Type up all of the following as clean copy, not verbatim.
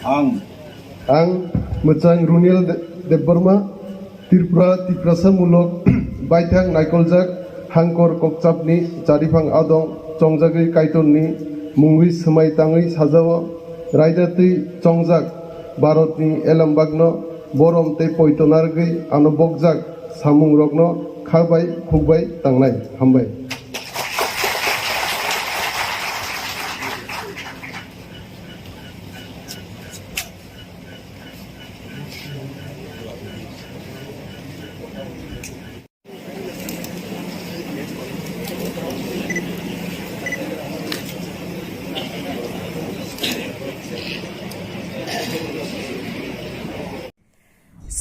आं मोजां रुनिल देबबर्मा त्रिपुरा तिप्रासामूलक बायथां नायकलजाक हांकर ककचापनि जारिफां आदं चंजागै काइटननि मुंगै सोमाय ताङै साजाव रायदातै चंजाक भारतनि एलामबागनो बरम ते पयतनारगै आनो बगजाक सामुं रगनो खाबाय खुबाय तांनाय हामबाय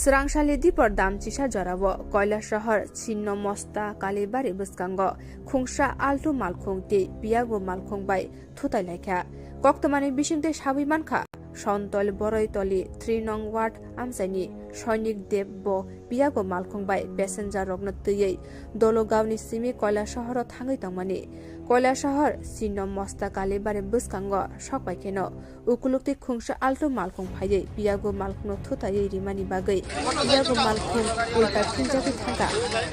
Srangsali dipor damchisa jorabo Kwtal shahar Chinno mosta kalibari buskango khungsha altu malkhungti piago malkhung bai thutailekha koktomani bisingte sabimankha Sontol Boroitoli 3 nong ward Amchaini Sainik Debbo piago malkhung bai passenger rokno tuyei Dologawni simi Kwtal shahar thangai tangmani Kwtal shahar Chinno mosta kalibari buskango sokbai keno ukulukti khungsha altu malkhung phaiye piago malkhungno thutayei rimani bagai piago malkhung ulta khinjaki thanga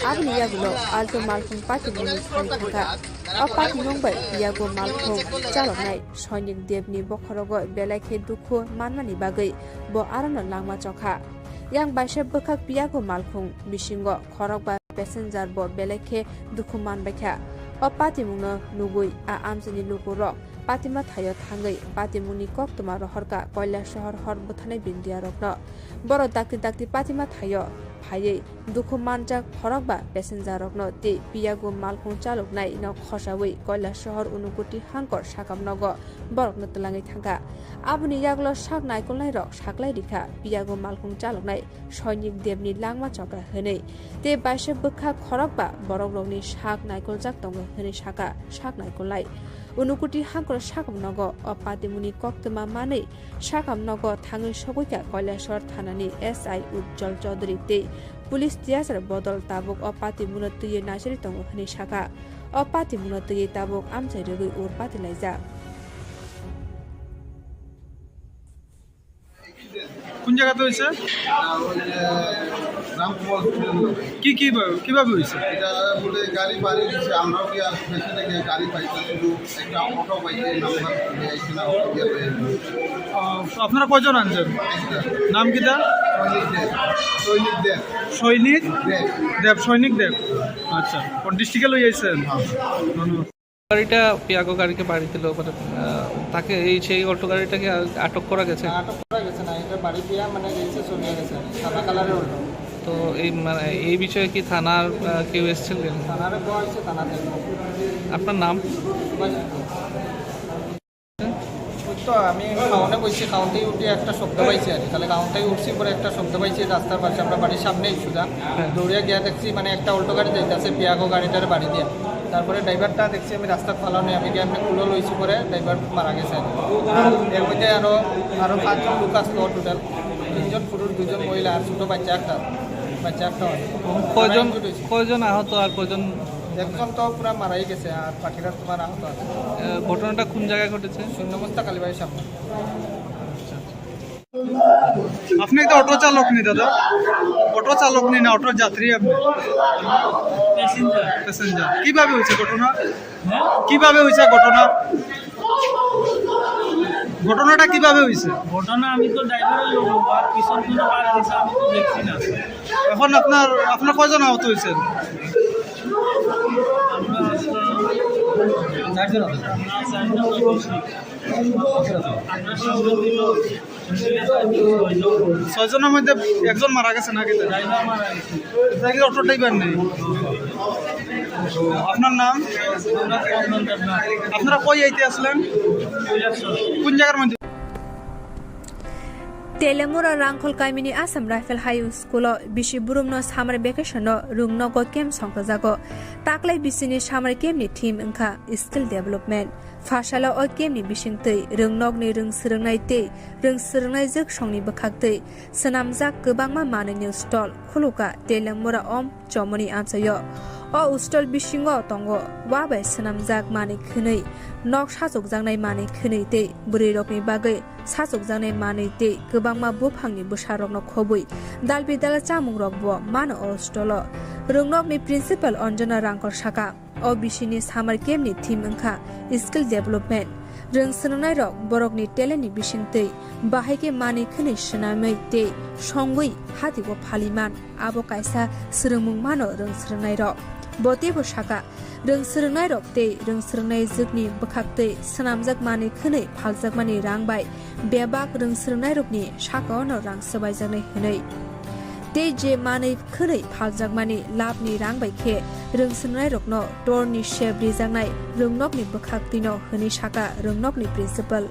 abni yagulo altu malkhung patibuni thanga apati nongbai piago malkhung chaloknai Sainik Debni bokhorogo belakhe dukhu manmani bagai bo arano langma chokha yang baishe bokak piago malkhung bisingo khorokba passenger bo belakhe dukhu manbakha apati mungno nugui a amchani lukurok Patima Thayo Thangui Patimuni Koktuma Rohorka Kwtal shahar hor buthanai bindia rokno boro dakti Patima Thayo phaiye dukhu manjak phorokba passenger rokno te piago malkhung chaloknai no khosawi Kwtal shahar unukuti hangkor sakamnogo borokno tulangai thanga abuni yaglo sak naikolnai rok saklai rikha piago malkhung chaloknai Sainik Debni langma chokra hene te baise bukha khorokba borok rokni sak naikoljak tongo hene saka sak naikolai Unukuti hangkor sakamnogo apatimuni koktuma manei sakamnogo thangai sogoika Kwtal shahar thanani SI Jungjal Chaudhary te police tiasar bodol tabuk apatimuno tuye nasiri tongo hene saka apatimuno tuye tabuk Amchaio rugui urpati laija কোন জায়গাতে হয়েছে কিভাবে হয়েছে এটা বলে গাড়ি বাড়ি দিচ্ছে আমরাও কি আর পেছনে গিয়ে গাড়ি পাইছি শুধু একটা অটো পাইছে নাম্বার আইছে না অটো দিয়ে আপনারা কয়জন আনছেন নাম কি দা সৈনিক দেব আচ্ছা কোন ডিস্ট্রিক্টে লই আইছেন ধন্যবাদ গাড়িটা পিয়াগো গাড়িকে বাড়ি দিল মানে তাকে এই সেই অটো গাড়িটাকে আটক করা গেছে না এটা বাড়ি দিয়া মানে রেজিস্ট্রেশন চলে গেছে সাদা কালারের অটো তো এই মানে এই বিষয়ে কি থানার কেউ এসেছিলেন থানারে কোয়া হয়েছে থানাতে আপনার নাম তো আমি খাওয়ানে বসছি খাওয়াতেই উঠে একটা শব্দ পাইছি আর তাহলে খাওয়াতেই উঠছি পরে একটা শব্দ পাইছি রাস্তার পাশে আমরা বাড়ির সামনেই সুদা দৌড়িয়া গিয়া দেখছি মানে একটা অল্টো গাড়ি যাইতেছে পিয়াগো গাড়িটার বাড়ি দিয়া তারপরে ড্রাইভারটা দেখছি আমি রাস্তার ফালানো আমি গিয়ে আমি কুলো লইছি পরে ড্রাইভার মারা গেছে এর মধ্যে আরও 5জন লোক আসলো টোটাল 3জন পুরুষ 2জন মহিলা আর ছোটো বাচ্চা একটা কয়জন আহত আর কয়জন একজন তো পুরা মারাই গেছে আর বাকিরা তোমার আহত আছে ঘটনাটা কোন জায়গায় ঘটেছে শূন্যমস্তা কালীবাড়ির সামনে আপনি একটা অটো চালক নি দাদা অটো চালক নি না অটোর যাত্রী আপনি প্যাসেঞ্জার কিভাবে হয়েছে ঘটনাটা কিভাবে হয়েছে ঘটনা আমি তো ড্রাইভারের লোক আর পিছন থেকে পার দিছে আমি তো দেখছি না এখন আপনার কয়জন আহত হয়েছেন ছয়জনের মধ্যে একজন মারা গেছে নাকি অটো ড্রাইভার নেই আপনার নাম আপনারা কই আইতে আসলেন কোন জায়গার মধ্যে Telemura Rangkol Kaimini Assam Rifle High School Bishi Burumno Summer Vacation Rungnogo Kem Songkazago Taklai Bisini Summer Game Team Inka Skill Development Fashala o Game ni Bishingtei Rungnogni Rung Sirnai Te Rung Sirnai Zik Shongni Bakakte Sanamzak Gubangma Mane New Stall Khuluka Telemura Om Chomoni Amchaio o ustal bisingo tongo wabai sanamjak mani khwnei nok sajokjaknai mani khwnei tei bwrwirokni bagui sajokjaknai mani tei kwbangma buphangni bwsarokno khobui dalbidal chamungrok bo mano o stolo rungnokni principal Anjana Rangkor Saka o bisini summer camp ni theme wngkha skill development rung swngnai rok borokni talent ni bisingtei bahaike mani khwnei swnamai tei songui hatigo phaliman abo kaisa srungmung mano rung swngnai rok botebo Saka rung swngnai rok tei rung swngnai jukni bwkhaktei swnamjak mani khwnei phaljakmani rang bai bebak rung swngnai rokni sakaono rang sabaijaknai hwnei tei je mani khwnei phaljakmani labni rang bai khe rung swngnai rokno torni shep rijaknai rungnokni bwkhaktino hwnei Saka rungnokni principal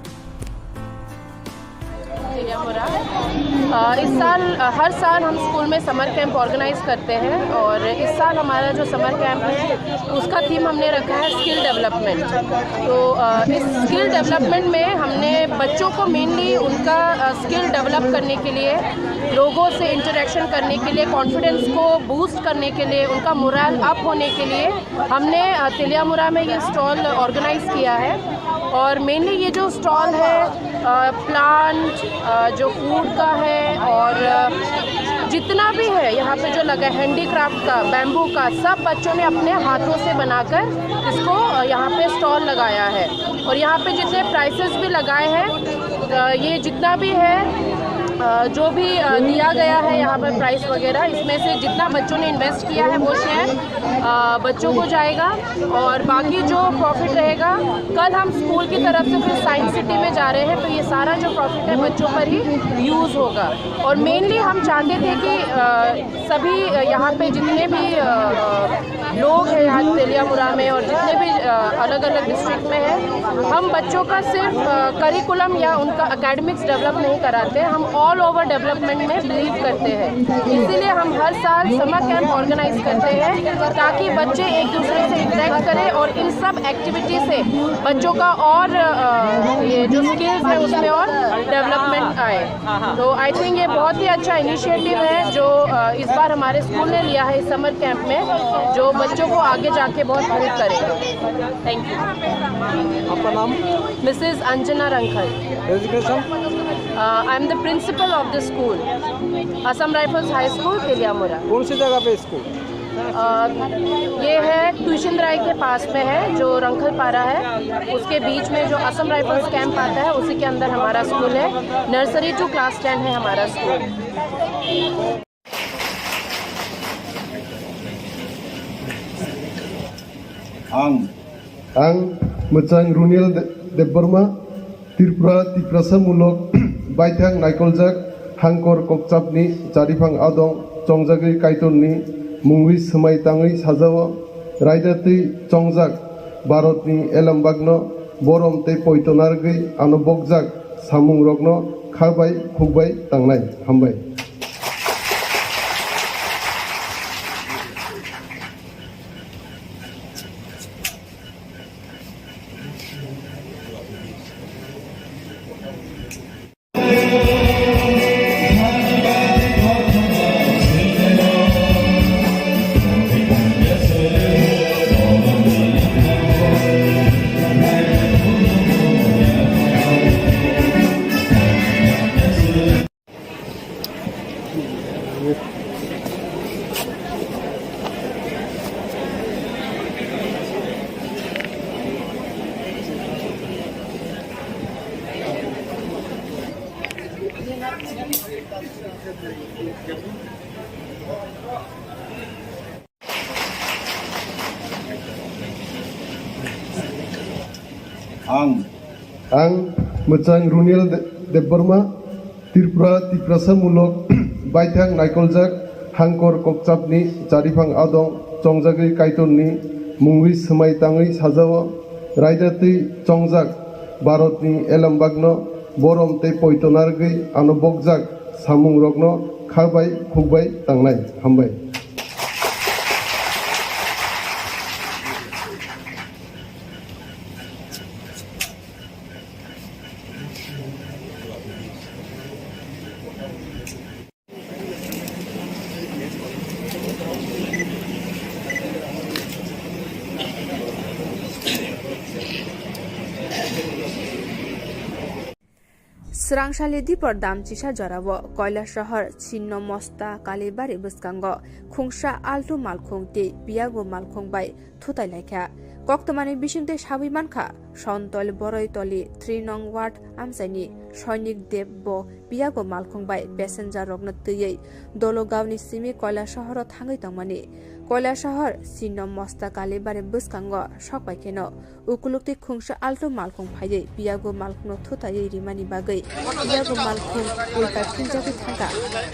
इस साल हर साल हम school में summer camp organise करते हैं और इस साल हमारा जो समर कैंप है उसका थीम हमने रखा है स्किल डेवलपमेंट। तो इस स्किल डेवलपमेंट में हमने बच्चों को मेनली उनका स्किल डेवलप करने के लिए, लोगों से इंटरेक्शन करने के लिए, कॉन्फिडेंस को बूस्ट करने के लिए, उनका मोरल अप होने के लिए हमने तिलियामुरा में ये स्टॉल ऑर्गेनाइज किया है। और मेनली ये जो स्टॉल है प्लांट जो फूड का है और जितना भी है यहाँ पे जो लगा हैंडीक्राफ्ट का, बैम्बू का, सब बच्चों ने अपने हाथों से बनाकर इसको यहाँ पे स्टॉल लगाया है। और यहाँ पे जितने प्राइसेस भी लगाए हैं, ये जितना भी है जो भी दिया गया है यहाँ पर प्राइस वगैरह, इसमें से जितना बच्चों ने इन्वेस्ट किया है वो शेयर बच्चों को जाएगा और बाकी जो प्रॉफिट रहेगा, कल हम स्कूल की तरफ से फिर साइंस सिटी में जा रहे हैं तो ये सारा जो प्रॉफिट है बच्चों पर ही यूज़ होगा। और मेनली हम चाहते थे कि सभी यहाँ पे जितने भी लोग हैं यहाँ तिलियामुरा में और जितने भी अलग अलग डिस्ट्रिक्ट में हैं, हम बच्चों का सिर्फ करिकुलम या उनका एकेडमिक्स डेवलप नहीं कराते, हम ऑल ओवर डेवलपमेंट में बिलीव करते हैं। इसीलिए हम हर साल समर कैंप ऑर्गेनाइज करते हैं ताकि बच्चे एक दूसरे से इंटरेक्ट करें और इन सब एक्टिविटी से बच्चों का और ये जो स्किल्स है उसमें और डेवलपमेंट आए। तो आई थिंक ये बहुत ही अच्छा इनिशिएटिव है जो इस बार हमारे स्कूल ने लिया है इस समर कैंप में, जो बच्चों को आगे जाके बहुत हेल्प करेगा। Thank you. आपका नाम? Mrs Anjana Rankhal. Education? I am the principal of the school, Assam Rifles high school Teliamura. कौन सी जगह पे स्कूल? ये है ट्यूशन राय के पास में है, जो रंखल पारा है उसके बीच में जो असम राइफल्स कैंप आता है उसी के अंदर हमारा स्कूल है। नर्सरी टू क्लास 10 है हमारा स्कूल। आं मोजां रुनिल देबबर्मा त्रिपुरा तिप्रासामूलक बायथां नायकलजाक हांकर ककचाबनि जारिफां आदं चंजागै कायतननि मुंगै सोमाय ताङै साजाओ रायदातै चंजाक भारतनि एलामबागनो बरम तै पयतनारगै आनो बगजाक सामुं रगनो खाबाय खुबाय तांनाय हामबाय। आं मोजां रुनिल देबबर्मा त्रिपुरा तिप्रासामूलक बायथां नायकलजाक हांकर ककचाबनि जारिफां आदं चंजागै कायतननि मुंगै सोमाय ताङै साजाओ रायदातै चंजाक भारतनि एलामबागनो बरम तै पयतनारगै आनो बगजाक सामुं रगनो खाबाय खुबाय तांनाय हामबाय। Serangsali dipor dam cisa jorawo Kwtal shahar Chinno mosta kalibari buskango Khungsha altu malkhung te piago malkhung bai Thutailajak Koktomani bishingte sabi mankha Sontol Boroitoli 3 nong ward Amchaini Sainik Debbo piago malkhung bai passenger rokno tuyei Dologawni simi Kwtal shaharo Thangui tongmani Kwtal shahar Chinno mosta kalibari buskango sokbaikeno ukulukti Khungsha altu malkhung phaiye piago malkhung thutayei rimani bagai piago malkhung ulta khinjaki thangka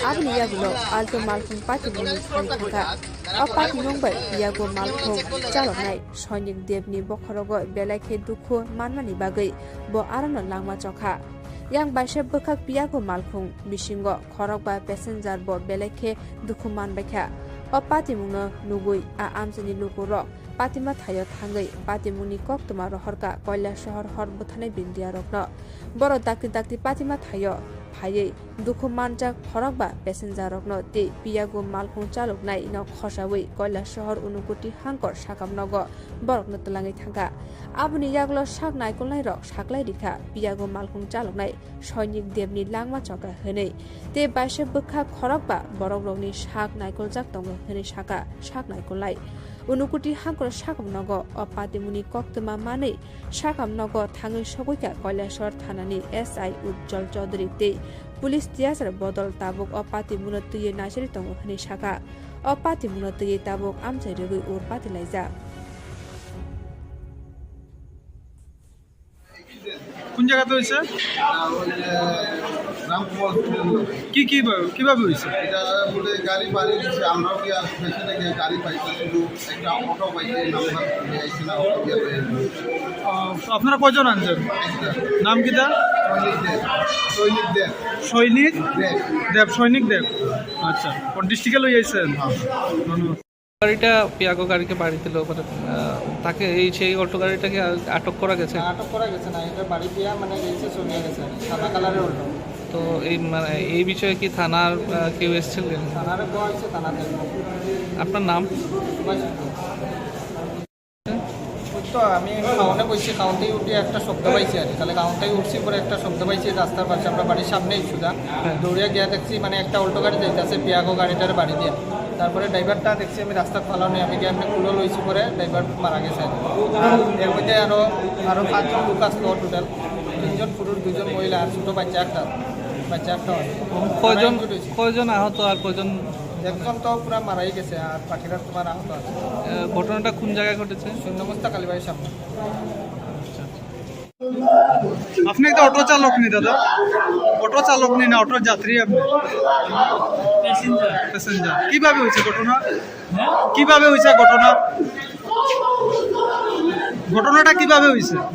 abni yagulo altu malkhung pati muni thai thangka apati nongbai piago malkhung chaloknai Sainik Debni bokhorogo belakhe dukhu manmani bagai bo arano langma chokha yang baise bokak piago malkhung bisingo khorokba passenger bo belakhe dukhu manbaikha apati mungno nugui a amchini lukurok Patima Thayo Thangui Patimuni Koktoma Rohorka Kwtal shahar hor buthanai bindia rokno boro dakti Patima Thayo phaiye dukhu manjak khorokba passenger rokno te piago malkhung chaloknai no khosawi Kwtal shahar unukoti hangkor sakamnogo borokno tlangai thangka abuni yaglo sak naikolnai rok saklai rikha piago malkhung chaloknai Sainik Debni langma chokra hene te baise bokha khorokba borok rokni sak naikoljak tongo hene saka sak naikolnai Unukuti hangkor sakamnogo apatimuni koktoma mane sakamnogo Thangui sogoika Kwtal shahar thanani SI Jungjal Chaudhary te police tiasar bodol tabuk apatimuno tuye nasiri tongo hane saka apatimuno tuye tabuk Amchaio urpati Cherlaijak কোন জায়গাতে হয়েছে কিভাবে হয়েছে এটা বলে গাড়ি বাড়ি দিচ্ছে আমরাও কি আর পেছনে গিয়ে গাড়ি পাইছি শুধু একটা অটো পাইছে নাম্বার আইছে না অটো দিয়ে আপনারা কয়জন আনছেন নাম কি দা সৈনিক দেব সৈনিক দেব আচ্ছা কোন ডিস্ট্রিক্টে লই আইছেন ধন্যবাদ গাড়িটা পিয়াগো গাড়িকে বাড়ি দিল মানে তাকে সেই অল্টো গাড়িটাকে আটক করা গেছে আটক করা গেছে না এটা বাড়ি দিয়া মানে গেছে চলে গেছে সাদা কালারের অল্টো তো এই বিষয়ে কি থানার কেউ এসেছিলেন থানারে কোয়া হয়েছে থানাতে আপনার নাম তো আমি খাওয়ানে বসছি খাওয়াতেই উঠে একটা শব্দ পাইছি আর তাহলে খাওয়ানটাই উঠছি পরে একটা শব্দ পাইছি রাস্তার পাশে আমরা বাড়ির সামনেই সুদা দৌড়িয়া গিয়া দেখছি মানে একটা অল্টো গাড়ি যাইতেছে পিয়াগো গাড়িটার বাড়ি দিয়ে তারপরে ড্রাইভারটা দেখছি আমি রাস্তার ফালানো আমি গিয়ে আমি কুলো লইছি পরে ড্রাইভার মারা গেছে এর মধ্যে আরও 5জন লোক আসলো টোটাল 3জন পুরুষ 2জন মহিলা আর ছোটো বাচ্চা একটা কয়জন আহত আর কয়জন একজন তো পুরা মারাই গেছে আর বাকিরা তোমার আহত আছে ঘটনাটা কোন জায়গায় ঘটেছে শূন্যমস্তা কালীবাড়ির সামনে আপনি একটা অটো চালক নি দাদা অটো চালক নি না অটোর যাত্রী আপনি প্যাসেঞ্জার কিভাবে হয়েছে ঘটনাটা কিভাবে হয়েছে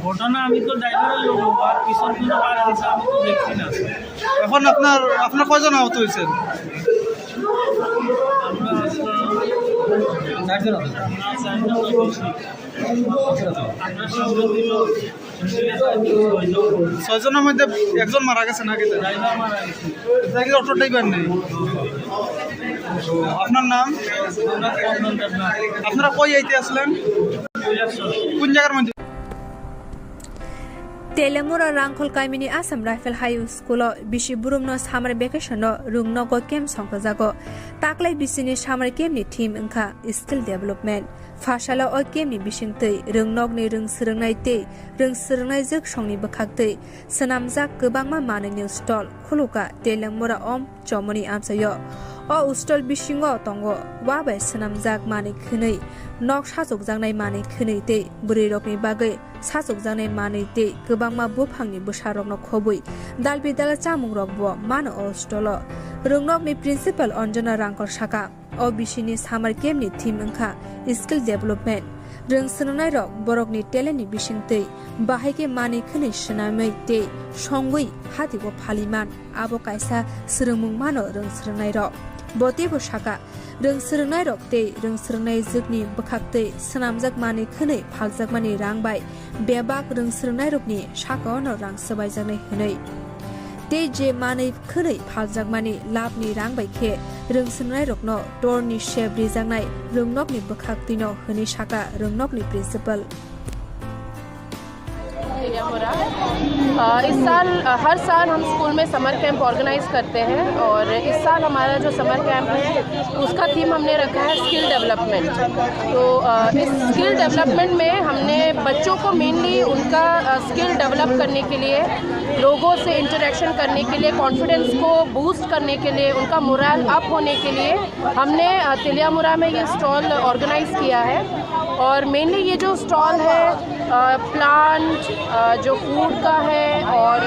ঘটনা আমি তো ড্রাইভারের লোক আর পিছন কোনো পার দিছে আমি তো দেখছি না এখন আপনার কয়জন আহত হয়েছেন ছয়জনের মধ্যে একজন মারা গেছে নাকি অটো ড্রাইভার নেই আপনার নাম আপনারা কই আইতে আসলেন কোন জায়গার মধ্যে Telemura Rangkol Kaimini Assam Rifle High School Bishi Burumno Summer Vacation Rungnogo Camp Songkazago Taklai Bisini Summer Camp ni Team Inka Skill Development Fashala o Camp ni Bishingtei Rungnog ni Rung Srungnai Tei Rung Srungnai Zik Shongni Bakhaktei Sanamjak Gobangma Mani New Stall Khuluka Telemura Om Chomoni Amchaio O Ustol Bishingo Tongo Wabai Sanamjak Mani Khunei Nok Sajok Jangnai Mani Khunei Tei Burirokni Bagai Sajok Jangnai Mani Tei Gobangma Buphangni Busharokno Khobui Dalbi Dala Chamungrok Bo Mano O Stolo Rungnokni Principal Anjana Rangkol Shaka O Bishini Summer Camp ni Team Inka Skill Development Rung Srungnai Rok Borokni Teleni Bishingtei Bahaike Mani Khunei Shnamai Tei Songui Hatibo Phaliman Abo Kaisa Srungmung Mano Rung Srungnai Rok Botibo Shaka Rung Srungnai Rok Tei Rung Srungnai Zukni Bakhaktei Sanamjak Mani Khunei Phaljak Mani Rangbai Bebak Rung Srungnai Rokni Shakaono Rang Sabaijaknai Hunei Tei je Mani Khunei Phaljak Mani Labni Rangbai Khe Rung Srungnai Rokno Torni Sheb Rijaknai Rungnokni Bakhaktino Hunei Shaka Rungnokni Principal इस साल हर साल हम school में summer camp organise करते हैं और इस साल हमारा जो समर कैंप है उसका थीम हमने रखा है स्किल डेवलपमेंट। तो इस स्किल डेवलपमेंट में हमने बच्चों को मेनली उनका स्किल डेवलप करने के लिए, लोगों से इंटरेक्शन करने के लिए, कॉन्फिडेंस को बूस्ट करने के लिए, उनका मोरल अप होने के लिए हमने तिलियामुरा में ये स्टॉल ऑर्गेनाइज किया है। और मेनली ये जो स्टॉल है प्लांट, जो फूड का है और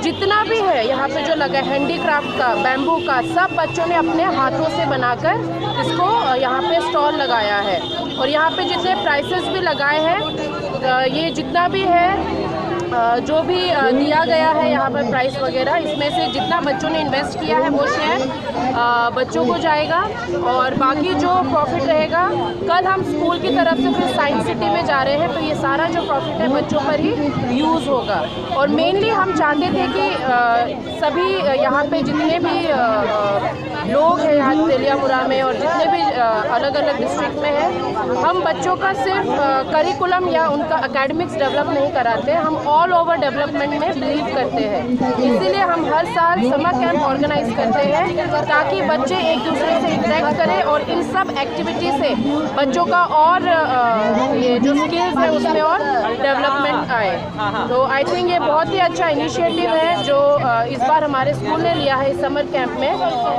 जितना भी है यहाँ पे जो लगा है हैंडीक्राफ्ट का, बैम्बू का, सब बच्चों ने अपने हाथों से बनाकर इसको यहाँ पे स्टॉल लगाया है। और यहाँ पे जितने प्राइसेस भी लगाए हैं, ये जितना भी है जो भी दिया गया है यहाँ पर प्राइस वगैरह, इसमें से जितना बच्चों ने इन्वेस्ट किया है वो शेयर बच्चों को जाएगा और बाकी जो प्रॉफिट रहेगा, कल हम स्कूल की तरफ से फिर साइंस सिटी में जा रहे हैं तो ये सारा जो प्रॉफिट है बच्चों पर ही यूज़ होगा। और मेनली हम चाहते थे कि सभी यहाँ पे जितने भी लोग हैं यहाँ तिलियामुरा में और जितने भी अलग अलग डिस्ट्रिक्ट में हैं, हम बच्चों का सिर्फ करिकुलम या उनका एकेडमिक्स डेवलप नहीं कराते, हम ऑल ओवर डेवलपमेंट में बिलीव करते हैं। इसीलिए हम हर साल समर कैंप ऑर्गेनाइज करते हैं ताकि बच्चे एक दूसरे से इंटरेक्ट करें और इन सब एक्टिविटी से बच्चों का और ये जो स्किल्स है उसमें और डेवलपमेंट आए। तो आई थिंक ये बहुत ही अच्छा इनिशिएटिव है जो इस बार हमारे स्कूल ने लिया है इस समर कैंप में,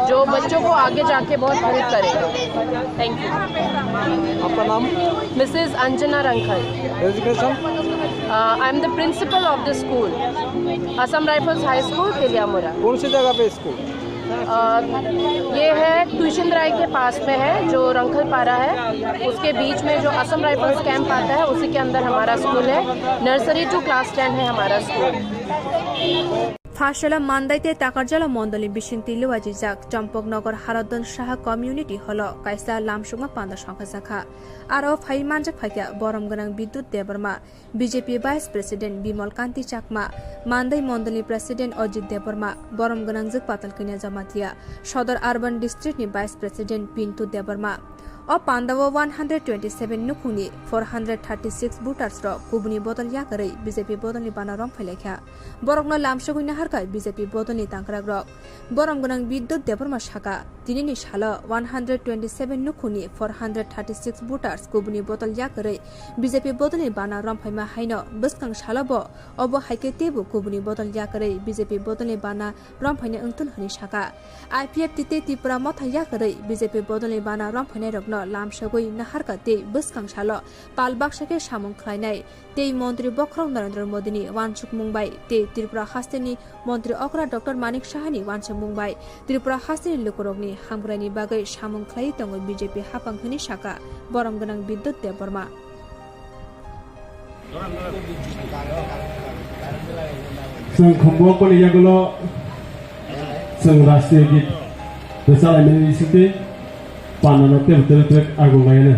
जो बच्चों को आगे जाके बहुत हेल्प करेगा। Thank you. आपका नाम? Mrs Anjana Rankhal. Education? I am the principal of the school, Assam Rifles high school Teliamura. कौन सी जगह पे स्कूल? ये है ट्यूशन राय के पास में है, जो रंखल पारा है उसके बीच में जो असम राइफल्स कैंप आता है उसी के अंदर हमारा स्कूल है। नर्सरी टू क्लास 10 है हमारा स्कूल। फाशला मानदाइते ताकारजाला मंडली बिशिंति लुवाजिजाक चम्पकनगर हारदन शाह कम्युनिटी हल काइसा लामसुङा पान्दा संखा शाखा आरो फाइमानजाक फाइका बरमगनां Bidyut Debbarma BJP vice president Bimal Kanti Chakma Mandai मंडली प्रेसिडेंट अजित देबरमा बरमगनां जक पातल किन्या जमातिया सदर अर्बन डिस्ट्रिक्ट नि भाइस प्रेसिडेंट पिन्टु देबरमा अ पान्दाव 127 नुखुनि 436 भोटार्स र कुबुनि बदल याकरै बीजेपी बदलनि बाना रम फैलाख्या बरगन लामसगुइना हारका बीजेपी बदलनि तांक्राग रक बरमगनां विद्युत देबरमा शाखा दिनैनि साल 127 नुखुनि 436 भोटार्स कुबुनि बदल याकरै बीजेपी बदलनि बाना रम फैमा हाइन बसकां सालब अब हाइके तेबु कुबुनि बदल याकरै बीजेपी बदलनि बाना रम फैने अंतुल हनि शाखा आईपीएफ तिते त्रिपुरा मथा याकरै बीजेपी बदलनि बाना रम फैने रग्न लामसगुइ नाहारका ते बसकां साल पालबाक्साके सामुं खलायनाय ते मन्त्री बख्रं नरेन्द्र मोदीनि वानसुक मुंबाई ते त्रिपुरा हास्तेनि मन्त्री अकरा डॉक्टर मानिक साहानि वानसुक मुंबाई त्रिपुरा हास्तेनि लुकुरकनि हामग्रानि बागै सामुं खलाय दङ बीजेपी हाफां हनि शाखा बरमगनां विद्युत देबरमा जों खम्बोपनि यागुलो जों राष्ट्रीय गीत बेसालायनायनि सिटे पानानो तेल आगुलायनो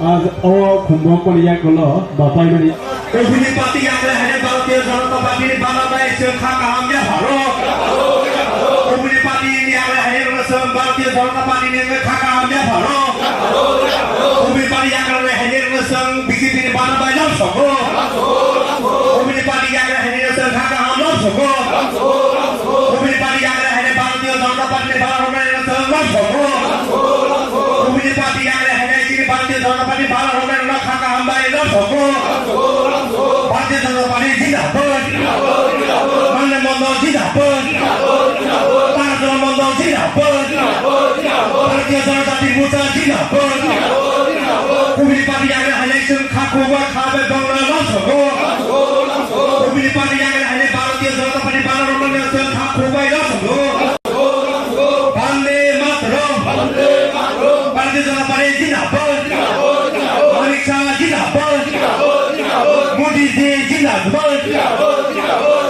आज खुम्बोपनि यागुलो बापायमनि उभयनि पार्टी आग्रह है भारतीय जनता पार्टी ने बांग्लादेश से खाका हमने भरो उभयनि पार्टी ने आग्रह है भारतीय जनता पार्टी ने खाका हमने भरो उभयनि पार्टी आग्रह है बीजेपी ने बांग्लादेश नाम सको उभयनि पार्टी आग्रह है खाका हम नाम सको उभयनि पार्टी आग्रह है भारतीय जनता पार्टी ने Janata Party Zindabad Mande Mondo Zindabad Bharatiya Mondo Zindabad Bharatiya Janata Party Zindabad Kumili Party Yang Hanya Sung Khakuwa Khabe Bangla Lamsogo Kumili Party Yang Hanya Bharatiya Janata Party Bangla Sung Khakuwa Lamsogo Bande Mataram Bharatiya Janata Party Zindabad Amit Shah Zindabad Modi Ji Zindabad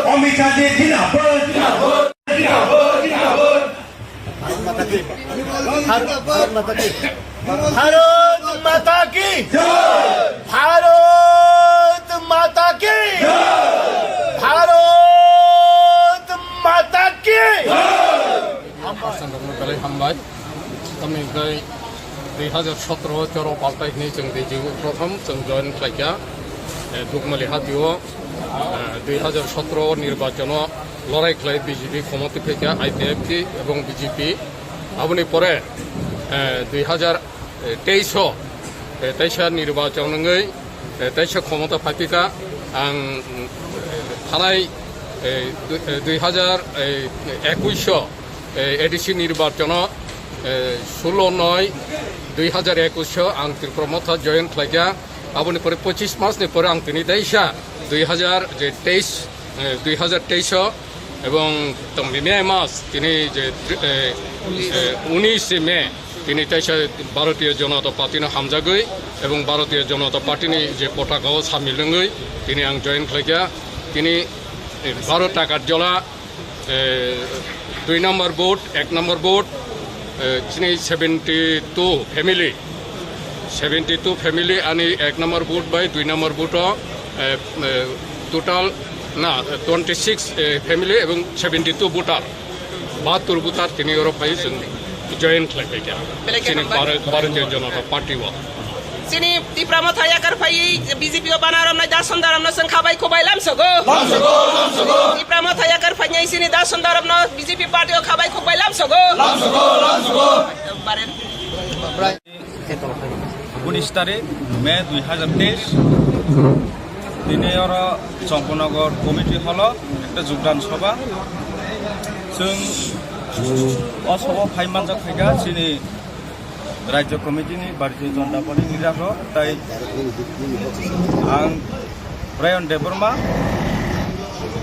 Amit Shah Ji Zindabad Bharat माता की भारत माता की भारत माता की हामबाय तामिलनाडु 2017 चोराव पाल्टायनाय जों दैजिउ प्रथम जों जयन खालायखा दुगमालि हातियाव 2017 निर्वाचन लड़ाई खालाय बीजेपी क्षमता फैखा आईपीएफटी এবং বিজেপি आबनि परे 2023 निर्वाचन क्षमता फाइपिका आं थानाय 2021 ADC निर्वाचन 16/9/2021 आं त्रिपुरा जयन खालायखा आबनि परे 25 मासनि परे आं तिनि दैसा 2023 এবং মে মাস তিনি যে 19 মে তিনি তাইসা ভারতীয় জনতা পার্টিनो হামজাগৈ এবং ভারতীয় জনতা পার্টিनि যে পতাকাও সামিলঙ্গৈ তিনি आं जयन खालायखा তিনি 12টা কার্যালয় 2 নম্বর বুথ 1 নম্বর বুথ তিনি 72 ফ্যামিলি आणि 1 number booth by 2 number booth total না 26 ফ্যামিলি এবং 72 ভোটার 72 ভোটার তিনি ইউরোপাই জয়েন খালাयखा তিনি ভারতীয় জনতা পার্টিও Sini di Pramata ya karpai BJP banaram na dasandaram na sangkhabai khobai lamsogo di Pramata ya karpai sini dasandaram na BJP party o khabai khobai lamsogo baren 19 तारिख मे 2023 दिनै आरो चंपनगर committee हल একটা যোগদান सभा जों असभा फाइमानजा फैगा सिनि राज्य कमिटिनि भारतीय जनता पार्टी लिडारखौ ताइ आं ब्रायन देबरमा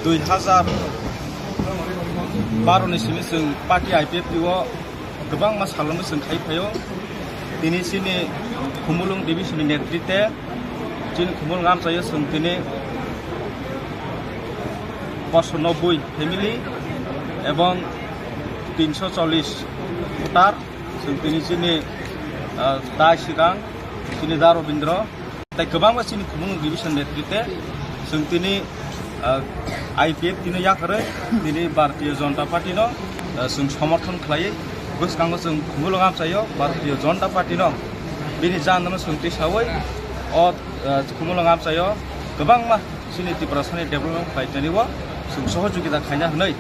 2012 नि सिमि जों पार्टी आईपीएफटीआव गोबां मास खालामनो जों खायफायाव दिनै सिनि खुमुलुं डिभिजननि नेतृत्वे जिन खुमुलुं आमचायो जों दिनै 590 फैमिली এবং 340 ভোটার जों दिनै सिनि दाय सिगां सिनि दा रबीन्द्र ताइ गोबां सिनि खुमुलुं डिभिजन नेतृत्वे जों दिनै आईपीएफ दिनै याखरै दिनै भारतीय जनता पार्टीनो जों समर्थन खालायो गोसोखाङो जों खुमुलुं आमचायो भारतीय जनता पार्टीनो बिनि जाननो सोंथि सावै अ खुमुलुं आमचायो गोबां मा सिनि त्रिपुरानि डेभलपमेन्ट खालायनानैबो जों सहयोगिता खायना होनाय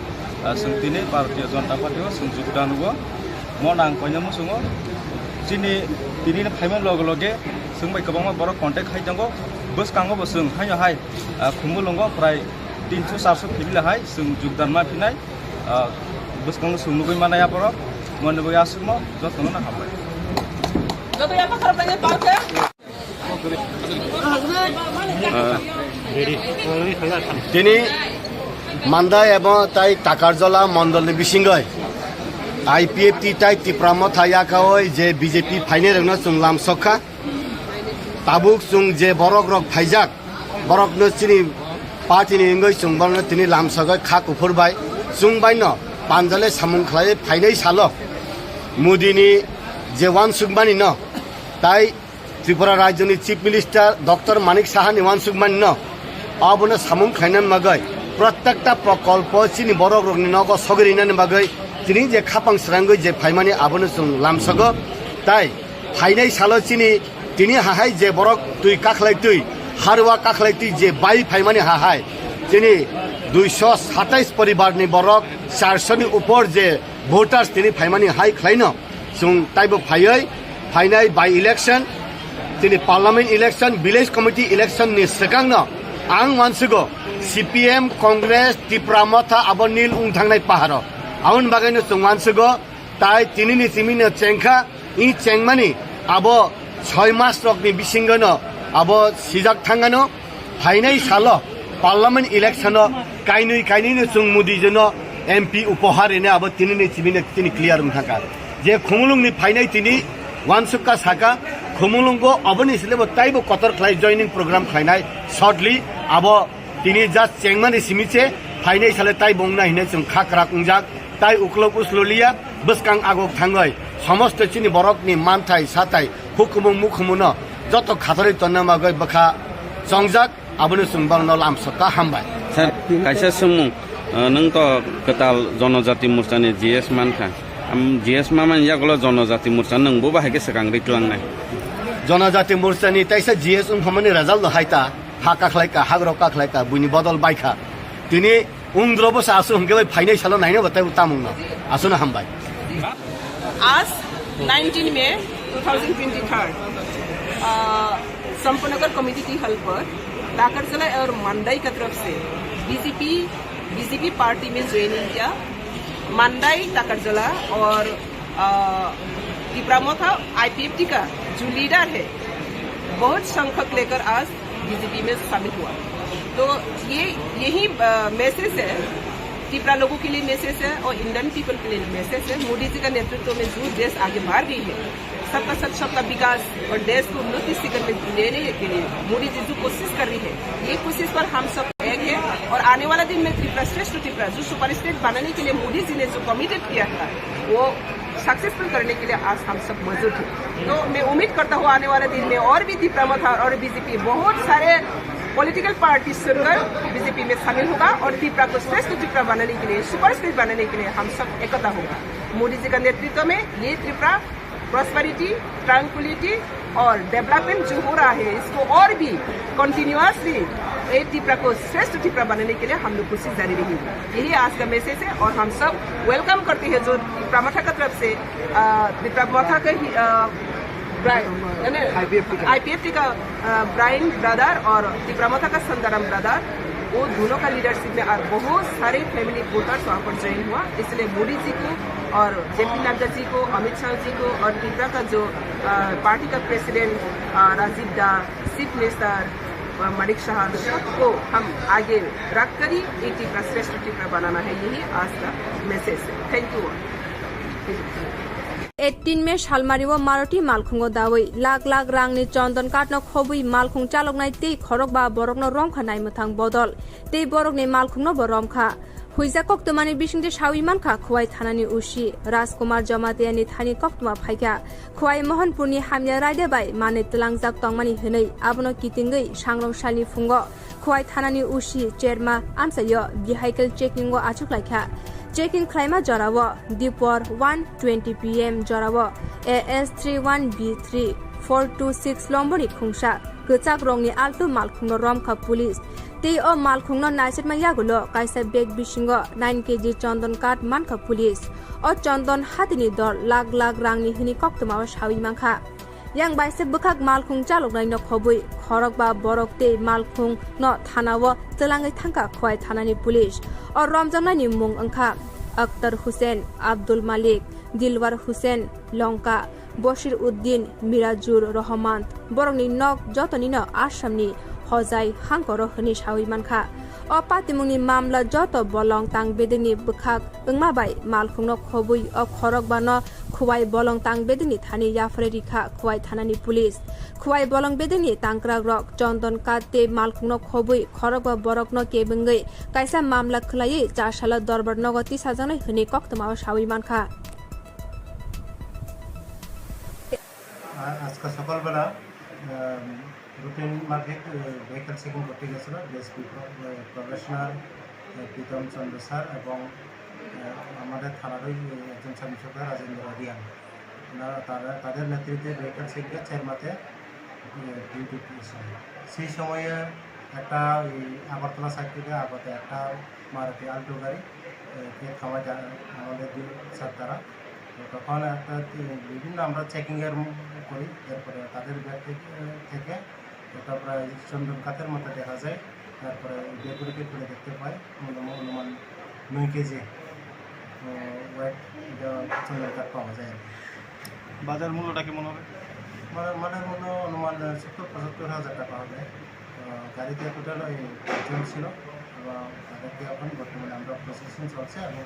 जों दिनै भारतीय जनता पार्टीआव जों योगदान होयो मन आं कयनो जोङो दिनै दिनैनो फाइमेन लगे लगे जों बाय गोबां बर' कन्टेक्ट खायनांगौ गोसोखाङोबो जों हाय खुमुलुंआव प्राय 300-400 फैमिली हाय जों योगदान माफिनाय गोसोखाङो जों नुबै मानाया बर' मनबो आसुमो जतनो ना हाबाय दिनै मान्दाय एवं ताई टाकारजला मंडल बिसिंगय आईपीएफटी ताई तिप्राम थायाखावय जे बीजेपी फाइने रंनो जों लामसखा ताबुक जों जे बरक रक फाइजाक बरकनो सिनि पार्टीनि इंगय जों बरनो तिनि लामसगय खा कुफुरबाय जों बायनो पांजाले सामुं खालाय फाइनै सालो मोदीनि जे वान सुगमानि न ताई त्रिपुरा राज्यनि चीफ मिनिस्टर डॉक्टर मानिक साहानि वान सुगमानि न आबनो सामुं खायना मगय प्रत्येकटा प्रकल्प चिनि बरक रकनि नग सगरिनानि बागै तिनि जे खापां स्रांगै जे फाइमानि आबनो जों लामसगो ताई फाइनै सालो चिनि तिनि हाहाय जे बरक तुइ काखलाय तुइ हारवा काखलाय तुइ जे बाई फाइमानि हाहाय तिनि 227 परिवारनि बरक 400 नि ऊपर जे भोटार्स तिनि फाइमानि हाय खलायनो जों ताइबो फायै फाइनाय बाय इलेक्शन तिनि parliament election village committee election नि सिगांनो आं मानसिगो CPM Congress Tipramotha abo nil ungthangnai paharo aun bagaino chung मानसिगो tai tinini simino chengkha I chengmani abo 6 mas rokni bisingono abo sijak thangano phainai salo parliament election kainui chung mudi jono MP উপহার এনে abo tinini simino tini clear ungthaka je khumulungni phainai tini wansukka saka khumulunggo aboni silebo taibo kotor khlai joining program khlainai shortly abo tini just chengmani simiche phainai sale tai bongna hine chung khakrak ungjak tai uklok uslolia beskang agok thangoi সমস্ত চিনি বরকনি মানথাই সাতাই হুকুমুং মুখুমুনো যত Khatri তন্নামাগৈ বখা জংজাক আবনি সুংবাংনো লামসকা হামবাই sir কাইসা সুমুং নং তো Kwtal জনজাতি মোর্চানি GS মানখা GS মামান ইয়াগলো জনজাতি মোর্চা নংবো বাহাগে সেকাং রিতলাংনাই জনজাতি মোর্চানি তাইসা GS উংখমানি result হাইতা হাকা খলাইকা হাগ্রকা খলাইকা বুনি বদল বাইখা তিনি উংদ্রবসা আসু হংকে ফাইনাই সালো নাইনো বতাই উতামুংনো আসুনা হামবাই आज 19 मई 2023 संपनगर कमेटी की हल पर टाकरजला और मंडाई की तरफ से बीजेपी पार्टी में ज्वाइनिंग किया। मंडाई टाकरजला और तिप्रामोथा IPFT का जो लीडर है बहुत संख्यक लेकर आज बीजेपी में शामिल हुआ। तो यही मैसेज है तिप्रा लोगों के लिए मैसेज है और इंडियन पीपल के लिए मैसेज है। मोदी जी का नेतृत्व में जो देश आगे बढ़ रही है सबका सब सबका विकास और देश को उन्नति शिखर में लेने के लिए मोदी जी जो कोशिश कर रही है ये कोशिश पर हम सब एक है और आने वाला दिन में त्रिपुरा श्रेष्ठ त्रिपुरा जो सुपर स्टेट बनाने के लिए मोदी जी ने जो कमिटेड किया था वो सक्सेसफुल करने के लिए आज हम सब मौजूद हैं। तो मैं उम्मीद करता हूँ आने वाले दिन में और भी तिप्रामोथा और बीजेपी बहुत सारे पॉलिटिकल पार्टी सुनकर बीजेपी में शामिल होगा और त्रिपुरा को श्रेष्ठ त्रिपुरा बनाने के लिए सुपर स्टेट बनाने के लिए हम सब एकता होगा। मोदी जी का नेतृत्व में ये त्रिपुरा प्रॉस्पेरिटी ट्रैंक्विलिटी और डेवलपमेंट जो हो रहा है इसको और भी कंटिन्यूअसली ये त्रिपुरा को श्रेष्ठ त्रिपुरा बनाने के लिए हम लोग कोशिश जारी रहेगी। यही आज का मैसेज है और हम सब वेलकम करते हैं जो तिप्रामोथा की तरफ से तिप्रामोथा का IPFT का ब्राइन ब्रदर और तिप्रामोथा का संदरम ब्रदर वो दोनों का लीडरशिप में और बहुत सारे फैमिली वोटर्स वहाँ पर ज्वाइन हुआ। इसलिए मोदी जी को और JP नड्डा जी को अमित शाह जी को और त्रिपुरा का जो पार्टी का प्रेसिडेंट राजीव दा चीफ मिनिस्टर मलिक शाह को हम आगे रख कर ही एक त्रिपुरा श्रेष्ठ त्रिपुरा बनाना है। यही आज का मैसेज है। Thank you. 18 मे सालमारिव मारुति मालखुंगो दावै लाख लाख रांनि चन्दन काटनो खबै मालखुं चालकनाय तै खरक बा बरकनो रंखा नायमथां बदल तै बरकनि मालखुंनो बरमखा हुइजा कक्तमानि बिसिंदे सावि मानखा खुवाइ थानानि उसी राजकुमार जमातियानि थानि कक्तमा फाइका खुवाइ मोहनपुरनि हामिया रायदे बाय माने तलांजाक तंगमानि हनै आबनो कितिंगै सांग्रंसालि फुंगो खुवाइ थानानि उसी चेरमा आमचायो भेहिकल चेकिंगो आचुकलाइखा चेकिंग खालामा जराव दिपर 1:20 PM जराव AS31B3 426 लम्बरनि खुंसा गोचाक रंनि आल्टो मालखुंनो रमखा पुलिस तै ओ मालखुंनो नाइसेटमा यागुलो काइसा बेग बिसिंगो 9 kg चन्दन काट मानखा पुलिस ओ चन्दन हातिनि दर लाख लाख रांनि हिनि कक्तमा सावि मानखा yang baise bukak malkhung chalok nai no khobui khorok ba borok te malkhung no thanawo telangai thangka khwai thanani police or ramjana ni mung angkha Akhtar Hussain Abdul Malik Dilwar Hussain Lonka Bashir Uddin Mirajur Rahman borokni nok jotoni no asamni hojai hangkoro hni sawi mankha o patimungni mamla joto bolong tang bedeni bukhak ungma bai malkhung no khobui o khorok ba no खुवाई बलंग तांग बेदनी थानी याफरे रिखा खुवाई थानानी police खुवाई बलंग बेदनी तांक्रा रक चन्दन काते मालखुंनो खबुई खरक बरकनो केबंगै काइसा मामला खलायै चारसाल दरबार नगति साजानाय हने कक्तमा सावि मानखा আজকে সকালবেলা routine মাফিক ভেহিকল চেকিং করতে গেছিল ডিএসপি প্রফেশনাল প্রীতম চন্দ্র স্যার এবং আমাদের থানারই একজন সাব ইন্সপেক্টর রাজেন্দ্র রিয়ান তাদের নেতৃত্বে ভেহিকল চেকিংয়ের চেরমাতে ডিউটি দিয়েছিল। সেই সময়ে একটা আগরতলা সাইড থেকে আগতে একটা মারুতি আল্টো গাড়ি খাওয়া যায় আমাদের স্যার তারা তখন একটা বিভিন্ন আমরা চেকিংয়ের করি। এরপরে তাদের ব্যাগ থেকে একটা প্রায় চন্দন কাতের মতো দেখা যায় তারপরে ডেডবডিকে খুলে দেখতে পাই অনুমান 9 কেজি ওয়েট চুনের কাঠ পাওয়া যায় আর কি। বাজার মূল্যটা কেমন হবে? মানে মূল্য অনুমান 70-75 হাজার টাকা হবে। গাড়িতে টোটাল ওই 5 জন ছিল এবং তাদেরকে এখন বর্তমানে আমরা প্রসেসিং চলছে এবং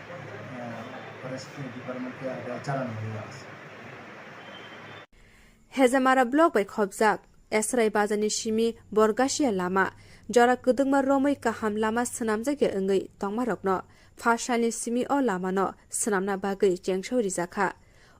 ফরেস্ট ডিপার্টমেন্টকে জানানো হয়ে আছে। Hezamara blog by Khobzak, Esrai Bazani Shimi, Borgasia Lama, Jara Kudungma Romoi Kaham Lama Sanamzake Ungi, Tongmarokno, Fashani Simi o Lamano, Sanamna Bagai, Jengsho Rizaka,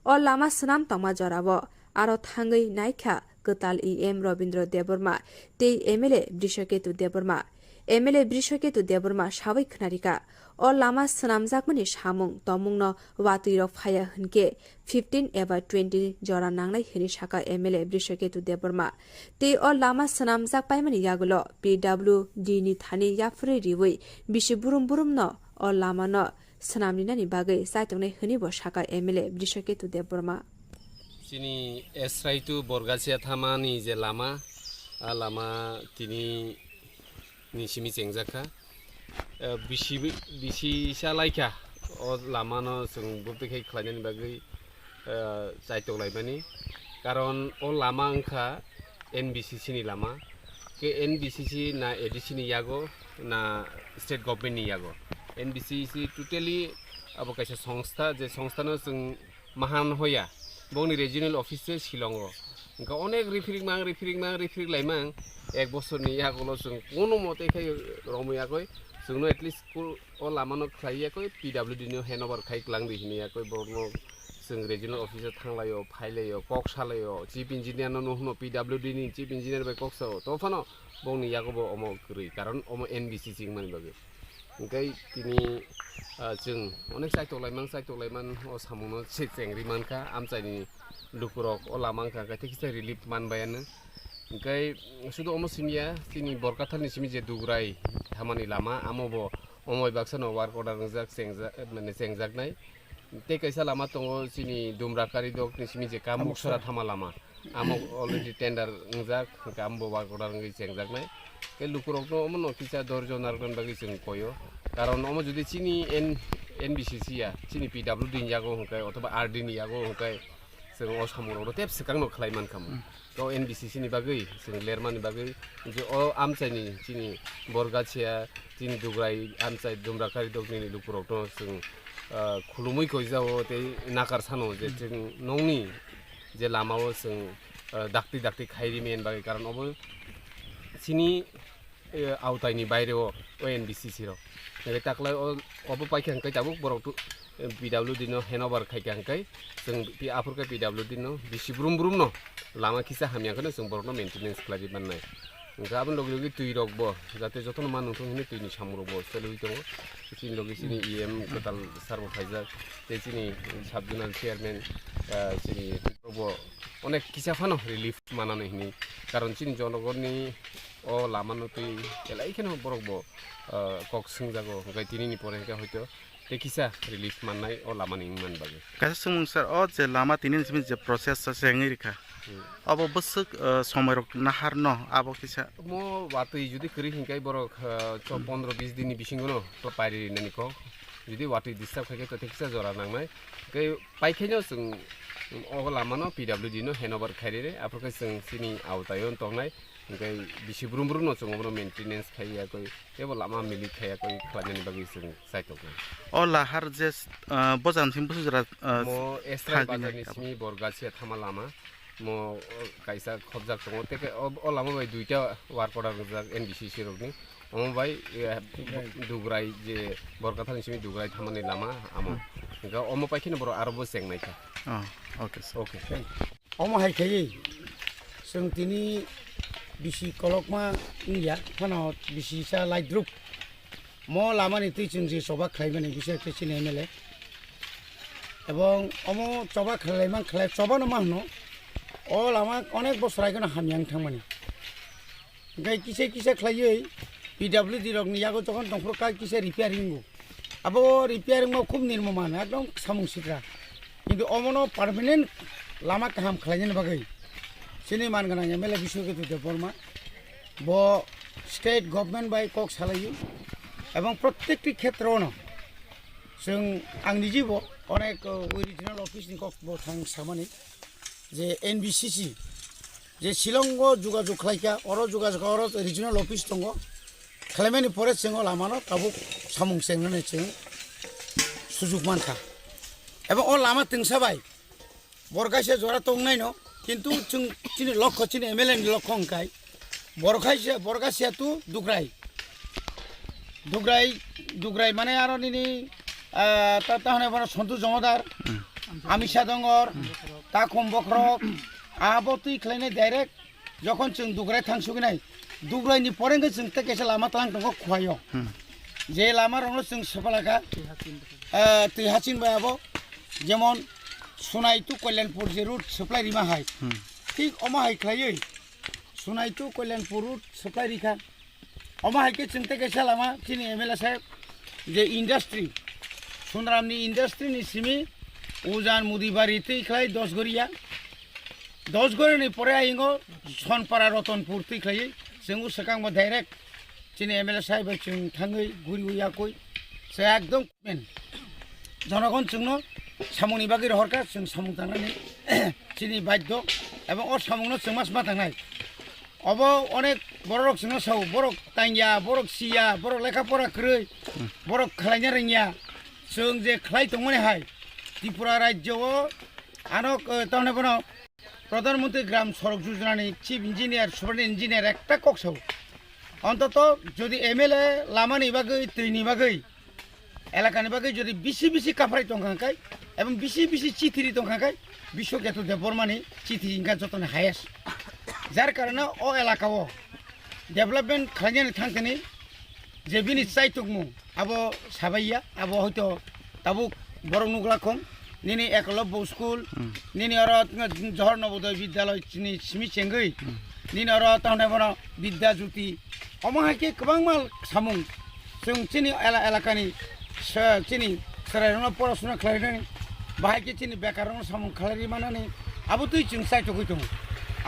O Lama Sanam Tongma Joravo, Aro Thangui Naika, Kwtal EM Robindro Deborma, Te Emile Brishoketu Deborma, Emile Brishoketu Deborma, Shawi Knarika, O Lama Sanamzakmani Shamung, Tomungno, Watuiro Faya Hunke, 15 ever 20 Jora Nanglai Hinishaka Emile Brishoketu Deborma, Te O Lama Sanamzak Paimani Yagulo, PW Dini Thani Yafri Riwi, Bishiburum Burumno, O Lama no, Sanamnina Bagai, Saitone Hunibo Shaka Emile Brishoketu Deborma. Sini Esraitu Borgasia Thamani je lama lama tini nisimi Jengjaka bisi Cherlaijak o lama no sung buktikai khlainani bagai saitok laimani karon o lama angkha NBCC ni lama ke NBCC na ADC ni yago na state government ni yago NBCC totally abo kaisa songstha je songstha no sung mahan hoya boni regional office Shillongo ga onek referring laimang ek bosor ni yakolo sung kono mote khai romuyakoi sungno at least school o lamano khlaiyakoi PWD no handover khai klangdi hiniyakoi borno sung regional office thanglayo phailayo koksalayo chief engineer no no PWD ni chief engineer by koksa to phano boni yakobo omo kri karon omo NBC singman bage ngai tini jeng onek saitok laiman o samuno chengri manka amchaini lukurok o lamangka ka tekisa relief man bayana ngai sudo omo simia tini borkathal ni simi je dugrai thamani lama amobo omoi baksano work order njak sengjak nai te kaisa lama tongo sini dumrakari dok ni simi je kamuksara thama lama amo already tender njak kambo work order ngai sengjak nai ke lukurokno omo no kisa dorjo nargon bagi sing koyo karon omo jodi chini NBCC ya chini PWD yago hongkai otoba RD ni yago hongkai sing o samuro tep sekangno khlaiman kam to NBCC ni bagai sing lerman ni bagai je o amchaini chini borgasia chini dugrai amchai dumrakari dokni lukurokno sing khulumui koijao te nakar sano je nongni je lamao sing dakti khairi men bagai karon obo chini autaini baire o NBCC ro ngai taklai obo paikhan kai tabuk borok tu PWD no handover khai kai sung pi apur ka PWD no bisi brum no lama kisa hamya kana sung borok no maintenance khlai banai ngabon logi tui rokbo jate jotono manung thong ni tui ni samurbo selui to sin logi sini EM Kwtal sarbo phaijak te sini subdivisional chairman sini robo onek kisa phano relief manane hini karon sini jonogorni o lama no tui elai kheno borokbo kok sungjago ngai tini ni pore ka hoito tekisa relief manai o lama ning man bage kaisa sumung sar o je lama tini simi je process sa sengi rikha abo busuk সময় rok nahar no abo kisa mo watui judi kri hinkai borok 15-20 din ni bisingono to pari nani ko judi watui disturb khai to tekisa jora nangnai kai paikhaino sung o lama no PWD no handover khaire aprka sung sini autayon tongnai ngai bisi brum no sung obro maintenance khaiya koi kebo lama mili khaiya koi khlani bagi sung saitok o lahar je bojan sim busu jara mo estra bazani simi borgasia thama lama mo kaisa khobjak tongo teke o lama bai duita work order jak NBCC rokni omo bai dugrai je borkathal simi dugrai thamani lama amo ga omo paikhin boro arbo sengnai ka okay omo hai khai sung tini bisi kolokma iya phano bisi sa light group mo lamani tui chungji soba khlaimani bisi kechine MLA এবং omo soba khlaiman khlai soba no mahno o lama onek bosrai gona hamyang thangmani gai kise khlaiei PWD rokni yago jokhon tongfro ka kise repairing go abo repairing ma khub nirmoman ekdom samung sikra kintu omono permanent lama kaham khlainen bagai sini man gana MLA Bishokhetu Deborma bo state government बाय कक सालायो এবং প্রত্যেকটি ক্ষেত্রেও जों आंनि जिउआव अनेक रिजिनाल अफिसनि कक थां सामानि जे एनबिसिसि जे शिलंगो जुगाजुग खालायखा अरो जुगाजुग अरो रिजिनाल अफिस दङ खालामनायनि परे जोङो लामानो काबु सामुं सेंनानै जों सुजुग मानखा এবং ও লামা তিংসাबाय बरगासे जरा तंनाय न किन्तु जों चिनि लक्ष्य चिनि एमएलए नि लक्ष्य अंकाय बरगासे तु दुग्राय माने आरो निनि ताहने बन सन्तु जमादार आमिषा दंगर ता कम्बक्रक आबोतुइ खलायनाय डाइरेक्ट যখন जों दुग्राय थांसुगिनाय दुग्रायनि परेंगे जों तेकेसे लामा तांग दंग खुवायो जे लामा रंनो जों सफालाखा तैहासिन बायाबो जेमन सुनाय टु कल्याणपुर जे रुट सप्लाय रिमा हाय ठीक अमा हाय खलायै Sonai to Kalyanpur route supply रिखा अमा हायके जों तेकेसे लामा चिनि एमएलए साहेब जे इंडस्ट्री सुनरामनि इंडस्ट्रीनि सिमी उजान मुदिबारि तैख्लाय दसगरिनि परे आइंगो सनपारा रतनपुर तैख्लायै जों सकांबो डाइरेक्ट चिनि एमएलए साहेब जों थाङै गुरि उयाकय से एकदम मेन जनगण जोंनो सामुनि बागै रहरका जों सामुं थांनानै चिनि बाध्य एबं अ सामुंनो जों मास मा थांनाय अब अनेक बरक जोंनो साव बरक तांगिया बरक सिया बरक लेखा फरा क्रै बरक खालायनो रोङिया जों जे खालाय दंमोन हाय त्रिपुरा राज्यआव आनो ताहने बन प्रधानमंत्री ग्राम सड़क योजनानि चिफ इंजिनियर सुपार इंजिनियर एकटा कक्साव अंतत যদি एमएलए लामानि बागै दैनि बागै एलाकानि बागै যদি बिसि काफराय दंखांखाय एबं बिसि चिथिरि दंखांखाय विश्वकेतु देबबर्मानि चिथि इंगा जतन हायेस जार कारणे अ एलाकाव डेभलपमेंट खालायनो थांखिनि जे बिनि चाइतुकमु आबो साबाइया आबो हयतो ताबुक बर नुग्लाखं निनि एकलव्य स्कुल निनि अर जहर नवोदय विद्यालय चिनि सिमि चेंगै निनि अर ताहने बन विद्या ज्योति अमाहाके गोबां माल सामुं जों चिनि एलाकानि चिनि सरायरंना परासुना खालायनानै बाहायके चिनि बेकाररंना सामुं खालायरि मानानै आबो तै जों साइतुकै दङ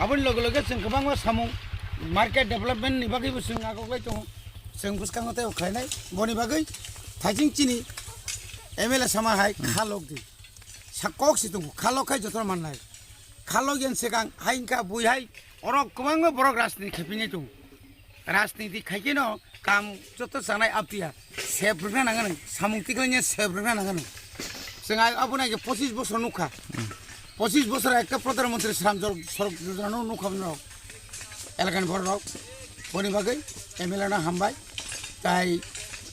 आबोनि लगे लगे जों गोबां मा सामुं मार्केट डेभलपमेन्टनि बागैबो जों आगोलाय दङ जों बुसखांनायाव खालायनाय बनि बागै थाइजिं चिनि एमएलए सामाहाय खालक दि साककसि दङ खालखाय जतन माननाय खालगेन सेगां हाइंका बुइहाय अरक गोबां बरक राजनीति खेपिनाय दङ राजनीति खायकेन काम जत जानाय आबतिया सेब्रना नांगोन सामुंतिखौनो सेब्रना नांगोन जों आबोनाय 25 बोसोर नुखा 25 बोसोर एक प्रधानमंत्री सड़क योजना नुखाबनो एलाकानि बरक बनि बागै एमएलए ना हामबाय ताई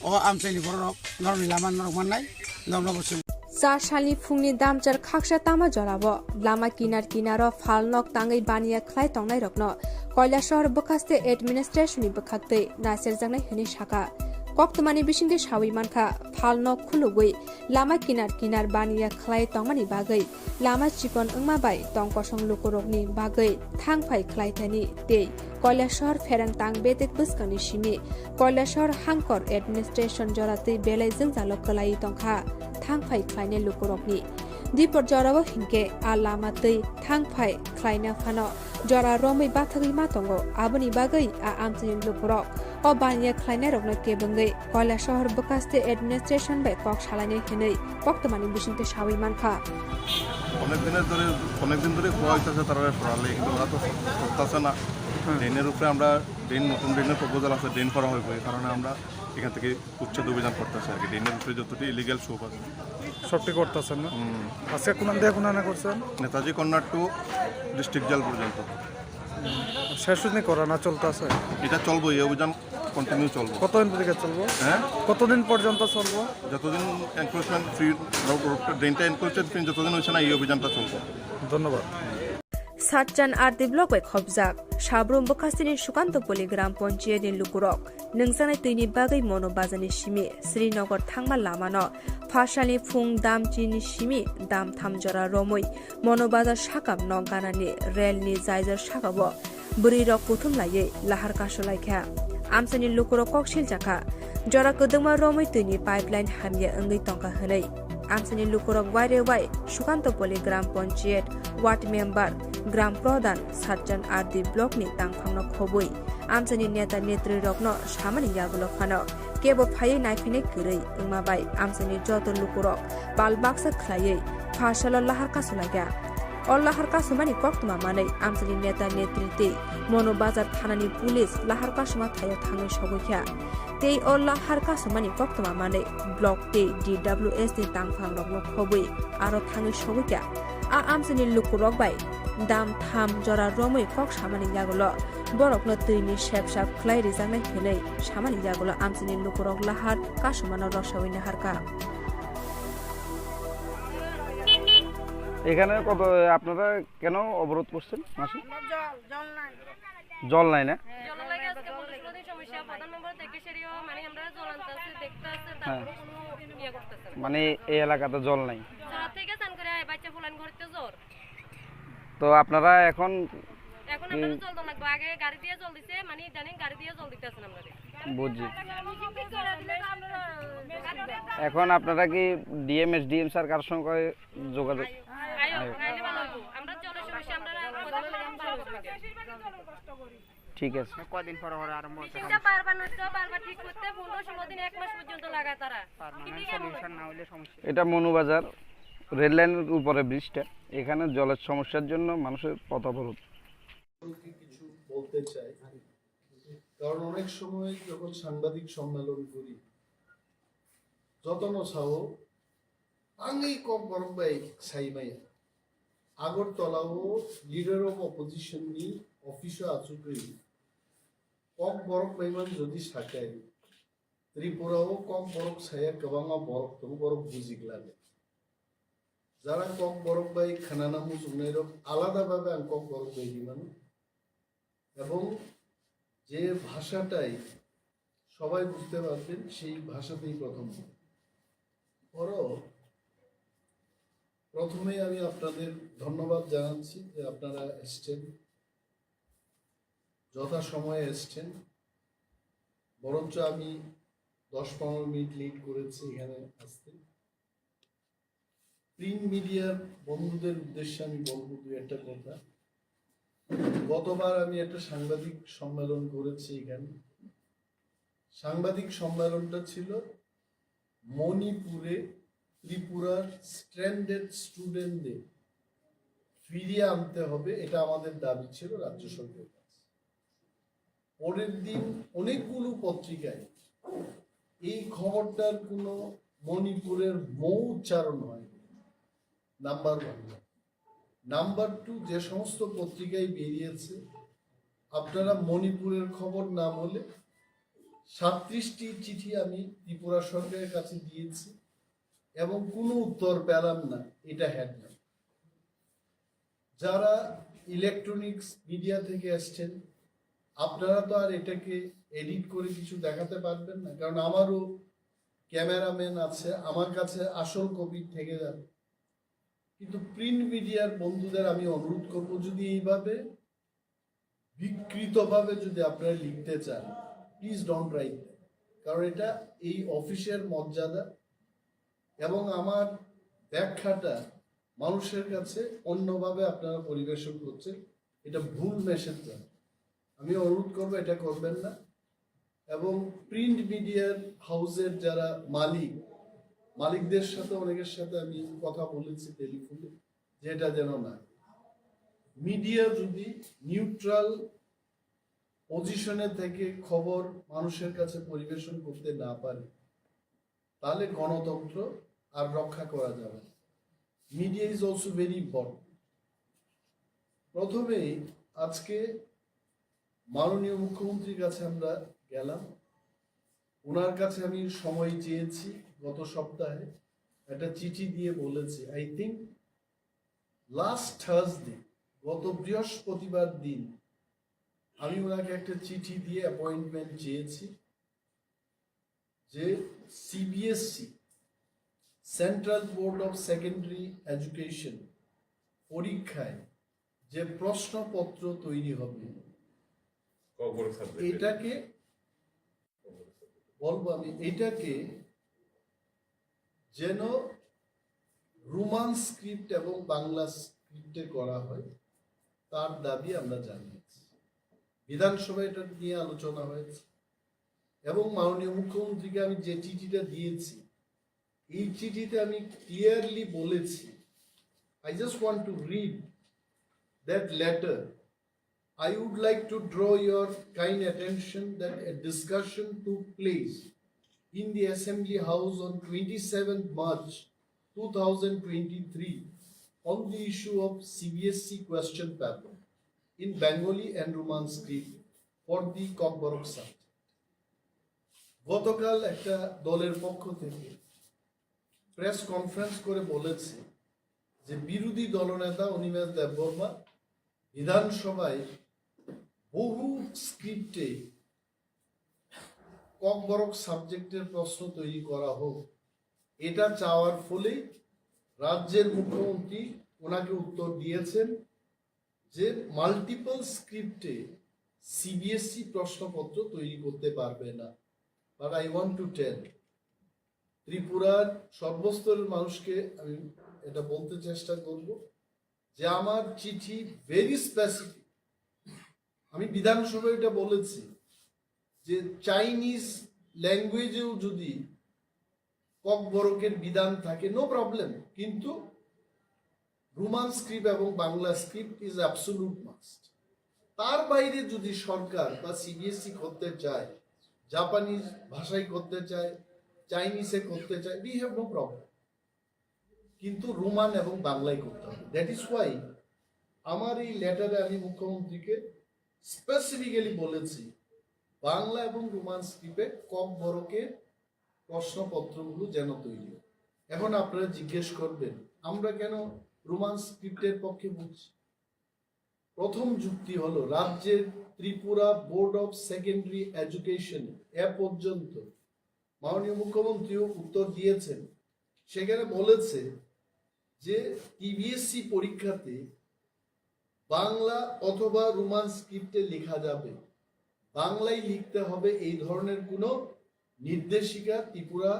अ आमचाइनि बरक नरनि लामा नरक माननाय नरनबसो 4 सालनि फुंनि दामचार खाक्सा तामा जलाबो लामा किनार फालनक ताङै बानिया खलाय तंनाय रक्न কৈলাসহর बखास्ते एडमिनिस्ट्रेशननि बखाक्ते नासेर जांनाय हनि शाखा कक्तमानि बिसिंगे सावि मानखा फालनक खुलुगै लामा किनार बानिया खलाय तंमानि बागै लामा चिकन ओंमा बाय तंकसं लुकुरकनि बागै थांफाय खलायथानि ते কৈলাসহর फेरांतां बेतेक बस्कनि सिमि কৈলাসহর हांकर एडमिनिस्ट्रेशन जरातै बेलायजों जालक कलाई तंखा थांफाय खलायने लुकुरकनि दिपर जराबो हिंके आ लामातै थांफाय खलायना फानो जरा रमै बाथगै मातंगो आबनि बागै आ आमचिनि लुकुरक अ बानिया खलायनाय रगना केबंगै কৈলাসহর बखास्ते एडमिनिस्ट्रेशन बाय कक सालायनाय हेनै बक्तमानि बिसिंते सावि मानखा অনেকদিন ধরে খোয়া হইতেছে তারা সরালে কিন্তু ওরা তো করতেছে না ড্রেনের উপরে আমরা নতুন ড্রেনের প্রপোজাল আছে ড্রেন করা হইব এই কারণে আমরা এখান থেকে উচ্ছেদ অভিযান করতেছি আর কি ড্রেনের উপরে যতটি ইলিগাল শোপ আছে সবটি করতেছেন না আজকে কোন দিয়ে কোন না করছেন Netaji corner to district jail পর্যন্ত শেষ দিন করা না চলতেছে এটা চলবো এই অভিযান কন্টিনিউ চলবো কতদিন থেকে চলবো হ্যাঁ কতদিন পর্যন্ত চলবো যতদিন এনক্রোচমেন্ট ফ্রি ড্রেনটা এনক্রোচমেন্ট ফ্রি যতদিন হচ্ছে না এই অভিযানটা চলবো ধন্যবাদ सातचान आरती ब्लक बाय खबजाक साब्रुम बखास्तिनि सुकान्तपल्ली ग्राम पञ्चायतनि लुकुरक नोंसानाय दैनि बागै मनोबाजानि सिमि श्रीनगर थांमा लामानो फासालनि फुं दामचिनि सिमि दाम थामजरा रमै मनोबाजार साकाम न गानानि रेलनि जायजार साकाबो बुरिरक पुथुमलायै लाहार कासलायखा आमसानि लुकुरक ककसिल जाखा जरा कदमा रमै दैनि पाइपलाइन हामिया ओंगै तंका हनै আমসানি লুকুরক বাইরে বাই সুকান্তপল্লী গ্রাম পঞ্চায়েত ওয়ার্ড মেম্বার গ্রাম প্রধান সাতজন আরদি ব্লকনি তাংফাংনো খবই আমসানি নেতা নেত্রী রগ্ন সামানি ইয়াগুলো খানো কেবো ফাইয়ে নাইফিনে গিरै ইংমাबाय আমসানি যত লুকুরক বাল বাক্সা খ্লাयै ফাশাল লাহার কাসুলাগা अल्लाहार कासुमानी कक्तमा मानै आमसानि नेता नेतृत्वे मनो बाजार थानानि पुलिस लाहार कासुमा थायो थाङै सगैख्या ते अल्लाहार कासुमानी कक्तमा मानै ब्लक ते DWS नि तांफां रगनो खबै आरो थाङै सगैख्या आ आमसानि लुकुरक बाय दाम थाम जरा रमै कक सामानि जागुलो बरकनो तैनि सेबसाब ख्लाय रिजांनाय हेनै सामानि जागुलो आमसानि लुकुरक लाहार कासुमानो रसावैनो हारका এখানে কত আপনারা কেন অবরোধ করছেন মাসি? জল নাই না? মানে এই এলাকাতে জল নাই, তো আপনারা এখন বুঝছি। এখন আপনারা কি ডিএম স্যার কার সঙ্গে যোগাযোগ? ঠিক আছে। কদিন পর আরম্ভ হচ্ছে এটা মনুবাজার রেললাইনের উপরে ব্রিজটা, এখানে জলের সমস্যার জন্য মানুষের পথ অবরোধ। কিছু বলতে চাই, কারণ অনেক সময় যখন সাংবাদিক সম্মেলন করি যতন সাহো আঙ্গি কম বরং বাই সাইমাই আগরতলাও লিডার অফ অপোজিশন নি অফিসে আচুকই কম বরং বাইমান যদি সাকায় ত্রিপুরাও কম বরং সায়া গোবাङा বরক তো বরক বুঝিক লাগে যারা কম বরক বাই খানানা মুজুনাই রক আলাদাভাবে আং কম বরক বাই দিমানো এবং যে ভাষাটাই সবাই বুঝতে পারবেন সেই ভাষাতেই প্রথমে আমি আপনাদের ধন্যবাদ জানাচ্ছি যে আপনারা এসছেন, যথাসময়ে এসছেন। বরঞ্চ আমি 10-15 মিনিট লেট করেছি এখানে আসতে। প্রিন্ট মিডিয়ার বন্ধুদের উদ্দেশ্যে আমি বলবো দুই একটা কথা। গতবার আমি একটা সাংবাদিক সম্মেলন করেছি এখানে। সাংবাদিক সম্মেলনটা ছিল মণিপুরে ত্রিপুরার স্ট্র্যান্ডেড স্টুডেন্টদের ফিরিয়ে আনতে হবে, এটা আমাদের দাবি ছিল রাজ্য সরকারের কাছে। পরের দিন অনেকগুলো পত্রিকায় এই খবরটার কোনো মণিপুরের মৌ উচ্চারণ হয়। নাম্বার 1। নাম্বার 2, যে সমস্ত পত্রিকায় বেরিয়েছে আপনারা মণিপুরের খবর না বলে 37টি চিঠি আমি ত্রিপুরা সরকারের কাছে দিয়েছি এবং কোনো উত্তর পেলাম না, এটা হেডলাইন। যারা ইলেকট্রনিক্স মিডিয়া থেকে আসছেন আপনারা তো আর এটাকে এডিট করে কিছু দেখাতে পারবেন না, কারণ আমারও ক্যামেরাম্যান আছে, আমার কাছে আসল কপি থেকে যাবে। কিন্তু প্রিন্ট মিডিয়ার বন্ধুদের আমি অনুরোধ করব, যদি এইভাবে বিকৃতভাবে যদি আপনারা লিখতে চান প্লিজ ডোন্ট রাইট, কারণ এটা এই অফিসের মর্যাদা এবং আমার ব্যাখ্যাটা মানুষের কাছে অন্যভাবে আপনারা পরিবেশন করছেন, এটা ভুল মেসেজ যায়। আমি অনুরোধ করবো এটা করবেন না। এবং প্রিন্ট মিডিয়ার হাউসের যারা মালিকদের সাথে অনেকের সাথে আমি কথা বলেছি টেলিফোনে, যেটা যেন না, মিডিয়া যদি নিউট্রাল পজিশনে থেকে খবর মানুষের কাছে পরিবেশন করতে না পারে তাহলে গণতন্ত্র আর রক্ষা করা যাবে না। Media is also very important. প্রথমেই আজকে মাননীয় মুখ্যমন্ত্রীর কাছে আমরা গেলাম, ওনার কাছে আমি সময় চেয়েছি। গত সপ্তাহে একটা চিঠি দিয়ে বলেছি, আই থিঙ্ক লাস্ট থার্সডে, গত বৃহস্পতিবার দিন আমি ওনাকে একটা চিঠি দিয়ে অ্যাপয়েন্টমেন্ট চেয়েছি যে CBSE central board of secondary education পরীক্ষায় যে প্রশ্নপত্র তৈরি হবে এটাকে বলবো আমি, এটাকে যেন রোমান স্ক্রিপ্ট এবং বাংলা স্ক্রিপ্টে করা হয়, তার দাবি আমরা জানিয়েছি। বিধানসভায় এটা নিয়ে আলোচনা হয়েছে এবং মাননীয় মুখ্যমন্ত্রীকে আমি যে চিঠিটা দিয়েছি, এই চিঠিতে আমি ক্লিয়ারলি বলেছি, I just want to read that letter. I would like to draw your kind attention that a discussion took place in the Assembly House on 27th March 2023 on the issue of CBSE question paper in Bengali and Roman script for the Kokborok subject. গতকাল একটা দলের পক্ষ থেকে press conference করে বলেছে যে বিরোধী দলনেতা অনিমেষ দেববর্মা বিধানসভায় বহু স্ক্রিপ্টে ককবরক সাবজেক্টের প্রশ্ন তৈরি করা হোক, এটা চাওয়ার ফলেই রাজ্যের মুখ্যমন্ত্রী ওনাকে উত্তর দিয়েছেন যে মাল্টিপল স্ক্রিপ্টে সিবিএসই প্রশ্নপত্র তৈরি করতে পারবে না। But I want to tell ত্রিপুরার সর্বস্তরের মানুষকে আমি এটা বলতে চেষ্টা করব যে আমার চিঠি ভেরি স্পেসিফিক। আমি বিধানসভায় এটা বলেছি যে চাইনিজ ল্যাঙ্গুয়েজেও যদি ককবরকের বিধান থাকে নো প্রবলেম, কিন্তু রোমান স্ক্রিপ্ট এবং Bangla script is absolute must. তার বাইরে যদি সরকার বা সিবিএসই করতে চায়, জাপানিজ ভাষায় করতে চায়, চাইনিজে করতে চায়, উই হ্যাভ নো প্রবলেম, কিন্তু রোমান এবং বাংলায় করতে হবে। দ্যাট ইজ ওয়াই আমার এই লেটারে আমি মুখ্যমন্ত্রীকে স্পেসিফিক্যালি বলেছি বাংলা এবং রোমান স্ক্রিপ্টে ককবরকের প্রশ্নপত্রগুলো যেন তৈরি হয়। এখন আপনারা জিজ্ঞেস করবেন আমরা কেন রোমান স্ক্রিপ্টের পক্ষে বলছি। প্রথম যুক্তি হলো রাজ্যের Tripura board of secondary education এ পর্যন্ত মাননীয় মুখ্যমন্ত্রীও উত্তর দিয়েছেন, সেখানে বলেছে যে টিবিএসসি পরীক্ষাতে বাংলা অথবা রোমান স্ক্রিপ্টে লেখা যাবে, বাংলায় লিখতে হবে, এই ধরনের কোনো নির্দেশিকা ত্রিপুরা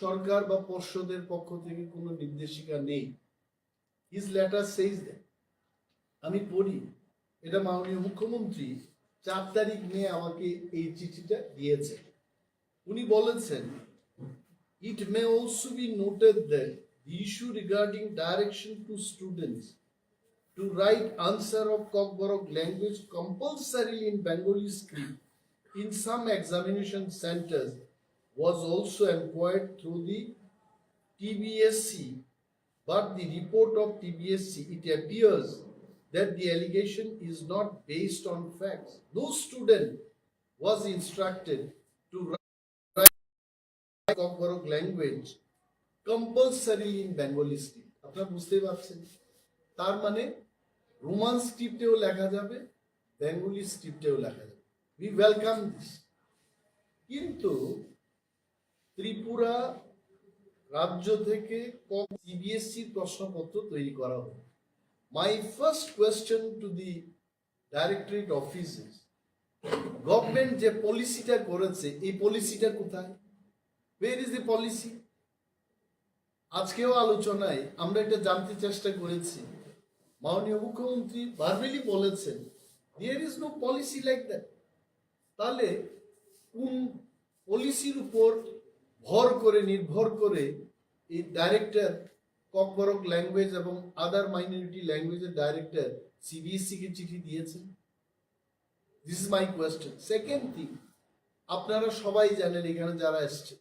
সরকার বা পর্ষদের পক্ষ থেকে কোনো নির্দেশিকা নেই। His letter সেইজ that. আমি পড়ি, এটা মাননীয় মুখ্যমন্ত্রী 4 তারিখ নিয়ে আমাকে এই চিঠিটা দিয়েছে। উনি বলেছেন it may also be noted that the issue regarding direction to students to write answer of Kokborok language compulsorily in Bengali script in some examination centers was also inquired through the TBSC, but the report of TBSC, it appears that the allegation is not based on facts. No student was instructed to write Kokborok language compulsorily in Bengali script. আপনারা বুঝতে পারছেন, তার মানে Roman স্ক্রিপ্টেও লেখা যাবে, Bengali স্ক্রিপ্টেও লেখা যাবে। We welcome this. কিন্তু ত্রিপুরা রাজ্য থেকে সিবিএসই প্রশ্নপত্র তৈরি করা হবে। My first question to the directorate offices, government যে পলিসিটা করেছে এই পলিসিটা কোথায়? Where is the policy? আজকেও আলোচনায় আমরা এটা জানতে চেষ্টা করেছি। মাননীয় মুখ্যমন্ত্রী ভার্বালি বলেছেন there is no policy like that। তাহলে কোন পলিসির উপর নির্ভর করে এই ডাইরেক্টর ককবরক ল্যাঙ্গুয়েজ এবং আদার মাইনরিটি ল্যাঙ্গুয়েজের ডাইরেক্টর সিবিএসসি কে চিঠি দিয়েছেন? This is my question. Second thing, আপনারা সবাই জানেন, এখানে যারা এসছে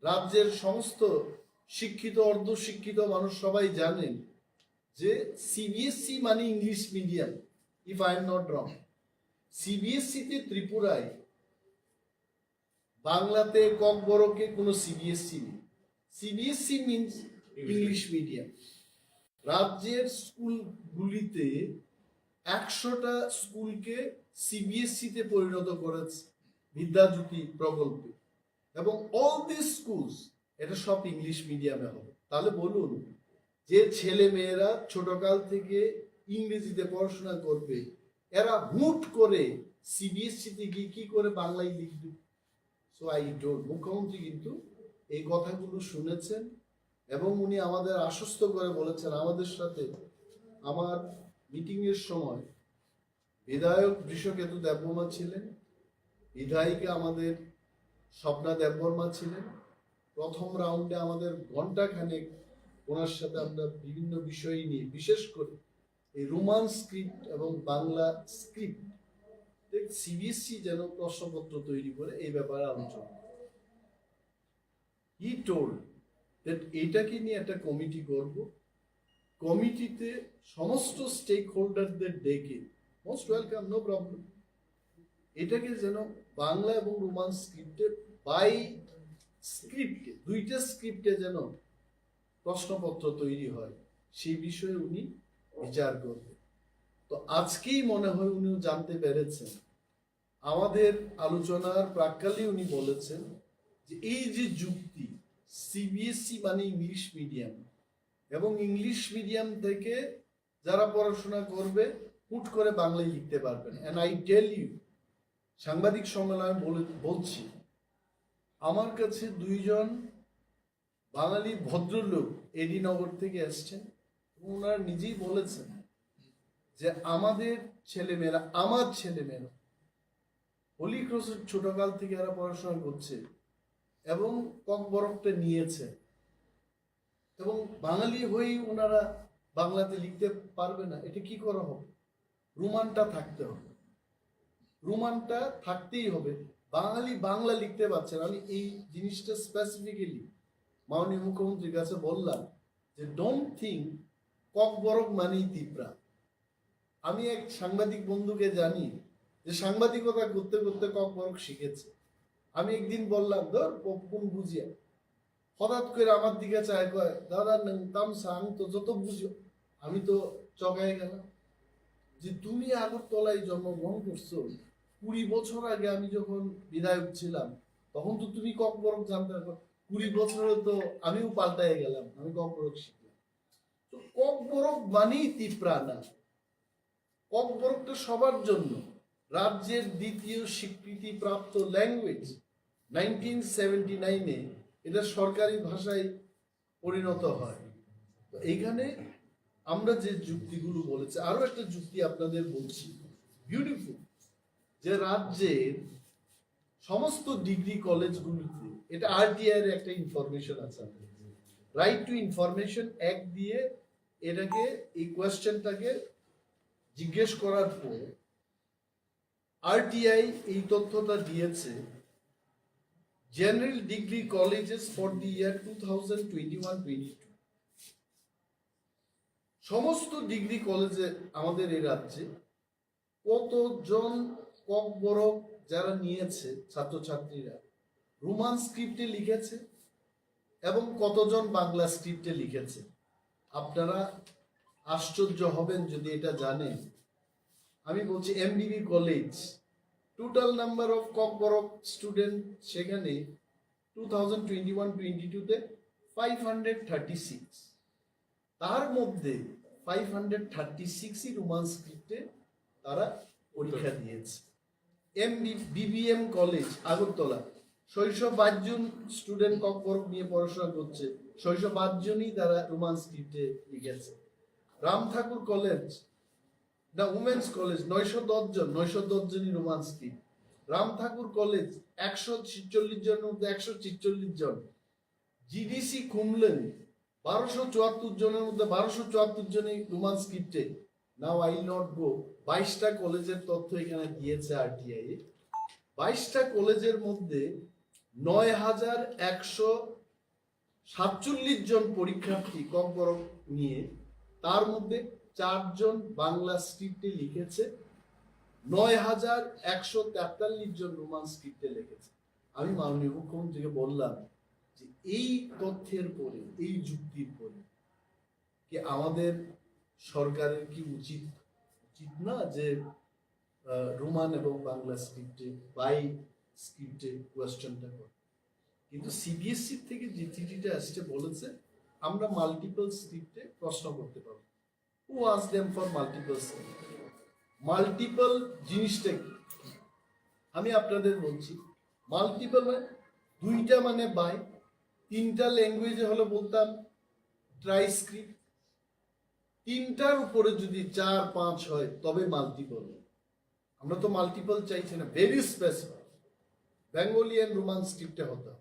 রাজ্যের সমস্ত শিক্ষিত অর্ধশিক্ষিত মানুষ সবাই জানেন যে সিবিএসসি মানে English medium. If I am not wrong, সিবিএসসিতে ত্রিপুরায় বাংলাতে ককবরকে কোনো সিবিএসসি নেই। CBSE means English medium. রাজ্যের স্কুলগুলিতে 100টা স্কুলকে সিবিএসসিতে পরিণত করেছে বিদ্যাজ্যোতি প্রকল্পে, এবং অল দিস স্কুলস এটা সব ইংলিশ মিডিয়ামে হবে। তাহলে বলুন, যে ছেলে মেয়েরা ছোটকাল থেকে ইংরেজিতে পড়াশোনা করবে, এরা হুট করে সিবিএসসিতে গিয়ে কি করে বাংলায় লিখবে? So I don't. মুখ্যমন্ত্রী কিন্তু এই কথাগুলো শুনেছেন এবং উনি আমাদের আশ্বস্ত করে বলেছেন আমাদের সাথে আমার মিটিংয়ের সময় বিধায়ক বৃষকেতু দেববর্মা ছিলেন, বিধায়িকা আমাদের স্বপ্না দেববর্মা ছিলেন। প্রথম রাউন্ডে আমাদের ঘণ্টাখানেক ওনার সাথে আমরা বিভিন্ন বিষয় নিয়ে, বিশেষ করে এই রোমান স্ক্রিপ্ট এবং বাংলা স্ক্রিপ্ট সিবিএসসি যেন প্রশ্নপত্র তৈরি করে এই ব্যাপারে আলোচনা। হি টোল্ড দ্যাট এইটাকে নিয়ে একটা কমিটি করব, কমিটিতে সমস্ত স্টেক হোল্ডারদের ডেকে, মোস্ট ওয়েলকাম, নো প্রবলেম, এটাকে যেন বাংলা এবং রোমান স্ক্রিপ্টে বাই স্ক্রিপ্টে, দুইটা স্ক্রিপ্টে যেন প্রশ্নপত্র তৈরি হয়, সেই বিষয়ে উনি বিচার করবেন। তো আজকেই মনে হয় উনিও জানতে পেরেছেন, আমাদের আলোচনার প্রাক্কালে উনি বলেছেন যে এই যে যুক্তি সিবিএসসি মানে ইংলিশ মিডিয়াম, এবং ইংলিশ মিডিয়াম থেকে যারা পড়াশোনা করবে হুট করে বাংলায় লিখতে পারবেন। অ্যান্ড আই টেল ইউ, সাংবাদিক সম্মেলনে বলছি, আমার কাছে দুইজন বাঙালি ভদ্রলোক এডিনগর থেকে এসছেন, ওনারা নিজেই বলেছেন যে আমাদের ছেলেমেয়েরা, আমার ছেলেমেয়েরা হোলি ক্রসের ছোটকাল থেকে এরা পড়াশোনা করছে এবং ককবরকটা নিয়েছে, এবং বাঙালি হয়েই ওনারা বাংলাতে লিখতে পারবে না, এটা কি করা হবে? রোমানটা থাকতে হবে, রোমানটা থাকতেই হবে। বাঙালি বাংলা লিখতে পারছেন। আমি এই জিনিসটা স্পেসিফিক্যালি মাননীয় মুখ্যমন্ত্রীর কাছে বললাম যে ডোন্ট থিঙ্ক ককবরক মানেই তিপ্রা। আমি এক সাংবাদিক বন্ধুকে জানি যে সাংবাদিকতা করতে করতে ককবরক শিখেছে। আমি একদিন বললাম, ধর কোন বুঝিয়া, হঠাৎ করে আমার দিকে চায়, কয় দাদা তাম সাং তো যত বুঝো। আমি তো চকায় গেলাম যে তুমি আগরতলায় জন্মগ্রহণ করছো, 20 বছর আগে আমি যখন বিধায়ক ছিলাম তখন তো তুমি ককবরক জানতে পারো, 20 বছরে তো আমিও পাল্টায় গেলাম, আমি ককবরক শিখলাম। তো ককবরক মানেই তিপ্রা না, ককবরকটা সবার জন্য। রাজ্যের দ্বিতীয় স্বীকৃতি প্রাপ্ত ল্যাঙ্গুয়েজ, 1979-এ এটা সরকারি ভাষায় পরিণত হয়। তো এইখানে আমরা যে যুক্তিগুলো বলেছি, আরো একটা যুক্তি আপনাদের বলছি, বিউটিফুল, যে রাজ্যের সমস্ত ডিগ্রি কলেজগুলিতে, এটা আরটিআই এর একটা ইনফরমেশন আছে, রাইট টু ইনফরমেশন অ্যাক্ট দিয়ে এটাকে, এই কোয়েশ্চেনটাকে জিজ্ঞেস করার পর আরটিআই এই তথ্যটা দিয়েছে, general degree colleges for the year 2021-22, সমস্ত ডিগ্রি কলেজে আমাদের এই রাজ্যে কতজন ককবরক যারা নিয়েছে ছাত্রছাত্রীরা রোমান স্ক্রিপ্টে লিখেছে এবং কতজন বাংলা স্ক্রিপ্টে লিখেছে। আপনারা আশ্চর্য হবেন যদি এটা জানেন। আমি বলছি এমবিবি college, total number of Kokborok student সেখানে 2021-22-তে 536, তার মধ্যে 536ই রোমান স্ক্রিপ্টে তারা পরীক্ষা দিয়েছে। বিবিএম কলেজ আগরতলা, 605 জন স্টুডেন্ট ককবরক নিয়ে পড়াশোনা করছে, 605 জনই তারা রোমান স্ক্রিপ্টে লিখেছে। রাম ঠাকুর কলেজ, না উমেন্স কলেজ, 910 জন, 910 জনই রোমান স্ক্রিপ্ট। রাম ঠাকুর কলেজ 146 জনের মধ্যে 146 জন। জিডিসি খুমলেন 1274 জনের মধ্যে 1274 জনই রোমান স্ক্রিপ্টে। নাও আই নট গো, 22টা কলেজের তথ্য এখানে দিয়েছে আরটিআই। 22টা কলেজের মধ্যে 9147 জন পরীক্ষার্থী ককবরক নিয়ে, তার মধ্যে 4 জন বাংলা স্ক্রিপ্টে লিখেছে, 9143 জন রোমান স্ক্রিপ্টে লিখেছে। আমি মাননীয় মুখ্যমন্ত্রীকে বললাম যে এই তথ্যের পরে, এই যুক্তির পরে কি আমাদের সরকারের কি উচিত না যে রোমান এবং বাংলা স্ক্রিপ্টে, বাই স্ক্রিপ্টে কোয়েশ্চেনটা করে? কিন্তু সিবিএসসি থেকে যে চিঠিটা আসছে বলেছে আমরা মাল্টিপল স্ক্রিপ্টে প্রশ্ন করতে পারবো। Who ask them for multiple script? Multiple জিনিসটা কি আমি আপনাদের বলছি। মাল্টিপল মানে 2টা মানে বাই, 3টা ল্যাঙ্গুয়েজে হলে বলতাম ট্রাইস্ক্রিপ্ট, 3টার উপরে যদি 4-5 হয় তবে মাল্টিপল। আমরা তো মাল্টিপল চাইছি না, very specific Bengali and Roman স্ক্রিপ্টে হতো।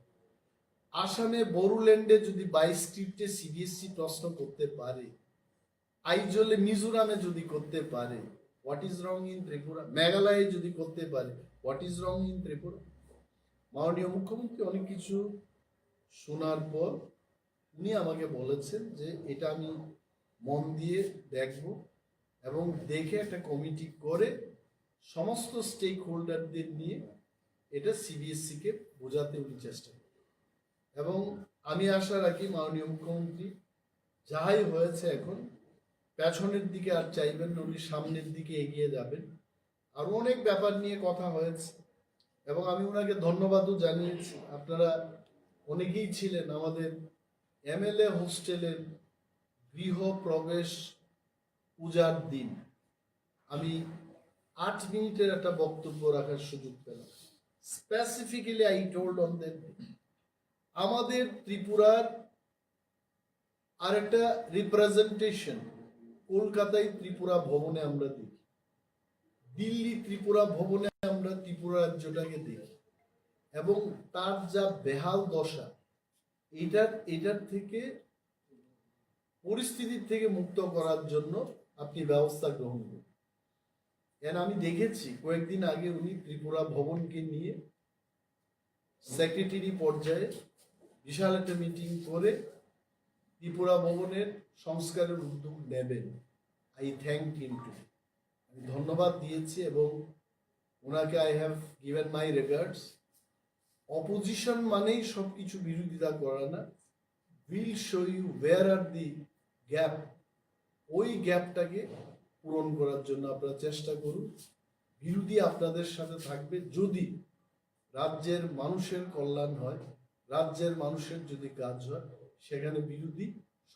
আসামে বড়োল্যান্ডে যদি 22 স্ক্রিপ্টে সিবিএসসি প্রশ্ন করতে পারে, আইজলে মিজোরামে যদি করতে পারে, what is wrong in Tripura? মেঘালয়ে যদি করতে পারে, what is wrong in Tripura? মাননীয় মুখ্যমন্ত্রী অনেক কিছু শোনার পর উনি আমাকে বলেছেন যে এটা আমি মন দিয়ে দেখব এবং দেখে একটা কমিটি করে সমস্ত স্টেক হোল্ডারদের নিয়ে এটা সিবিএসসিকে বোঝাতে উনি চেষ্টা করেন। এবং আমি আশা রাখি মাননীয় মুখ্যমন্ত্রী যাহাই হয়েছে এখন পেছনের দিকে আর চাইবেন না, উনি সামনের দিকে এগিয়ে যাবেন। আর অনেক ব্যাপার নিয়ে কথা হয়েছে এবং আমি ওনাকে ধন্যবাদও জানিয়েছি। আপনারা অনেকেই ছিলেন আমাদের এমএলএ হোস্টেলের গৃহ প্রবেশ পূজার দিন। আমি 8 মিনিটের একটা বক্তব্য রাখার সুযোগ পেলাম। Specifically I told on that আমাদের ত্রিপুরার আরেকটা রিপ্রেজেন্টেশন কলকাতায় ত্রিপুরা ভবনে আমরা দেখি, দিল্লি ত্রিপুরা ভবনে আমরা ত্রিপুরা রাজ্যটাকে দেখি, এবং তার যা বেহাল দশা, এটার থেকে পরিস্থিতির থেকে মুক্ত করার জন্য আপনি ব্যবস্থা গ্রহণ করুন। আমি দেখেছি কয়েকদিন আগে উনি ত্রিপুরা ভবনকে নিয়ে সেক্রেটারি পর্যায়ে বিশাল একটা মিটিং করে ত্রিপুরা ভবনের সংস্কারের উদ্যোগ নেবেন। আই থ্যাংক হিম টু, আমি ধন্যবাদ দিয়েছি এবং ওনাকে I have given my regards. Opposition মানেই সবকিছু বিরোধিতা করা না, will show you where are the gap, ওই গ্যাপটাকে পূরণ করার জন্য আপনারা চেষ্টা করুন। বিরোধী আপনাদের সাথে থাকবে যদি রাজ্যের মানুষের কল্যাণ হয়, রাজ্যের মানুষের যদি কাজ হয়, সেখানে বিরোধী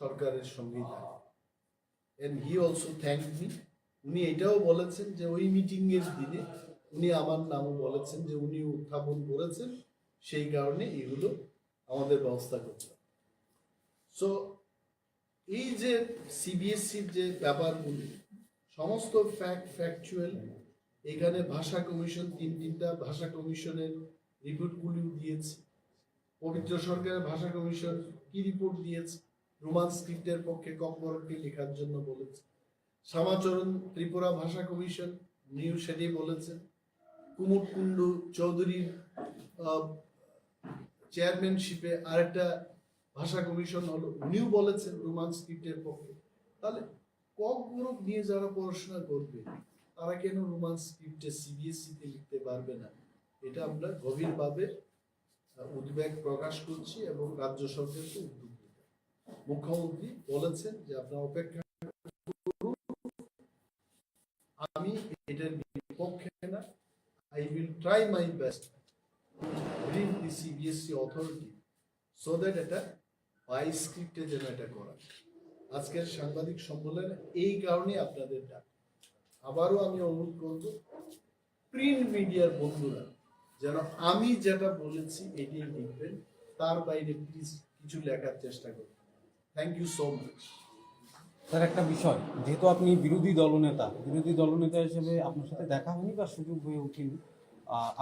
সরকারের সঙ্গেই থাকে। And he also thank me. উনি এটাও বলেছেন যে ওই মিটিং এর দিনে উনি আমার নামও বলেছেন যে উনি উত্থাপন করেছেন, সেই কারণে এগুলো আমাদের ব্যবস্থা করতে হবে। সো এই যে সিবিএসসির যে ব্যাপারগুলি সমস্ত ফ্যাকচুয়াল, এখানে ভাষা কমিশন 3টা ভাষা কমিশনের রিপোর্টগুলিও দিয়েছে। পবিত্র সরকারের ভাষা কমিশন কি রিপোর্ট দিয়েছে? রোমান স্ক্রিপ্টের পক্ষে কমপক্ষে লেখার জন্য বলেছে। শ্যামাচরণ ত্রিপুরা ভাষা কমিশন নিউ সেটাই বলেছেন। কুমুদ কুণ্ডু চৌধুরীর চেয়ারম্যানশিপে আরেকটা ভাষা কমিশন হলো, উনিও বলেছেন রোমান স্ক্রিপ্টের পক্ষে। তাহলে কম গ্রুপ নিয়ে যারা পড়াশোনা করবে তারা কেন রোমান স্ক্রিপ্টে সিবিএসসিতে লিখতে পারবে না? এটা আমরা গভীরভাবে উদ্বেগ প্রকাশ করছি এবং রাজ্য সরকারকে উদ্যোগ দিতে। মুখ্যমন্ত্রী বলেছেন যে আপনারা অপেক্ষা করুন, আমি এটার বিপক্ষে না, I will try my best bring the CBSE authority so that এটা বাই স্ক্রিপ্টে যেন এটা করা। আজকের সাংবাদিক সম্মেলনে এই কারণে আপনাদের ডাক। আবারও আমি অনুরোধ করব প্রিন্ট মিডিয়ার বন্ধুরা যেন আমি যেটা বলেছি এটি লিখবেন, তার বাইরে প্লিজ কিছু লেখার চেষ্টা করবেন। Thank you so much. Sir, একটা বিষয়, যেহেতু আপনি বিরোধী দলনেতা হিসেবে আপনার সাথে দেখা হয়নি বা সুযোগ হয়ে ওঠেনি,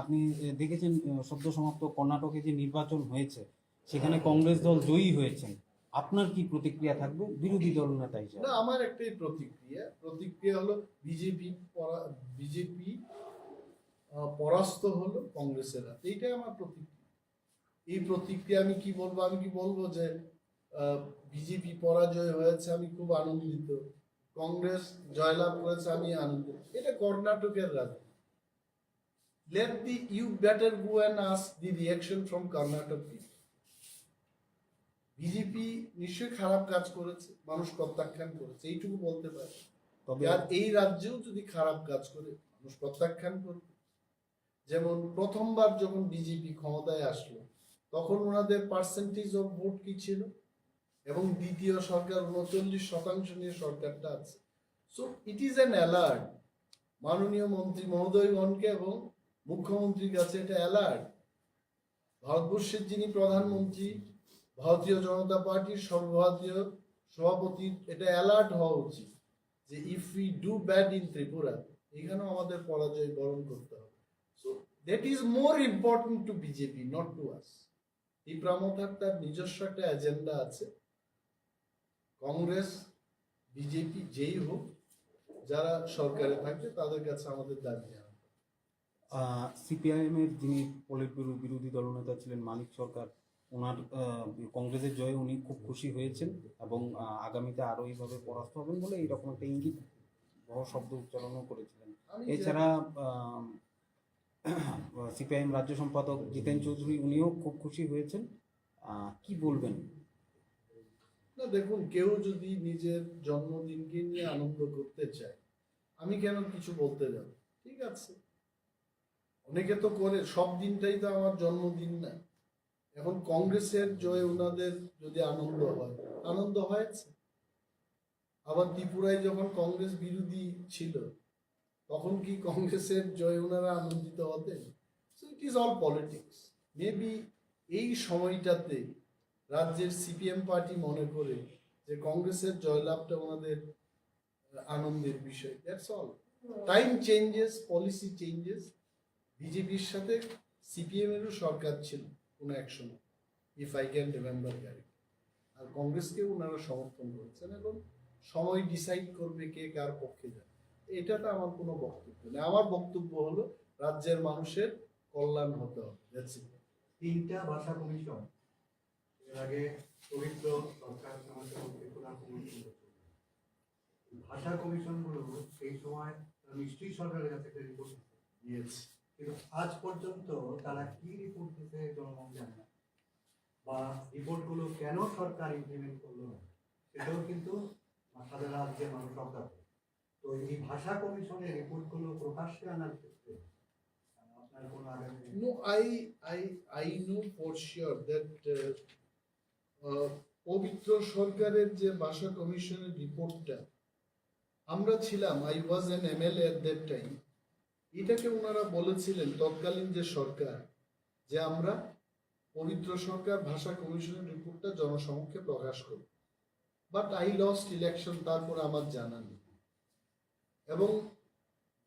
আপনি দেখেছেন সদ্য সমাপ্ত কর্ণাটকে যে নির্বাচন হয়েছে সেখানে কংগ্রেস দল জয়ী হয়েছেন, আপনার কি প্রতিক্রিয়া থাকবে বিরোধী দলনেতা হিসেবে? না, আমার একটাই প্রতিক্রিয়া হলো বিজেপি পরাস্ত হলো কংগ্রেসের হাতে, এইটাই আমার প্রতিক্রিয়া। এই প্রতিক্রিয়া আমি কি বলবো যে বিজেপি পরাজয় হয়েছে আমি খুব আনন্দিত, কংগ্রেস জয়লাভ করেছে আমি আনন্দিত। এটা কর্ণাটকের রাজনীতি। You better go and ask the reaction from Karnataka people. BJP নিশ্চয়ই খারাপ কাজ করেছে, মানুষ প্রত্যাখ্যান করেছে, এইটুকু বলতে পারে। আর এই রাজ্যেও যদি খারাপ কাজ করে মানুষ প্রত্যাখ্যান করবে। যেমন প্রথমবার যখন বিজেপি ক্ষমতায় আসলো তখন ওনাদের পার্সেন্টেজ অফ ভোট কি ছিল, এবং দ্বিতীয় সরকার 39% নিয়ে সরকারটা আছে। So it is an alert মাননীয় মন্ত্রী মহোদয়গণকে এবং মুখ্যমন্ত্রীর কাছে, এটা অ্যালার্ট। ভারতবর্ষের যিনি প্রধানমন্ত্রী, ভারতীয় জনতা পার্টির সর্বভারতীয় সভাপতির এটা অ্যালার্ট হওয়া উচিত যে if we do bad in Tripura, এখানেও আমাদের পরাজয় বরণ করতে হবে। So that is more important to BJP, not to আস। এই প্রামতার তার নিজস্ব একটা এজেন্ডা আছে। কংগ্রেস বিজেপি যেই হোক, যারা সরকারে থাকবে তাদের কাছে আমাদের দাবি জানাবো। সিপিআইএমের যিনি পলিট ব্যুরো বিরোধী দলনেতা ছিলেন মানিক সরকার, ওনার কংগ্রেসের জয়ে উনি খুব খুশি হয়েছেন এবং আগামীতে আরও এইভাবে পরাস্ত হবেন বলে এইরকম একটা ইঙ্গিত বড় শব্দ উচ্চারণও করেছিলেন। এছাড়া সিপিআইএম রাজ্য সম্পাদক জিতেন চৌধুরী উনিও খুব খুশি হয়েছেন। কি বলবেন? না দেখুন, কেউ যদি নিজের জন্মদিনকে নিয়ে আনন্দ করতে চায়, আমি কেন কিছু বলতে যাব? ঠিক আছে, অনেকে তো করে, সব দিনটাই তো আমার জন্মদিন না। এখন কংগ্রেসের জয় ওনাদের যদি আনন্দ হয়েছে। আবার ত্রিপুরায় যখন কংগ্রেস বিরোধী ছিল, তখন কি কংগ্রেসের জয় ওনারা আনন্দিত হতেন? So it is all politics. Maybe এই সময়টাতে রাজ্যের সিপিএম পার্টি মনে করে যে কংগ্রেসের জয়লাভটা ওনাদের আনন্দের বিষয়। That's all. Time changes, policy changes. বিজেপির সাথে সিপিএম এরও সরকার ছিল কোনো এক সময়, if I can remember correct. আর কংগ্রেসকে ওনারা সমর্থন করেছেন। এখন সময় ডিসাইড করবে কে কার পক্ষে যায়। এটাতে আমার কোনো বক্তব্য নেই। আমার বক্তব্য হলো রাজ্যের মানুষের কল্যাণ হতে হবে। তিনটা ভাষা কমিশন এর আগে পবিত্র সরকার ভাষা কমিশনগুলো এই সময় নিশ্চয়ই সরকারের কাছে একটা রিপোর্ট দিয়েছে, কিন্তু আজ পর্যন্ত তারা কি রিপোর্ট দিতে জনগণ জানে না, বা রিপোর্টগুলো কেন সরকার ইমপ্লিমেন্ট করলো না সেটাও কিন্তু সারা রাজ্যের মানুষ অজ্ঞাত। তো এই ভাষা কমিশনের রিপোর্টগুলো প্রকাশ্যে আনার ক্ষেত্রে আপনার কোনো আগামী? No, I know for sure that পবিত্র সরকারের যে ভাষা কমিশনের রিপোর্টটা আমরা ছিলাম, I was an MLA at that time, এটাকে ওনারা বলেছিলেন তৎকালীন যে সরকার, যে আমরা পবিত্র সরকার ভাষা কমিশনের রিপোর্টটা জনসমক্ষে প্রকাশ করব। বাট আই লস্ট ইলেকশন, তারপর আমার জানা নেই। এবং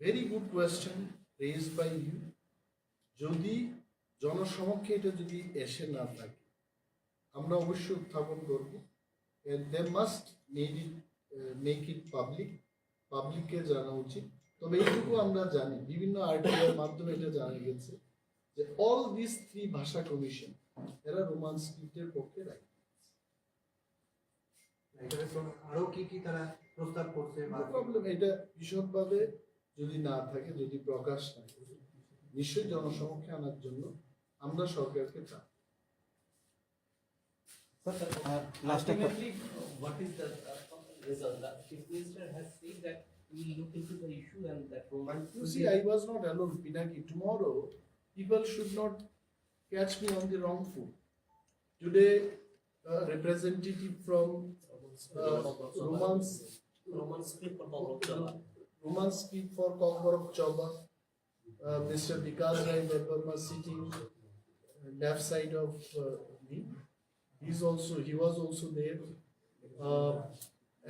very good question raised by you. যদি জনসমক্ষে এটা যদি এসে না থাকে, আমরা অবশ্যই উত্থাপন করব। They must make it public, পাবলিককে জানা উচিত। তবে এইটুকু আমরা জানি, বিভিন্ন আর্টিকেলের মাধ্যমে এটা জানা গেছে যে অল দিস থ্রি ভাষা কমিশন এরা রোমান স্ক্রিপ্টের পক্ষে রাখে। আরো কি কি তারা প্রস্তাব করছে? প্রবলেম এটা বিশদভাবে যদি না থাকে, যদি প্রকাশ না করে, নিশ্চয়ই জনসমক্ষে আনার জন্য আমরা সরকারকে চাই। Ultimately, what is the result? The Chief Minister has said that we will look into the issue and that Roman. You see, I was not alone, Pinaki. Tomorrow, people should not catch me on the wrong foot. Today, representative from Roman script for Kokorok Choba, Mr. Vikas Rai Verma sitting left side of me. He was also there.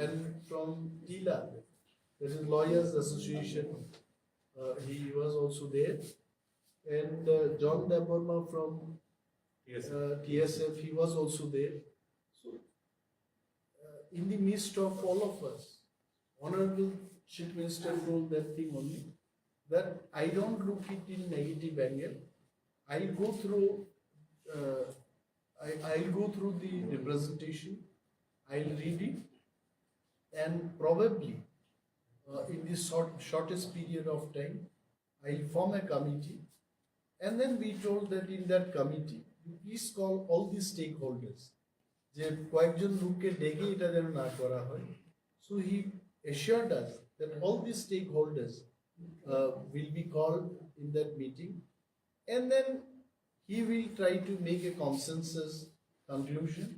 And from TILA, that is Lawyers Association, he was also there. And John Deborma from TSF, he was also there. So, in the midst of all of us, Honorable Chief Minister told that thing only, that I don't look it in negative angle. I'll go through the representation, I'll read it, and probably in this shortest period of time, I'll form a committee. And then we told that in that committee, you please call all the stakeholders. যে কয়েকজন লোককে ডেকে এটা যেন না করা হয়। So he assured us that all the stakeholders will be called in that meeting, and then he will try to make a consensus conclusion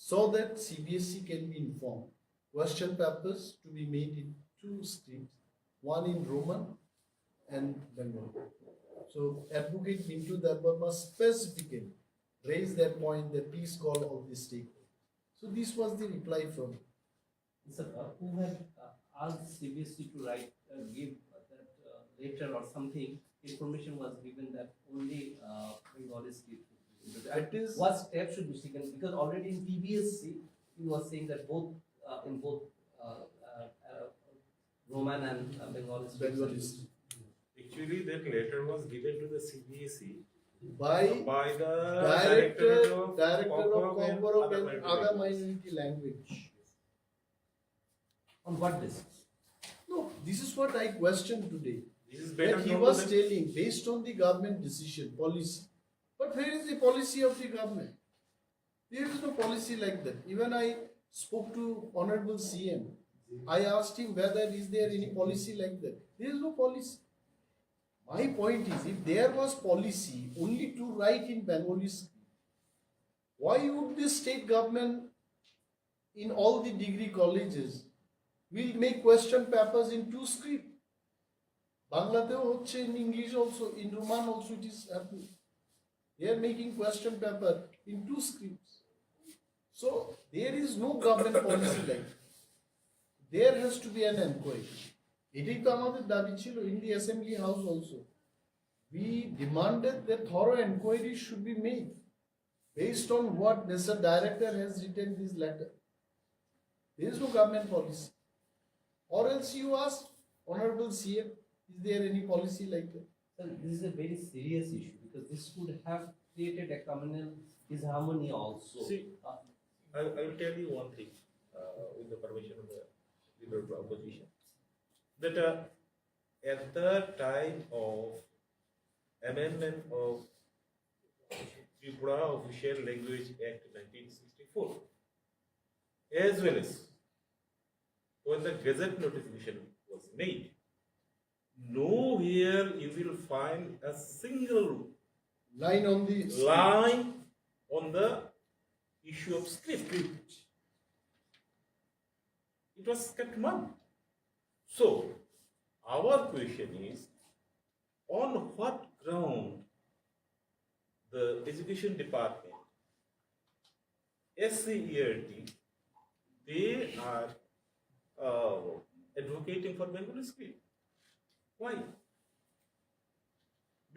so that CBSE can be informed. Question papers to be made in 2 streams, one in Roman and Bengali. So Advocate Mintu Deborma specifically raised that point that please call all the stakeholders. So this was the reply from him. Sir, who had asked CBSE to write, give that letter or something? Information was given that only Bengali script. It is- What steps should be taken? Because already in PBSC, he was saying that both in both Roman and Bengali scripts. Actually, that letter was given to the CBSE by the director of Haphang and Komborok other and other minority language. On what basis? No, this is what I questioned today. This is better That he known was to telling based on the government decision, policy. But where is the policy of the government? There is no policy like that. Even I spoke to Honorable CM. I asked him whether is there any policy like that. There is no policy. My point is, if there was policy only to write in Bengali script, why would the state government in all the degree colleges will make question papers in two script? Bangladesh, in English also, in Roman also it is happening. They are making question paper in two scripts. So there is no government policy like that. There has to be an inquiry. এটাই তো আমাদের দাবি ছিল in the assembly house also. We demanded that thorough inquiry should be made based on what Mr. Director has written this letter. There is no government policy. Or else you ask Honorable CM, is there any policy like that? Sir, this is a very serious issue because this could have created a communal disharmony also. See, I will tell you one thing with the permission of the Liberal opposition. That at the time of amendment of Tripura Official Language Act 1964, as well as when the Gazette notification was made, nowhere you will find a single line on the issue of script. It was kept mum. So, our question is, on what ground the Education Department, SCERT, they are advocating for Bengali script? Why?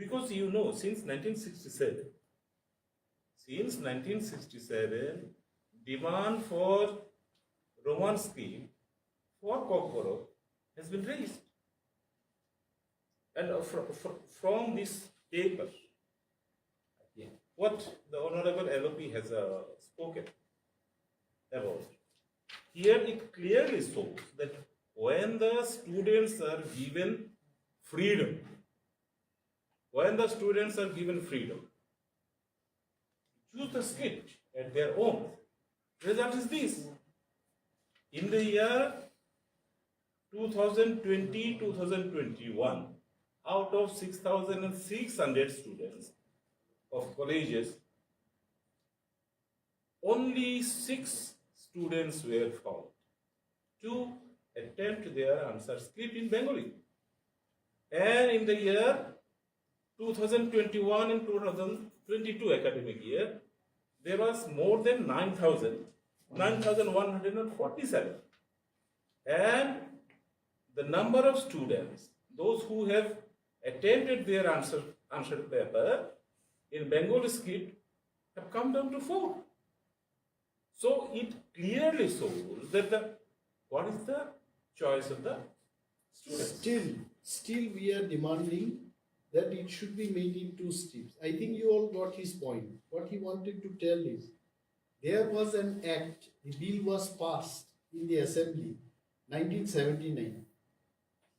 Because you know, since 1967, demand for Roman script for Komborok has been raised. And from this paper, what the Honorable LOP has spoken about, here it clearly shows that when the students are given freedom, choose the script at their own, result is this. In the year 2020-2021, out of 6,600 students of colleges, only 6 students were found to attempt their answer script in Bengali. And in the year 2021 and 2022 academic year, there was more than 9,147. And the number of students, those who have attempted their answer paper in Bengali script, have come down to 4. So it clearly shows that what is the choice of the students? Still we are demanding that it should be made in 2 steps. I think you all got his point. What he wanted to tell is, there was an act, the bill was passed in the assembly, 1979.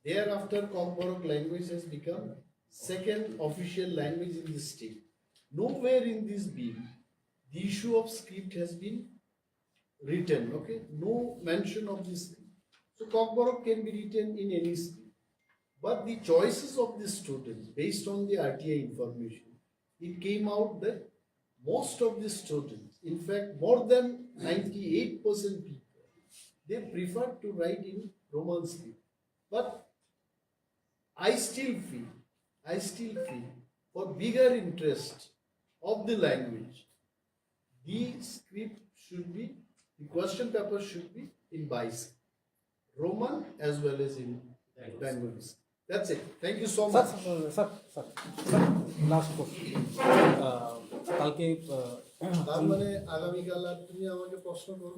Thereafter, Komborok language has become second official language in the state. Nowhere in this bill, the issue of script has been written, okay? No mention of this script. So Komborok can be written in any script. But the choices of the students, based on the RTI information, it came out that most of the students, in fact, more than 98% people, they prefer to write in Roman script. But I still feel for bigger interest of the language, the script should be, the question paper should be in by script. Roman as well as in Bengalis. That's it. Thank you so much. Sir last question কালকে তার মানে আগামীকাল আর তুমি আমাকে প্রশ্ন করবে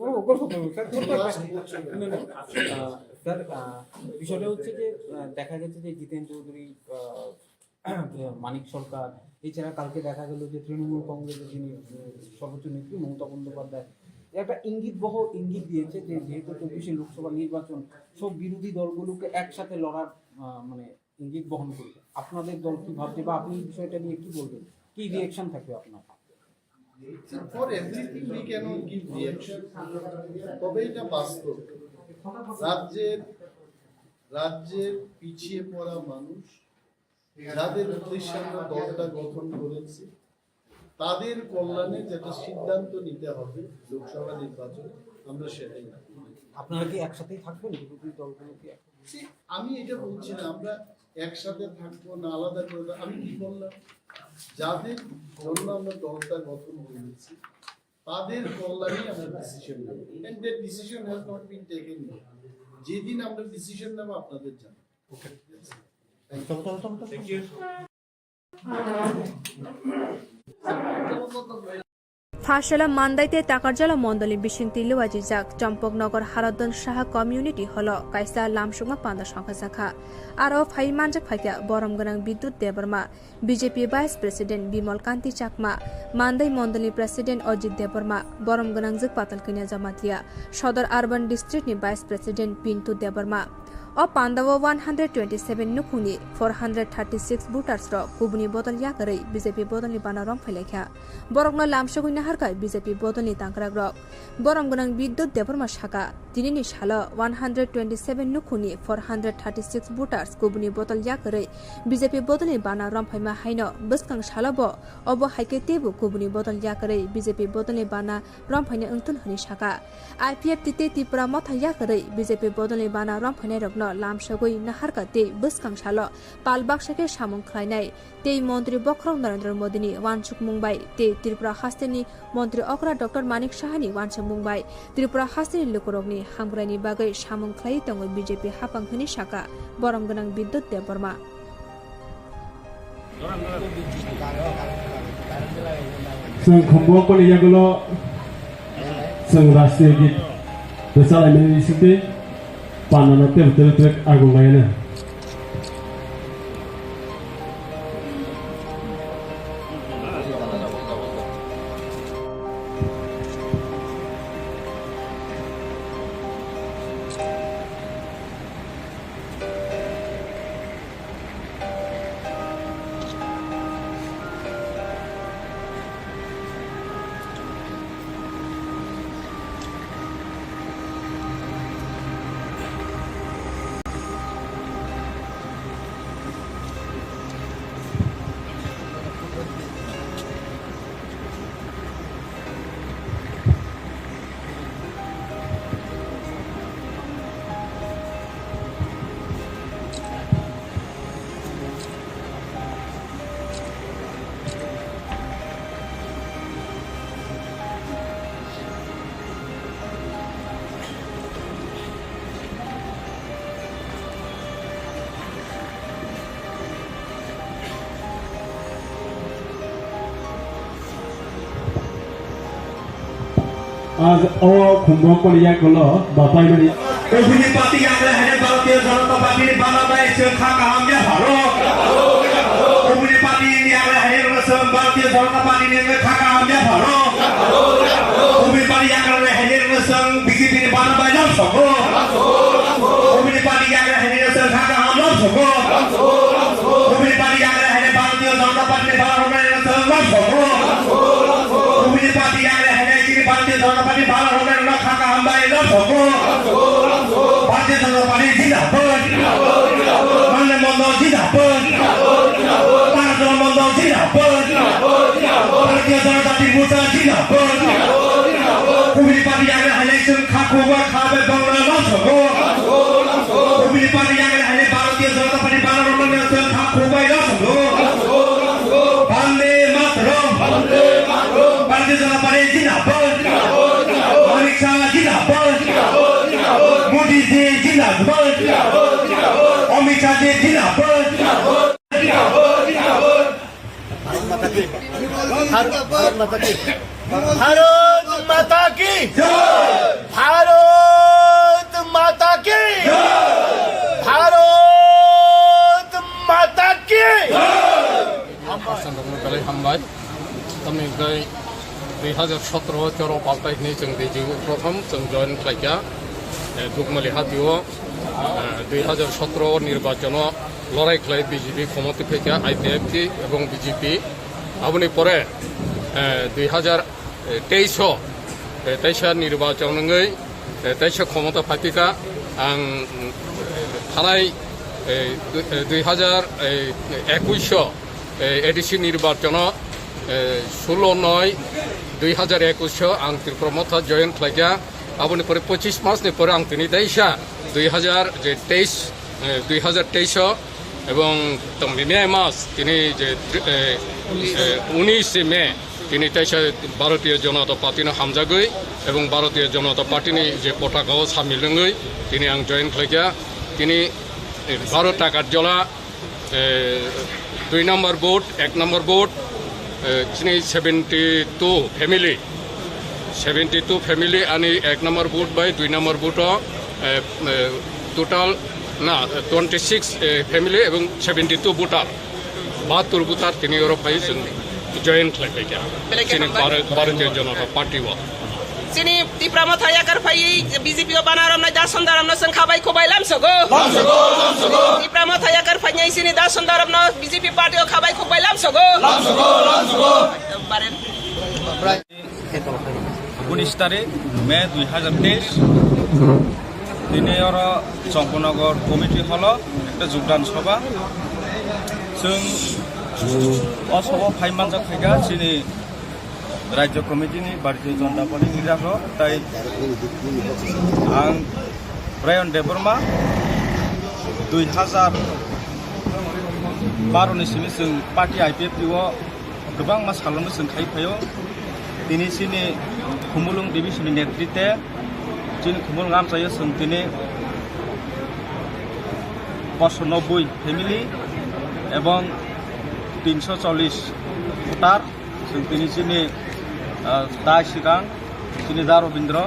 sir বিষয়টা হচ্ছে যে দেখা গেছে যে জিতেন চৌধুরী মানিক সরকার এছাড়া কালকে দেখা গেল যে তৃণমূল কংগ্রেসের যিনি সর্বোচ্চ নেত্রী মমতা বন্দ্যোপাধ্যায় একটা ইঙ্গিত দিয়েছে যে যেহেতু 24শে লোকসভা নির্বাচন সব বিরোধী দলগুলোকে একসাথে লড়ার মানে ইঙ্গিত বহন করবে। আপনাদের দল কি ভাবছে বা আপনি বিষয়টা নিয়ে কি বলবেন, কি রিঅ্যাকশন থাকবে আপনার? For everything we cannot give reaction. তবে এটা বাস্তব, রাজ্যের পিছিয়ে পড়া মানুষ যাদের উদ্দেশ্যে আমরা দলটা গঠন করেছি তাদের কল্যাণে যেটা সিদ্ধান্ত নিতে হবে লোকসভা নির্বাচনে আমরা সেটাই নেব। আপনারা কি একসাথেই থাকবেন বিরোধী দলগুলোকে? আমি এটা বলছি না আমরা একসাথে থাকবো না আলাদা করে। আমি কি বললাম, যাদের জন্য আমরা দলটা গঠন করেছি তাদের কল্যাণে আমরা ডিসিশন নেব। And that decision has not been taken yet. যেদিন আমরা ডিসিশন নেব আপনাদের জানাবো। ওকে, থ্যাংক ইউ। ফাঁসেলা মান্দাইতে তাকারজলা মন্ডলী বিশিং তিলুয়াজিজাক চম্পকনগর হারদন সাহা কমিউনিটি হল কাইসা লামসুঙা পান্দা সংখ্যা শাখা আরো ফাই মানজাক ফাইকা বরম গনাং Bidyut Debbarma BJP vice president Bimal Kanti Chakma Mandai মন্ডলী প্রেসিডেন্ট অজিত দেববর্মা বরম গনাং জিক পাতাল কিনিয়া জামাতিয়া সদর আরবান ডিস্ট্রিক্ট নি vice president Pintu Debbarma o Pandawa 127 nukuni 436 voters ro kubuni bodol yakarei BJP bodol ni banarom phelekha borokno lamsogui naharkai BJP bodol ni tangrak rok borom gonang bidyut deborma shaka dinini shala 127 nukuni 436 voters kubuni bodol yakarei BJP bodol ni banarom phaima haino buskang shalabo obo haike tebu kubuni bodol yakarei BJP bodol ni bana rom phaina ungtun hani shaka IPF tite tipra motha yakarei BJP bodol ni bana rom phaina rok লামসগৈ নাহারকা তে বসকাংশাল পালবাক্সাকে সামং খাইনাই তে মন্ত্রী বখরং নরেন্দ্র মোদীনি ওয়ানসুক মুম্বাই তে ত্রিপুরা হাস্তেনি মন্ত্রী অকরা doctor মানিক সাহানি ওয়ানসুক মুম্বাই ত্রিপুরা হাস্তেনি লুকুরকনি হামগ্রানি বাগৈ সামং খাই দङ BJP হাফাং হনি শাখা বরম গনাং বিদ্যুৎ দেববর্মা जों खम्बों यागुलो जों राष्ट्रीय गीत बेसालायनायनि सिगां पानाना तेल आगुलायना आज खुम्बों यागुलो बापायमानि Opini parti yang lahir Bharatiya Janata Party ni Bangladesh kahamnya Bharot. Opini parti yang lahir Bharatiya Janata Party ni kahamnya Bharot. Opini parti yang lahir BJP ni Bangladesh Sogo. Opini parti yang lahir kahamnya Sogo. Opini parti yang lahir Bharatiya Janata Party ni Bangladesh Sogo. Opini parti yang lahir Bharatiya Janata Party Bangladesh kahamnya Sogo. Parti Janata Party Zindabad, Mande Mondo Zindabad, Parti Mondo Zindabad, Parti Janata Party Musa Zindabad, Opini parti yang lahir Kakuwa Kabe Bangladesh Sogo, Opini parti yang lahir Bharatiya Janata Party Bangladesh Kakuwa Sogo, Bande Mataram, Parti Janata Party Zindabad, Manik Shah Zindabad, Modi जी जिंदाबाद अमित शाह जी जिंदाबाद भारत माता की भारत माता की भारत माता की हामबाय तमनिफ्राय 2017 चेराव पाल्टायनाय जों बेजों प्रथम जों जयन खालायगा दुगमालि हातियाव 2017 निर्वाचनाव लड़ाई खालाय बीजेपी क्षमता फैका IPFT এবং বিজেপি आबनि परे 2023 निर्वाचनङै 23 क्षमता फायथिका आं थानाय 2021 ADC निर्वाचनाव 16/9/2021 आं त्रिपुरा जयन खालायगा आबनि परे 25 मासनि परे आं दिनै 2023 এবং মে মাস তিনি যে 19 মে তিনি ভারতীয় জনতা পার্টিनो हामजागै এবং ভারতীয় জনতা পার্টিনি যে পতাকাও সামিলङै তিনি आं जयन खालायगा তিনি 12টা কার্যালয় 2 নম্বর ভোট 1 নম্বর ভোট তিনি 72 ফ্যামিলি आणि 1 number vote by 2 number vote total না 26 ফ্যামিলি এবং 72 ভোটার 72 ভোটার তিনি ইউরোপাই জয়েন খাलायगा তিনি ভারতীয় জনতা party Sini di Pramata yakar fai BJP banaram na dasandaram na sangkhabai khobai lamsogo di Pramata yakar fai nyai sini dasandaram na BJP party khabai khobai lamsogo 19 तारिख मे 2023 दिनै आरो चंपनगर committee हल একটা যোগদান सभा जों असभा फाइमानजा खायगा सिनि राज्य कमिटिनि भारतीय जनता पार्टी लिडारखौ ताइ आं ब्रायन देबरमा 2012 नि सिमि जों पार्टी IPFT गोबां मास खालामनो जों खायफायो दिनै सिनि खुमुलुं डिभिजननि नेतृत्वे जों खुमुलुं आमचायो जों दिनै 590 फैमिली এবং 340 ভোটার जों दिनै सिनि दा सिगां सिनि दा रबीन्द्र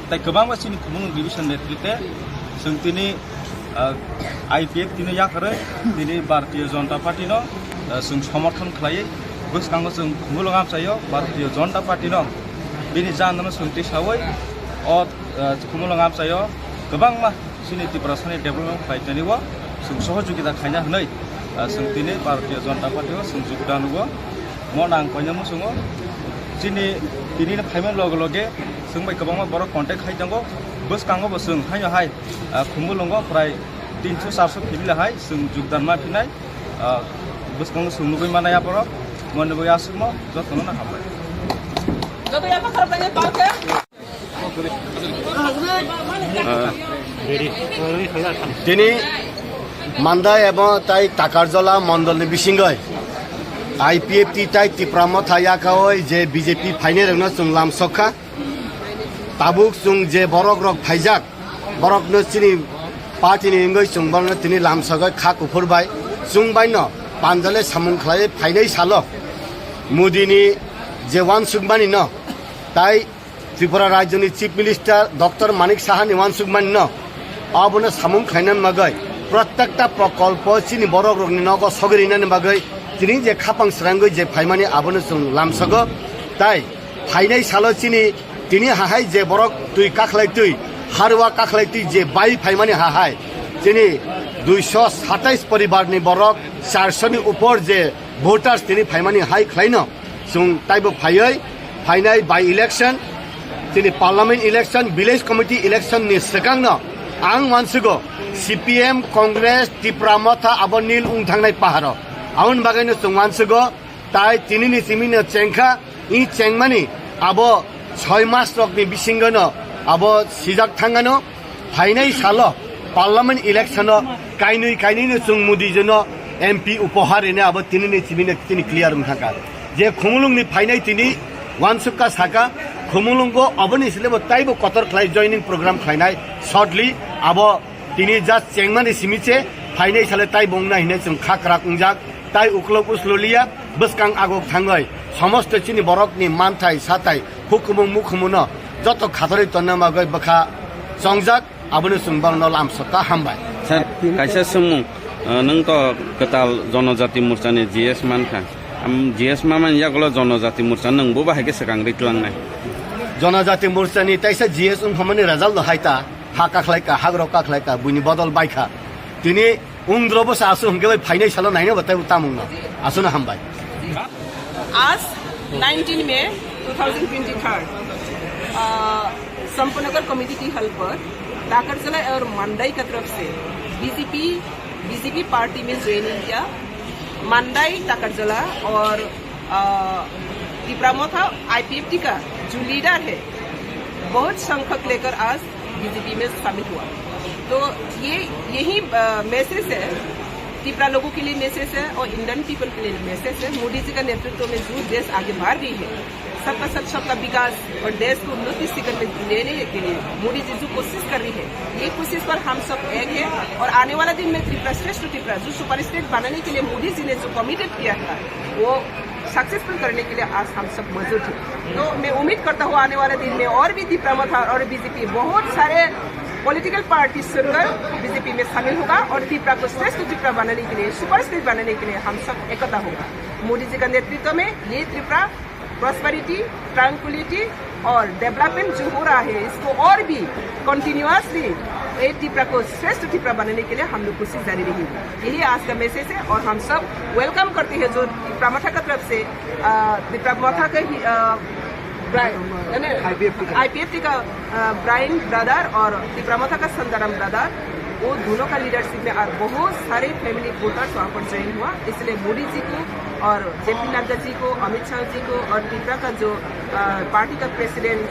ताइ गोबां सिनि खुमुलुं डिभिजन नेतृत्वे जों दिनै IPFT नि याखरै दिनै भारतीय जनता पार्टीनो जों समर्थन खालायो गोसखाङो जों खुमुलुं आमचायो भारतीय जनता पार्टीनो दिनै जाननो सोंथि सावै खुमुलुं आमचायो गोबां सिनि त्रिपुरानि डेभलपमेन्ट खालायनानैबो जों सहयोगिता खायना होनाय जों दिनै भारतीय जनता पार्टीआव जों योगदान होगो मन आं कयनामो जोङो दिनै फाइमेन लगे लगे जों बै गोबां बर' कन्टेक्ट खायनांगौ गोसखाङोबो जों हाय खुमुलुङाव प्राय 300-400 फेमिलिहाय जों योगदान माफिनाय गोसखाङो जों नुबै मानाया बर' मनबो आसमो जतनो ना हाबाय दिनै मान्दा एवं ताई टाकारजला मण्डलनि बिसिङै IPFT ताई तिप्रामो थायाखै जे BJP फाइने रंनो जों लामसखा ताबुक जों जे बरक रक फाइजाक बरकनो सिनि पार्टीनि इंगै जों बरनो तिनि लामसखै खा कुफुरबाय जों बायनो पान्जले सामुं खालाय फाइनै सालो मोदीनि जे वान सुगमानि न ताई त्रिपुरा राज्यनि चीफ मिनिस्टार डॉक्टर मानिक साहानि वान सुगमानि न अबनो सामुं खायनान मगै प्रत्येकटा प्रकल्प चिनि बरक रकनि नगो सगरिनानि मगै दिनै जे खापां स्रांगै जे फाइमानि आबनो जों लामसगो ताई फाइनै सालो चिनि दिनै हाहाय जे बरक तुइ काखलाय तुइ हारवा काखलाय तुइ जे बाई फाइमानि हाहाय दिनै 227 परिवारनि बरक 400 नि ऊपर जे भोटार्स दिनै फाइमानि हाय खलायनो जों ताइबो फायै फाइनाय बाई इलेक्शन दिनै parliament election village committee election नि सिगांनो आं मानसिगो CPM कांग्रेस तिप्रामथा आबनिल उंथांनाय पाहार आउन बागैनो जों मानसिगो ताइ तिनिनि सिमिनो चेंखा इ चेंमानि आबो 6 मास रकनि बिसिंगनो आबो सिजाक थांगानो फाइनाय सालो पार्लियामेन्ट इलेक्शन काइनैनो जों मोदीजोनो MP उपहारैनो आबो तिनिनि सिमिनो तिनि क्लियर उंथांका जे खुमुलुंनि फाइनाय तिनि वानसुका साका खुमुलुंगो अबनि सिलेबो ताइबो कतर खलाय जॉइनिंग प्रोग्राम खायनाय shortly abo tini just chengmani simiche phainai sale tai bongna hine chung khakra kungjak tai uklok uslolia beskang agok thangui সমস্ত চিনি বরকনি মানথাই সাতাই হুকুমুং মুখুমুনো যত খাতরি তন্নামাগৈ বখা সংজাক আবুনি সুংবাংনো লামসকা হামবাই স্যার কাইসা সুমুং नों तो कताल जनजाति मोर्चानि जीएस मानखा जीएस मान यागलो जनजाति मोर्चा नोंबो बाहायगे सकां रितलांनाय जनजाति मोर्चानि ताइसा जीएस उनखमनि रिजाल्ट हायता हा काखलायका हाग्रो काखलायका बुनि बदल बायखा तिनि उंद्रबो सासु हमगे फाइनाय सालो नायनो बताय उतामुंग आसुना हामबाय आज 19 मई 2023 संपनगर कमेटी की हल पर टाकरजला और मंडाई की तरफ से बीजेपी पार्टी में ज्वाइनिंग किया। मंडाई टाकरजला और तिप्रामोथा आईपीएफटी का जो लीडर है बहुत संख्यक लेकर आज बीजेपी में शामिल हुआ। तो यही मैसेज है, तिप्रा लोगों के लिए मैसेज है और इंडियन पीपल के लिए मैसेज है। मोदी जी का नेतृत्व में जो देश आगे बढ़ रही है, सबका सब सबका विकास और देश को उन्नति शिखर में लेने के लिए मोदी जी जो कोशिश कर रही है, ये कोशिश पर हम सब एक है। और आने वाला दिन में त्रिपुरा श्रेष्ठ त्रिपुरा जो सुपर स्टेट बनाने के लिए मोदी जी ने जो कमिटेड किया था वो सक्सेसफुल करने के लिए आज हम सब मौजूद हैं। तो मैं उम्मीद करता हूँ आने वाले दिन में और भी तिप्रामथा और बीजेपी बहुत सारे पॉलिटिकल पार्टी सुनकर बीजेपी में शामिल होगा और त्रिपुरा को श्रेष्ठ त्रिपुरा बनाने के लिए, सुपर स्टेट बनाने के लिए हम सब एकता होगा। मोदी जी का नेतृत्व में ये त्रिपुरा प्रॉस्पेरिटी, ट्रैंक्विलिटी और डेवलपमेंट जो हो रहा है इसको और भी कंटिन्यूअसली ये त्रिपुरा को श्रेष्ठ त्रिपुरा बनाने के लिए हम लोग कोशिश जारी रहेगी। यही आज का मैसेज है और हम सब वेलकम करते हैं जो तिप्रामथा की तरफ से तिप्रामथा का आईपीएफटी का ब्राइन ब्रदर और तिप्रामथा का संदाराम ब्रदर, वो दोनों का लीडरशिप में आज बहुत सारे फैमिली वोटर्स वहाँ पर ज्वाइन हुआ। इसलिए मोदी जी को और जेपी नड्डा जी को, अमित शाह जी को और त्रिपुरा का जो पार्टी का प्रेसिडेंट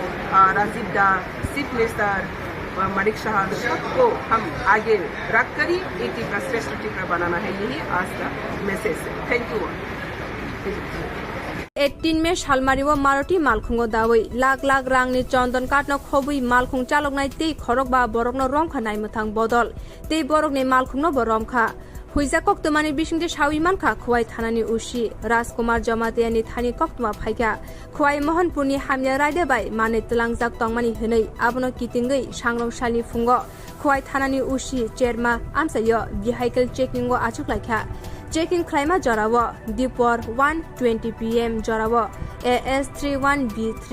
राजीव दा, चीफ मिनिस्टर मलिक शाह, सबको हम आगे रख कर ही एक त्रिपुरा श्रेष्ठ त्रिपुरा बनाना है। यही आज का मैसेज है। Thank you. 18 मे सालमारिव मारुति मालखुंगो दावै लाख लाख रांनि चन्दन काटनो खबै मालखुं चालकनाय तै खरक बा बरकनो रंखा नायमथां बदल तै बरकनि मालखुंनो बरमखा हुइजा कक्तमानि बिसिंदे सावि मानखा खुवाइ थानानि उसी राजकुमार जमातियानि थानि कक्तमा फाइका खुवाइ मोहनपुरनि हामिया रायदे बाय माने तलांजाक तंगमानि हनै आबनो कितिंगै सांग्रंसालि फुंगो खुवाइ थानानि उसी चेरमा आमचायो भेहिकल चेकिंगो आचुकलायखा चेकिंग खालामा जराव दिपर 1:20 PM जराव AS31B3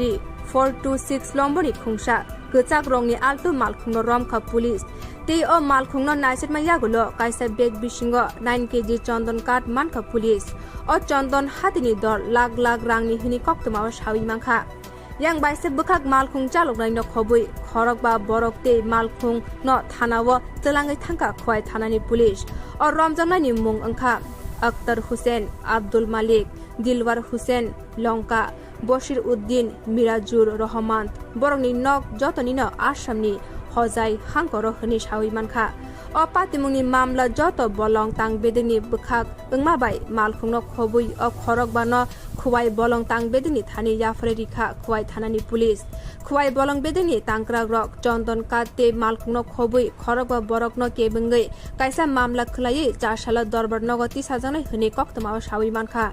426 लम्बरनि खुंसा गोचाक रंनि आल्टो मालखुंनो रमखा पुलिस तै ओ मालखुंनो नाइसेटमा यागुलो काइसा बेग बिसिंगो 9 kg चन्दन काट मानखा पुलिस ओ चन्दन हातिनि दर लाख लाख रांनि हिनि कक्तमा सावि मानखा yang baise bukak malkhung chalok nai no khobui khorok ba borok te malkhung no thanawo telangai thangka khwai thanani police or ramjanai ni mung angkha akhtar hussein abdul malik dilwar hussein lonka bashir uddin mirajur rahman borokni nok jotoni no assamni hojai hangkoro hni sawi mankha o patimungni mamla joto bolong tang bedeni bukhak ungma bai malkhung no khobui o khorok ba no खुवाई बलंग तांग बेदनी थानी याफरे रिखा खुवाई थानानी police खुवाई बलंग बेदनी तांक्रा रक चन्दन काते मालखुंनो खबुई खरक बा बरकनो केबंगै काइसा मामला खलायै चारसाल दरबार नगति साजानाय हने कक्तमा सावि मानखा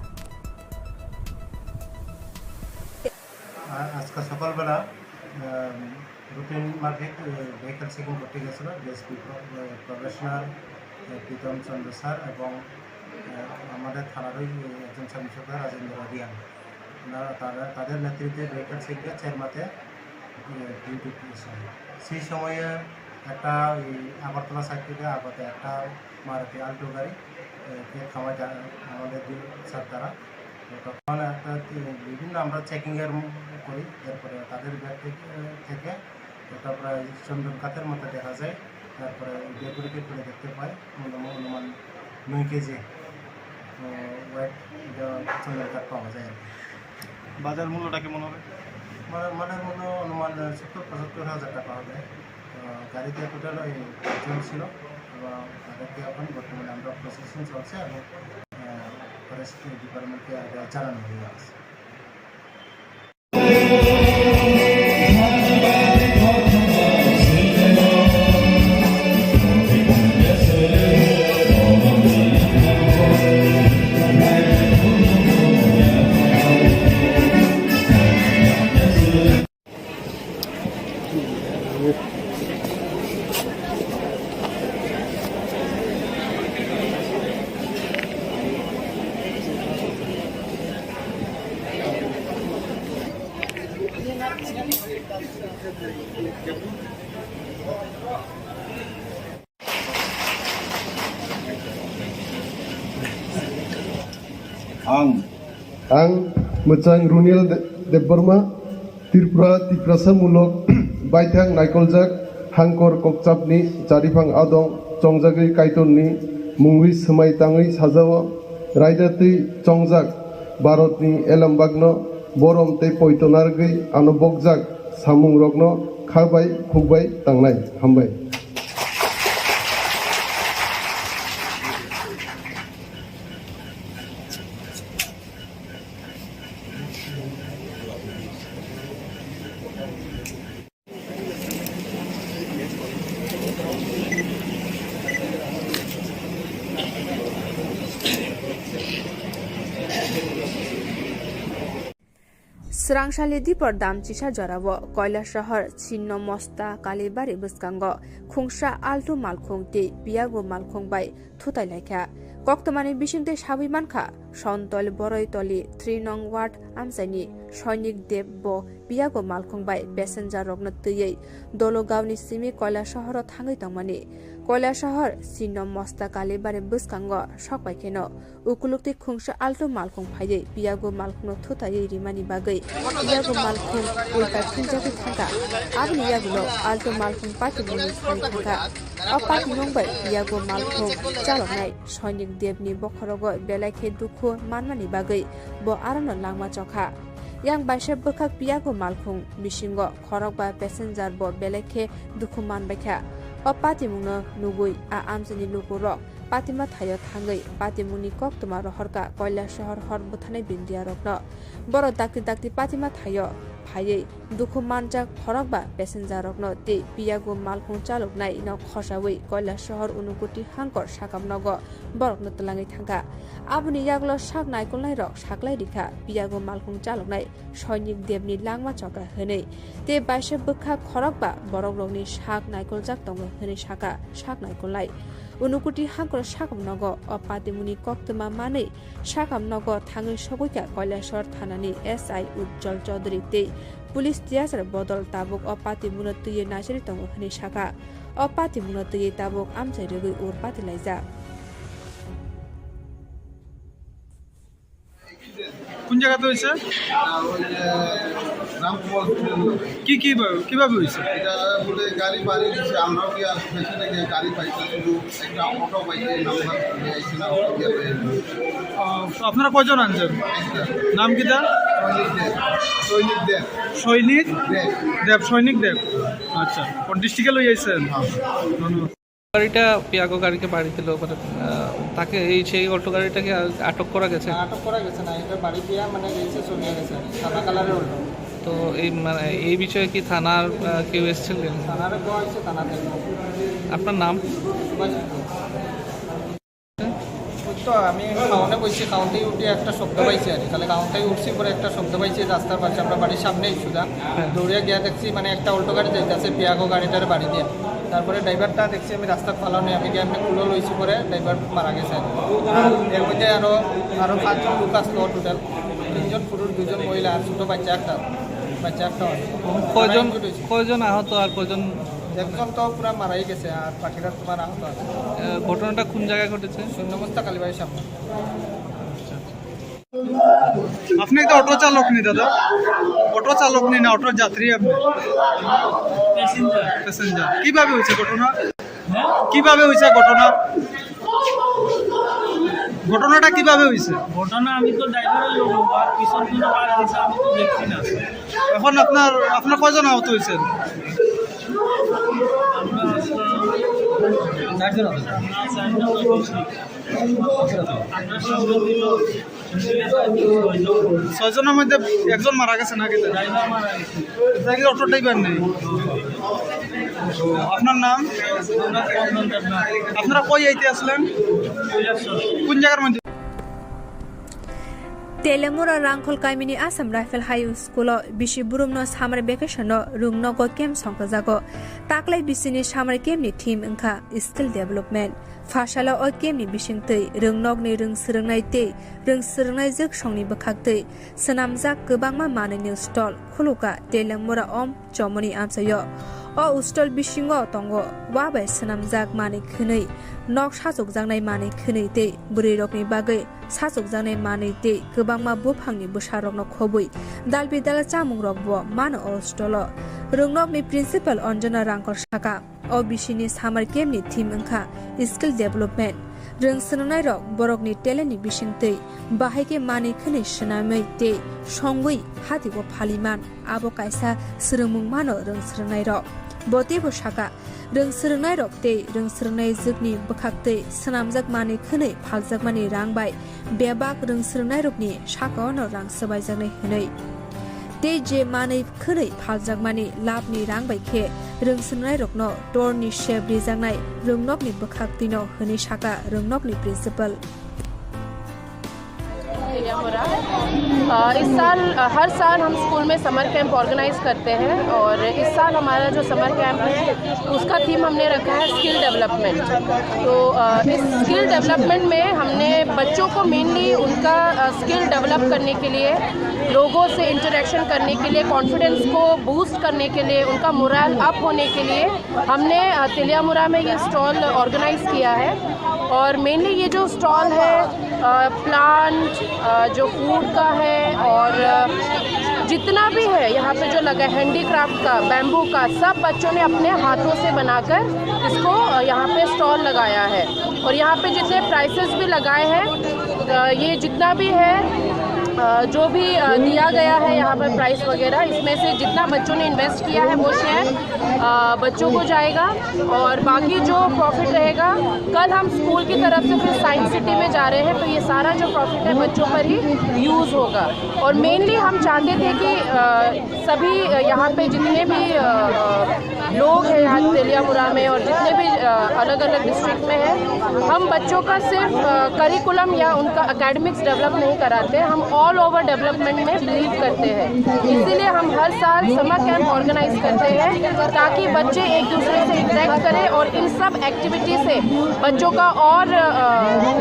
আজকে সকালবেলা রুটিন মার্কেট ভেহিকল চেকিং করতে গেছিল ডিএসপি প্রফেশনাল প্রীতম চন্দ্র স্যার এবং আমাদের থানারই একজন সাংসদ রাজেন্দ্র রিয়ান, তাদের নেতৃত্বে ভেহিকল চেকিংয়ের চেয়ারমাতে ডিউটি করেছেন। সেই সময়ে একটা আগরতলা সাইড থেকে আগতে একটা মারুতি আল্টো গাড়ি থামায় আমাদের স্যার তারা, তখন একটা বিভিন্ন আমরা চেকিংয়ের করি। এরপরে তাদের ব্যাগ থেকে একটা প্রায় চন্দন কাতের মতো দেখা যায়। তারপরে ব্যাগগুলিকে খুলে দেখতে পাই অনুমান 9 kg ওয়েট চন্দন কাঠ পাওয়া যায়। বাজার মূল্যটা কেমন হবে? বাজার মূল্য অনুমান 70-75 হাজার টাকা হবে। গাড়িতে টোটাল 5 জন ছিল এবং তাদেরকে এখন বর্তমানে আমরা প্রসেসিং চলছে এবং ফরেস্ট ডিপার্টমেন্টকে জানানো হয়ে আছে। आं मोजां रुनिल देबबर्मा त्रिपुरा तिप्रासामूलक बायथां नायकलजाक हांकर ककचापनि जारिफां आदं चंजागै काइटननि मुंगै सोमायताङै साजाव रायदातै चंजाक भारतनि एलामबागनो बरम तै पयतनारगै आनो बगजाक सामुं रगनो खाबाय खुबाय तांनाय हामबाय Srangsali dipor damchisa jorabo Kwtal shahar Chinno Mosta Kalibari Buskango Khungsha Alto Malkhungti Piago Malkhung bai Thutailakha Koktomani Bishinte Shabimankha Shontol Boroitoli 3 nong ward Amchaini Shoinik Debbo Piago Malkhung bai passenger rogno tiyei Dologawni simi Kwtal shaharo Thangui tangmani Kwtal shahar Chinno Mosta Kalibari Buskango Shokbaikeno Ukulukti Khungsha Alto Malkhung phaiye Piago Malkhungno Thutayei rimani bagai Piago Malkhung ulta khinjaki thanga abni yagulo Alto Malkhung pati buni thai thanga apati nongbai Piago Malkhung chalonai Shoinik Debni bokhorogo belakhe dukhu manmani bagai bo arano langma chokha yang baisha bokak Piago Malkhung bisingo khorokba passenger bo belakhe dukhu manbaikha apati mungno nugui a amjani lukurok Patima Thayo Thangui Patimuni Koktoma Rohorka Kwtal shahar hor buthanai bindia rokno boro dakti Patima Thayo phaiye dukhu manjak khorokba passenger rokno te Piago Malkhung chaloknai ino khosawi Kwtal shahar unukoti hangkor sakamnogo borokno tlangai thanga abuni yaglo sak naikolnai rok saklai rikha Piago Malkhung chaloknai Shoinik Debni langma chokra hene te baisha bukha khorokba borok rokni sak naikoljak tongo hene saka sak naikolnai Unukuti hangkor sakamnogo apatimuni koktoma mane sakamnogo thangai sogoika Kwtal shahar thanani SI Jungjal Chaudhary te police tiasar bodol tabuk apatimuno tuye nasiri tongo hene saka apatimuno tuye tabuk Amchaio ur patilaija কোন জায়গাতে হয়েছে কি কিভাবে হয়েছে এটা বলে গাড়ি বাড়ি দিচ্ছে আমরাও কি আর পেছনে গিয়ে গাড়ি পাইছি শুধু একটা অটো পাইছি নাম্বার আইছি না অটো দিয়ে আপনারা কয়জন আনছেন নাম কি দা সৈনিক দেব আচ্ছা কোন ডিস্ট্রিক্টে লই আইছেন ধন্যবাদ গাড়িটা পিয়াগো গাড়িকে বাড়ি দিল তাকে এই সেই অটো গাড়িটাকে আটক করা গেছে না এটা বাড়ি দিয়া মানে গেছে চলে গেছে সাদা কালারের অটো তো এই বিষয়ে কি থানার কেউ এসেছিলেন থানারে কোয়া হয়েছে থানাতে আপনার নাম তো আমি কাউন্টে বসছি কাউন্টেই উঠে একটা শব্দ পাইছি আর তাহলে কাউন্টেই উঠছি পরে একটা শব্দ পাইছি রাস্তার পাশে আমরা বাড়ির সামনেই সুদা দৌড়িয়া গিয়া দেখছি মানে একটা অল্টো গাড়ি যাইতেছে পিয়াগো গাড়িটার বাড়ি দিয়ে তারপরে ড্রাইভারটা দেখছি আমি রাস্তার ফালানো আমি গিয়ে আমি কুলো লইছি পরে ড্রাইভার মারা গেছে এর মধ্যে আরও 5জন লোক আসলো টোটাল 3জন পুরুষ 2জন মহিলা আর ছোটো বাচ্চা একটা কয়জন আহত আর কয়জন একজন তো পুরা মারাই গেছে আর বাকিরা তোমার আহত আছে ঘটনাটা কোন জায়গায় ঘটেছে শূন্যমস্তা কালীবাড়ির সামনে আপনি একটা অটো চালক নি দাদা অটো চালক নি না অটোর যাত্রী আপনি প্যাসেঞ্জার কিভাবে হয়েছে ঘটনাটা কিভাবে হয়েছে ঘটনা আমি তো ড্রাইভারের লোক আর পিছন কোনো পার দিছে আমি তো দেখছি না এখন আপনার কয়জন আহত হয়েছেন ছয়জনের মধ্যে একজন মারা গেছে নাকি অটো ড্রাইভার নেই আপনার নাম আপনারা কই আইতে আসলেন কোন জায়গার মধ্যে Telemura Rangkol Kaimini Assam Rifle High School Bishi Burumno Summer Vacation Rungnogo Camp Songkazago Taklai Bisini Summer Camp ni Team Inka Skill Development Fashala o Camp ni Bishing Tei Rungnog ni Rung Srungnai Tei Rung Srungnai Zik Shongni Bakak Tei Sanamzak Gubangma Mane New Stall Khuluka Telemura Om Chomoni Amchaio o ustol bisingo tongo wabai senamjak mani khwnei nok sajokjaknai mani khwnei tei buri rokni bagai sajokjaknai mani tei kwbangma buphangni bwsarokno khobui dalbidal chamung rok bo mano o stolo rungnokni principal Anjana Rangkor saka o bisini summer camp ni theme wngkha skill development rung swnangnai rok borokni talent ni bisingtei bahaike mani khwnei swnamai tei songui hatigo phaliman abo kaisa srungmung mano rung swnangnai rok botebo saka rung swnangnai rok tei rung swnangnai jukni bwkhaktei swnamjak mani khwnei phaljakmani rangbai bebak rung swnangnai rokni sakaono rang sabaijaknai hwnei tei je mani khwnei phaljakmani labni rangbai khe rung swnangnai rokno torni shep rijaknai rungnokni bwkhaktino hwnei saka rungnokni principal इस साल हर साल हम school में summer camp organise करते हैं और इस साल हमारा जो समर कैंप है उसका थीम हमने रखा है स्किल डेवलपमेंट। तो इस स्किल डेवलपमेंट में हमने बच्चों को मेनली उनका स्किल डेवलप करने के लिए, लोगों से इंटरेक्शन करने के लिए, कॉन्फिडेंस को बूस्ट करने के लिए, उनका मोरल अप होने के लिए हमने तिलियामुरा में ये स्टॉल ऑर्गेनाइज किया है। और मेनली ये जो स्टॉल है प्लांट जो फूड का है और जितना भी है यहाँ पे जो लगा हैंडीक्राफ्ट का, बैम्बू का, सब बच्चों ने अपने हाथों से बनाकर इसको यहाँ पे स्टॉल लगाया है। और यहाँ पे जितने प्राइसेस भी लगाए हैं ये जितना भी है जो भी दिया गया है यहाँ पर प्राइस वगैरह, इसमें से जितना बच्चों ने इन्वेस्ट किया है वो शेयर बच्चों को जाएगा और बाकी जो प्रॉफिट रहेगा कल हम स्कूल की तरफ से फिर साइंस सिटी में जा रहे हैं तो ये सारा जो प्रॉफिट है बच्चों पर ही यूज़ होगा। और मेनली हम चाहते थे कि सभी यहाँ पे जितने भी लोग हैं यहाँ तिलियामुरा में और जितने भी अलग अलग डिस्ट्रिक्ट में हैं, हम बच्चों का सिर्फ करिकुलम या उनका एकेडमिक्स डेवलप नहीं कराते, हम ऑल ओवर डेवलपमेंट में बिलीव करते हैं। इसीलिए हम हर साल समर कैंप ऑर्गेनाइज करते हैं ताकि बच्चे एक दूसरे से इंटरेक्ट करें और इन सब एक्टिविटी से बच्चों का और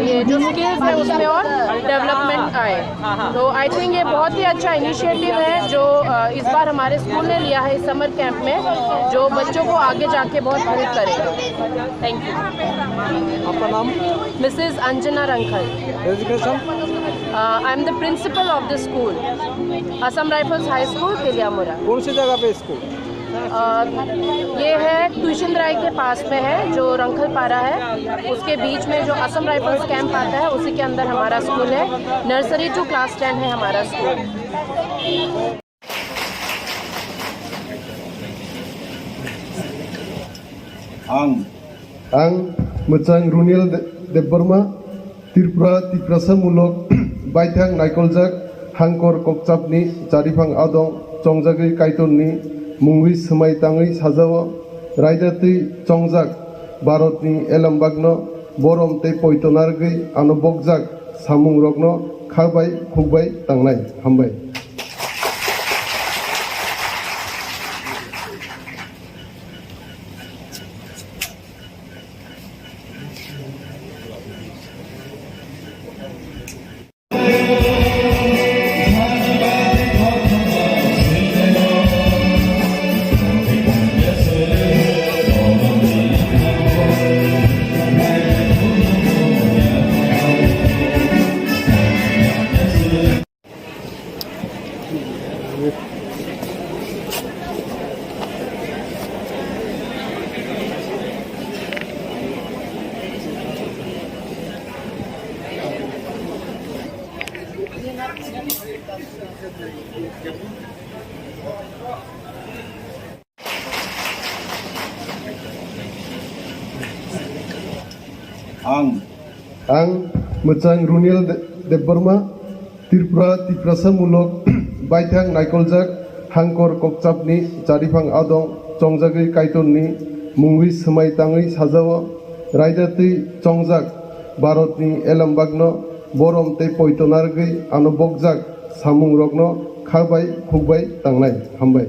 ये जो स्किल्स है उसमें और डेवलपमेंट आए। तो आई थिंक ये बहुत ही अच्छा इनिशिएटिव है जो इस बार हमारे स्कूल ने लिया है इस समर कैंप में, जो बच्चों को आगे जाके बहुत हेल्प करेगा। Thank you. आपका नाम? Mrs Anjana Rankhal. Education? I am the principal of the school, Assam Rifles high school Teliamura. कौन सी जगह पे स्कूल? ये है ट्यूशन राय के पास में है जो रंखल पारा है, उसके बीच में जो असम राइफल्स कैंप आता है उसी के अंदर हमारा स्कूल है। नर्सरी टू क्लास 10 है हमारा स्कूल। आं मोजां रुनिल देबबर्मा त्रिपुरा तिप्रासामूलक बायथां नायकलजाक हांकर ककचाबनि जारिफां आदं चंजागै कायतननि मुंगै सोमाय ताङै साजाओ रायदातै चंजाक भारतनि एलामबागनो बरम तै पयतनारगै आनबकजाक सामुं रगनो खाबाय खुबाय तांनाय हामबाय। आं मोजां रुनिल देबबर्मा त्रिपुरा तिप्रासामूलक बायथां नायकलजाक हांकर ककचाबनि जारिफां आदं चंजागै कायतननि मुंगै सोमाय ताङै साजाओ रायदातै चंजाक भारतनि एलामबागनो बरम तै पयतनारगै आनबकजाक सामुं रगनो खाबाय खुबाय तांनाय हामबाय।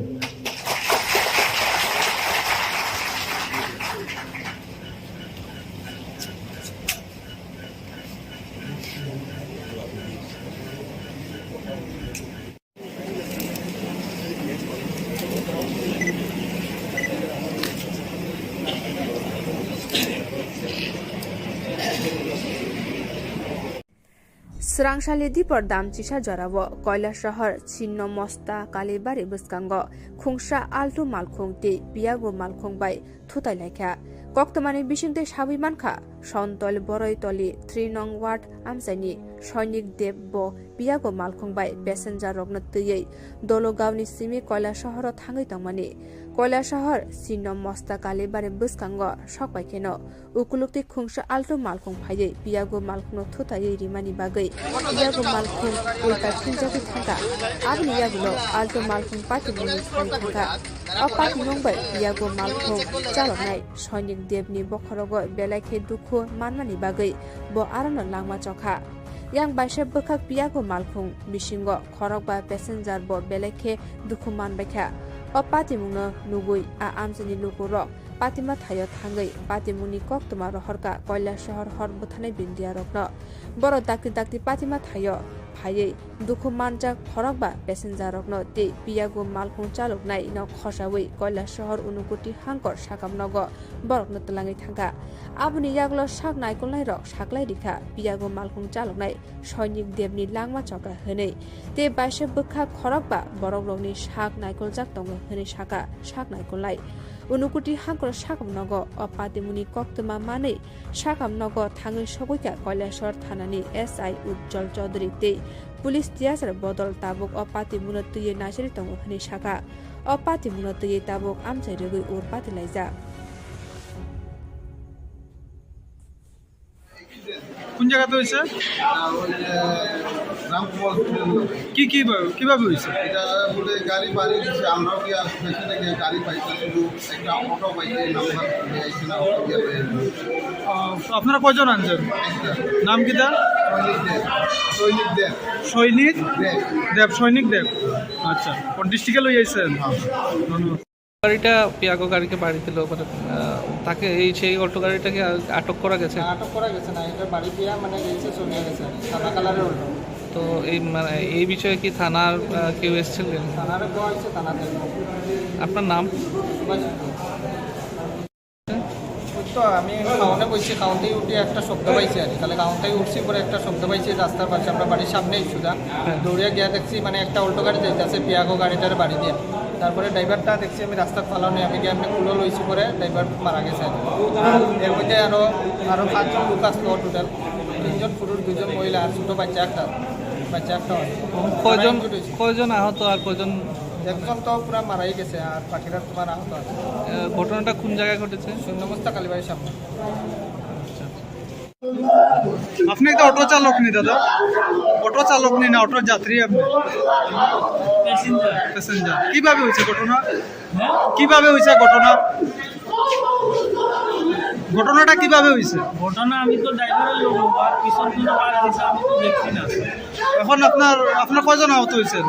Serangsali dipor damchisa jorabo Kwtal shahar Chinno Mosta Kalibari Buskango Khungsha Altu Malkhungti Piago Malkhung bai Thutailakha Koktomani Bishingte Shabimankha Shontol Boroitoli 3 nong ward Amchaini Shoinik Debbo Piago Malkhung bai passenger rokno tiyei Dologawni simi Kwtal shaharo Thangui tongmani Kwtal shahar Chinno Mosta Kalibari Buskango Shokbaikeno Ukulukti Khungsha Altu Malkhung phaiye Piago Malkhungno Thutayei rimani bagai Piago Malkhung ulta khunjaki thangka abni yagulo Altu Malkhung pati buni thai thangka apati nongbai Piago Malkhung chalonai Shoinik Debni bokhorogo belakhe dukhu manmani bagai bo arano langma chokha yang baisha bokak Piago Malkhung bisingo khorokba passenger bo belakhe dukhu manbaikha apati mungno nugui a amjani lukurok Patima Thayo Thangui Patimuni Koktoma Rohorka Kwtal shahar hor buthanai bindia rokno boro dakti Patima Thayo phaiye dukhu manjak khorokba passenger rokno te Piago Malkhung chaloknai no khosawi Kwtal shahar unukoti hangkor sakamnogo borokno tlangai thangka abuni yaglo sak naikolnai rok saklai rikha Piago Malkhung chaloknai Shoinik Debni langma choka hene te baisha bukha khorokba borokrokni sak naikoljak tongo hene saka sak naikolnai Unukuti hangkor sakamnogo apatimuni koktoma mane sakamnogo Thangui sogoika Kwtal shahar thanani SI Jungjal Chaudhary te police tiasar bodol tabuk apatimuno tuye nasiri tongo hane saka apatimuno tuye tabuk Amchaio ur patilaija কোন জায়গাতে হয়েছে কি কিভাবে হয়েছে এটা বলে গাড়ি বাড়ি দিচ্ছে আমরাও কি পেছনে গিয়ে গাড়ি পাইছি শুধু একটা অটো পাইছি নাম্বার আইছি না অটো দিয়ে আপনারা কয়জন আনছেন নাম কি তা সৈনিক দেব আচ্ছা কোন ডিস্ট্রিক্টে লই আইছেন ধন্যবাদ গাড়িটা পিয়াগো গাড়িকে বাড়ি দিল মানে তাকে এই সেই অটো গাড়িটাকে আটক করা গেছে আটক করা গেছে না এটা বাড়ি দিয়া মানে গেছে চলে গেছে সাদা কালারের অটো তো এই মানে এই বিষয়ে কি থানার কেউ এসেছিলেন থানারে কোয়া হয়েছে থানাতে আপনার নাম তো আমি খাওয়ানে বসছি খাওয়াতেই উঠে একটা শব্দ পাইছি আর তাহলে খাওয়াতেই উঠছি পরে একটা শব্দ পাইছি রাস্তার পাশে আমরা বাড়ির সামনেই সুদা দৌড়িয়া গিয়া দেখছি মানে একটা অল্টো গাড়ি যাইতেছে পিয়াগো গাড়িটার বাড়ি দিয়ে তারপরে ড্রাইভারটা দেখছি আমি রাস্তার ফালানো আমি গিয়ে আমি কুলো লইছি পরে ড্রাইভার মারা গেছে এর মধ্যে আরও 5জন লোক আসলো টোটাল 3জন পুরুষ 2জন মহিলা আর ছোটো বাচ্চা একটা কয়জন আহত আর কয়জন একজন তো পুরা মারাই গেছে আর বাকিরা তোমার আহত আছে ঘটনাটা কোন জায়গায় ঘটেছে শূন্যমস্তা কালীবাড়ির সামনে আপনি একটা অটো চালক নি দাদা অটো চালক নি না অটোর যাত্রী আপনি প্যাসেঞ্জার কিভাবে হয়েছে ঘটনাটা কিভাবে হয়েছে ঘটনা আমি তো ড্রাইভারের লোক আর পিছন থেকে পার দিছে আমি তো দেখছি না এখন আপনার কয়জন আহত হয়েছেন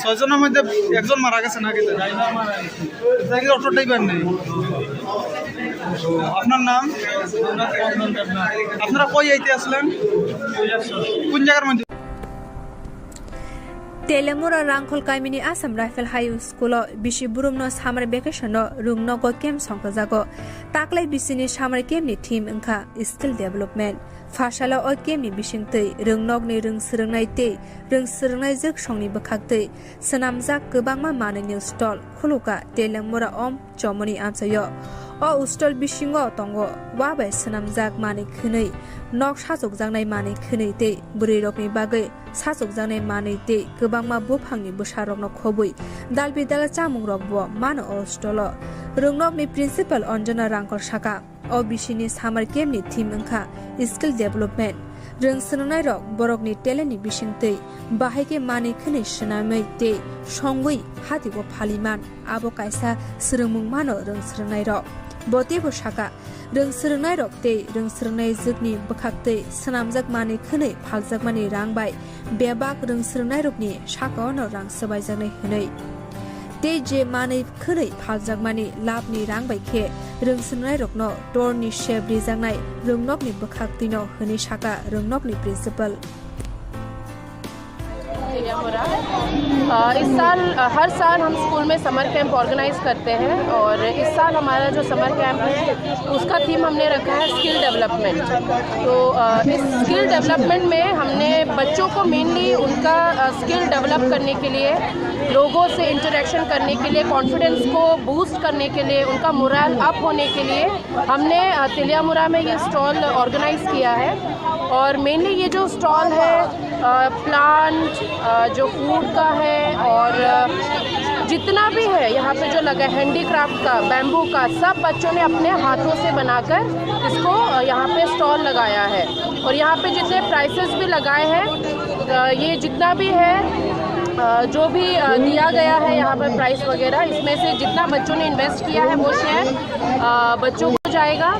ছয়জনের মধ্যে একজন মারা গেছে নাকি অটো ড্রাইভার নেই আপনার নাম আপনারা কই আইতে আসলেন কোন জায়গার মধ্যে Telemura Rangkol Kaimini Assam Rifle High School Bishi Burumno Summer Vacation Rungnogo Kem Songkazago Taklai Bisini Summer Kemni Team Inka Skill Development Fashala O Kemni Bishingtei Rungnogni Rung Srungnai Te Rung Srungnai Zik Shongni Bakakte Sanamzak Gobangma Mane New Stall Khuluka Telemura Om Chomoni Amchaio O Ustol Bishingo Tongo Wabai Sanamzak Mane Khunei Nok Shasok Jangnai Mane Khunei Te Burirokni Bagai Sasok Jangnai Mane Te Gobangma Buphangni Busharokno Khobui Dalbi Dala Chamung Rokbo Mano O Stolo Rungnokni Principal Anjana Rangkol Shaka O Bishini Summer Kemni Team Inka Skill Development Rung Srungnai Rok Borokni Teleni Bishingtei Bahaike Mane Khunei Shnamai Te Shongui Hatibo Phaliman Abo Kaisa Srungmung Mano Rung Srungnai Rok Botebo Shaka Rung Srungnai Rok Te Rung Srungnai Zikni Bakakte Sanamjak Mane Khunei Phaljak Mane Rangbai Bebak Rung Srungnai Rokni Shaka Ono Rang Sabaijaknai Hunei Te je Mane Khunei Phaljak Mane Labni Rangbai Khe Rung Srungnai Rokno Torni Sheb Rijaknai Rungnokni Bakaktino Hunei Shaka Rungnokni Principal Teliamura. इस साल हर साल हम school में summer camp organise करते हैं और इस साल हमारा जो समर कैंप है उसका थीम हमने रखा है स्किल डेवलपमेंट। तो इस स्किल डेवलपमेंट में हमने बच्चों को मेनली उनका स्किल डेवलप करने के लिए, लोगों से इंटरेक्शन करने के लिए, कॉन्फिडेंस को बूस्ट करने के लिए, उनका मोरल अप होने के लिए हमने तेलियामुरा में ये स्टॉल ऑर्गेनाइज किया है। और मेनली ये जो स्टॉल है प्लांट, जो फूड का है और जितना भी है यहाँ पे जो लगा हैंडीक्राफ्ट का, बैम्बू का, सब बच्चों ने अपने हाथों से बनाकर इसको यहाँ पे स्टॉल लगाया है। और यहाँ पे जितने प्राइसेस भी लगाए हैं, ये जितना भी है जो भी दिया गया है यहाँ पर प्राइस वगैरह, इसमें से जितना बच्चों ने इन्वेस्ट किया है वो शेयर बच्चों को जाएगा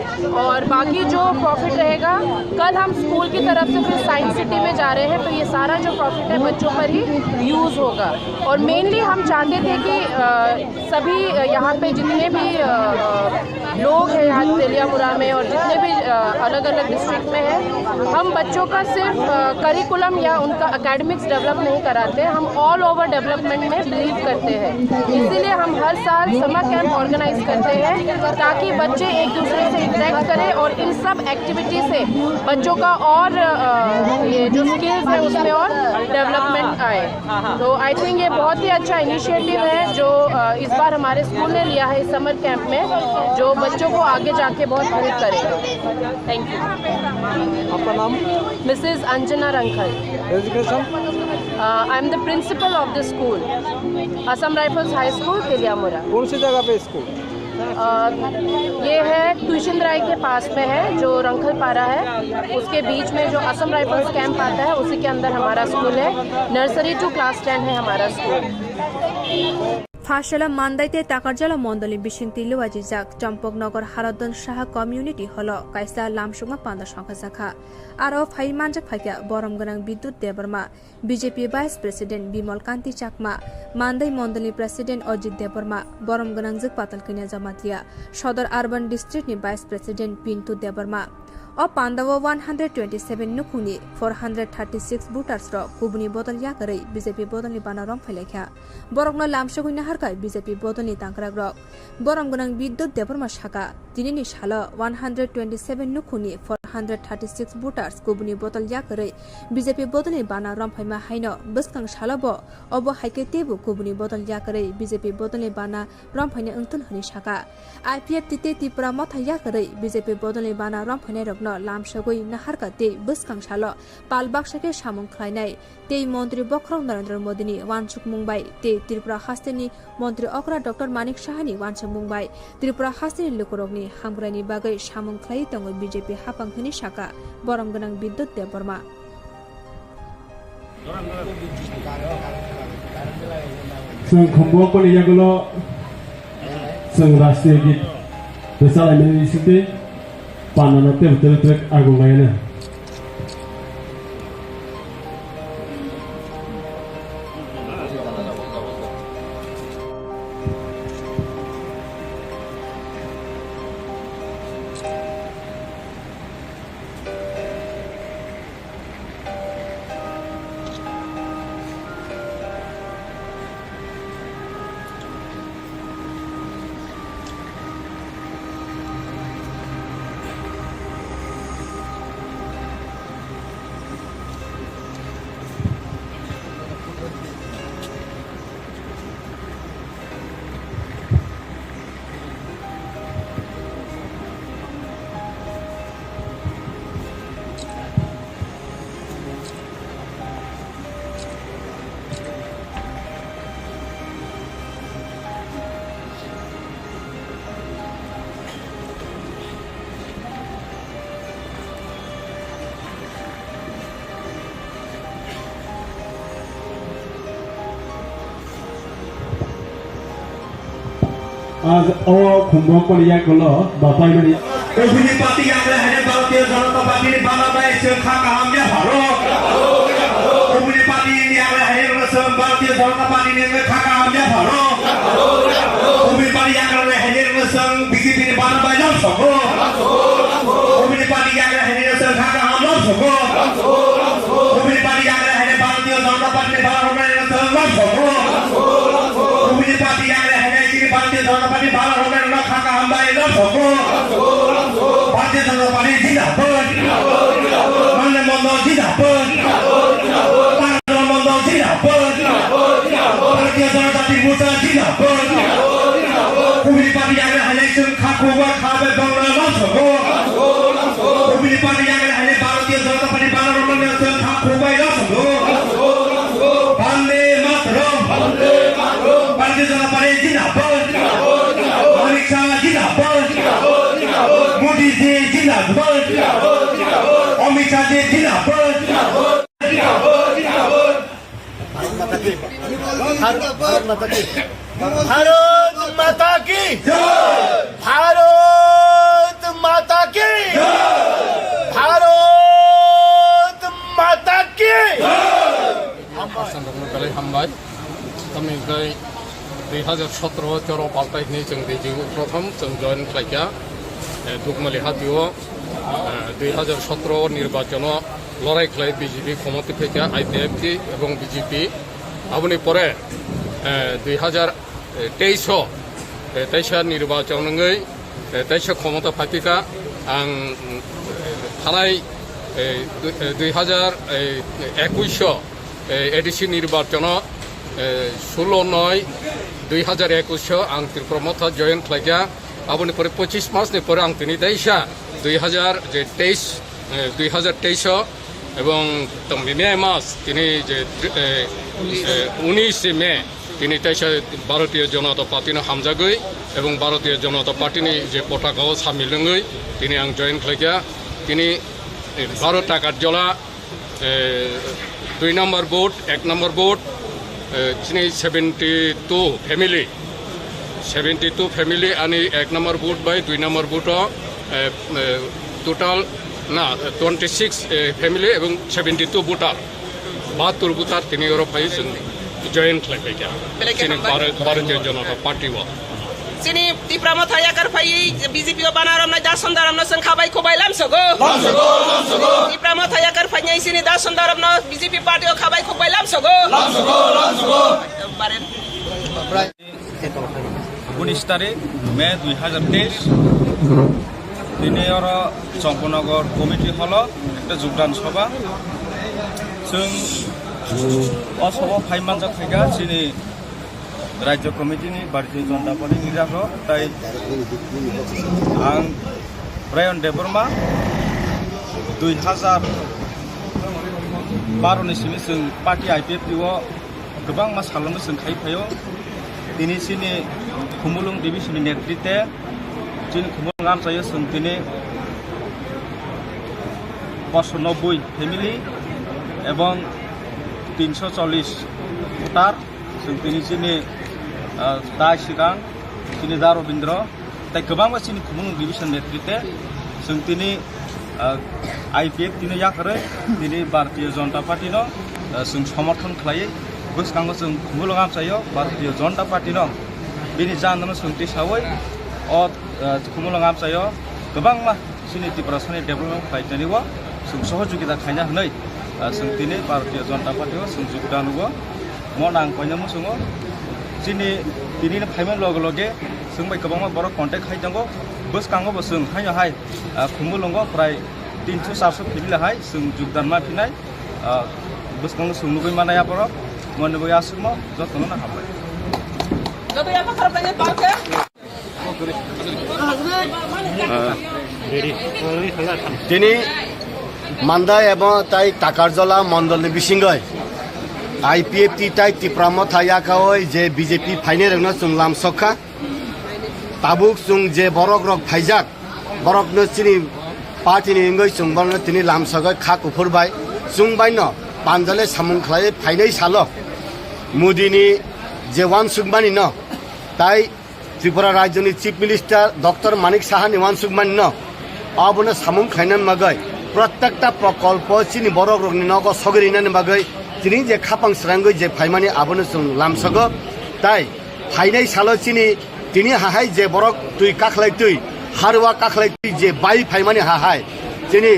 और बाकी जो प्रॉफिट रहेगा कल हम स्कूल की तरफ से फिर साइंस सिटी में जा रहे हैं, तो ये सारा जो प्रॉफिट है बच्चों पर ही यूज़ होगा। और मेनली हम चाहते थे कि सभी यहाँ पे जितने भी लोग हैं यहाँ तेलियामुरा में और जितने भी अलग अलग डिस्ट्रिक्ट में हैं, हम बच्चों का सिर्फ करिकुलम या उनका एकेडमिक्स डेवलप नहीं कराते, हम ऑल ओवर डेवलपमेंट में बिलीव करते हैं। इसीलिए हम हर साल समर कैंप ऑर्गेनाइज करते हैं ताकि बच्चे एक दूसरे से इंटरेक्ट करें और इन सब एक्टिविटी से बच्चों का और ये जो स्किल्स है उसमें और डेवलपमेंट आए। तो आई थिंक ये बहुत ही अच्छा इनिशिएटिव है जो इस बार हमारे स्कूल ने लिया है इस समर कैंप में, जो बच्चों को आगे जाके बहुत हेल्प करेगा। Thank you. आपका नाम? Mrs Anjana Rankhal. Education? I am the principal of the school, Assam Rifles high school Teliamura. कौन सी जगह पे स्कूल? ये है ट्यूशन राय के पास में है, जो रंखल पारा है उसके बीच में जो असम राइफल्स कैंप आता है उसी के अंदर हमारा स्कूल है। नर्सरी टू क्लास 10 है हमारा स्कूल। फाशला मानदाइते ताकारजला मंडली बिशिंगति लुवाजिजाक चम्पकनगर हारदन शाह कम्युनिटी हल काइसा लामसुङा पान्दा संखा जाखा आरो फाइ मानजाक फाइका बरम गनां Bidyut Debbarma BJP vice president Bimal Kanti Chakma Mandai मंडली प्रेसिडेंट अजित देबरमा बरम गनां जक पातल किने जमातलिया सदर अर्बन डिस्ट्रिक्ट नि भाइस प्रेसिडेंट पिन्टु देबरमा और पांडव 127 नुखुनी 436 बुटार्स र कुबुनी बोतल याकरै बीजेपी बोतलनि बाना रं फैलाख्या बरगन लामसगुइना हरकाय बीजेपी बोतलनि तांक्राग रक बरम गनां विद्युत देबरमा शाखा दिनैनि साल 127 नुखुनी 436 बुटार्स कुबुनी बोतल याकरै बीजेपी बोतलनि बाना रं फैमा हाइन बसकां सालब अब हाइके तेबु कुबुनी बोतल याकरै बीजेपी बोतलनि बाना रं फैना अंतुल हनि शाखा आईपीएफ तिते तिपुरा मथा याकरै बीजेपी बोतलनि बाना रं फैनाय रक लामसगुइ नाहारका ते बसकांसाल पालबाक्साके सामुं ख्लायनाय ते मन्त्री बख्रं नरेन्द्र मोदीनि वानसुक मुंबाई ते त्रिपुरा हास्तेनि मन्त्री अकरा डॉक्टर मानिक साहानि वानसुक मुंबाई त्रिपुरा हास्तेनि लुकुरकनि हामग्रानि बागै सामुं ख्लाय दङ बीजेपी हाफां हनि शाखा बरम गनां विद्युत देबरमा जों खम्बकनि यागलो जों राष्ट्रीय गीत बेसालायनायनि सिटे पानाना तेल आगु लायना आज खुम्बक यागलो बापाई मनि ओबुनी पार्टी आग्रा है भारतीय जनता पार्टी ने बांग्लादेश खा काम या भरो ओबुनी पार्टी ने आग्रा है रसम भारतीय जनता पार्टी ने खा काम या भरो ओबुनी पार्टी आग्रा है रसम बीजेपी ने बांग्लादेश जाओ सको ओबुनी पार्टी आग्रा है रसम खा काम जाओ सको ओबुनी पार्टी आग्रा है भारतीय जनता पार्टी পাতি বালা রমেন উমিনি পাতি আগে হেগে চিনি ভারতীয় জনতা পার্টি বালা রমেন খাকা হামবাই ভারতীয় জনতা পার্টি জিন্দাবাদ মানে মন্দ জিন্দাবাদ মন্দ জিন্দাবাদ ভারতীয় জনতা পার্টি মোর্চা জিন্দাবাদ উমিনি পাতি আগে হেগে চিনি খাকুবা খাবে বাংলা মাসগো উমিনি পাতি আগে হেগে ভারতীয় জনতা পার্টি বালা রমেন খাকুবাই লাসগো বন্দে মাতরম ভারতীয় জনতা পার্টি জিন্দাবাদ অমিত শাহ জিন্দাবাদ মোদি জি জিন্দাবাদ অমিত শাহ জি জিন্দাবাদ भारत माता की भारत माता की भारत माता की हामबाय तामिलनाडु 2017 चर पाल्टायनाय जों बेजों प्रथम जों जयन खालायगा दुगमालि हातियाव 2017 निर्वाचन लड़ाई खालाय बीजेपी क्षमता फैया आईपीएफटी এবং বিজেপি आबनि परे 2023 निर्वाचन क्षमता फाइका आं थानाय 2021 ADC निर्वाचन 16/9/2021 आं त्रिपुरा मथा जयन खालायगा आबनि परे 25 मासनि परे आं तिनि दैसा 2023 এবং মে মাস তিনি যে 19 মে তিনি ভারতীয় জনতা পার্টিनो हामजागै এবং ভারতীয় জনতা পার্টিनि যে পতাকাও সামিলङै তিনি आं जयन खालायगा তিনি 12 টাকার জলা 2 নম্বর ভোট 1 নম্বর ভোট তিনি 72 ফ্যামিলি आणि 1 number vote by 2 number vote total ना 26 फैमिली एवं 72 भोटार 72 भोटार তিনি ইউরোপাই জয়েন খালাইবাইগা তিনি ভারতীয় জনতা party sini tipramo thaya kar phai BJP o banaram na dasandaram na sang khabai khobai lamsogo tipramo thaya kar phai sini dasandaram na BJP party o khabai khobai lamsogo 19 तारिख मे 2023 दिनै आरो चंपनगर committee हल एक যোগদাन सभा जों असभा फाइमानजा फैगा जोंनि राज्य कमिटिनि भारतीय जनता पार्टी लिडारखौ ताय आं ब्रायन देबरमा 2012 निसिम जों पार्टी आईपीएफटीआव गोबां मास खालामनो जों खायफायाव दिनैसिनि खुमुलुं डिभिजननि नेतृत्वे जों खुमुलुं आमचायो जों दिनै 590 फैमिली एवं 340 भोटार जों दिनैसिनि दा सिगां जोंनि दा रबीन्द्र ताय गोबां मानसिनि खुमुलुं डिभिजन नेतृत्वे जों दिनै आईपीएफ दिनै याखरै दिनै भारतीय जनता पार्टीनो जों समर्थन खालायो गोसोखाङो जों खुमुलुं आमचायो भारतीय जनता पार्टीनो बेनि जाहोनाव जों दिसावै खुमुलुं आमचायो गोबां मानसिनि त्रिपुरानि डेभेलपमेन्ट खालायनायाव जों सहयोगिता खालायना होनाय जों दिनै भारतीय जनता पार्टीआव जों योगदान होयो मन आं बयनोबो जोङो दिनैनो फायमोन लगे लगे जों बै गोबां बर' कन्टेक्ट खालायनांगौ गोसोखाङोबो जों हाय खुमुलुङाव प्राय 300-400 फैमिलिहाय जों योगदान माफिनाय गोसोखाङो जों नुबै मानाया बर' मोननोबो आसुमो जतन हाबाय তিনি মান্দা এবং তাই টাকারজলা মন্ডল বিশিঙ্গয় আইপিএফটি তাই টিপ্রাম থায়াকাওই যে বিজেপি ফাইনে রংনা जों লামসখা তাবুক जों যে বরক রক ফাইজাক বরকনো চিনি পার্টিनि इंगै जों बरनो তিনি লামসগै খা কুফুরबाय जों बायनो पांजाले सामुं खालाय फाइनै सालो मोदीनि जे वान सुगमानि न ताई त्रिपुरा राज्यनि चीफ मिनिस्टार डॉक्टर मानिक साहानि वान सुगमानि न आबनो सामुं खायनान मागै प्रत्येकटा प्रकल्प चिनि बरक रगनि नग सगरिनान मागै चिनि जे खापां स्रांगै जे फाइमानि आबनो जों लामसगो ताई फाइनै सालो चिनि तिनि हाहाय जे बरक तुई काखलाय तुई हारवा काखलाय तुई जे बाई फाइमानि हाहाय चिनि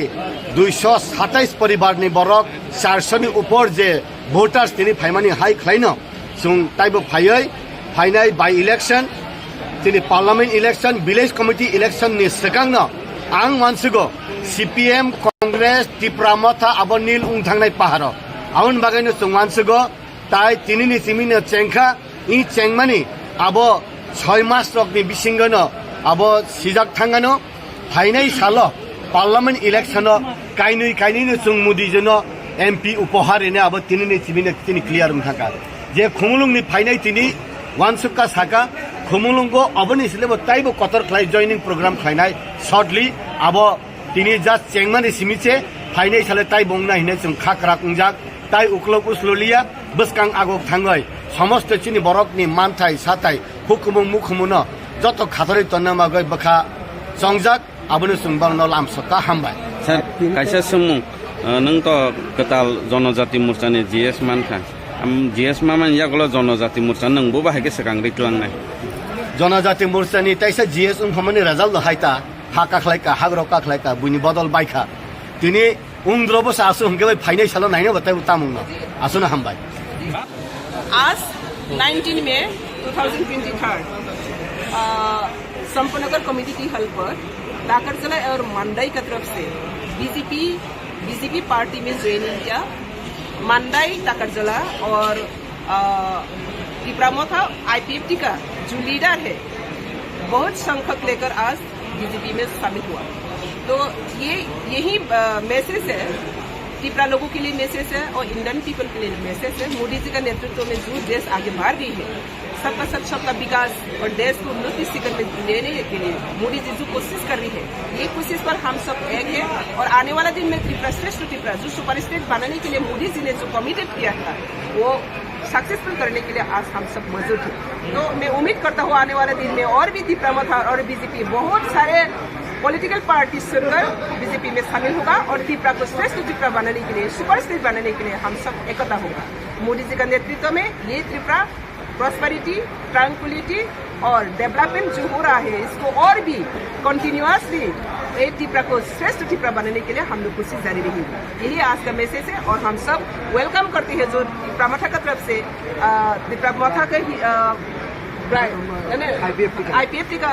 227 परिवारनि बरक 400 नि ऊपर जे भोटार्स तिनी फाइमानी हाई खलाइनो जों ताइबो फायै फाइनाय बाय इलेक्शन तिनी parliament election village committee election नि सिगांनो आं मानसिगो CPM कांग्रेस त्रिपुरा मथा आबो नील उंथांनाय पाहारो आउन बागायनो जों मानसिगो ताइ तिनिनि सिमिनो चेंखा इ चेंमानि आबो 6 मास रकनि बिसिंगनो आबो सिजाक थांगानो फाइनाय सालो पार्लियामेंट इलेक्शन काइनै जों मुदिजोनो MP उपहारैनो आबो तिनिनि सिमिनो तिनि क्लियर उंथांका जे खुमुलुंनि फाइनाय तिनि वानसुका साका खुमुलुंगो अबनि सिलेबो ताइबो कतर खलाय जॉइनिंग प्रोग्राम खलायनाय शॉर्टली आबो तिनि जास्ट चेंमानि सिमिचे फाइनाय साले ताइ बुंना हिने जों खाकरा उंजाक ताइ उक्लक उसललिया बसकां आगो थांगय समस्त चिनि बरकनि मानथाय साथाय हुकुमुं मुखुमुनो जत खाथरै तन्नामागय बखा संजाक आबनो सुंबांनो लामसका हामबाय सर कायसा सुमुं नों तो कताल जनजाति मोर्चानि GS मानखा GS मान यागलो जनजाति मोर्चा नंबो बाहायके सकां रितलांनाय जनजाति मोर्चानि ताइसा GS उंखमानि रिजाल्ट हायता हाका खलायका हाग्रो का खलायका बुनि बदल बायखा तिनि उंद्रबो सासु हंगे फाइनाय सालो नायनो बताय उतामुंनो आसुना हामबाय आज 19 मई 2023 संपनगर कमेटी की हल पर टाकरजला और मंडाई की तरफ से बीजेपी पार्टी में ज्वाइनिंग किया। मंडाई टाकरजला और त्रिपुरा था IPFT का जो लीडर है बहुत संख्यक लेकर आज बीजेपी में शामिल हुआ। तो यही मैसेज है त्रिपुरा लोगों के लिए मैसेज है और इंडियन पीपल के लिए मैसेज है। मोदी जी का नेतृत्व में जो देश आगे बढ़ रही है सबका सबका विकास और देश को उन्नति शिखर में लेने के लिए मोदी जी जो कोशिश कर रही है ये कोशिश पर हम सब एक है और आने वाला दिन में त्रिपुरा श्रेष्ठ त्रिपुरा जो सुपर स्टेट बनाने के लिए मोदी जी ने जो कमिटेड किया था वो सक्सेसफुल करने के लिए आज हम सब मौजूद हैं। तो मैं उम्मीद करता हूँ आने वाले दिन में और भी त्रिपुरा मथा और बीजेपी बहुत सारे पॉलिटिकल पार्टी सुनकर बीजेपी में शामिल होगा और त्रिपुरा को श्रेष्ठ त्रिपुरा बनाने के लिए सुपर स्टेट बनाने के लिए हम सब एकता होगा। मोदी जी का नेतृत्व में ये त्रिपुरा प्रॉस्पेरिटी ट्रैंक्विलिटी और डेवलपमेंट जो हो रहा है इसको और भी कंटिन्यूअसली त्रिपुरा को श्रेष्ठ त्रिपुरा बनाने के लिए हम लोग कोशिश जारी रहेगी। यही आज का मैसेज है और हम सब वेलकम करते हैं जो त्रिपुरा मथा की तरफ से त्रिपुरा मथा का IPFT का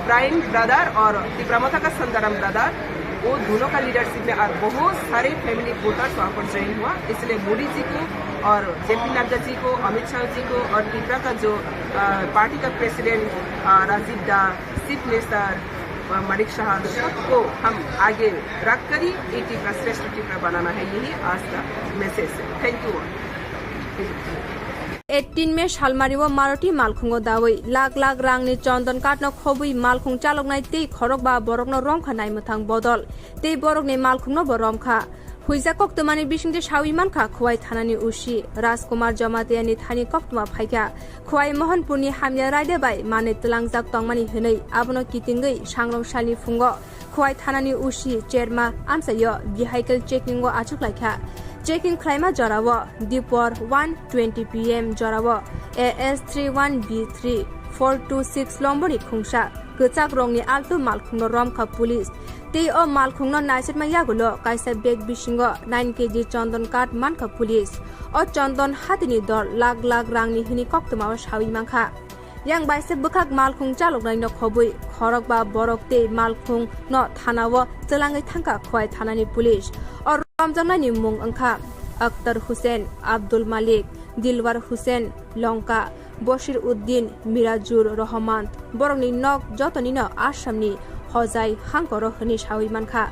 ब्राइन ब्रदर और त्रिपुरा मथा का संदरम ब्रदर वो दोनों का लीडरशिप में और बहुत सारे फैमिली वोटर्स वहाँ पर ज्वाइन हुआ। इसलिए मोदी जी को और JP नड्डा जी को अमित शाह जी को और त्रिपुरा का जो पार्टी का प्रेसिडेंट राजीव दा चीफ मिनिस्टर मलिक शाह सबको हम आगे रख कर ही त्रिपुरा श्रेष्ठ त्रिपुरा बनाना है। यही आज का मैसेज है। Thank you. 18 में शालमारिव मारुति मालखुंगो दावै लाख लाख रांनि चंदन काटनो खबुइ मालखुंग चालकनाय तै खरक बा बरकनो रंखा नायमथां बदल तै बरकनि मालखुंगनो बरमखा हुइजा कक्तमानि बिसिंजे सावि मानखा खुवाइ थानानि उसी राजकुमार जमातियानि थानि कक्तमा फाइका खुवाइ मोहनपुरनि हामिया रायदे बाय माने तलांजाक तंमानि हनै आबनो कितिंगै सांग्रंशालि फुंगो खुवाइ थानानि उसी चेरमा आमचायो बिहाइकेल चेकिंगो आचुकलाइखा चेकिंग क्लाइमा जराव दिपर 1:20 PM जराव AS31B3 426 लम्बोनि खुंसा गचाक रंनि आल्टु मालखुंनो रमखा पुलिस तै ओ मालखुंनो नाइसेटमा यागुलो काइसा बेग बिसिंगो 9 kg चंदन काट मानखा पुलिस ओ चंदन हातिनि दर लाख लाख रांनि हिनि कक्तमा सावि मांखा yang baise bukak malkhung chaloknai no khobui khorok ba borok te malkhung no thanawo chelangai thangka khwai thanani police or ramjanani mung angkha Akhtar Hussain Abdul Malik Dilwar Hussain Lonka Bashir Uddin Mirajur Rahman borokni nok jotoni no asamni hojai hangkoro hini sawi mankha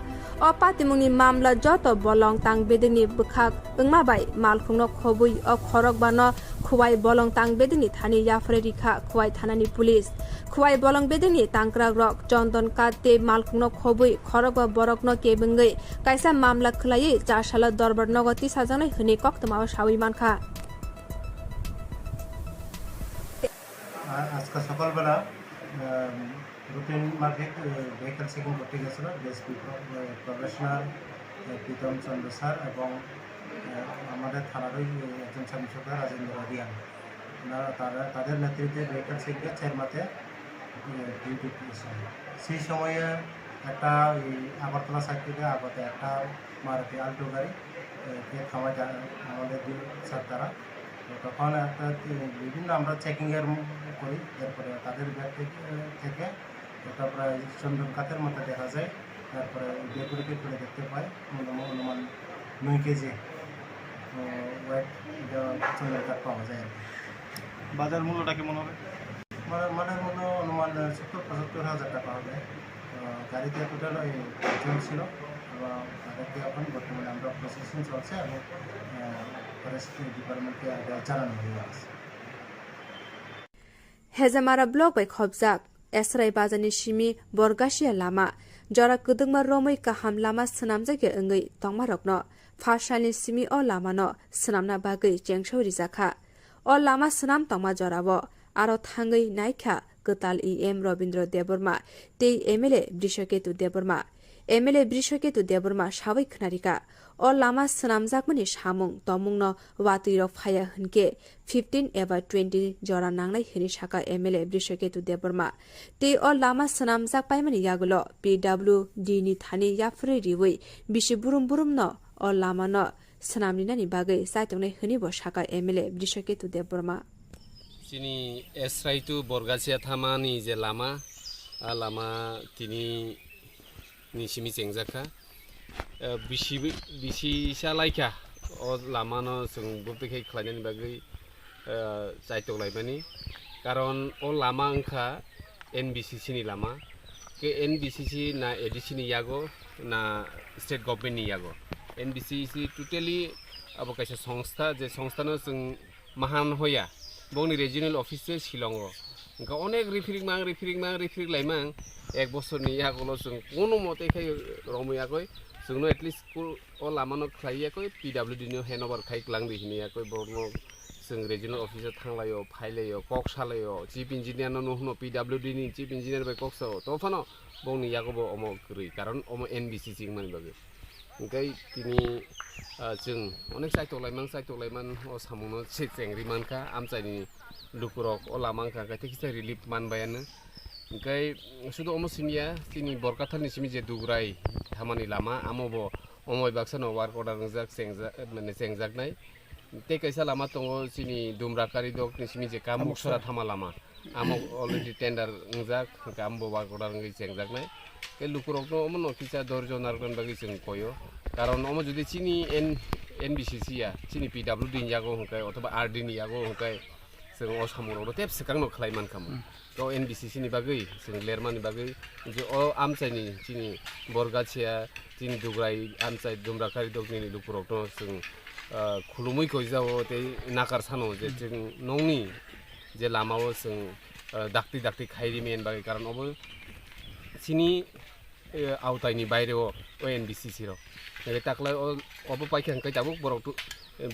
o patimungni mamla joto bolong tang bedeni bukhak ungmabai malkhungno khobui o khorok bano खुवाई बलंग तांग बेदनी थानी याफरे रिखा खुवाई थानानी police खुवाई बलंग बेदनी तांक्रा रक चंदन काते मालखुंनो खबुई खरक बा बरकनो केबंगै कायसा मामला खुलायै चारसाला दरबार नगति साजानाय हने कक्तमा सावि मानखा আজকে সকালবেলা রুটিন মার্কেট ভেহিকল চেকিং করতে গেছিল ডিএসপি প্রফেশনাল প্রীতম চন্দ্র স্যার এবং আমাদের থানারই একজন সাংসদ রাজেন্দ্র রিয়ান তাদের নেতৃত্বে ভেহিকল চেকিং চেরমাতে ডিউটি করেছিল। সেই সময়ে একটা আগরতলা সাইড থেকে আগতে একটা মারুতি আল্টো গাড়ি কে থামায় আমাদের স্যার তারা, তো তখন একটা বিভিন্ন আমরা চেকিংয়ের করি, এরপরে তাদের ব্যাগ থেকে একটা প্রায় চন্দন কাঠের মতো দেখা যায়, তারপরে ডেকোরেটিভ করে দেখতে পাই অনুমান 9 কেজি ওয়েট চন্দন কাঠ পাওয়া যায় আর কি। বাজার মূল্যটা কেমন হবে? মানের মূল্য অনুমান 70-75 হাজার টাকা হবে। গাড়িতে টোটাল 5 জন ছিল এবং তাদেরকে এখন বর্তমানে আমরা প্রসেসিং চলছে এবং ফরেস্ট ডিপার্টমেন্টকে জানানো হয়ে আছে। हेजामारा block bai khobjak esrai bazani simi borgasia lama jora kudungma romoi kaham lama snamjage engei tongmarokno phashani simi o lama no snamna bagei chengshori jakha o lama snam tongma jorabo aro thangui naikha Kwtal EM Robindro Deborma tei MLA Brishoketu Deborma MLA Brishoketu Deborma sabai khnarika o lama snamjakmani samung tomungno watirok phaya hunke 15 एबा 20 जरा नांगनाय हिनि साका MLA Brishoketu Deborma tei o lama snamjak paimani yagulo PWD ni thani yafre riwei bisi burum burum no o lama no snamninani bagai saitongnai hini bo saka MLA Brishoketu Deborma Sini esrai tu borgasia thamani je lama lama tini ni simi jengjaka bisi salaika o lama no sung bupikei khlainani bagai saitok laimani karon o lama angkha NBCC ni lama ke NBCC na ADC ni yago na state government ni yago NBCC totally abo kaisa সংস্থা je সংস্থা no sung mahan hoya boni regional office Shillong engka onek referring laimang ek bosor ni yakolo sung kono mote khai romoi akoi sungno at least school o lamano khlai akoi PWD no handover khai klang di hini akoi borno sung regional office thanglayo phailayo kok salayo chief engineer no no PWD ni chief engineer bai kokso to phano boni yakobo omo kri karon omo NBCC man bage engkai tini जों अनेक साइटक लाइमान ओ सामुनो चेंग्रि मानखा आमचाइनि लुकुरक ओ लामांखा गायथे किसा relief मानबायानो ओंखाय सुदु अमसिनिया तिनि बरकाथारनि सिमि जे दुग्राय थामानि लामा आमबो अमय बाक्सानो वार्क order नजाक माने सेंजाकनाय ते कैसा लामा दङ सिनि दुमराकारि दकनि सिमि जे कामुकसरा थामा लामा आमो अलरेडि टेन्डार नजाक कामबो वार्क अर्डार नगै सेंजाकनाय के लुकुरकनो अमनो किसा दर्जन नारगन बागै जों कयो কারণ অম যদি চিনি NBCC या चिनि PWD नि यागो हंखाय अथवा RD नि यागो हंखाय जों असामरो टेप सेकांनो खलायमान खामो तो NBCC नि बागै जों लेरमानि बागै जे अ आमचाइनि चिनि बरगाछिया चिनि दुग्राय आमचाइ दुमराकारि दगनि लुकुरकनो जों खुलुमै गयजाओ ते नाकार सानो जे जों नंनि जे लामाओ जों दाक्ति खायरिमेन बागै कारण अब चिनि आवतायनि बायरेओ NBCC रो takla obo paikang kai tabuk borok tu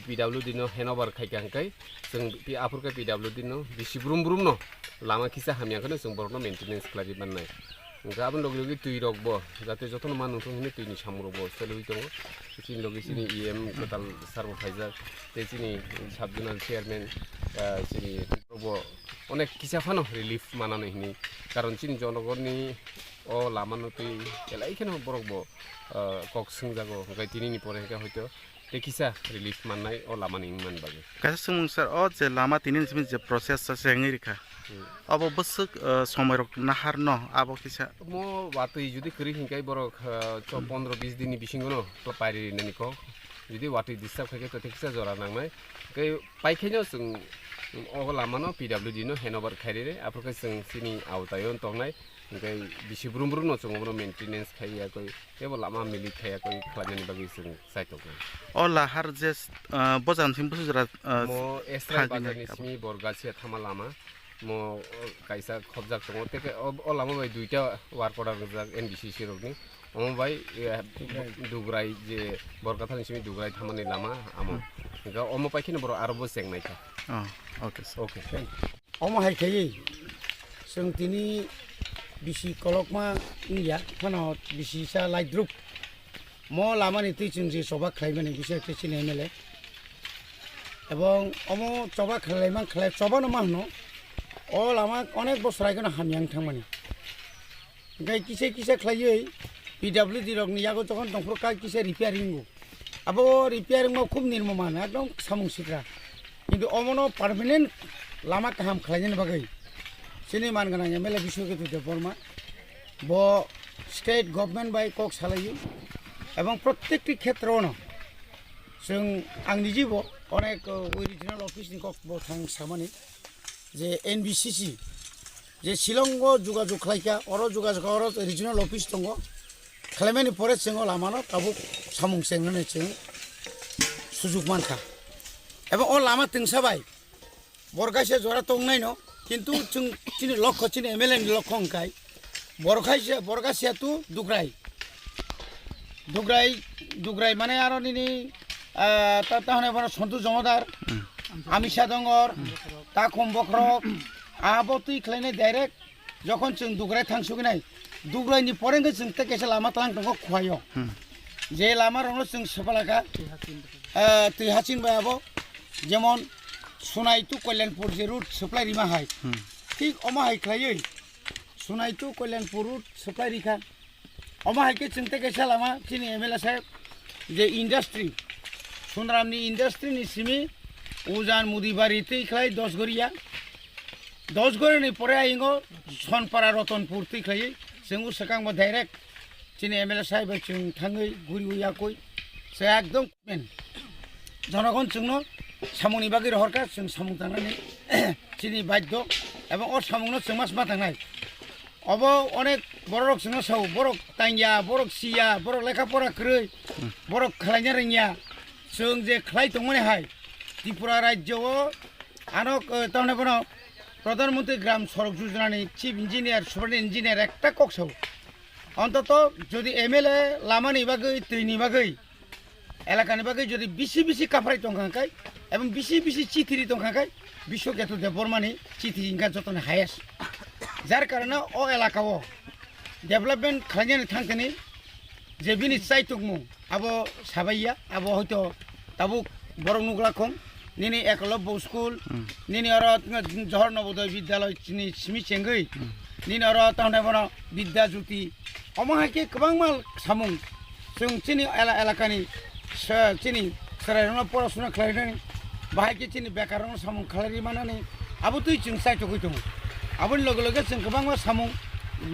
PWD no hanover khai kang kai जों पि आफुर kai PWD no bisi brum brum no lama kisa hamya kano जों borok no maintenance khlari banai गाबोन लगे लगे तुई रखबो जाते जतन मान नोंथां हिने तुईनि सामरबो सोलुइ दङ सिनि लगे सिनि EM Kwtal सार्वभाइजार ते सिनि साब जुनाल चेयारमेन सिनि रबो अनेक किसाफानो रिलिफ मानानै हिनि कारण सिनि जनगरनि ओ लामानो तुई एलाइखेनो बरकबो कक सोंजागो गाय दिनैनि परेखा हयतो ते किसा रिलिफ माननाय ओ लामानि मानबागे गासा सोंसार अ जे लामा तिनि सिमि जे प्रोसेस सेंगि रिखा अब बसक समयरक नाहार न अब किसा मो वातै जुदि करि हिंकाय बरक 15-20 दिननि बिसिंगनो तो पारि ननिको जुदि वातै डिस्टार्ब खाके तो किसा जरा नांनाय कै पाइखैनो जों अ लामानो PWD नो हेनोवर खाइरे आफरकै जों सिनि आवतायन तंनाय कै बिसि ब्रुम ब्रुम न जों मेंटेनेंस खाइया कै केबो लामा मिलि खाइया कै खालायनि बागै जों साइटक अ लाहार जे बजानसिम बुजुरा मो एस्ट्रा बाजारनि सिमि बरगासिया थामा लामा मो काइसा खबजाक दङ तेके अ लामा बाय दुइटा वार्क अर्डार गजाक NBCC रकनि अम बाय दुग्राय जे बरगाथानि सिमि दुग्राय थामानि लामा आमो गा अम पाइखिनो बर आरोबो जेंनायखा ओके ओके अम हायखायै जों दिनै बिसि कलकमा निया फानो बिसिसा लाइद्रुप म लामानि दैजों जे सभा खालायमानि बिसोर केसिन MLA এবং অম চবা খালাইমান খালাই চবানো মাহনো অ লামা অনেক বছর আগে হামিয়াং থামানি গাই কিসে কিসে খাইयै PWD রকনি ইয়াগো যখন দংফর কাই কিসে repairing abo repairing mau khub nirmoman ekdom samung sikra কিন্তু অমনো পার্মানেন্ট লামা কাহাম খালাইনি বাগৈ সিনি মানগানা এমএলএ বিশ্বজিৎ বর্মা ব স্টেট গভর্নমেন্ট বাই কক সালাইयो এবং প্রত্যেকটি ক্ষেত্রনো जों आं निजेबो अनेक रिजनल अफिसनि কক थां सामानि जे एनबिसिसि जे शिलंग जुगाजुग खालायखा अर जुगाजुग अर रिजनल अफिस दङ खालायमानि परे जों लामानो ताबुक सामुं सेंनानै जों सुजुग मानखा এবং ও লামা তিংসাবাই বরগাইছে জরা তংনাই ন কিন্তু जों চিনি লক্ষ্য চিনি এমএলএ नि লক্ষ্য অংকাই বরগাইছে তু দুগরাই মানে আর নিনি তাহলে বড় সন্তোষ জমাদার আমিষা দঙ্গর তা কম বক্রক আবো তুই খেলাইনাই ডাইরেক্ট যখন जों দুগরাই থাংসুগিনাই দুগরাইনি পরেঙ্গে जों তেকেছে লামা তাং দঙ্গ খুয়াयो যে লামা রং जों সফলাকা তুই হাসিন বায়াবো যেমন সোনাই টু কল্যাণপুর যে রুট সাপ্লাই রিমা হাই ঠিক অমা হাই খাইयै Sonai to Kalyanpur route supply রিখা অমা হাইকে जों তেকেছে লামা চিনি এমএলএ সাহেব যে ইন্ডাস্ট্রি सुनरामनि इंडस्ट्री सिमी उजान मुदिबारी तैख्लाय 10 गरिनि परे आइंगो सनपारा रतनपुर तैख्लाय जों सकांग डाइरेक्ट चिनि एमएलए साहेब जों थाङै गुरि उयाकय से एकदम मेन जनगण जोंनो सामुनि बागै रहरका जों सामुं थांनानै चिनि बाध्य एबं अ सामुंनो जों मास मा थांनाय अब अनेक बरक जोंनो साव बरक तांगिया बरक सिया बरक लेखा परा ख्रै बरक खालायनो रोङिया जों जे खालाय दंमोन हाय त्रिपुरा राज्यआव आरो तावने बनो प्रधानमंत्री ग्राम सड़क योजनानि चिफ इंजिनियर सुपार इंजिनियर একটা কক্সও অন্তত যদি এমএলএ লামানি বাগৈ दैनि বাগৈ এলাকানি বাগৈ যদি বিসি কাফরাই দंखांखाय এবং বিসি চিঠিরি দंखांखाय বিশ্বজ্ঞাত দেববর্মানি চিঠি ইনকা যতনে হায়েস যার কারণে ও এলাকাও ডেভেলপমেন্ট খালাইनो थांखिनि जे बिनि चाइतुकमु आबो साबाइया आबो हयतो ताबुक बरं नुग्लाखं निनि एकलव्य स्कुल निनि अर जहर नवोदय विद्यालय चिनि सिमि चेंगै निनि अर ताहने बन विद्या ज्योति अमाहाके गोबां माल सामुं जों चिनि एलाकानि चिनि सरायनो पराशुना खालायनानै बाहायके चिनि बेकारनो सामुं खालायरि मानानै आबो तुइ जों चाइतुकै दङ आबोनि लगे लगे जों गोबां मा सामुं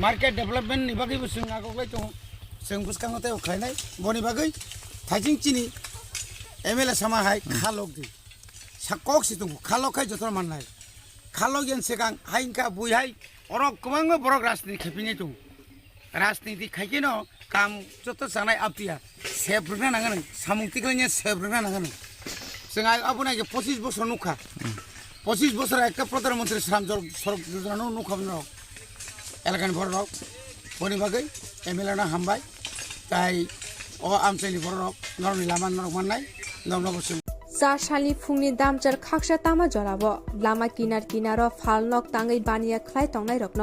मार्केट डेभेलपमेन्टनि बागैबो जों आगोलाय दङ जों बुसखांथाय खालायनाय बनि बागै थाइजिं चिनि एमएलए सामाहाय खालक दि साकक सितुं खालखाय जतन माननाय खालगेन सेगां हाइंका बुइहाय अरक गोबां बरक राजनीति खेपिनि दं राजनीति खायकेनो काम जत जानाय आपिया सेब्रना नांगोन सामुंतिखौनो सेब्रना नांगोन जों आबुनाय 25 बोसोर नुखा 25 बोसोर एक प्रधानमंत्री सड़क योजना नुखाबनो एलाकानि बरक बनि बागै एमएलए ना हामबाय ताई अ आमचाइनि बरक नरनि लामा नरक माननाय नवनबसुं चारसालि फुंनि दामचार खाक्सा तामा जलाबो लामा किनार फालनक ताङै बानिया ख्लाय तंनाय रक्न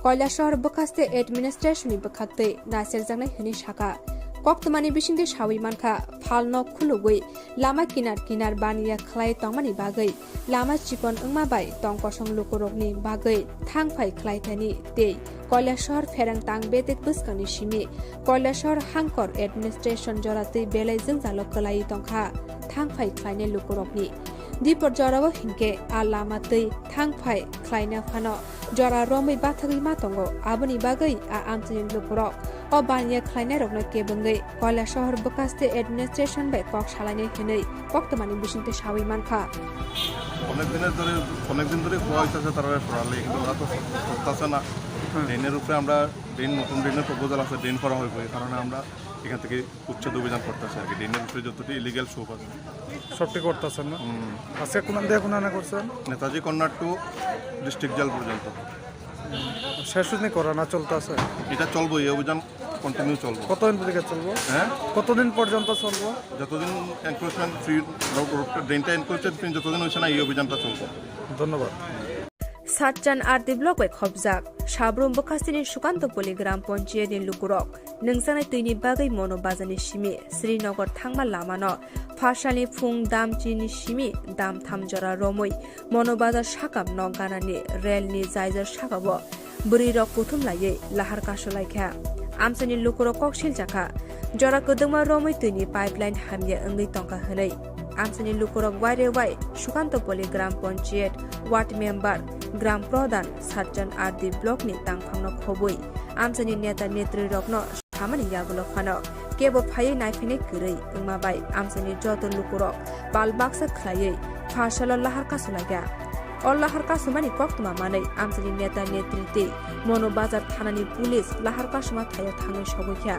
कैलाशहर बखास्ते एडमिनिस्ट्रेशननि बखाक्तै नासेरजांनाय हनि शाखा कक्तमानि बिसिंदे सावै मानखा फालनक खुलुगै लामा किनार बानिया ख्लाय तंमानि बागै लामा चिकन अंमाबाय तंकसं लुकुरकनि बागै थांफाय ख्लायथानि ते कैलाशहर फेरां तां बेतेक बुस्कानि सिमि कैलाशहर हांकर एडमिनिस्ट्रेशन जरातै बेलाय जोंजाल कलाई तंखा थांफाय ख्लायने लुकुरकनि दिपर जराव हिंके आ लामा तै थांफाय ख्लायना फानो जरा रमै बाथगै मातंगो आबनि बागै आ आमचिनि लुकुरक अ बानिया ख्लायनाय रगना केबंगै कैलाशहर बखास्ते एडमिनिस्ट्रेशन बाय कक सालायनाय हेनै कक्तमानि बिसिंते सावै मानखा অনেক দিন ধরে খোয়া হইতেছে তারা সরালে কিন্তু ওরা তো করতেছে না ড্রেনের উপরে আমরা নতুন ড্রেনের প্রপোজাল আছে ড্রেন করা হইব এই কারণে আমরা এখান থেকে উচ্ছেদ অভিযান করতেছি আর কি ড্রেনের উপরে যতটি ইলিগাল শোপ আছে সবটি করতেছেন না আজকে কোন দিয়ে কোন আনা করছেন Netaji corner to district jail পর্যন্ত শেষ দিন করা না চলতেছে এটা চলবো এই অভিযান কন্টিনিউ চলবো কতদিন থেকে চলবো হ্যাঁ কতদিন পর্যন্ত চলবো যতদিন এনক্রোচমেন্ট ফ্রি ড্রেনটা এনক্রোচমেন্ট ফ্রি যতদিন হচ্ছে না এই অভিযানটা চলবো ধন্যবাদ सातजान आरदि ब्लक बाय खबजाक साब्रुम बखास्तिनि सुकान्तपल्ली ग्राम पञ्चायतनि लुकुरक नोंजानाय दैनि बागै मनोबाजानि सिमि श्रीनगर थांमा लामानो फासानि फुं दामचिनि सिमि दाम थामजरा रमै मनोबाजार साकाम नगानानि रेलनि जायजार साकाबो बुरि रक कुथुम लायै लाहार कासलायखा আমসাनि Lukurok Cherlaijak jora kodongma romoi tuini pipeline hamya angui tongka hanai আমসাनि Lukurok waire wai Sukantopoli Gram Panchayat Ward Member Gram Pradhan Sarjan Ardi Block ni tangphangno khoboi আমসাनि neta netri rokno samani yagulo phano kebo phai naifine kurei ingmabai আমসাनि joto Lukurok balbaksa khlaiei phasalo lahar kasulaga lahar kasumani koktuma manai আমসাनि neta netrite mono bazar thanani police lahar kasuma thayo thangai sogokya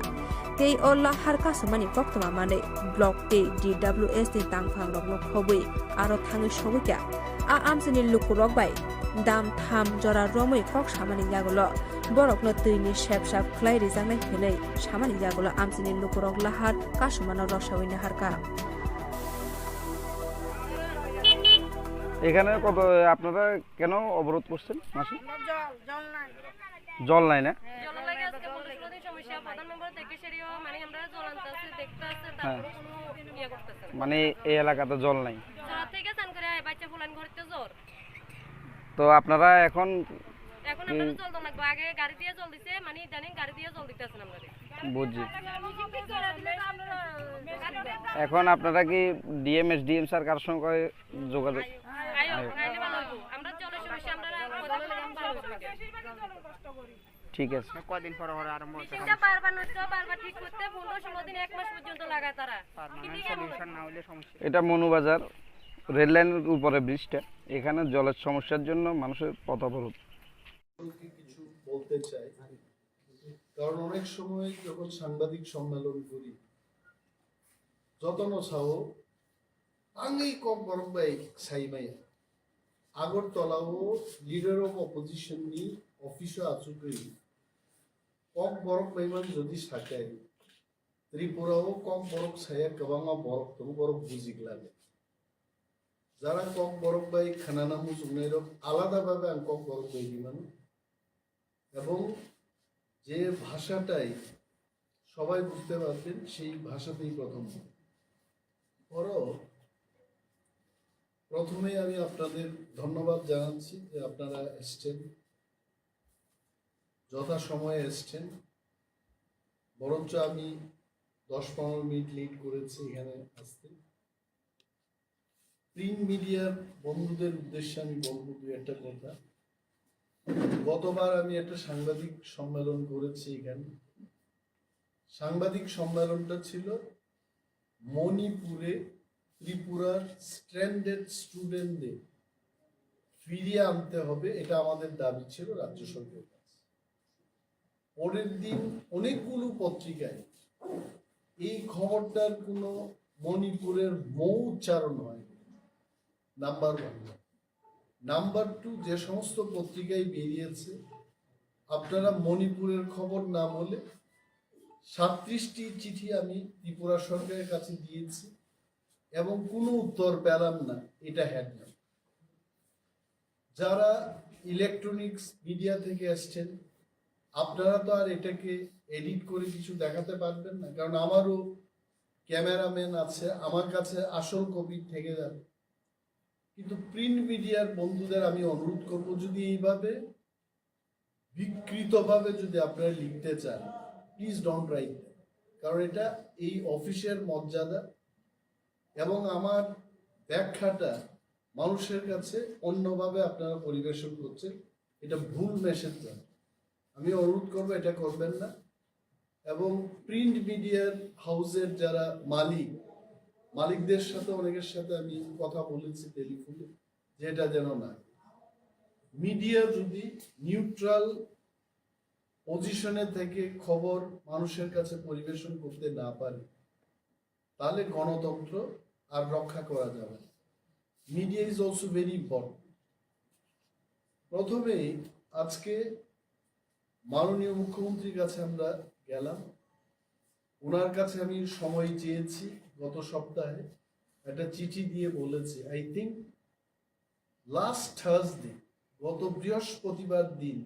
tei lahar kasumani koktuma manai block te DWS ni tangphang rokno khoboi aro thangai sogokya আমসাनि Lukurok bai dam tham jora romoi kok samani yagulo borokno tuini shep khlai rijangnai hinai samani yagulo আমসাनि Lukurok lahar kasumano rosawini harka এখানে কত আপনারা কেন অবরোধ করছেন মাসি জল নাই না মানে এই এলাকাতে জল নাই তো আপনারা এখন বুঝছি এখন আপনারা কি ডিএম স্যার কার সঙ্গে যোগাযোগ ঠিক আছে কদিন পর আরম্ভ এটা মনুবাজার রেল লাইনের উপরে ব্রিজটা এখানে জলের সমস্যার জন্য মানুষের পথ অবরোধ কিছু বলতে চাই কারণ অনেক সময় যখন সাংবাদিক সম্মেলন করি যতন সাহ আঙ্গি কম বরং বাই সাইমাই আগরতলাও লিডার অফ অপোজিশন নি অফিসে আচুকরি কম বরক বাইমান যদি সাকাই ত্রিপুরাও কম বরক সায়া গোবাঙা বরক তো বরক বুঝিগলাবে যারা কক বরক বাই খানানা মুজুগনাই রক আলাদাভাবে আং কক বরক বাই দিমান এবং যে ভাষাটাই সবাই বুঝতে পারতেন সেই ভাষাতেই প্রথমে আমি আপনাদের ধন্যবাদ জানাচ্ছি যে আপনারা এসছেন যথাসময়ে এসছেন বরঞ্চ আমি 10-15 মিনিট লেট করেছি এখানে আসতে প্রিন্ট মিডিয়ার বন্ধুদের উদ্দেশ্যে আমি বলবো একটা কথা গতবার আমি একটা সাংবাদিক সম্মেলন করেছি এখানে সাংবাদিক সম্মেলনটা ছিল মণিপুরে ত্রিপুরার স্ট্র্যান্ডেড স্টুডেন্টদের ফিরিয়ে আনতে হবে এটা আমাদের দাবি ছিল রাজ্য সরকারের কাছে পরের দিন অনেকগুলো পত্রিকায় এই খবরটার কোনো মণিপুরের মৌ উচ্চারণ হয় নাম্বার 1 নাম্বার 2 যে সমস্ত পত্রিকায় বেরিয়েছে আপনারা মণিপুরের খবর না বলে 37টি চিঠি আমি ত্রিপুরা সরকারের কাছে দিয়েছি এবং কোনো উত্তর পেলাম না এটা হেডলাইন যারা ইলেকট্রনিক্স মিডিয়া থেকে আসছেন আপনারা তো আর এটাকে এডিট করে কিছু দেখাতে পারবেন না কারণ আমারও ক্যামেরাম্যান আছে আমার কাছে আসল কপি থেকে যাবে কিন্তু প্রিন্ট মিডিয়ার বন্ধুদের আমি অনুরোধ করব যদি এইভাবে বিকৃতভাবে যদি আপনারা লিখতে চান প্লিজ ডোন্ট রাইট কারণ এটা এই অফিসের মর্যাদা এবং আমার ব্যাখ্যাটা মানুষের কাছে অন্যভাবে আপনারা পরিবেশন করছেন এটা ভুল মেসেজ যান আমি অনুরোধ করবো এটা করবেন না এবং প্রিন্ট মিডিয়ার হাউসের যারা মালিকদের সাথে অনেকের সাথে আমি কথা বলেছি টেলিফোনে যেটা যেন না মিডিয়া যদি নিউট্রাল পজিশনে থেকে খবর মানুষের কাছে পরিবেশন করতে না পারে তাহলে গণতন্ত্র আর রক্ষা করা যাবে না media is also very important প্রথমে আজকে মাননীয় মুখ্যমন্ত্রীর কাছে আমরা গেলাম ওনার কাছে আমি সময় চেয়েছি গত সপ্তাহে একটা চিঠি দিয়ে বলেছি আই থিঙ্ক লাস্ট থার্সডে গত বৃহস্পতিবার দিন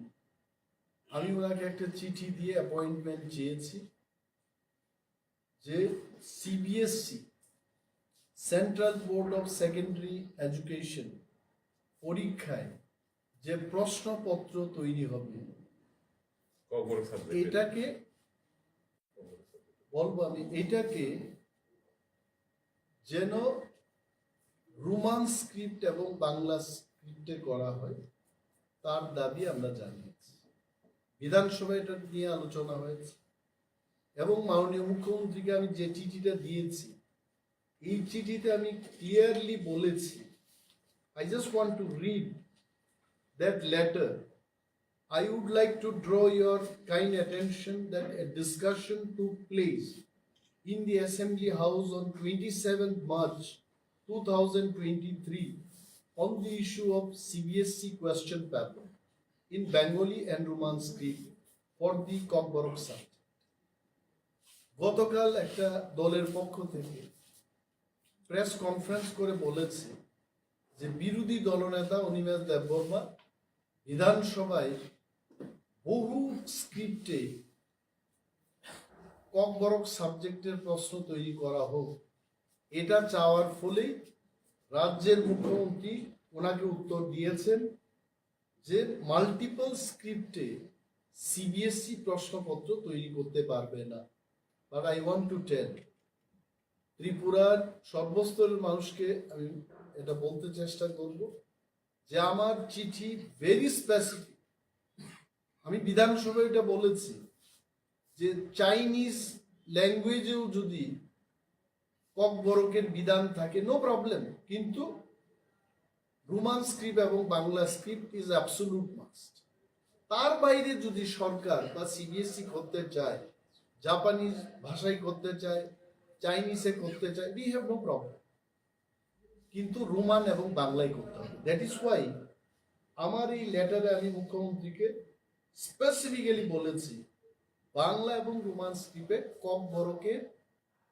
আমি ওনাকে একটা চিঠি দিয়ে অ্যাপয়েন্টমেন্ট চেয়েছি যে CBSE central board of secondary education পরীক্ষায় যে প্রশ্নপত্র তৈরি হবে এটাকে বলবো আমি এটাকে যেন রোমান স্ক্রিপ্ট এবং বাংলা স্ক্রিপ্টে করা হয় তার দাবি আমরা জানিয়েছি। বিধানসভায় এটা নিয়ে আলোচনা হয়েছে এবং মাননীয় মুখ্যমন্ত্রীকে আমি যে চিঠিটা দিয়েছি এই চিঠিতে আমি ক্লিয়ারলি বলেছি, I just want to read that letter. I would like to draw your kind attention that a discussion took place in the Assembly House on 27th March 2023 on the issue of CBSE question paper in Bengali and Roman script for the Kokborok subject. গতকাল একটা দলের পক্ষ থেকে press conference করে বলেছে যে বিরোধী দলনেতা অনিমেষ দেববর্মা বিধানসভায় বহু স্ক্রিপ্টে ককবরক সাবজেক্টের প্রশ্ন তৈরি করা হোক, এটা চাওয়ার ফলেই রাজ্যের মুখ্যমন্ত্রী ওনাকে উত্তর দিয়েছেন যে মাল্টিপল স্ক্রিপ্টে সিবিএসই প্রশ্নপত্র তৈরি করতে পারবে না। But I want to tell ত্রিপুরার সর্বস্তরের মানুষকে আমি এটা বলতে চেষ্টা করব যে আমার চিঠি ভেরি স্পেসিফিক। আমি বিধানসভায় এটা বলেছি যে চাইনিজ ল্যাঙ্গুয়েজেও যদি ককবরকের বিধান থাকে নো প্রবলেম, কিন্তু রোমান স্ক্রিপ্ট এবং Bangla script is absolute must. তার বাইরে যদি সরকার বা সিবিএসই করতে চায়, জাপানিজ ভাষায় করতে চায়, চাইনিজে করতে চায়, উই হ্যাভ নো প্রবলেম, কিন্তু রোমান এবং বাংলায় করতে হবে। দ্যাট ইজ ওয়াই আমার এই লেটারে আমি মুখ্যমন্ত্রীকে স্পেসিফিক্যালি বলেছি বাংলা এবং রোমান স্ক্রিপ্টে ককবরকের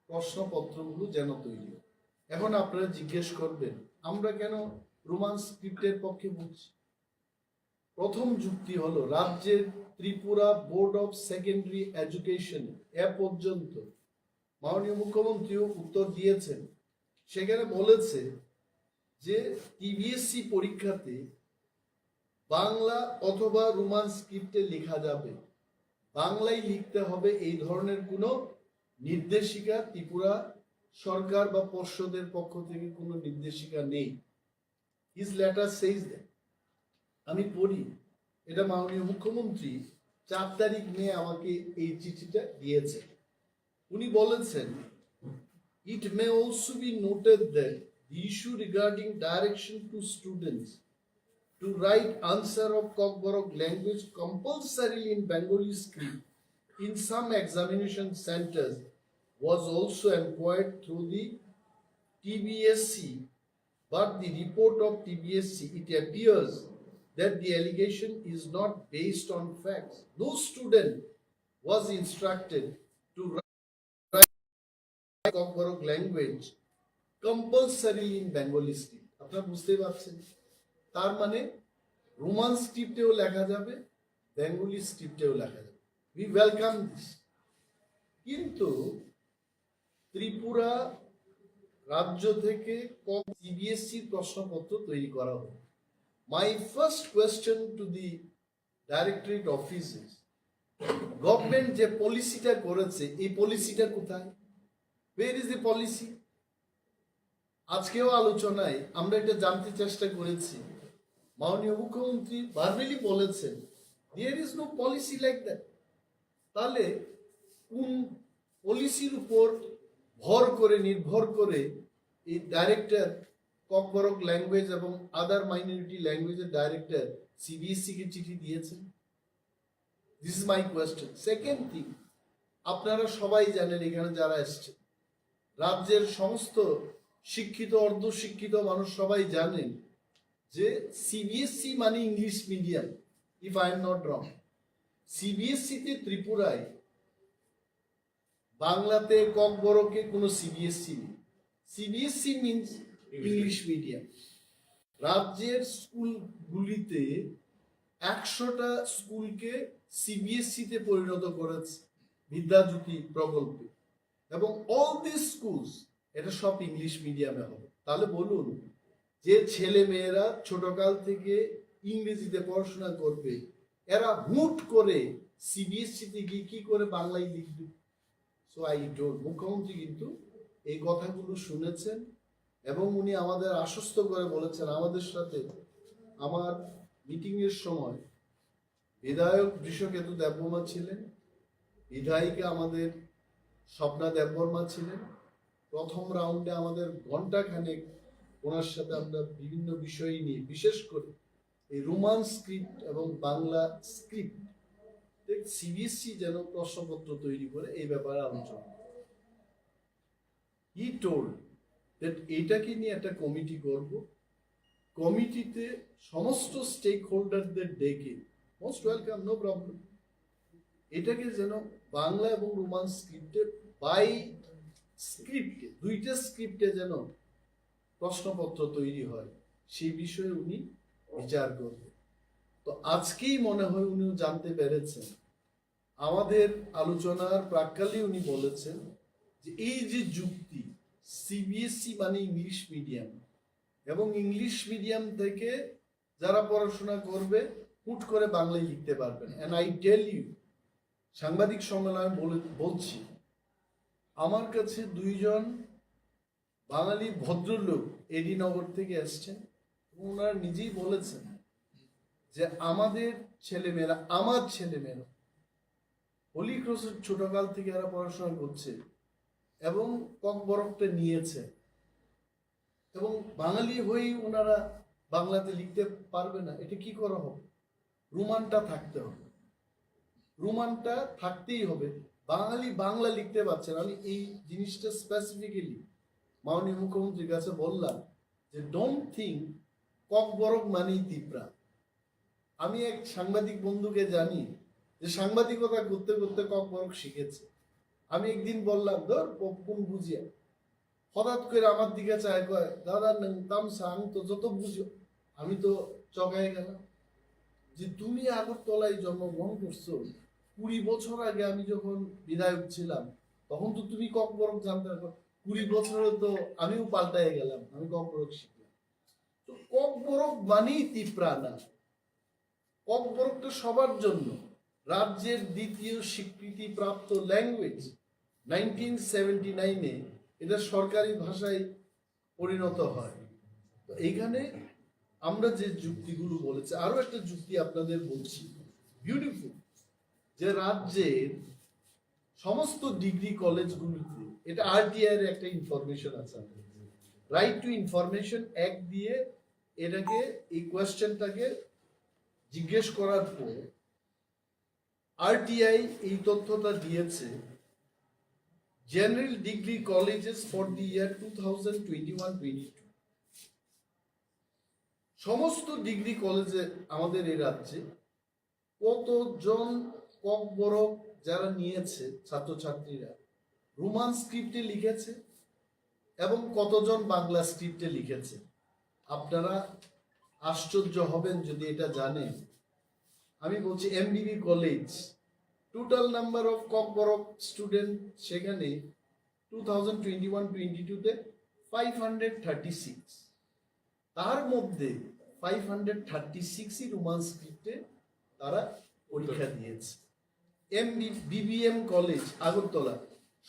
প্রশ্নপত্রগুলো যেন তৈরি হয়। এখন আপনারা জিজ্ঞেস করবেন আমরা কেন রোমান স্ক্রিপ্টের পক্ষে বলছি। প্রথম যুক্তি হলো রাজ্যের Tripura board of secondary education এ পর্যন্ত মাননীয় মুখ্যমন্ত্রীও উত্তর দিয়েছেন, সেখানে বলেছে যে টিবিএসসি পরীক্ষাতে বাংলা অথবা রোমান স্ক্রিপ্টে লেখা যাবে, বাংলায় লিখতে হবে এই ধরনের কোনো নির্দেশিকা ত্রিপুরা সরকার বা পর্ষদের পক্ষ থেকে কোনো নির্দেশিকা নেই। His letter সেইজ that. আমি পড়ি, এটা মাননীয় মুখ্যমন্ত্রী 4 তারিখ মে আমাকে এই চিঠিটা দিয়েছে। উনি বলেছেন it may also be noted that the issue regarding direction to students to write answer of Kokborok language compulsorily in Bengali script in some examination centers was also inquired through the TBSC, but the report of TBSC, it appears that the allegation is not based on facts. No student was instructed to write Kokborok language compulsorily in Bengali script. আপনারা বুঝতেই পারছেন, তার মানে Roman স্ক্রিপ্টেও লেখা যাবে, Bengali স্ক্রিপ্টেও লেখা যাবে। We welcome this. কিন্তু ত্রিপুরা রাজ্য থেকে সিবিএসসি প্রশ্নপত্র তৈরি করা হবে। My first question to the Directorate offices, government যে পলিসিটা করেছে এই পলিসিটা কোথায়? Where is the policy? আজকেও আলোচনায় আমরা এটা জানতে চেষ্টা করেছি। মাননীয় মুখ্যমন্ত্রী ভার্বালি বলেছেন there is no policy like that। তাহলে কোন পলিসির উপর নির্ভর করে এই ডাইরেক্টর ককবরক ল্যাঙ্গুয়েজ এবং আদার মাইনরিটি ল্যাঙ্গুয়েজের ডাইরেক্টর সিবিএসসি কে চিঠি দিয়েছেন? This is my question. Second thing, আপনারা সবাই জানেন, এখানে যারা এসছে রাজ্যের সমস্ত শিক্ষিত অর্ধশিক্ষিত মানুষ সবাই জানেন যে সিবিএসসি মানে English medium. If I am not wrong, সিবিএসসিতে ত্রিপুরায় বাংলাতে ককবরকে কোনো সিবিএসসি নেই। CBSE means English medium. রাজ্যের স্কুলগুলিতে 100টা স্কুলকে সিবিএসসিতে পরিণত করেছে বিদ্যাজ্যোতি প্রকল্পে, এবং অল দিস স্কুলস এটা সব ইংলিশ মিডিয়ামে হবে। তাহলে বলুন, যে ছেলে মেয়েরা ছোটকাল থেকে ইংরেজিতে পড়াশোনা করবে এরা হুট করে সিবিএসসিতে গিয়ে কি করে বাংলায় লিখবে? সো সো আই টোল্ড, মুখ্যমন্ত্রী কিন্তু এই কথাগুলো শুনেছেন এবং উনি আমাদের আশ্বস্ত করে বলেছেন, আমাদের সাথে আমার মিটিংয়ের সময় বিধায়ক বৃষকেতু দেববর্মা ছিলেন, বিধায়িকা আমাদের স্বপ্না দেববর্মা ছিলেন। প্রথম রাউন্ডে আমাদের ঘন্টাখানেক ওনার সাথে আমরা বিভিন্ন বিষয় নিয়ে, বিশেষ করে এই রোমান স্ক্রিপ্ট এবং বাংলা স্ক্রিপ্ট সিবিএসসি যেন প্রশ্নপত্র তৈরি করে এই ব্যাপারে আলোচনা। হি টোল্ড দ্যাট এইটাকে নিয়ে একটা কমিটি করব, কমিটিতে সমস্ত স্টেক হোল্ডারদের ডেকে, মোস্ট ওয়েলকাম, নো প্রবলেম, এটাকে যেন বাংলা এবং রোমান স্ক্রিপ্টে বাই স্ক্রিপ্টে, দুইটা স্ক্রিপ্টে যেন প্রশ্নপত্র তৈরি হয়, সেই বিষয়ে উনি বিচার করবেন। তো আজকেই মনে হয় উনিও জানতে পেরেছেন, আমাদের আলোচনার প্রাক্কালে উনি বলেছেন যে এই যে যুক্তি, সিবিএসসি মানে ইংলিশ মিডিয়াম, এবং ইংলিশ মিডিয়াম থেকে যারা পড়াশোনা করবে হুট করে বাংলায় লিখতে পারবেন। অ্যান্ড আই টেল ইউ, সাংবাদিক সম্মেলনে বলছি, আমার কাছে দুইজন বাঙালি ভদ্রলোক এডিনগর থেকে এসছেন, ওনারা নিজেই বলেছেন যে আমাদের ছেলেমেয়েরা, আমার ছেলেমেয়েরা হোলি ক্রসের ছোটকাল থেকে এরা পড়াশোনা করছে এবং ককবরকটা নিয়েছে, এবং বাঙালি হয়েই ওনারা বাংলাতে লিখতে পারবে না, এটা কি করা হবে? রোমানটা থাকতে হবে, রোমানটা থাকতেই হবে। বাঙালি বাংলা লিখতে পারছেন। আমি এই জিনিসটা স্পেসিফিক্যালি মাননীয় মুখ্যমন্ত্রীর কাছে বললাম যে ডোন্ট থিঙ্ক ককবরক মানেই তিপ্রা। আমি এক সাংবাদিক বন্ধুকে জানি যে সাংবাদিকতা করতে করতে ককবরক শিখেছে। আমি একদিন বললাম, ধর কোন বুঝিয়া, হঠাৎ করে আমার দিকে চায়, কয় দাদা নাম সাং তো যত বুঝো। আমি তো চকায় গেলাম যে তুমি আগরতলায় জন্মগ্রহণ করছো, 20 বছর আগে আমি যখন বিধায়ক ছিলাম তখন তো তুমি ককবরক জানতে পারো, 20 বছরে তো আমিও পাল্টায় গেলাম, আমি ককবরক শিখলাম। তো ককবরক মানেই তিপ্রা না, ককবরকটা সবার জন্য। রাজ্যের দ্বিতীয় স্বীকৃতি প্রাপ্ত ল্যাঙ্গুয়েজ, 1979-এ এটা সরকারি ভাষায় পরিণত হয়। তো এইখানে আমরা যে যুক্তিগুলো বলেছি, আরো একটা যুক্তি আপনাদের বলছি, বিউটিফুল, যে রাজ্যের সমস্ত ডিগ্রি কলেজগুলোতে, এটা আরটিআই এর একটা ইনফরমেশন আছে, রাইট টু ইনফরমেশন অ্যাক্ট দিয়ে এটাকে, এই কোয়েশ্চেনটাকে জিজ্ঞেস করার পর আরটিআই এই তথ্যটা দিয়েছে, general degree colleges for the year 2021-22, সমস্ত ডিগ্রি কলেজে আমাদের এই রাজ্যে কতজন ককবরক যারা নিয়েছে ছাত্রছাত্রীরা রোমান স্ক্রিপ্টে লিখেছে এবং কতজন বাংলা স্ক্রিপ্টে লিখেছে। আপনারা আশ্চর্য হবেন যদি এটা জানেন। আমি বলছি এমবিবি college, total number of Kokborok student সেখানে 2021-22-তে 536, তার মধ্যে 536ই রোমান স্ক্রিপ্টে তারা পরীক্ষা দিয়েছে। বিবিএম কলেজ আগরতলা,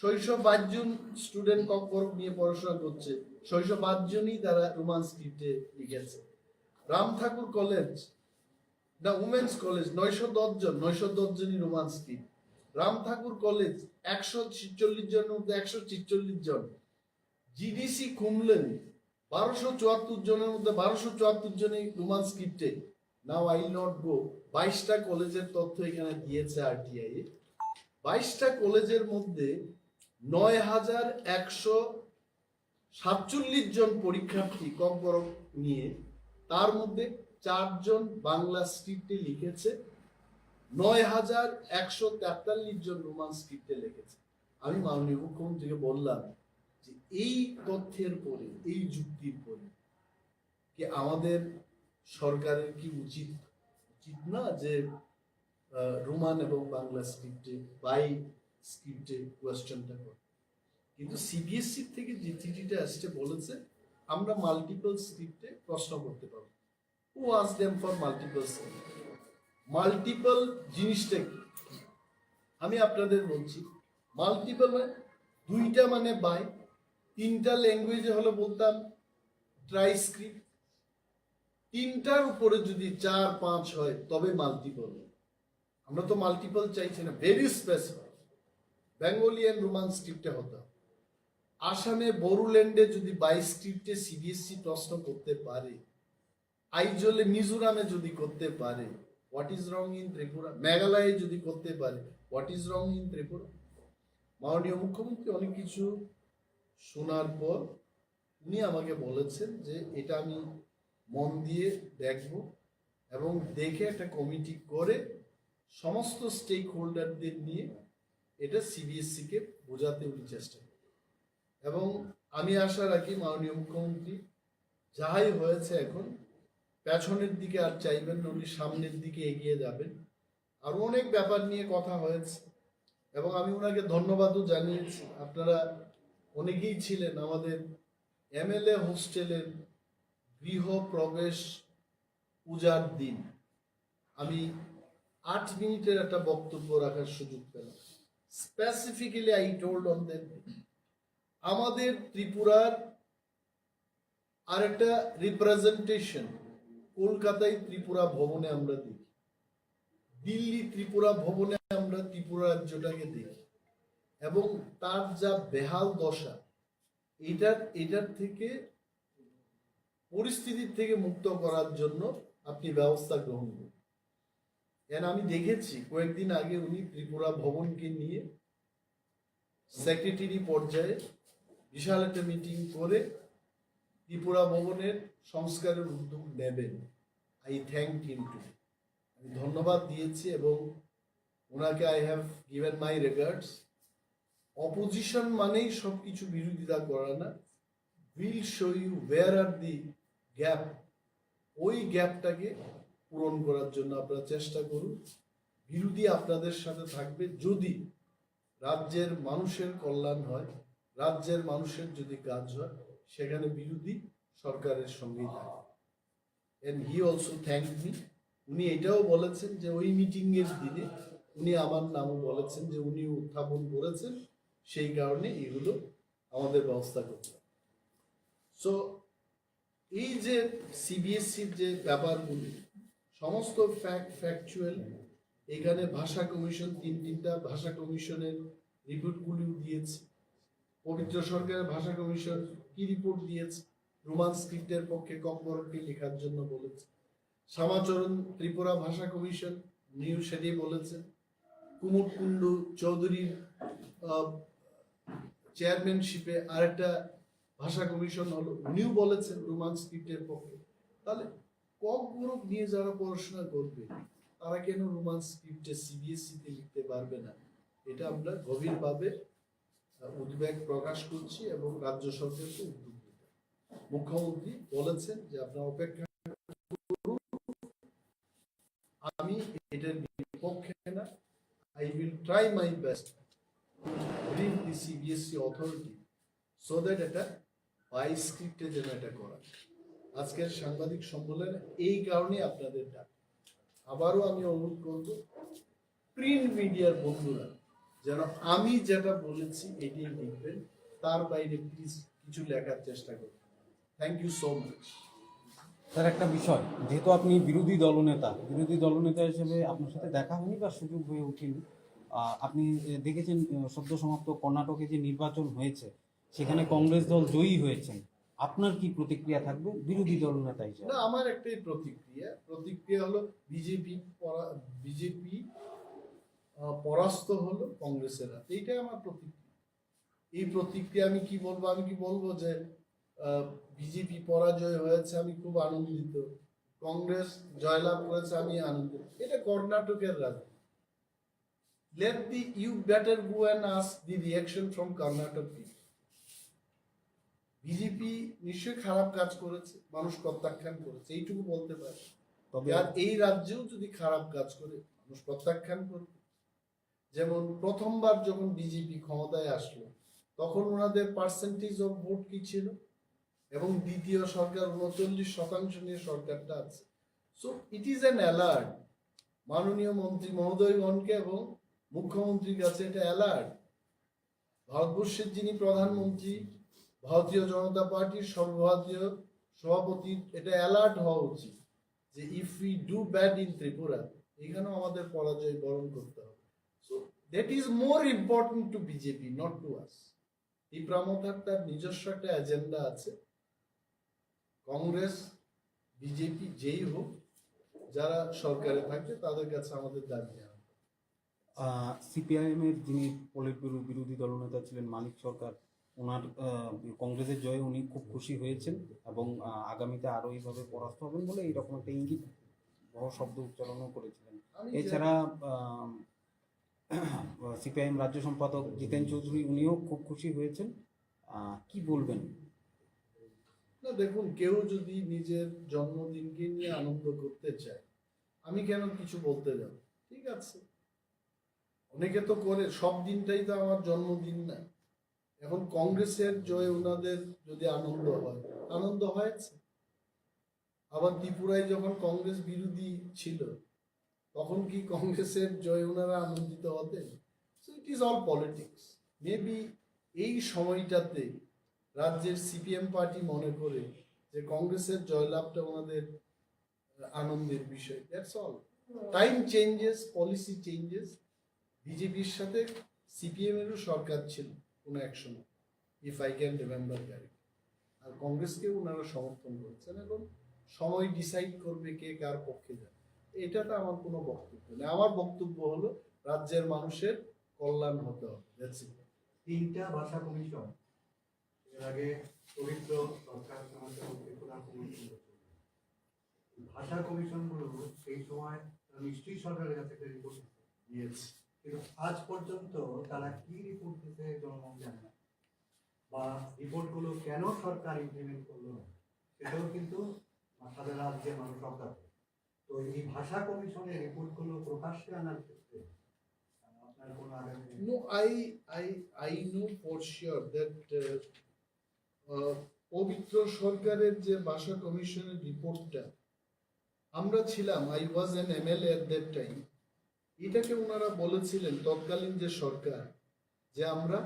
605 জন স্টুডেন্ট ককবরক নিয়ে পড়াশোনা করছে, 605 জনই তারা রোমান স্ক্রিপ্টে লিখেছে। রাম ঠাকুর কলেজ, দ্য উমেন্স কলেজ, 910 জন, 910 জনই রোমান স্ক্রিপ্ট। রাম ঠাকুর কলেজ 146 জনের মধ্যে 146 জন। জিডিসি কুমলেন 1274 জনের মধ্যে 1274 জনই রোমান স্ক্রিপ্টে। Now I will not go, 22টা কলেজের তথ্য এখানে দিয়েছে আরটিআই। 22টা কলেজের মধ্যে 9147 জন পরীক্ষার্থী ককবরক নিয়ে, তার মধ্যে 4 জন বাংলা স্ক্রিপ্টে লিখেছে, 9143 জন রোমান স্ক্রিপ্টে লিখেছে। আমি মাননীয় মুখ্যমন্ত্রীকে বললাম যে এই তথ্যের পরে, এই যুক্তির পরে কি আমাদের সরকারের কি উচিত না যে রোমান এবং বাংলা স্ক্রিপ্টে বাই স্ক্রিপ্টে কোয়েশ্চেনটা করে? কিন্তু সিবিএসসি থেকে যে চিঠিটা আসছে বলেছে আমরা মাল্টিপল স্ক্রিপ্টে প্রশ্ন করতে পারবো। Who asked them for multiple script? Multiple জিনিসটা কি আমি আপনাদের বলছি। মাল্টিপল মানে 2টা মানে বাই, 3টা ল্যাঙ্গুয়েজে হলে বলতাম ট্রাইস্ক্রিপ্ট, 3টার উপরে যদি 4-5 হয় তবে মাল্টিপল। আমরা তো মাল্টিপল চাইছি না, very specific Bengali and Roman স্ক্রিপ্টে হতো। আসামে বড়োল্যান্ডে যদি 22 স্ক্রিপ্টে সিবিএসসি প্রশ্ন করতে পারে, আইজলে মিজোরামে যদি করতে পারে, what is wrong in Tripura? মেঘালয়ে যদি করতে পারে, what is wrong in Tripura? মাননীয় মুখ্যমন্ত্রী অনেক কিছু শোনার পর উনি আমাকে বলেছেন যে এটা আমি মন দিয়ে দেখব এবং দেখে একটা কমিটি করে সমস্ত স্টেক হোল্ডারদের নিয়ে এটা সিবিএসসিকে বোঝাতে উনি চেষ্টা করেন। এবং আমি আশা রাখি মাননীয় মুখ্যমন্ত্রী যাহাই হয়েছে এখন পেছনের দিকে আর চাইবেন না, উনি সামনের দিকে এগিয়ে যাবেন। আরো অনেক ব্যাপার নিয়ে কথা হয়েছে এবং আমি ওনাকে ধন্যবাদও জানিয়েছি। আপনারা অনেকেই ছিলেন আমাদের এমএলএ হোস্টেলের গৃহ প্রবেশ পূজার দিন। আমি 8 মিনিটের একটা বক্তব্য রাখার সুযোগ পেলাম। Specifically I told on that আমাদের ত্রিপুরার আরেকটা রিপ্রেজেন্টেশন কলকাতায় ত্রিপুরা ভবনে আমরা দেখি, দিল্লি ত্রিপুরা ভবনে আমরা ত্রিপুরা রাজ্যটাকে দেখি, এবং তার যা বেহাল দশা, এটার থেকে পরিস্থিতির থেকে মুক্ত করার জন্য আপনি ব্যবস্থা গ্রহণ করুন। আমি দেখেছি কয়েকদিন আগে উনি ত্রিপুরা ভবনকে নিয়ে সেক্রেটারি পর্যায়ে বিশাল একটা মিটিং করে ত্রিপুরা ভবনের সংস্কারের উদ্যোগ নেবেন। আই থ্যাংক হিম টু, আমি ধন্যবাদ দিয়েছি এবং ওনাকে I have given my regards. Opposition মানেই সবকিছু বিরোধিতা করা না, will show you where are the gap, ওই গ্যাপটাকে পূরণ করার জন্য আপনারা চেষ্টা করুন। বিরোধী আপনাদের সাথে থাকবে যদি রাজ্যের মানুষের কল্যাণ হয়, রাজ্যের মানুষের যদি কাজ হয়, সেখানে বিরোধী সরকারের সঙ্গেই থাকে। And he also thank me, উনি এটাও বলেছেন যে ওই মিটিং এর দিনে উনি আমার নামও বলেছেন যে উনি উত্থাপন করেছেন, সেই কারণে এগুলো আমাদের ব্যবস্থা করতে। সো এই যে সিবিএসসির যে ব্যাপারগুলি সমস্ত ফ্যাকচুয়াল, এখানে ভাষা কমিশন 3টা ভাষা কমিশনের রিপোর্টগুলিও দিয়েছে। পবিত্র সরকারের ভাষা কমিশন কি রিপোর্ট দিয়েছে? রোমান স্ক্রিপ্টের পক্ষে কম্পরকে লেখার জন্য বলেছে। শ্যামাচরণ ত্রিপুরা ভাষা কমিশন নিউ সেটি বলেছেন। কুমুদ কুণ্ডু চৌধুরীর চেয়ারম্যানশিপে আরেকটা ভাষা কমিশন হলো, উনিও বলেছেন রোমান স্ক্রিপ্টের পক্ষে। তাহলে কক গ্রুপ নিয়ে যারা পড়াশোনা করবে তারা কেন রোমান স্ক্রিপ্টে সিবিএসসিতে লিখতে পারবে না? এটা আমরা গভীরভাবে উদ্বেগ প্রকাশ করছি এবং রাজ্য সরকারকে উদ্যোগ দিতে। মুখ্যমন্ত্রী বলেছেন যে আপনারা অপেক্ষা করুন, আমি এটার বিপক্ষে না, I will try my best to brief the CBSE authority so that এটা বাই স্ক্রিপ্টে যেন এটা করা। আজকের সাংবাদিক সম্মেলনে এই কারণে আপনাদের ডাক। আবারও আমি অনুরোধ করব প্রিন্ট মিডিয়ার বন্ধুরা যেন আমি যেটা বলেছি এটাই লিখবেন, তার বাইরে প্লিজ কিছু লেখার চেষ্টা করবেন। Thank you so much. Sir, একটা বিষয়, যেহেতু আপনি বিরোধী দলনেতা হিসেবে আপনার সাথে দেখা হয়নি বা সুযোগ হয়ে ওঠেনি, আপনি দেখেছেন সদ্য সমাপ্ত কর্ণাটকে যে নির্বাচন হয়েছে সেখানে কংগ্রেস দল জয়ী হয়েছেন, আপনার কি প্রতিক্রিয়া থাকবে বিরোধী দলনেতা হিসেবে? না, আমার একটাই প্রতিক্রিয়া হলো বিজেপি পরাস্ত হলো কংগ্রেসের হাতে, এইটাই আমার প্রতিক্রিয়া। এই প্রতিক্রিয়া আমি কি বলবো যে বিজেপি পরাজয় হয়েছে আমি খুব আনন্দিত, কংগ্রেস জয়লাভ করেছে আমি আনন্দিত। এটা কর্ণাটকের রাজনীতি। You better go and ask the reaction from Karnataka people. BJP নিশ্চয়ই খারাপ কাজ করেছে, মানুষ প্রত্যাখ্যান করেছে, এইটুকু বলতে পারে। আর এই রাজ্যেও যদি খারাপ কাজ করে মানুষ প্রত্যাখ্যান করবে। যেমন প্রথমবার যখন বিজেপি ক্ষমতায় আসলো তখন ওনাদের পার্সেন্টেজ অফ ভোট কি ছিল, এবং দ্বিতীয় সরকার 39% নিয়ে সরকারটা আছে। So it is an alert মাননীয় মন্ত্রী মহোদয়গণকে এবং মুখ্যমন্ত্রীর কাছে, এটা অ্যালার্ট ভারতবর্ষের যিনি প্রধানমন্ত্রী, ভারতীয় জনতা পার্টির সর্বভারতীয় সভাপতি, এটা অ্যালার্ট হওয়া উচিত যে if we do bad in Tripura, এখানেও আমাদের পরাজয় বরণ করতে হবে। So that is more important to BJP, not to us. Tripura Motha তার নিজস্ব একটা এজেন্ডা আছে। কংগ্রেস, বিজেপি যেই হোক, যারা সরকারে থাকবে তাদের কাছে আমাদের দাবি জানাবো। সিপিআইএম এর যিনি পলিট ব্যুরো বিরোধী দলনেতা ছিলেন মানিক সরকার, ওনার কংগ্রেসের জয়ে উনি খুব খুশি হয়েছেন এবং আগামীতে আরো এইভাবে পরাস্ত হবেন বলে এইরকম একটা ইঙ্গিত বড় শব্দ উচ্চারণও করেছিলেন। এছাড়া সিপিআইএম রাজ্য সম্পাদক জিতেন চৌধুরী উনিও খুব খুশি হয়েছেন। কি বলবেন? না দেখুন, কেউ যদি নিজের জন্মদিনকে নিয়ে আনন্দ করতে চায়, আমি কেন কিছু বলতে যাব? ঠিক আছে, অনেকে তো করে, সব দিনটাই তো আমার জন্মদিন না। এখন কংগ্রেসের জয়ে ওনাদের যদি আনন্দ হয়েছে। আবার ত্রিপুরায় যখন কংগ্রেস বিরোধী ছিল, তখন কি কংগ্রেসের জয়ে ওনারা আনন্দিত হতেন? So it is all politics. Maybe এই সময়টাতে রাজ্যের সিপিএম পার্টি মনে করে যে কংগ্রেসের জয়লাভটা ওনাদের আনন্দের বিষয়। That's all. Time changes, policy changes. বিজেপির সাথে সিপিএম এরও সরকার ছিল কোনো এক সময়, if I can remember correct. আর কংগ্রেসকে ওনারা সমর্থন করছেন। এখন সময় ডিসাইড করবে কে কার পক্ষে যাবে। এটাতে আমার কোনো বক্তব্য নেই। আমার বক্তব্য হলো রাজ্যের মানুষের কল্যাণ হতে হবে। তিনটা ভাষা কমিশন এর আগে পবিত্র সরকার প্রধান কমিশন, ভাষা কমিশনগুলো সেই সময় নিশ্চয়ই সরকারের কাছে একটা রিপোর্ট দিয়েছে, কিন্তু আজ পর্যন্ত তারা কি রিপোর্ট দিতে জনগণ জানে না, বা রিপোর্টগুলো কেন সরকার ইমপ্লিমেন্ট করলো না সেটাও কিন্তু সারা রাজ্যের মানুষ অজ্ঞাত। তো এই ভাষা কমিশনের রিপোর্টগুলো প্রকাশ্যে আনার ক্ষেত্রে আপনার কোনো আগামী? No, I know for sure that পবিত্র সরকারের যে ভাষা কমিশনের রিপোর্টটা আমরা ছিলাম, I was an MLA at that time, এটাকে ওনারা বলেছিলেন তৎকালীন যে সরকার, যে আমরা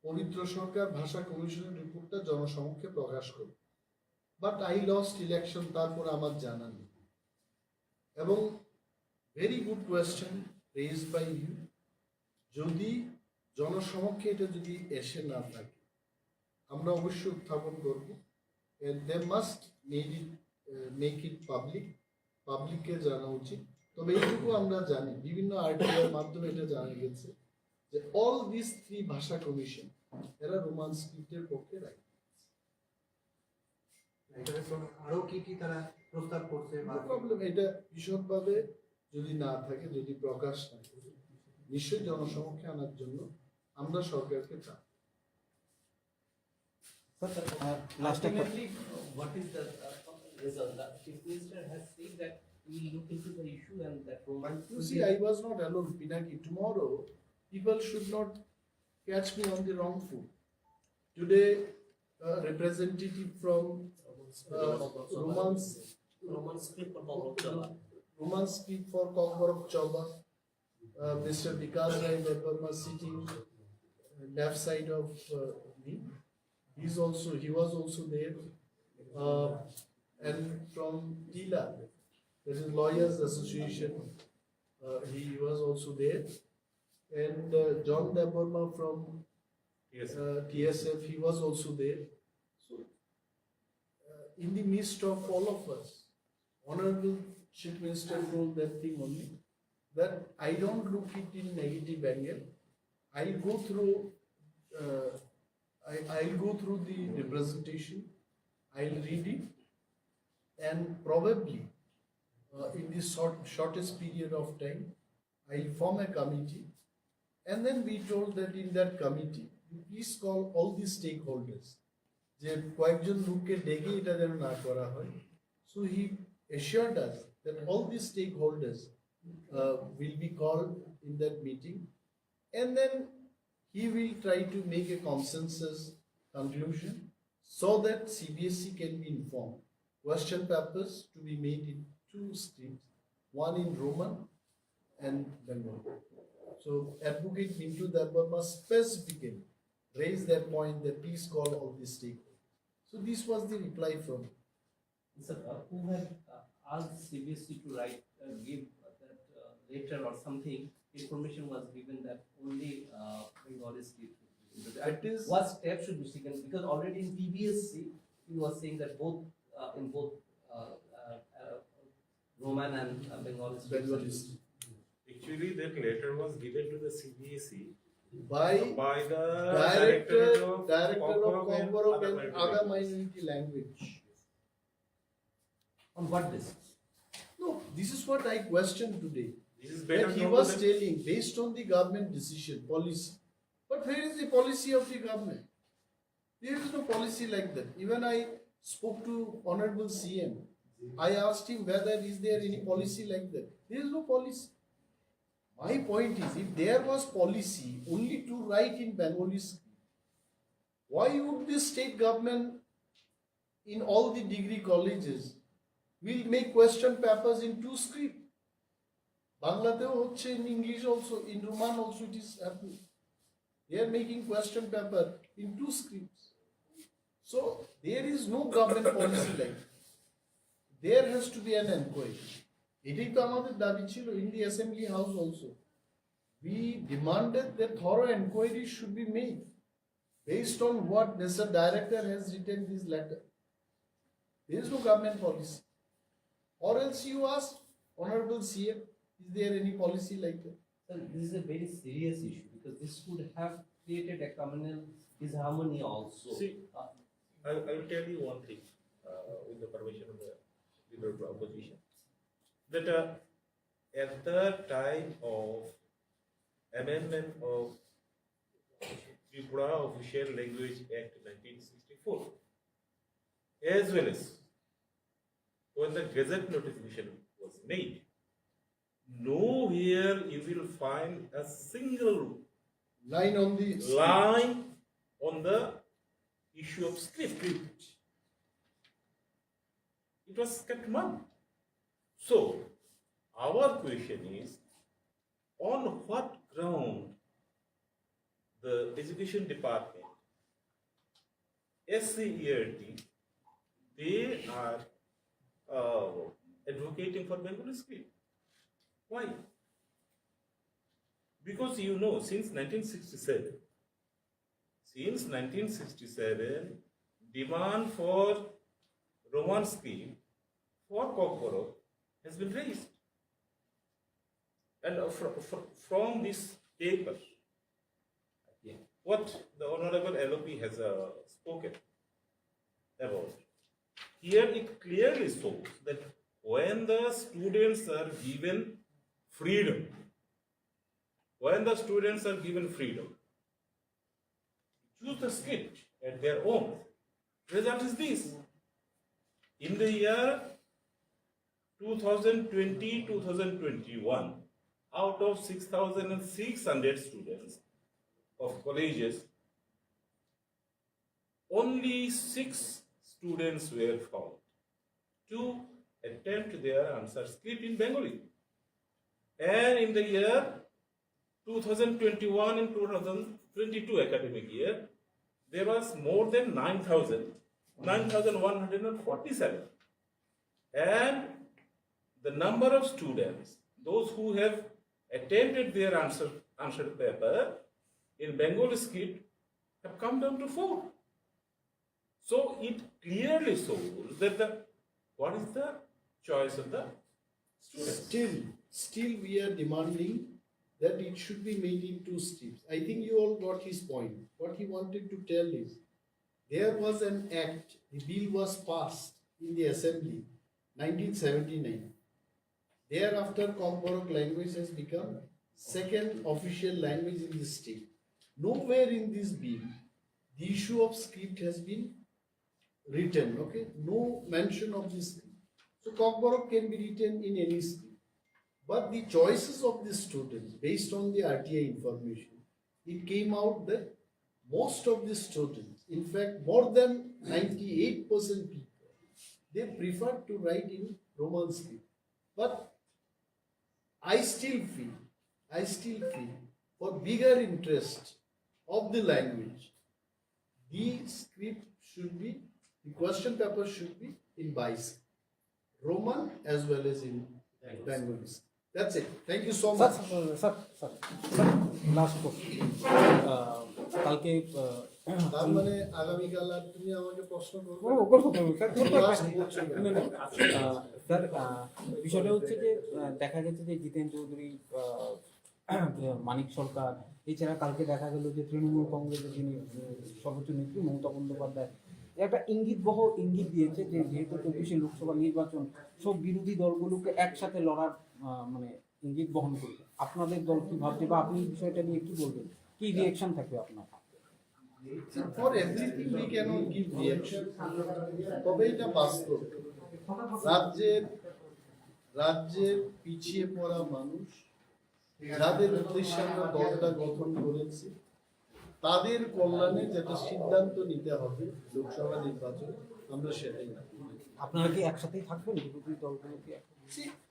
পবিত্র সরকার ভাষা কমিশনের রিপোর্টটা জনসমক্ষে প্রকাশ করব। বাট আই লস্ট ইলেকশন, তারপর আমার জানা নেই। এবং very good question raised by you. যদি জনসমক্ষে এটা যদি এসে না থাকে, আমরা অবশ্যই উত্থাপন করব। They must make it public, পাবলিককে জানা উচিত। তবে এইটুকু আমরা জানি, বিভিন্ন আর্টিকেলের মাধ্যমে এটা জানা গেছে যে অল দিস থ্রি ভাষা কমিশন এরা রোমান স্ক্রিপ্টের পক্ষে রায়। আরো কি কি তারা প্রস্তাব করছে? প্রবলেম এটা বিশদভাবে যদি না থাকে, যদি প্রকাশ না করে, নিশ্চয়ই জনসমক্ষে আনার জন্য আমরা সরকারকে চাই। Ultimately, what is the result? The Chief Minister has said that we will look into the issue and that Roman. You see, I was not alone, Pinaki. Tomorrow, people should not catch me on the wrong foot. Today, a representative from Roman script for Kwtal. Roman script for Kwtal. Mr. Vikas Rai Devarma sitting left side of me. He was also there. And from TILA, that is Lawyers Association, he was also there. And John Devarma from TSF, he was also there. So, in the midst of all of us, Honorable Chief Minister told that thing only, that I don't look it in negative angle. I'll go through the representation, I'll read it, and probably in this shortest period of time, I'll form a committee. And then we told that in that committee, you please call all the stakeholders. যে কয়েকজন লোককে ডেকে এটা যেন না করা হয়। So he assured us that all the stakeholders will be called in that meeting, and then he will try to make a consensus conclusion so that CBSE can be informed. Question papers to be made in 2 streams, one in Roman and Bengali. So Advocate Mintu Devarma specifically raise their point that please call all the stakeholders. So this was the reply from. Sir, who had asked CBSE to write, give that letter or something? Information was given that only Bengali script. What steps should be taken? Because already in TBSC, he was saying that both in both Roman and Bengali scripts. Actually, that letter was given to the CBSE by the director of Kokorok and other minority language. On what basis? No, this is what I questioned today. This is better That he known was to them. telling based on the government decision, policy. But where is the policy of the government? There is no policy like that. Even I spoke to Honorable CM. I asked him whether is there any policy like that. There is no policy. My point is, if there was policy only to write in Bengali script, why would the state government in all the degree colleges will make question papers in two script? Bangladesh, in English also, in Roman also it is happening. They are making question paper in two scripts. So there is no government policy like that. There has to be an inquiry. এটাই তো আমাদের দাবি ছিল in the assembly house also. We demanded that thorough inquiry should be made based on what Mr. Director has written this letter. There is no government policy. Or else you ask Honorable CM, is there any policy like that? Sir, this is a very serious issue because this could have created a communal disharmony also. See, I will tell you one thing with the permission of the leader of the opposition. That at the time of amendment of Tripura Official Language Act 1964, as well as when the Gazette notification was made, nowhere you will find a single line on the issue of script. It was kept mum. So, our question is, on what ground the Education Department, SCERT, they are advocating for Bengali script? Why? Because you know, since 1967, demand for Roman script for Kokorok has been raised. And from this paper, what the Honorable LOP has spoken about, here it clearly shows that when the students are given freedom, choose the script at their own, result is this. In the year 2020-2021, out of 6,600 students of colleges, only 6 students were found to attempt their answer script in Bengali. And in the year 2021 and 2022 academic year, there was more than 9,147. And the number of students, those who have attempted their answer paper in Bengali script, have come down to 4. So it clearly shows that what is the choice of the students. Still we are demanding that it should be made in 2 steps. I think you all got his point. What he wanted to tell is, there was an act, the bill was passed in the assembly, 1979. Thereafter, Kokorok language has become second official language in the state. Nowhere in this bill, the issue of script has been written, okay? No mention of this script. So Kokorok can be written in any script. But the choices of the students, based on the RTI information, it came out that most of the students, in fact, more than 98% people, they prefer to write in Roman script. But I still feel for bigger interest of the language, the question paper should be in Bais, Roman as well as in Bengali. That's it. Thank you so much. Sir last question কালকে তার মানে আগামীকাল আর তুমি আমাকে প্রশ্ন করবে sir বিষয়টা হচ্ছে যে দেখা গেছে যে জিতেন চৌধুরী মানিক সরকার এছাড়া কালকে দেখা গেল যে তৃণমূল কংগ্রেসের যিনি সর্বোচ্চ নেত্রী মমতা বন্দ্যোপাধ্যায় একটা ইঙ্গিত দিয়েছে যে যেহেতু 24শে লোকসভা নির্বাচন সব বিরোধী দলগুলোকে একসাথে লড়ার মানে ইঙ্গিত বহন করবে। আপনাদের দল কি ভাবছে বা আপনি বিষয়টা নিয়ে কি বলবেন, কি রিয়েকশন থাকবে আপনার? For everything we cannot give reaction. তবে এটা বাস্তব, রাজ্যের পিছিয়ে পড়া মানুষ যাদের উদ্দেশ্যে আমরা দলটা গঠন করেছি তাদের কল্যাণে যেটা সিদ্ধান্ত নিতে হবে লোকসভা নির্বাচনে আমরা সেটাই না। আপনারা কি একসাথেই থাকবেন বিরোধী দলগুলোকে?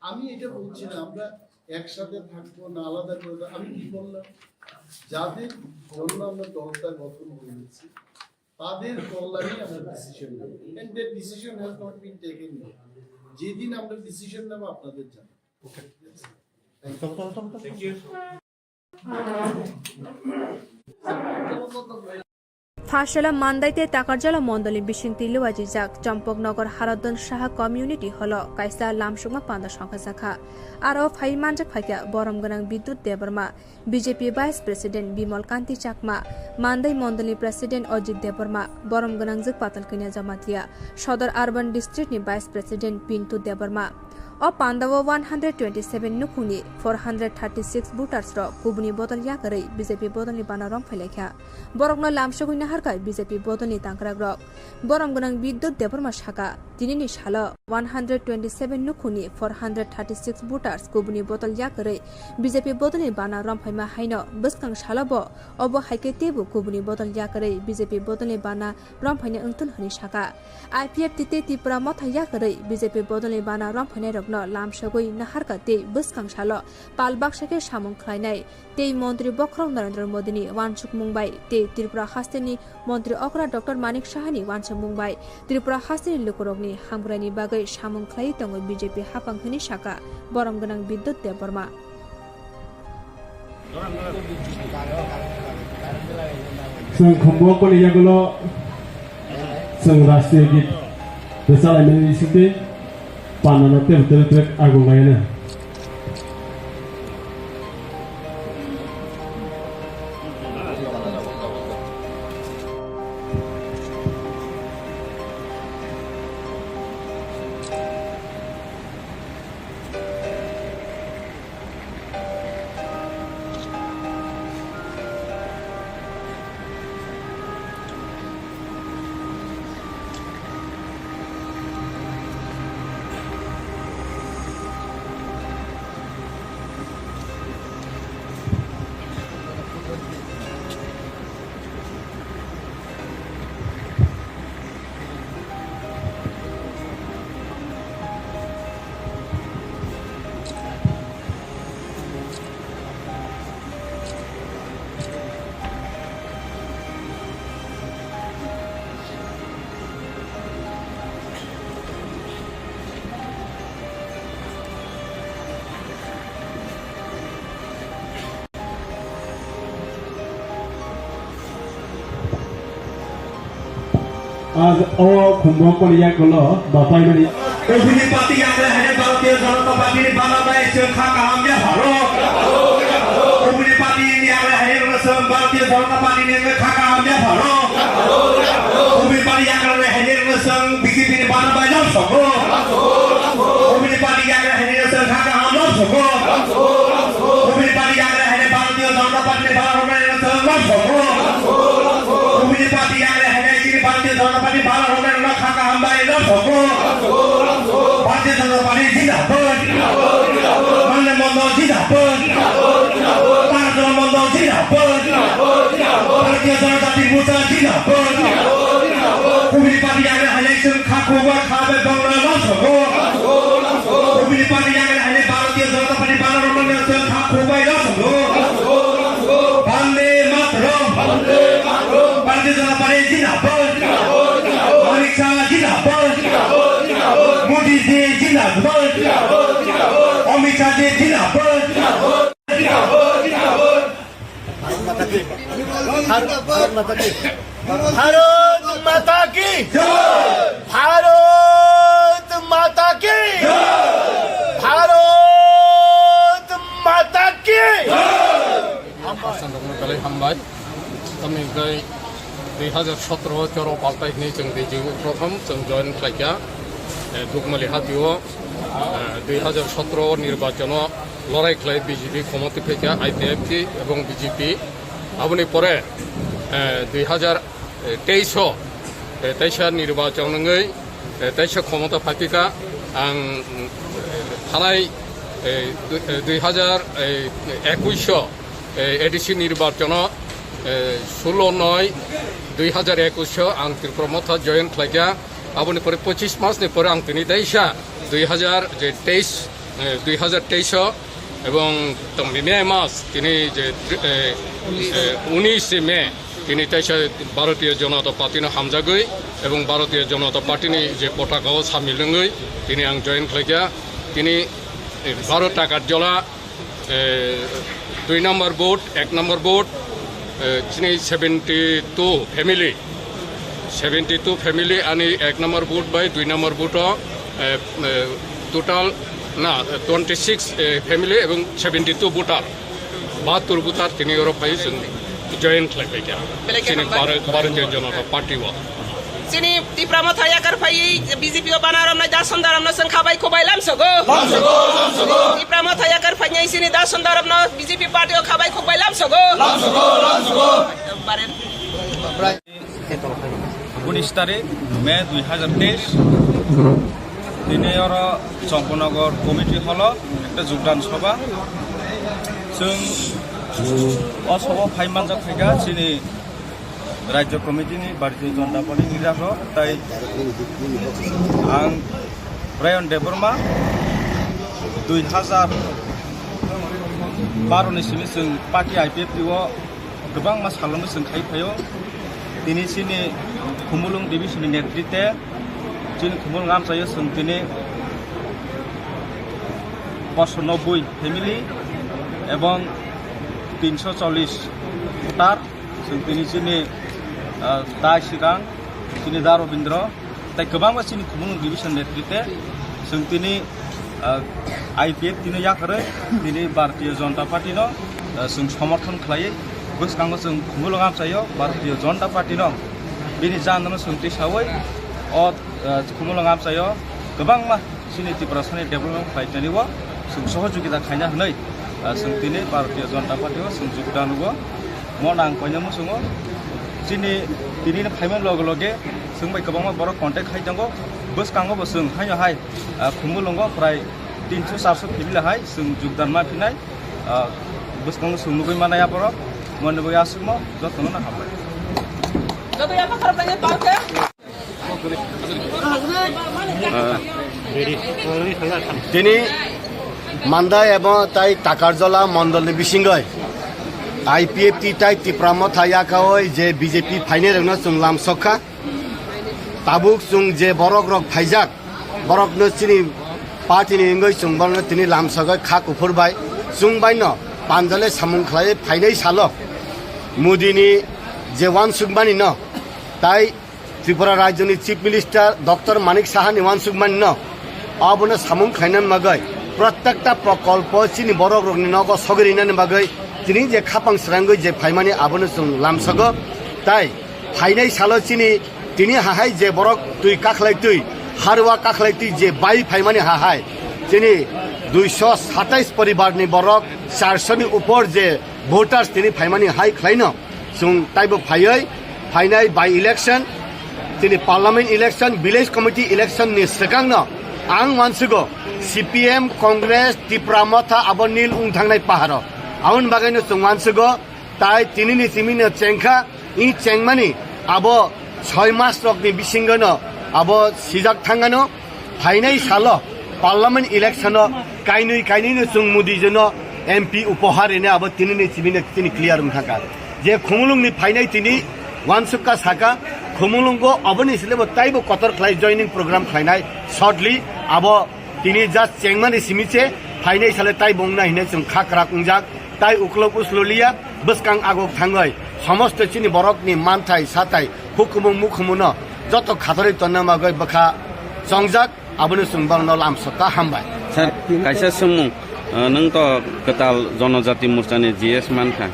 আমি এটা বলছি না আমরা একসাথে থাকবো না আলাদা করে। আমি কি বললাম, যাদের জন্য আমরা দলটা গঠন করেছি তাদের কল্যাণে আমরা ডিসিশন নেব, and that decision has not been taken yet. যেদিন আমরা ডিসিশন নেব আপনাদের জানাবো। ওকে, থ্যাংক ইউ। ফাঁসলা মান্দাইতে তাকারজলা মন্ডলী বিশিংতি লুয়াজিজাক চম্পকনগর হারদন সাহা কমিউনিটি হল কাইসা লামসুঙা পান্দা সংখ্যা শাখা আরো ফাই মানজাক ফাইকা বরম গনাং Bidyut Debbarma BJP vice president Bimal Kanti Chakma Mandai মন্ডলী প্রেসিডেন্ট অজিত দেববর্মা বরম গনাং জক পাতাল কিনিয়া জামাতিয়া সদর আরবান ডিস্ট্রিক্টনি vice president Pintu Debbarma o Pandawa 127 nukuni 436 voters ro kubuni bodol yakarei BJP bodol ni bana rom phailekha borokno lamsogui naharkai BJP bodol ni tangkrag rok borom gonang bidyut deborma shaka tinini shala 127 nukuni 436 voters kubuni bodol yakarei BJP bodol ni bana rom phaima haino buskang shalabo obo haike tebu kubuni bodol yakarei BJP bodol ni bana rom phaina ungtun hani shaka IPF tite tipra motha yakarei BJP bodol ni bana rom phaina লামসগৈ নাহারকা তে বুসকাংশাল পালবাকসাকে সামং খাইনাই তে মন্ত্রী বক্রং নরেন্দ্র মোদিনী ওয়ানসুক মুম্বাই তে ত্রিপুরা হাস্তেনি মন্ত্রী অকরা doctor মানিক সাহানি ওয়ানসুক মুম্বাই ত্রিপুরা হাস্তেনি লুকুরকনি হামগ্রানি বাগৈ সামং খাই তঙ্গ BJP হাফাং হনি শাখা বরম গনাং বিদ্যুৎ দেববর্মা जों खम्बुआव कलेजागुलो जों राष्ट्रीय गीत रोजाबनायनि सिगां पानानो टेप आगुलायनो आज ओ खुम्बुआव कलेजागुलो बापायमानि অভিনী পার্টি আমরা হেডে ভারতীয় জনতা পার্টির বাংলাদেশ খাকা আমরা ভালো অভিনী পার্টি আমরা হেডে রসম ভারতীয় জনতা পার্টি নিয়ে খাকা আমরা ভালো অভিনী পার্টি আমরা হেডে রসম বিজেপির বাংলাদেশ সব অভিনী পার্টি আমরা হেডে রসম খাকা আমরা সব অভিনী পার্টি আমরা হেডে ভারতীয় জনতা পার্টির বাংলাদেশ সব অভিনী পার্টি আমরা হেডে ভারতীয় জনতা পার্টির বাংলাদেশ খাকা আমরা সব भारतीय जनता पार्टी जिंदाबाद माननीय मंडल जिंदाबाद भारतीय मंडल जिंदाबाद भारतीय जनता मोर्चा जिंदाबाद कमिटी पार्टी आगे इलेक्शन खाखोबा खाबे बांग्ला सबो कमिटी पार्टी आगे भारतीय जनता पार्टी बांग्ला खाखोबा सबो वंदे मातरम भारतीय जनता पार्टी जिंदाबाद অমিত শাহজি জিন্দাবাদ भारत माता की भारत माता की भारत माता की हामबाय तमनिफ्राय 2017 चराव पाल्टायनाय जों बेजों प्रथम जों जयन खालायगा दुगमालि हातियाव 2017 निर्वाचनाव लड़ाई खालाय बीजेपी क्षमता फैया IPFT এবং বিজেপি আপনি পরে 2023 নির্বাচনই 23 ক্ষমতা ফাইকা आं थानाय 2021 ADC निर्वाचन 16/9/2021 आं त्रिपुरा जयन खालायगा আপনি পরে 25 মাসनि পরে आं তিনি 2023 এবং মে মাস তিনি যে 19 মে তিনি ভারতীয় জনতা পার্টিनो हामजागै এবং ভারতীয় জনতা পার্টিনি যে পতাকাও সামিলङै তিনি आं जयन खालायगा তিনি 12 টাকার জলা 2 নম্বর ভোট 1 নম্বর ভোট তিনি 72 ফ্যামিলি आणि 1 number vote by 2 number vote total না 26 ফ্যামিলি এবং 72 ভোটার 72 ভোটার তিনি ইউরোপাই জয়েন खालायबाय তিনি ভারতীয় জনতা party Sini di Pramata yakar fayi BJP banaram na dasundaram na sangkhabai khobai lamsogo di Pramata yakar fayi sini dasundaram na BJP party khabai khobai lamsogo 19 तारिख मे 2023 दिनै आरो चंपनगर committee हल একটা যোগদান सभा जों असभा फाइमान जाथायगा चिनि राज्य कमिटिनि भारतीय जनता पार्टी निराखो ताई आं ब्रायन देबरमा 2012 नि सिमि जों पार्टी IPFT गोबां मास खालामनो जों खायफायो दिनै सिनि खुमुलुं डिभिजननि नेतृत्वे जों खुमुलुं आमचायो जों दिनै 590 फैमिली এবং 340 ভোটার जों दिनै जोंनि दा सिगां जोंनि दा रबीन्द्र ताई गोबां जोंनि खुमुलुं डिभिजन नेतृत्वे जों दिनै IPFT नो याखरै दिनै भारतीय जनता पार्टीनो जों समर्थन खालायो गोसोखाङो जों खुमुलुं आमचायो भारतीय जनता पार्टीनो बिनि जाननो सोंथि सावै खुमुलुं आमचायो गोबां जोंनि त्रिपुरानि डेभेलपमेन्ट खालायनानैबो जों सहयोगिता खालायना होनाय जों दिनै भारतीय जनता पार्टीआव जों योगदान होबो मन आं बयनोबो सोङो दिनै फाइमान लगे लगे जों बै गोबां बर' कन्टेक्ट खालायनांगौ गोसोखाङोबो जों हाय खुमुलुङाव प्राय 300-400 फेमिलिहाय जों योगदान माफिनाय गोसोखाङो जों नुबै मानाया बर' मोननोबो आसुमो जथनो ना हाबाय दिनै मान्दा एवं ताई टाकारजला मण्डलनि बिसिङै IPFT ताई तिप्रामो थायाखावै जे BJP फाइनेरनो जों लामसखा ताबुक जों जे बरक रक फाइजाक बरकनो सिनि पार्टीनि इंगै जों बरनो तिनि लामसगै खाक उफुरबाय जों बायनो पान्जले सामुं खालाय फाइनै सालो मोदीनि जे वान सुगमानि न ताई त्रिपुरा राज्यनि चीफ मिनिस्टर डॉक्टर मानिक साहानि वान सुगमानि न अबनो सामुं खायनान मगै प्रत्येकटा प्रकल्प चिनि बरक रकनि नगो सगरिनानि मगै चिनि जे खापां स्रांगै जे फाइमानि आबनो जों लामसगो ताई फाइनै सालो चिनि तिनि हाहाय जे बरक तुई काखलाय तुई हारवा काखलाय तुई जे बाई फाइमानि हाहाय चिनि 227 परिवारनि बरक 400 नि ऊपर जे वोटार्स तिनि फाइमानि हाय खलायनो जों ताइबो फायै फाइनाय बाई इलेक्शन तिनि parliament election village committee election नि सिगांनो आं मानसिगो CPM कांग्रेस तिप्रामथा आबनिल उंथांनाय पाहार आउन बागैनो जों मानसिगो ताई तिनिनि सिमिनो चेंखा इ चेंमानि आबो 6 मास रकनि बिसिंगनो आबो सिजाक थांगानो फाइनाय सालो पार्लियामेंट इलेक्शन काइनैनो जों मोदीजोनो MP उपहारैनो आबो तिनिनि सिमिनो तिनि क्लियर उंथांका जे खुमुलुंनि फाइनाय तिनि वानसुका साका खुमुलुंगो अबनि सिलेबो ताइबो कतर खलाय जॉइनिंग प्रोग्राम खलायनाय शॉर्टली आबो তিনি জাস্ট চেংমানি সিমিছে ফাইনাই সালে তাই বংনা হিনে जों খাকরা কুंजाक তাই উকলক উসললিয়া বসকাং আগক থাঙ্গই সমস্ত চিনি বরকনি মানথাই সাতাই হুকুমুং মুখুমুন যত খাতরি তন্নামাগৈ বখা সংजाक आबोनो जोंबांनो लामसका हामबाय सर कायसा सोंमुं नों तो कताल जनजाति मोर्चानि जीएस मानखा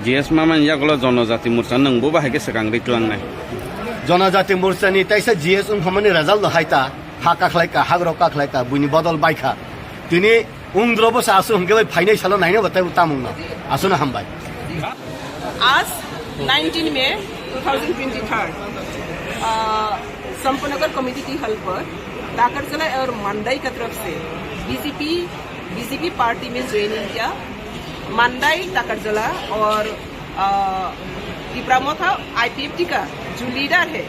जीएस मा यागलो जनजाति मोर्चा नोंबो बाहायगे सकां रिक्लांनाय जनजाति मोर्चानि ताइसा जीएस उनखमानि रिजाल्ट हायता हा काखलायका हाग्रो काखलायका बुनि बदल बायखा दिनै उंद्रबो सासु हंगे फाइनाल सालो नायनो बताय उतामुंनो आसुनो हामबाय आज 19 मई 2023 संपनगर कमेटी की हल पर ताकरजला और मंदाई की तरफ से बीजेपी पार्टी में ज्वाइनिंग किया। मंदाई ताकरजला और तिप्रामोथा आईपीएफटी का जो लीडर है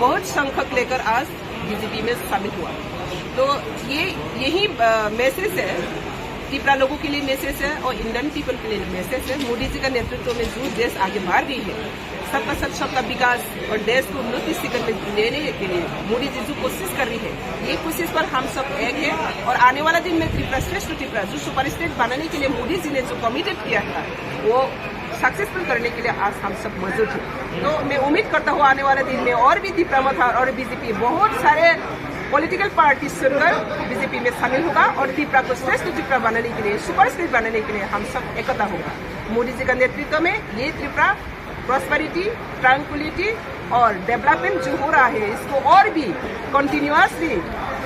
बहुत संख्यक लेकर आज बीजेपी में शामिल हुआ। तो यही मैसेज है, तिप्रा लोगों के लिए मैसेज है और इंडियन पीपल के लिए मैसेज है। मोदी जी का नेतृत्व में जो देश आगे बढ़ रही है, सबका सब सबका विकास और देश को उन्नति शिखर में लेने के लिए मोदी जी जो कोशिश कर रही है, ये कोशिश पर हम सब एक है। और आने वाला दिन में त्रिपुरा श्रेष्ठ त्रिपुरा जो सुपर स्टेट बनाने के लिए मोदी जी ने जो कमिटेड किया था वो सक्सेसफुल करने के लिए आज हम सब मौजूद हैं। तो मैं उम्मीद करता हूँ आने वाले दिन में और भी तिप्रा मथा और बीजेपी बहुत सारे पॉलिटिकल पार्टी सुनकर बीजेपी में शामिल होगा और त्रिपुरा को श्रेष्ठ त्रिपुरा बनाने के लिए सुपर स्टेट बनाने के लिए हम सब एकता होगा। मोदी जी का नेतृत्व में ये त्रिपुरा प्रॉस्पेरिटी, ट्रैंक्विलिटी और डेवलपमेंट जो हो रहा है इसको और भी कंटिन्यूअसली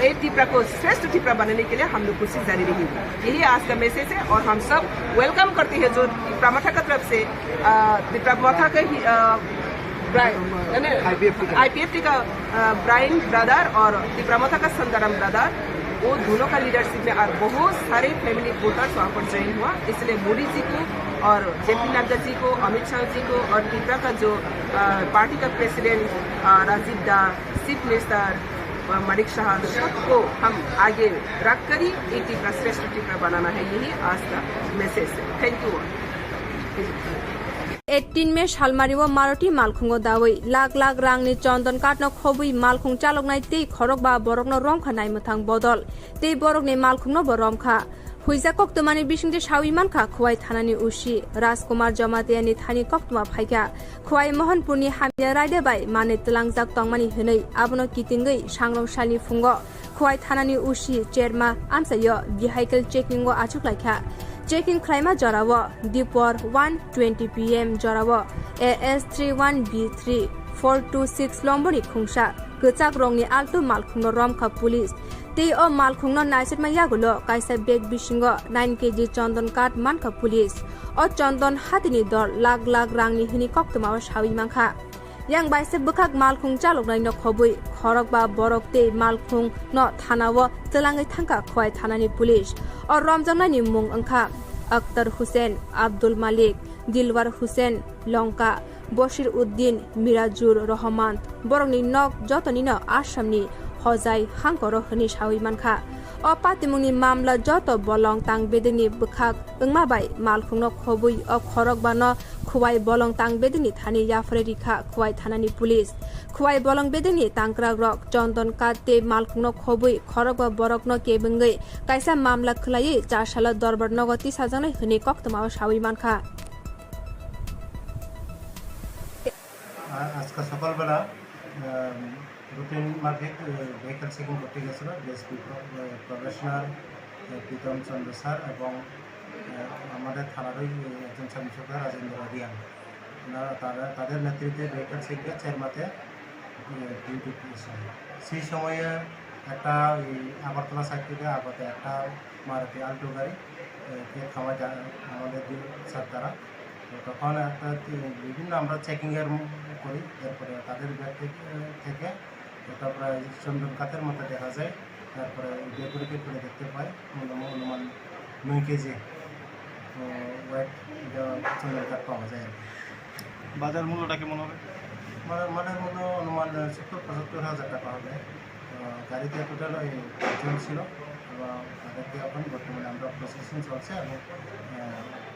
ये त्रिपुरा को श्रेष्ठ त्रिपुरा बनाने के लिए हम लोग कोशिश जारी रहेगी। यही आज का मैसेज है और हम सब वेलकम करते हैं जो त्रिपुरा मथा की तरफ से त्रिपुरा मथा के आईपीएफटी का ब्राइन ब्रदर और त्रिपुरा मथा का संदाराम ब्रदर, वो दोनों का लीडरशिप में और बहुत सारे फैमिली वोटर्स वहाँ पर ज्वाइन हुआ। इसलिए मोदी जी को और जेपी नड्डा जी को, अमित शाह जी को और त्रिपुरा का जो पार्टी का प्रेसिडेंट राजीव दा, चीफ मिनिस्टर मलिक शाह, सबको हम आगे रख कर ही एक त्रिपुरा श्रेष्ठ त्रिपुरा बनाना है। यही आज का मैसेज है। Thank you. 18 मे सालमारिव मारुति मालखुंगो दावै लाख लाख रांनि चन्दन काटनो खबै मालखुं चालकनाय तै खरक बा बरकनो रंखा नायमथां बदल तै बरकनि मालखुंनो बरमखा हुइजा कक्तमानि बिसिंदे सावि मानखा खुवाइ थानानि उसी राजकुमार जमातियानि थानि कक्तमा फाइका खुवाइ मोहनपुरनि हामिया रायदे बाय माने तलांजाक तंमानि हनै आबनो कितिंगै सांग्रंसालनि फुंगो खुवाइ थानानि उसी चेरमा आमचायो बिहाइकेल चेकिंगो आचुकलायखा चेकिंग खालामा जराव दिपर 1:20 PM जराव AS31B3 426 लम्बनि खुंसा गोचाक रंनि आल्टो मालखुंनो रमखा पुलिस तै ओ मालखुंनो नाइसेटमा यागुलो काइसा बेग बिसिंगो 9 kg चन्दन काट मानखा पुलिस ओ चन्दन हातिनि दर लाख लाख रांनि हिनि कक्तमाव सावि मांखा yang baise bukak malkhung chaloknai no khobui khorok ba borok te malkhung no thanawo telangai thangka khwai thanani police or ramjanani mung angkha Akhtar Hussain, Abdul Malik, Dilwar Hussain, Lonka, Bashir Uddin, Mirajur Rahman, Borongni nok jotoni no Assamni Hozai Hankoro hini sawi mankha o patimungni mamla joto bolong tang bedeni bukhak ungmabai malkhung no khobui o khorok ba no खुवाई बलंग तांग बेदनी थानी याफरे रिखा खुवाई थानानी police खुवाई बलंग बेदनी तांक्रा रक चन्दन काते मालखुंनो खबुई खरक बा बरकनो केबंगै काइसा मामला खुलायै 4 साल दरबार नगति साजनै हने कक्तमाव सावि मानखा आज का সকালবেলা রুটিন মার্কেট ভেহিকল চেকিং করতে গেছিল ডিএসপি প্রফেশনাল প্রীতম চন্দ্র স্যার এবং আমাদের থানারই একজন সাংসদা রাজেন্দ্র রিয়ান, তাদের নেতৃত্বে ভেহিকল চেকিংয়ে চেরমাতে ডিউটি করেছিল। সেই সময়ে একটা আগরতলা সাইড থেকে আগতে একটা মারুতি আল্টো গাড়িকে থামা যায় আমাদের স্যার তারা। তখন একটা বিভিন্ন আমরা চেকিংয়ের করি, এরপরে তাদের ব্যাগ থেকে একটা প্রায় চন্দন কাতের মতো দেখা যায়। তারপরে ব্যাগগুলিকে খুলে দেখতে পাই অনুমান 9 kg ওয়েট চন্দন কাঠ পাওয়া যায়। বাজার মূল্যটা কেমন হবে? মানের মূল্য অনুমান 70-75 হাজার টাকা হবে। গাড়িতে টোটাল 5 ছিল এবং তাদেরকে এখন বর্তমানে আমরা প্রসেসিং চলছে এবং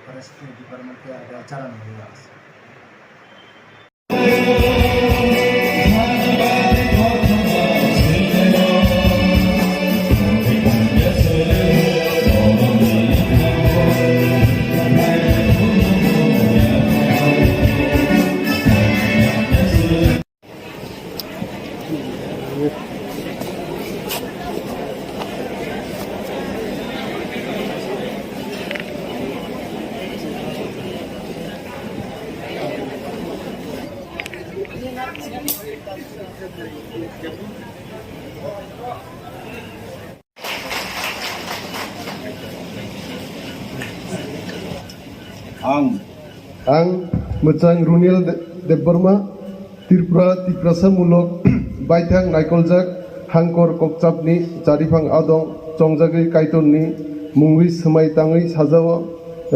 ফরেস্ট ডিপার্টমেন্টকে জানানো হয়ে আছে। आं मोजां रुनिल देबबर्मा त्रिपुरा तिप्रासामूलक बायथां नायकलजाक हांकर ककचापनि जारिफां आदं चंजागै कायतननि मुंगै समाय ताङै साजाव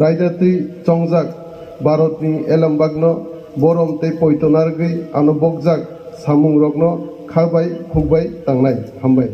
रायदातै चंजाक भारतनि एलामबागनो बरम तै पयतनारगै आनो बगजाक सामुं रगनो खाबाय खुबाय तांनाय हामबाय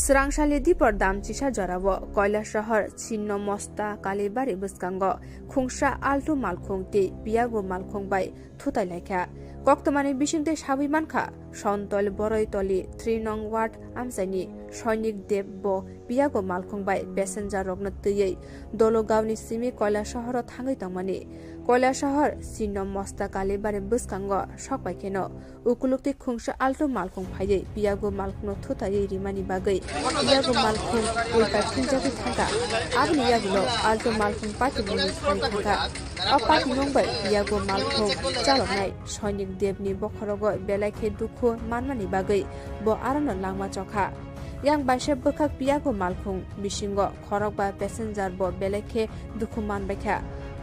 Srangsali dipor dam cisa jarawo Kwtal shahar Chinno Mosta Kalibari Buskango Khungsha Altu Malkhungti Piago Malkhung bai Thutailakha Koktomani Bishingte Shabimankha Shontol Boroitoli 3 nong ward Amchaini Shoinik Debbo Piago Malkhung bai passenger rogno tiyei Dologawni simi Kwtal shahar Thangui tangmani Kwtal shahar Chinno Mosta Kalibari Buskango Shokbaikeno Ukulukti Khungsha Altu Malkhung phaiye Piago Malkhungno Thutayei rimani bagai Piago Malkhung ulta Jungjal thangka abni yagulo Altu Malkhung pati buni thangka apati nongbai Piago Malkhung chaloknai Shoinik Debni bokhorogo belakhe dukhu manmani bagai bo arano langma chokha yang baishe bokak Piago Malkhung bisingo khorok ba passenger bo belakhe dukhu manbaikha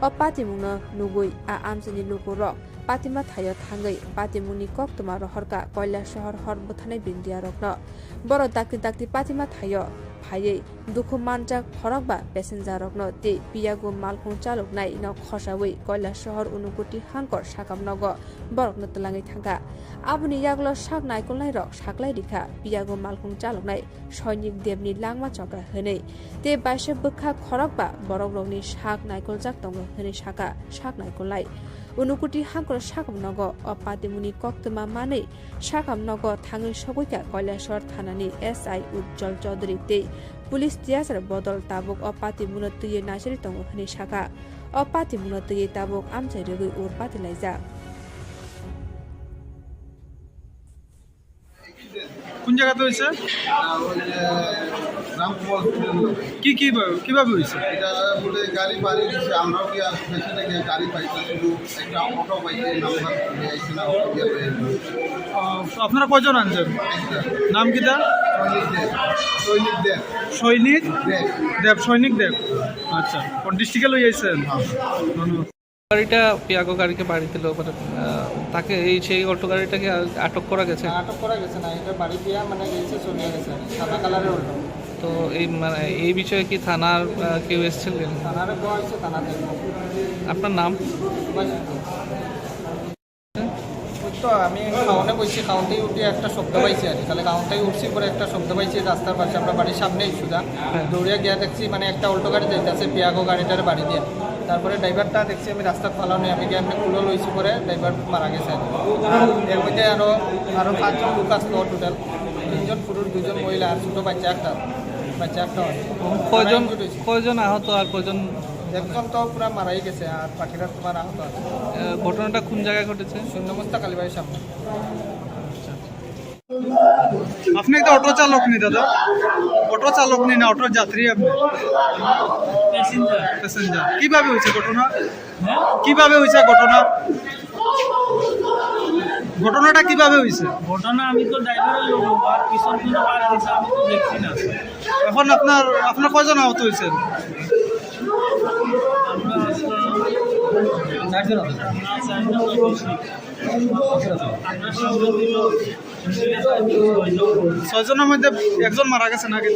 apati mungno nugui a amchini lukurok Patima Thayo Thangui Patimuni Koktoma Rohorka Kwtal shahar hor buthanai bindia rokno boro dakti Patima Thayo phaiye dukhu manjak phorokba passenger rokno te Piago Malkhung chaloknai no khosawi Kwtal shahar unukuti hankor sakamnogo borokno tlangai thangka abuni yaglo sak naikolnai rok saklai dikha Piago Malkhung chaloknai Shoinik Debni langma chokra hene te baishe bukha khorokba borok rokni sak naikoljak tongo hene saka sak naikolnai Unukuti hankor sakamnogo Patimuni Koktoma mane sakamnogo Thangui Sogoika Kwtal shahar thanani SI Jungjal Chaudhary te Police Tiasar Bodol Tabuk Patimuno tuye nasiri tongo hene saka Patimuno tuye tabuk Amchaio rugui ur patilaijak কোন জায়গাতে হয়েছে কিভাবে হয়েছে এটা বলে গাড়ি বাড়ি দিচ্ছে আমরাও কি পেছনে গিয়ে গাড়ি পাইছি শুধু একটা অটো পাইছে নাম্বার আইছে না অটো গিয়ে আপনারা কয়জন আনছেন নাম কি দা সৈনিক দেব আচ্ছা কোন ডিস্ট্রিক্টে লই আইছেন ধন্যবাদ গাড়িটা পিয়াগো গাড়িকে বাড়িতে লোক তাকে এই সেই অটো গাড়িটাকে আটক করা গেছে না এটা বাড়ি দিয়া মানে গেছে চলে গেছে সাদা কালারের অটো তো এই মানে এই বিষয়ে কি থানার কেউ এসেছিলেন থানারে দেওয়া হয়েছে থানাতে আপনার নাম তো আমি খাওয়ানে বসছি খাওয়াতেই উঠে একটা শব্দ পাইছি আর তাহলে খাওয়াতেই উঠছি পরে একটা শব্দ পাইছি রাস্তার পাশে আমরা বাড়ির সামনেই সুদা দৌড়িয়ে গিয়ে দেখছি মানে একটা অল্টো গাড়ি যাইতেছে পিয়াগো গাড়িটার বাড়ি দিয়ে তারপরে ড্রাইভারটা দেখছি আমি রাস্তা ফালানো আমি গিয়ে আমি কুলো লইছি পরে ড্রাইভার মারা গেছে এর মধ্যে আরও 5জন লোক আসলো টোটাল 3জন পুরুষ 2জন মহিলা আর ছোটো বাচ্চা একটা কয়জন আহত আর কয়জন একজন তো পুরো মারাই গেছে আর বাকিরা তোমার আহত আছে ঘটনাটা কোন জায়গায় ঘটেছে শূন্যমস্তা কালীবাড়ির সামনে আপনি একটা অটো চালক নি দাদা অটো চালক নি না অটোর যাত্রী আপনি প্যাসেঞ্জার কিভাবে হয়েছে ঘটনাটা কিভাবে হয়েছে ঘটনা আমি তো ড্রাইভারের লোক আর পিছন কোনো বাড়ি দিছে আমি তো দেখছি না এখন আপনার কয়জন আহত হয়েছেন ছয়জনের মধ্যে একজন মারা গেছে নাকি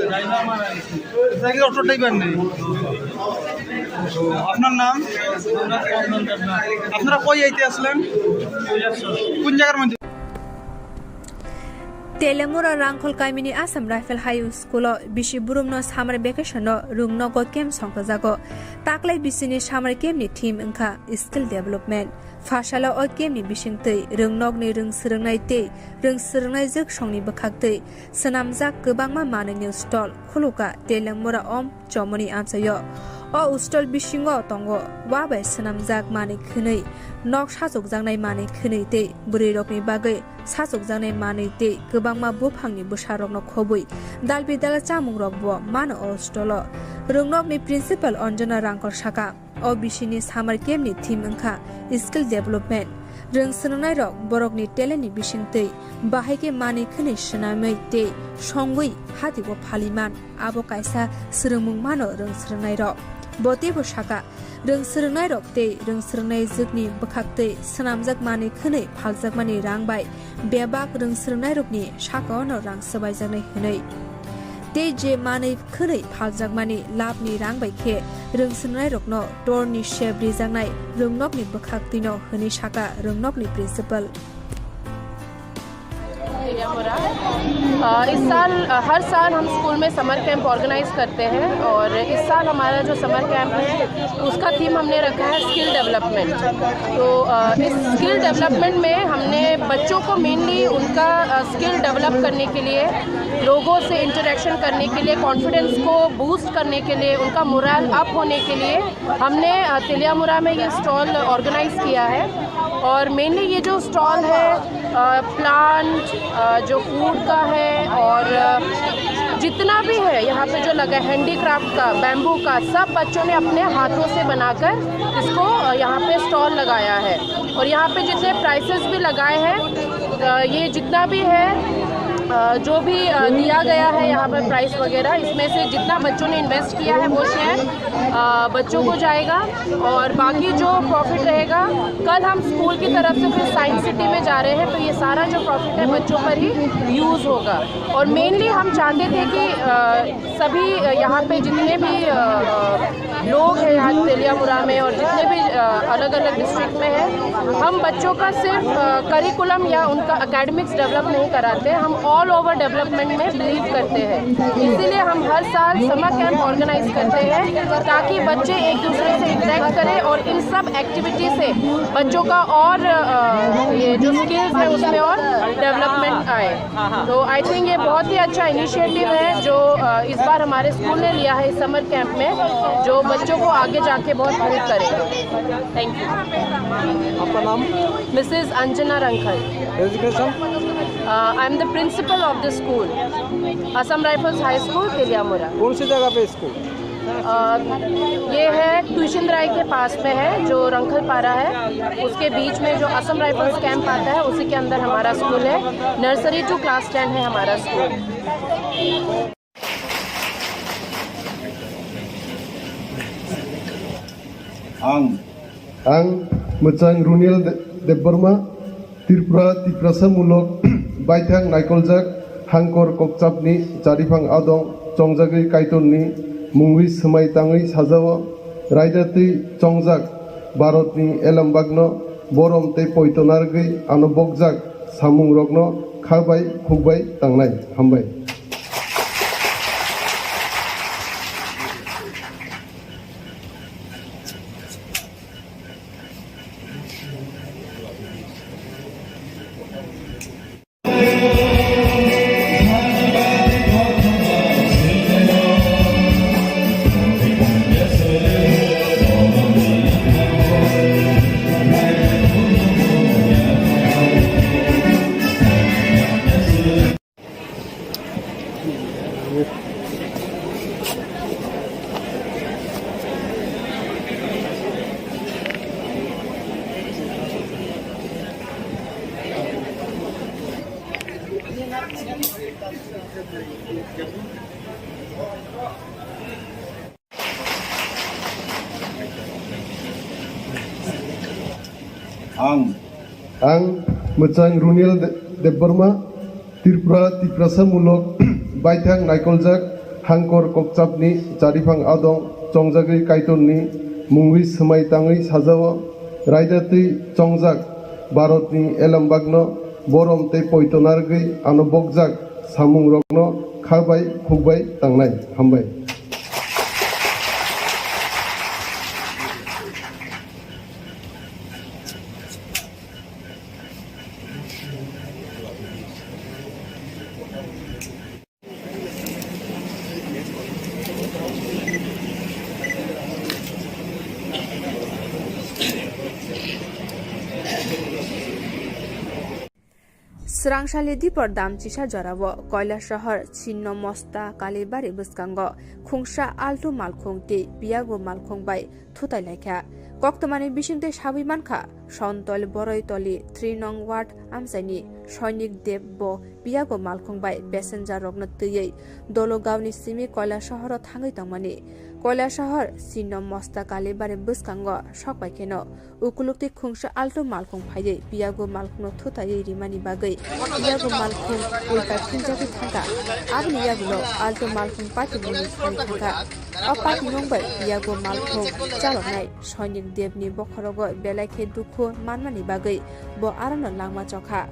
অটো ড্রাইভার নেই আপনার নাম আপনারা কই আইতে আসলেন কোন জায়গার মধ্যে Telemura Rangkol Kaimini Assam Rifle High School Bishi Burumno Summer Vacation Rungnogo Kem Songkazago Taklai Bisini Summer Kem ni Team Inka Skill Development Fashala o Kem ni Bishingtei Rungnog ni Rung Srungnai Tei Rung Srungnai Zik Shongni Bakhaktei Sanamjak Gobangma Mani New Stall Khuluka Telemura Om Chomoni Amchaio o ustol bisingo tongo wabai sanamjak mani khwnei nok sajokjaknai mani khwnei tei bwrwi rokni bagui sajokjaknai mani tei kwbangma buphangni bwsarokno khobui dalbidal chamungrok bo mano o ustolo rungnokni principal Anjana Rangkor Saka o bisini summer camp ni theme wngkha skill development rung swngnai rok borokni talent ni bisingtei bahaike mani khwnei swnamai tei songui hatibo phaliman abo kaisa srungmung mano rung swngnai rok botebo Saka rung swngnai rok tei rung swngnai jukni bwkhaktei swnamjak mani khwnei phaljakmani rangbai bebak rung swngnai rokni Saka no rang sabaijaknai hwnei tei je mani khwnei phaljakmani labni rangbai khe rung swngnai rokno torni shep rijaknai rungnokni bwkhaktino hwnei Saka rungnokni principal इस साल हर साल हम school में summer camp organise करते हैं और इस साल हमारा जो समर कैंप है उसका थीम हमने रखा है स्किल डेवलपमेंट। तो इस स्किल डेवलपमेंट में हमने बच्चों को मेनली उनका स्किल डेवलप करने के लिए, लोगों से इंटरेक्शन करने के लिए, कॉन्फिडेंस को बूस्ट करने के लिए, उनका मोरल अप होने के लिए हमने तिलियामुरा में ये स्टॉल ऑर्गेनाइज किया है। और मेनली ये जो स्टॉल है प्लांट जो फूड का है और जितना भी है यहाँ पे जो लगा है हैंडीक्राफ्ट का, बैम्बू का, सब बच्चों ने अपने हाथों से बनाकर इसको यहाँ पे स्टॉल लगाया है। और यहाँ पे जितने प्राइसेस भी लगाए हैं ये जितना भी है जो भी दिया गया है यहाँ पर प्राइस वगैरह, इसमें से जितना बच्चों ने इन्वेस्ट किया है वो शेयर बच्चों को जाएगा और बाकी जो प्रॉफिट रहेगा कल हम स्कूल की तरफ से फिर साइंस सिटी में जा रहे हैं तो ये सारा जो प्रॉफिट है बच्चों पर ही यूज़ होगा। और मेनली हम चाहते थे कि सभी यहाँ पे जितने भी लोग हैं यहाँ तिलियामुरा में और जितने भी अलग अलग डिस्ट्रिक्ट में हैं, हम बच्चों का सिर्फ करिकुलम या उनका एकेडमिक्स डेवलप नहीं कराते, हम ऑल ओवर डेवलपमेंट में बिलीव करते हैं। इसीलिए हम हर साल समर कैंप ऑर्गेनाइज करते हैं ताकि बच्चे एक दूसरे से इंटरेक्ट करें और इन सब एक्टिविटी से बच्चों का और ये जो स्किल्स है उसमें और डेवलपमेंट आए। तो आई थिंक ये बहुत ही अच्छा इनिशिएटिव है जो इस बार हमारे स्कूल ने लिया है इस समर कैंप में, जो बच्चों को आगे जाके बहुत हेल्प करेगा। Thank you. आपका नाम? Mrs Anjana Rankhal. Education? I am the principal of the school, Assam Rifles high school Teliamura. कौन सी जगह पे स्कूल? ये है ट्यूशन राय के पास में है जो रंखल पारा है, उसके बीच में जो असम राइफल्स कैंप आता है उसी के अंदर हमारा स्कूल है। नर्सरी टू क्लास 10 है हमारा स्कूल। आं मोजां रुनिल देबबर्मा त्रिपुरा तिप्रासामूलक बायथां नायकलजाक हांकर ककचापनि जारिफां आदं चंजागै कायतननि मुंगै सोमाय ताङै साजाव रायदातै चंजाक भारतनि एलामबागनो बरम तै पयतनारगै आनबकजाक सामुं रगनो खाबाय खुबाय तांनाय हामबाय। आं मोजां रुनिल देबबर्मा त्रिपुरा तिप्रासामूलक बायथां नायकलजाक हांकर ककचापनि जारिफां आदं चंजागै कायतननि मुंगै सोमाय ताङै साजाव रायदातै चंजाक भारतनि एलामबागनो बरम तै पयतनारगै आनबकजाक सामुं रगनो खाबाय खुबाय तांनाय हामबाय। Srangsali dipor dam cisa jorawo Kwtal shahar Chinno Mosta Kalibari Buskango Khungsha Alto Malkhungti Piago Malkhung bai Thutailakha Koktomani Bishingte Shabimankha Shontol Boroitoli 3 nong ward Amchaini Sainik Debbo Piago Malkhung bai passenger rokno tiyei Dologawni simi Kwtal shaharo Thangui tangmani Kwtal shahar Chinno Mosta Kalibari Buskango Shokbaikeno Ukulukti Khungsha Alto Malkhung phaiye Piago Malkhung Thutayei rimani bagai Piago Malkhung ulta khinjaki thanga abni yagulo Alto Malkhung pati buni thanga apati nongbai Piago Malkhung chalonai Sainik Debni bokhorogo belakhe dukhu manmani bagai bo arano langma chokha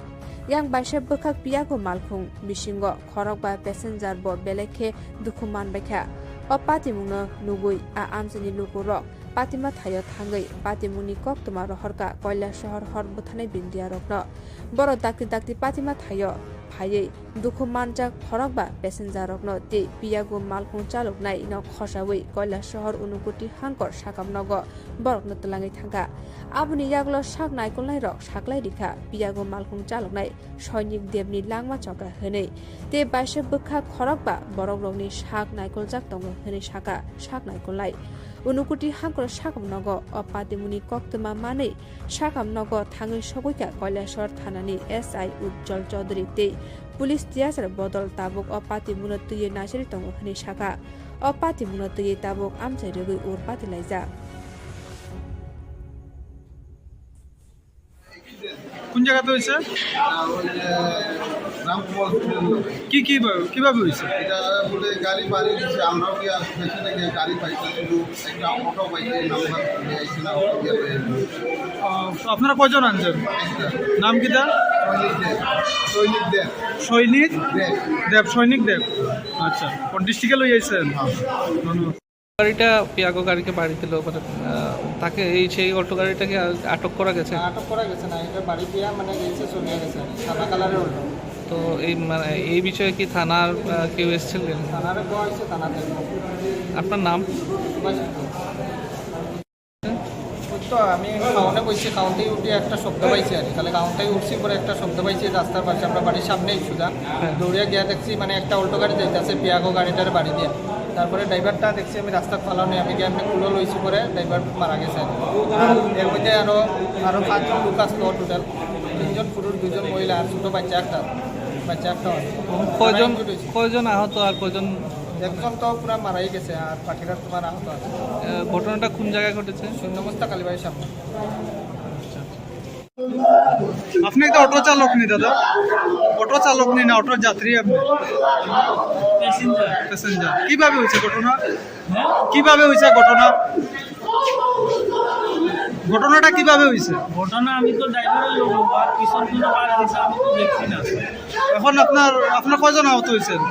yang baisha bokhak Piago Malkhung bisingo khorok ba passenger bo belakhe dukhu manbaikha apati mungno nugui a amjani lukurok Patima Thayo Thangui Patimuni Koktoma Rohorka Kwtal shahar hor buthanai bindia rokno boro dakti Patima Thayo phaiye dukhu manjak khorokba passenger rokno te Piago Malkhung chaloknai no khosawi Kwtal shahar unukuti hangkor sakamnogo borokno tlangai thanga abuni yaglo sak naikolnai rok saklai rikha Piago Malkhung chaloknai Sainik Debni langma chokra hene te baisha bukha khorokba borok rokni sak naikoljak tongo hene saka sak naikolnai Unukuti hangkor sakamnogo apatimuni koktoma manei sakamnogo Thangui sogoika Kwtal shahar thanani SI Jungjal Chaudhary te police tiasar bodol tabuk apatimuno tuye nasiri tongo hene saka apatimuno tuye tabuk Amchaio rugui urpati laija কোন জায়গাতে হয়েছে কি কিভাবে হয়েছে এটা বলে গাড়ি বাড়ি দিচ্ছে আমরাও কি পেছনে গিয়ে গাড়ি পাইছি শুধু একটা অটো পাইছে নাম্বার আইছে না আপনারা কয়জন আনছেন নাম কি দা সৈনিক দেব আচ্ছা কোন ডিস্ট্রিক্টে লই আইছেন ধন্যবাদ গাড়িটা পিয়াগো গাড়িকে বাড়ি দিল মানে তাকে এই সেই অটো গাড়িটাকে আটক করা গেছে আটক করা গেছে না এটা বাড়ি দিয়া মানে গেছে চলে গেছে সাদা কালারের অটো তো এই মানে এই বিষয়ে কি থানার কেউ এসেছিলেন থানারে কোয়া হয়েছে থানাতে আপনার নাম তো আমি কাউন্টে বসছি কাউন্টেই উঠে একটা শব্দ পাইছি আর তাহলে কাউন্টেই উঠছি পরে একটা শব্দ পাইছি রাস্তার পাশে আমরা বাড়ির সামনেই সুদা দৌড়িয়া গিয়া দেখছি মানে একটা অল্টো গাড়ি যাইতেছে পিয়াগো গাড়িটার বাড়ি দিয়া তারপরে ড্রাইভারটা দেখছি আমি রাস্তা ফালানো আমি গিয়ে আমি কুলো লইছি পরে ড্রাইভার মারা গেছে এর মধ্যে আরও 5জন লোক আসলো টোটাল 3জন পুরুষ 2জন মহিলা আর ছোটো বাচ্চা একটা কয়জন আহত আর কয়জন একজন তো পুরো মারাই গেছে আর বাকিরা তোমার আহত আছে ঘটনাটা কোন জায়গায় ঘটেছে শূন্য মস্তা কালীবাড়ির সামনে আপনি একটা অটো চালক নি দাদা অটো চালক নি না অটোর যাত্রী আপনি প্যাসেঞ্জার কিভাবে হয়েছে ঘটনাটা কিভাবে হয়েছে ঘটনা আমি তো ড্রাইভারের লোক আর পিছন কোনো বার দিছে আমি তো দেখছি না এখন আপনার কয়জন আহত হয়েছেন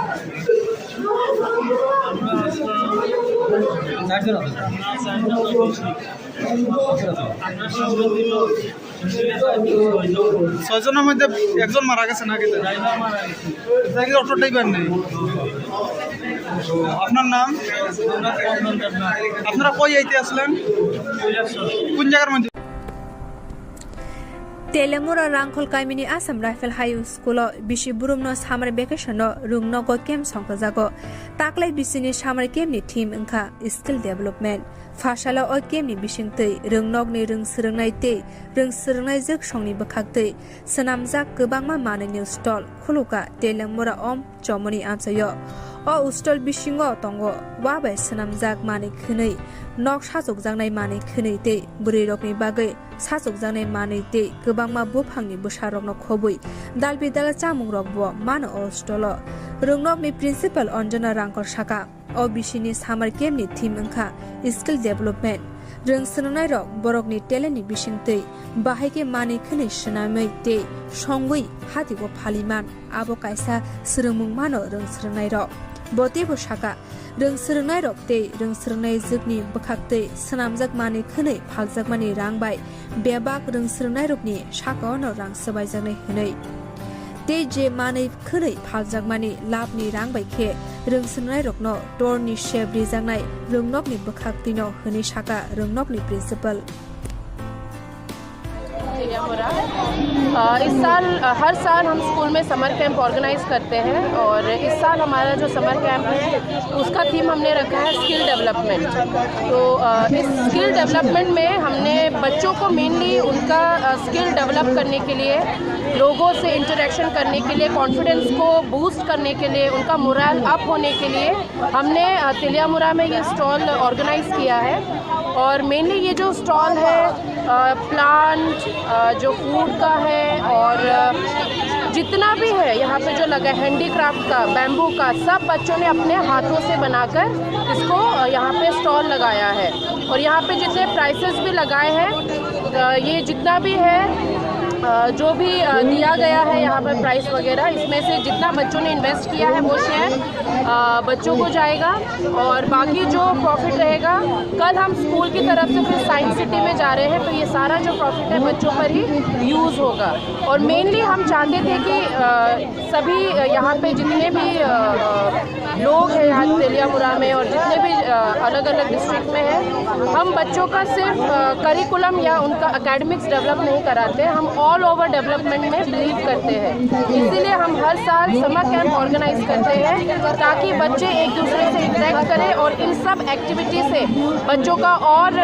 ছয়জনের মধ্যে একজন মারা গেছে নাকি অটো ড্রাইভার নেই আপনার নাম আপনারা কই আইতে আসলেন কোন জায়গার মধ্যে Telemura Rangkol Kaimini Assam Rifle High School Bishi Burumno Summer Vacation Rungnogo Camp Songkazago Taklai Bisini Summer Camp ni Team Inka Skill Development Fashala o Camp ni Bishingtei Rungnogni Rung Srungnai Zik Shongni Bakhaktei Sanamjak Gobangma Mane New Stall Khuluka Telemura Om Chomoni Amchaio O Ustol Bishingo Tongo Wabai Sanamjak Mane Khunei Nok Sajokjangnai Mane Khunei Tei Burirokni Bagai Sajokjangnai Mane Tei Gobangma Buphangni Busharokno Khobui Dalbidal Chamungrok Bo Mano O Stolo Rungnokni Principal Anjana Rangkol Saka O Bishini Summer Camp ni Team Inka Skill Development Rung Srungnai Rok Borokni Talent ni Bishingtei Bahaike Mane Khunei Shnamai Tei Thangui Hatigo Phaliman Abo Kaisa Srungmung Mano Rung Srungnai Rok Botebo Saka Rung Srungnai Rok Tei Rung Srungnai Zikni Bakhaktei Sanamjak Mane Khunei Phaljak Mane Rangbai Bebak Rung Srungnai Rokni Sakaono Rang Sabaijaknai Hunei Tei je Mane Khunei Phaljak Mane Labni Rangbai Khe Rung Srungnai Rokno Torni Shep Rijaknai Rungnokni Bakhaktino Hunei Saka Rungnokni Principal Telemura इस साल हर साल हम school में summer camp organise करते हैं और इस साल हमारा जो समर कैंप है उसका थीम हमने रखा है स्किल डेवलपमेंट। तो इस स्किल डेवलपमेंट में हमने बच्चों को मेनली उनका स्किल डेवलप करने के लिए, लोगों से इंटरेक्शन करने के लिए, कॉन्फिडेंस को बूस्ट करने के लिए, उनका मोरल अप होने के लिए हमने तिलियामुरा में ये स्टॉल ऑर्गेनाइज किया है। और मेनली ये जो स्टॉल है प्लांट, जो फूड का है और जितना भी है यहाँ पे जो लगा है हैंडीक्राफ्ट का, बैम्बू का, सब बच्चों ने अपने हाथों से बनाकर इसको यहाँ पे स्टॉल लगाया है। और यहाँ पे जितने प्राइसेस भी लगाए हैं, ये जितना भी है जो भी दिया गया है यहाँ पर प्राइस वगैरह, इसमें से जितना बच्चों ने इन्वेस्ट किया है वो शेयर बच्चों को जाएगा और बाकी जो प्रॉफिट रहेगा, कल हम स्कूल की तरफ से फिर साइंस सिटी में जा रहे हैं तो ये सारा जो प्रॉफिट है बच्चों पर ही यूज़ होगा। और मेनली हम चाहते थे कि सभी यहाँ पे जितने भी लोग हैं यहाँ तिलियामुरा में और जितने भी अलग अलग डिस्ट्रिक्ट में हैं, हम बच्चों का सिर्फ करिकुलम या उनका एकेडमिक्स डेवलप नहीं कराते, हम ऑल ओवर डेवलपमेंट में बिलीव करते हैं। इसीलिए हम हर साल समर कैंप ऑर्गेनाइज करते हैं ताकि बच्चे एक दूसरे से इंटरेक्ट करें और इन सब एक्टिविटी से बच्चों का और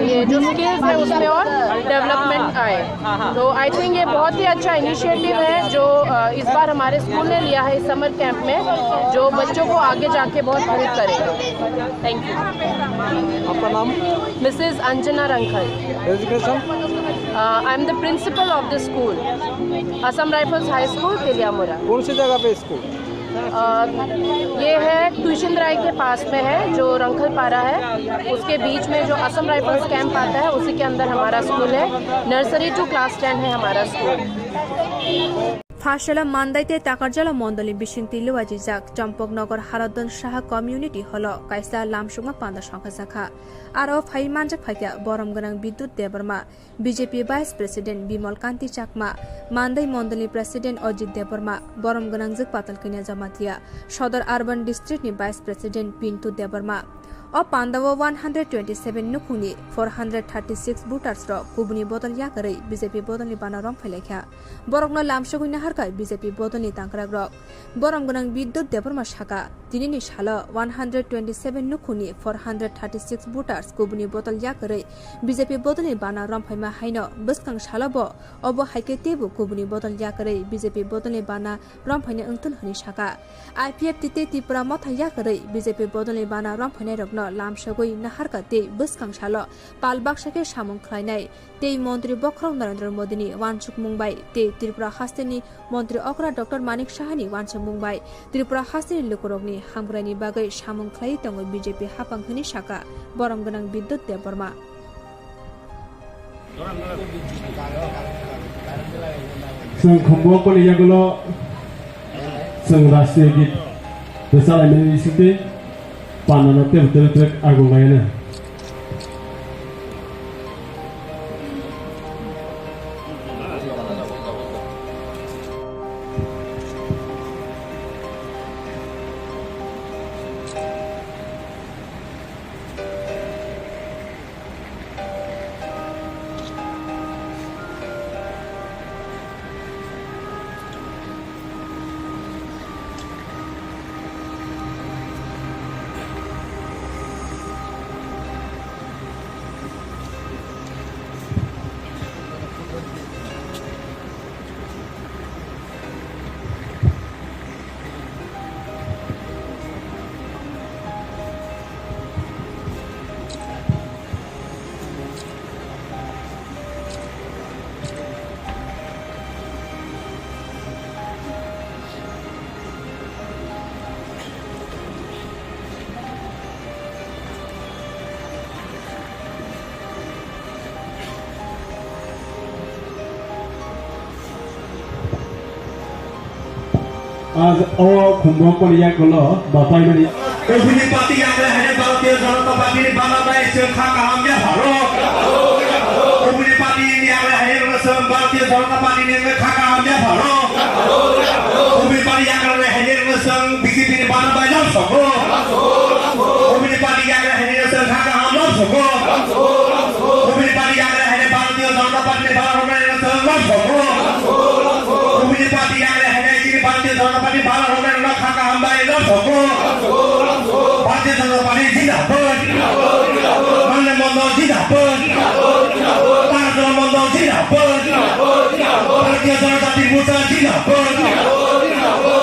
ये जो स्किल्स है उसमें और डेवलपमेंट आए। तो आई थिंक ये बहुत ही अच्छा इनिशिएटिव है जो इस बार हमारे स्कूल ने लिया है इस समर कैंप में, जो बच्चों को आगे जाके बहुत हेल्प करेगा। Thank you. आपका नाम? Mrs Anjana Rankhal. Education? I am the principal of the school, Assam Rifles high school Teliamura. कौन सी जगह पे स्कूल? ये है ट्यूशन राय के पास में है, जो रंखल पारा है, उसके बीच में जो असम राइफल्स कैंप आता है उसी के अंदर हमारा स्कूल है। नर्सरी टू क्लास 10 है हमारा स्कूल। फाशला मानदाइते ताकारजाला मंडली बिसिंगति लुवाजिजाक चम्पकनगर हारदन साहा कम्युनिटी हल काइसा लामसुमा पान्दा संखा जाखा आरो फाइमानजाक फाइका बरम गनां Bidyut Debbarma BJP vice president Bimal Kanti Chakma Mandai मंडली प्रेसिडेंट अजित देबरमा बरम गनां जक पातल किना जमातिया सदर अर्बन डिस्ट्रिक्ट नि वाइस प्रेसिडेंट पिंटू देबरमा और पांडव 127 नुखुनी 436 बुटार्स र कुबुनी बोतल याकरै बीजेपी बोतलनि बाना रं फैलाख्या बरगन लामसगुनि हारका बीजेपी बोतलनि तांग्राग र बरम गनां विद्युत देबरमा शाखा दिनैनि साल 127 नुखुनी 436 बुटार्स कुबुनी बोतल याकरै बीजेपी बोतलनि बाना रं फैमा हाइन बसकां सालब अब हाइके तेबु कुबुनी बोतल याकरै बीजेपी बोतलनि बाना रं फैने अंतुल हनि शाखा आईपीएफ तिते तिपुरा मथा याकरै बीजेपी बोतलनि बाना रं फैने लामसगुई नाहारका ते बसकां साल पालबाक्साके सामुं ख्लायनाय ते मंत्री बख्रं नरेंद्र मोदीनि वानसुक मुंबाई ते त्रिपुरा हास्तेनि मंत्री अकरा डॉक्टर मानिक साहानि वानसुक मुंबाई त्रिपुरा हास्तेनि लुकुरकनि हामग्रानि बागै सामुं ख्लाय दङ बीजेपी हाफांखनि शाखा बरम गनां विद्युत देबरमा जों खम्बुआव कलेजागुलो जों राष्ट्रीय गीत बेसालायनाय इसिते पानानो तेल आगुलायना आज खुम्बुआव कलेजागुलो बापायमानि उभयनि पार्टी आंग्ला हारिया भारतीय जनता पार्टी नि बांग्लादेश जोखा काहामजा भारत उभयनि पार्टी नि आंग्ला हारिया भारतीय जनता पार्टी नि जोखा काहामजा भारत उभयनि पार्टी आंग्ला हारिया बीजेपी नि बांग्लादेश लाम सको उभयनि पार्टी आंग्ला हारिया जोखा काहामजा सको उभयनि पार्टी आंग्ला हारिया Bharatiya Janata Party Parliament Community Party Bharatiya Janata Party Parliament Haphang Bharatiya Janata Party Zindabad Mane Mondol Zindabad Tarjala Mondol Zindabad Bharatiya Janata Party Murta Zindabad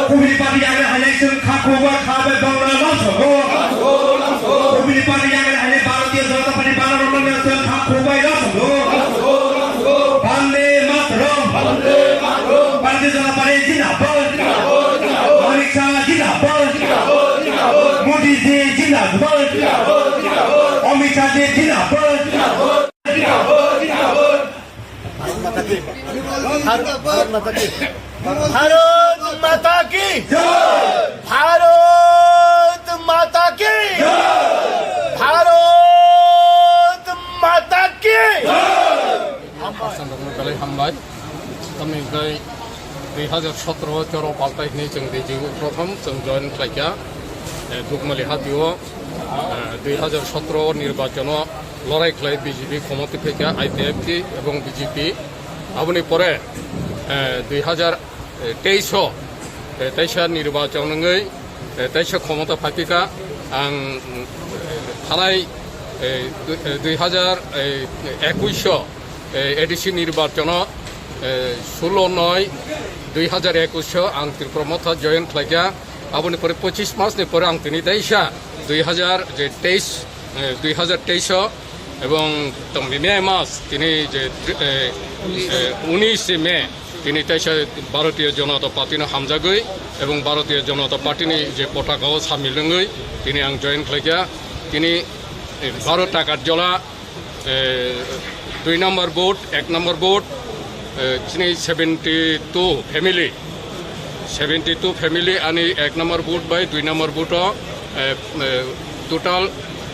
Community Party Election Khakuba Khabe Bangla Lamsogo Community Party Bharatiya Janata Party Parliament Khakuba Lamsogo Bande Mataram Bharatiya Janata Party Zindabad Manik Shah Zindabad Modi Ji Zindabad Amit Shah Ji Zindabad Bharat माता की भारत माता की भारत माता की हामबाय तामिलनाय 2017 चोराव पाल्टायनाय जों बेजिंआव प्रथम जों जयन खालायगा दुगमालि हातियाव 2017 निर्वाचनाव लड़ाई खालाय बीजेपी क्षमता फैगा IPFT এবং বিজেপি आबनि परे 2023 निर्वाचनङै 23 क्षमता फाइफिका आं थानाय 2021 ADC निर्वाचन 16/9/2021 आं त्रिपुरा मथा जयन खालायगा आबनि परे 25 मासनि परे आं तिनि दैसा 2023 এবং মে মাস তিনি যে 19 মে তিনি ভারতীয় জনতা পার্টিनो हामजागै এবং ভারতীয় জনতা পার্টিनि যে পতাকাও সামিলङै তিনি आं जयन खालायगा তিনি 12 টাকার জলা 2 নম্বর ভোট 1 নম্বর ভোট তিনি 72 ফ্যামিলি आणि 1 number vote by 2 number vote total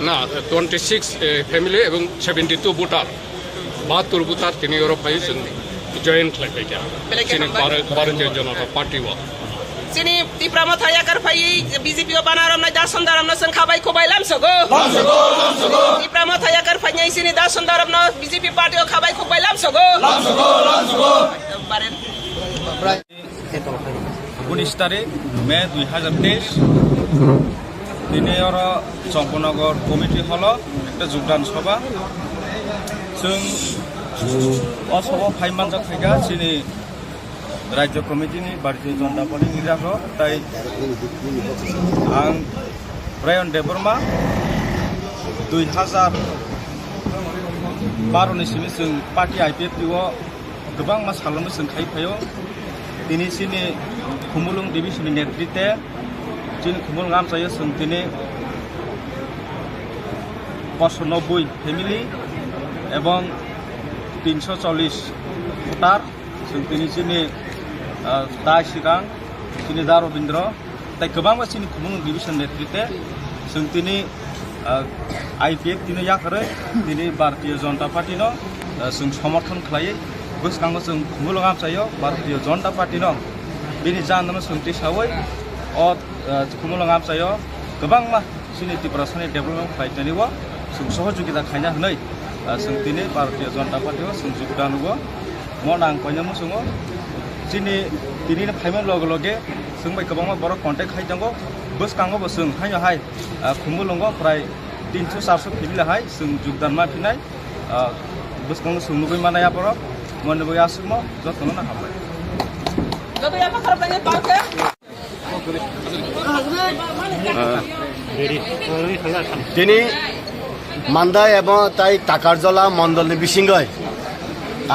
ना 26 फैमिली এবং 72 ভোটার 72 ভোটার তিনি ইউরোপাই জয়েন খালাयबाय भारतीय जनता पार्टी सिनी तिप्रामा थायाकर फाइ बीजेपी को बनारमनाय दासनदारमनो जों खाबाय खबाय लामसगो तिप्रामा थायाकर फाइ सिनी दासनदारमनो बीजेपी पार्टी को खाबाय खबाय लामसगो 19 तारिख मे 2023 दिनै आरो चम्पनगर कमिटि हल एक যোগদাन सभा जों असभा फाइमानजा फैगा सिनि राज्य कमिटिनि भारतीय जनता पार्टी निराखौ ताई आं ब्रायन देबरमा 2012 नि सिनि जों पार्टी IPFT गोबां मास खालामनो जों खायफायो दिनै सिनि खुमुलुं डिभिजननि नेतृत्वे जिन खुमुलुं आमचायो जों दिनै 590 फैमिली एवं 340 भोटार जों दिनै जोंनि दा सिगां जोंनि दा रबीन्द्र ताई गोबां जोंनि खुमुलुं डिभिजन नेतृत्वे जों दिनै IPFT दिनै याखरै दिनै भारतीय जनता पार्टीनो जों समर्थन खालायो गोसोखाङो जों खुमुलुं आमचायो भारतीय जनता पार्टीनो बेनि जाहोनावनो सोंथि सावै खुमुलुं आमचायो गोबां जोंनि त्रिपुरा सानि डेभेलपमेन्ट खालायनायनिबो जों सहयोगिता खालायना होनाय जों दिनै भारतीय जनता पार्टीआव जों योगदान होयो मन आं बयनोबो जोङो दिनै फाइमेन लगे लगे जों बाय गोबां बर' कन्टेक्ट खालायनांगौ गोसोखाङोबो जों हाय खुमुलुंआव प्राय 300-400 फैमिलिहाय जों योगदान माफिनाय गोसोखाङो जों नुबाय मानाया बर' मनोबो आसुमो जतन हाबाय তিনি মান্দা এবং তাই টাকারজলা মন্ডলনি বিসিঙ্গয়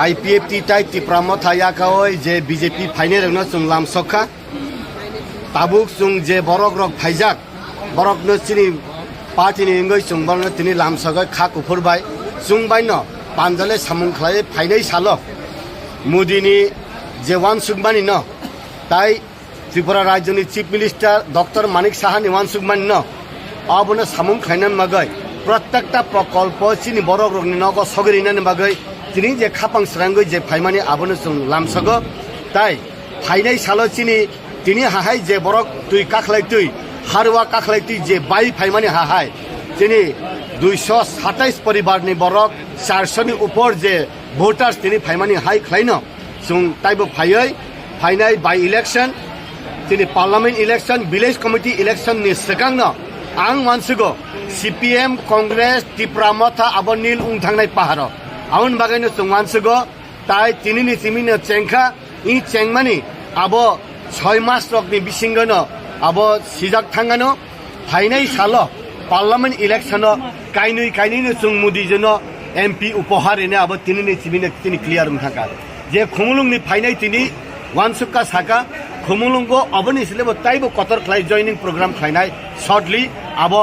IPFT তাই ত্রিপুরাম থায়াকাওই যে বিজেপি ফাইনে রংনা जों लामसखा ताबुक जों जे बरक रक फाइजाक बरकनो सिनि पार्टीनि इंगै जों बरनो तिनि लामसगै खा कुफुरबाय जों बायनो पानजाले सामुं खालाय फाइनै सालक मोदीनि जे वान सुगमानि न ताई त्रिपुरा राज्यनि चीफ मिनिस्टार डॉक्टर मानिक साहानि वान सुगमानि न अबनो सामुं खायनान मागै प्रत्येकटा प्रकल्प सिनि बरक रकनि नगो सगरिनानि मागै तिनि जे खापां स्रांगै जे फाइमानि आबनो जों लामसगो ताई फाइनै साल सिनि तिनि हाहाय जे बरक तुइ काखलाय तुइ हारवा काखलाय तुइ जे बाई फाइमानि हाहाय तिनि 227 परिवारनि बरक 400 नि ऊपर जे भोटार्स दिनै फाइमानि हाई खालायनो जों ताइबो फायै फाइनाय बाय इलेक्शन दिनै पार्लामेन्ट इलेक्शन विलेज कमिटि इलेक्शननि सिगांनो आं मानसिगो CPM कंग्रेस त्रिपुरा मथा आबो नील उंथांनाय पाहाराव आउन बागैनो जों मानसिगो ताइ तिनिनि तिमिनो चेंखा इ चेंमानि आबो 6 मास रकनि बिसिंगनो आबो सिजाक थांगानो फाइनाय सालो पार्लामेन्ट इलेक्शनो काइनैनो जों मुदिजोनो MP उपहार एने आबो तिनिनि तिमिनो तिनि क्लियर उंथांका जे खुमुलुंनि फाइनाय तिनि वानसुका साका खुमुलुंगो अबनि सिलेबो ताइबो कतर खलाय जॉइनिंग प्रोग्राम खायनाय शॉर्टली आबो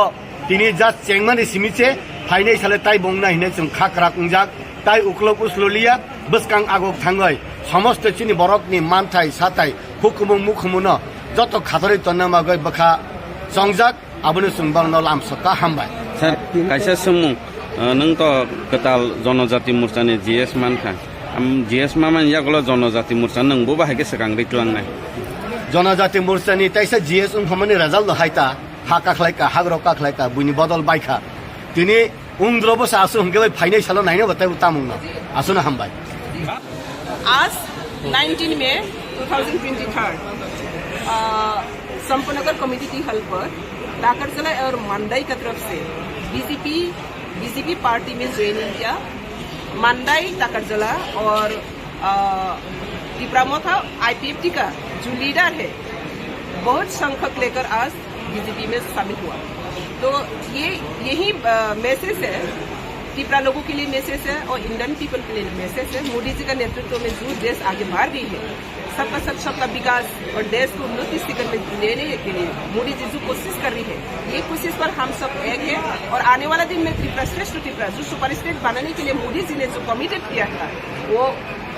तिनि जास्ट चेंमानि सिमिचे फाइनाय साले ताइ बंना हिने जों खाकरा कुंजाक ताइ उक्लक उसललिया बसकां आगक थांगय समस्त चिनि बरकनि मानथाय साथाय हुकुमुं मुखुमुनो जत खातरै तन्नामागय बखा संजाक आबनो सुंबांनो लामसका हामबाय सर कायसा सुमुं नों तो कताल जनजाति मोर्चानि GS मानखा GS मान यागलो जनजाति मोर्चा नोंबो बाहायके सकां रितलांनाय जनजाति मोर्चानि ताइसा GS उनफमानि रिजाल्ट हायता हाकाखलायका हाग्रकाखलायका बुनि बदल बायखा तिनि उंद्रबो सासु हमके फाइनाय सालो नायनो बताय उतामुंनो आसुना हामबाय आज 19 मई 2023 संपनगर कमेटी की हल पर टाकरजला और मंदाई की तरफ से बीजेपी पार्टी में ज्वाइनिंग किया। मंदाई टाकरजला और त्रिपुरा IPFT का जो लीडर है बहुत संख्यक लेकर आज बीजेपी में शामिल हुआ। तो यही मैसेज है त्रिपुरा लोगों के लिए मैसेज है और इंडियन पीपल के लिए मैसेज है। मोदी जी का नेतृत्व में जो देश आगे बढ़ रही है सबका सबका विकास और देश को उन्नति शिखर में लेने के लिए मोदी जी जो कोशिश कर रही है ये कोशिश पर हम सब एक है और आने वाला दिन में त्रिपुरा श्रेष्ठ त्रिपुरा जो सुपर स्टेट बनाने के लिए मोदी जी ने जो कमिटेड किया था वो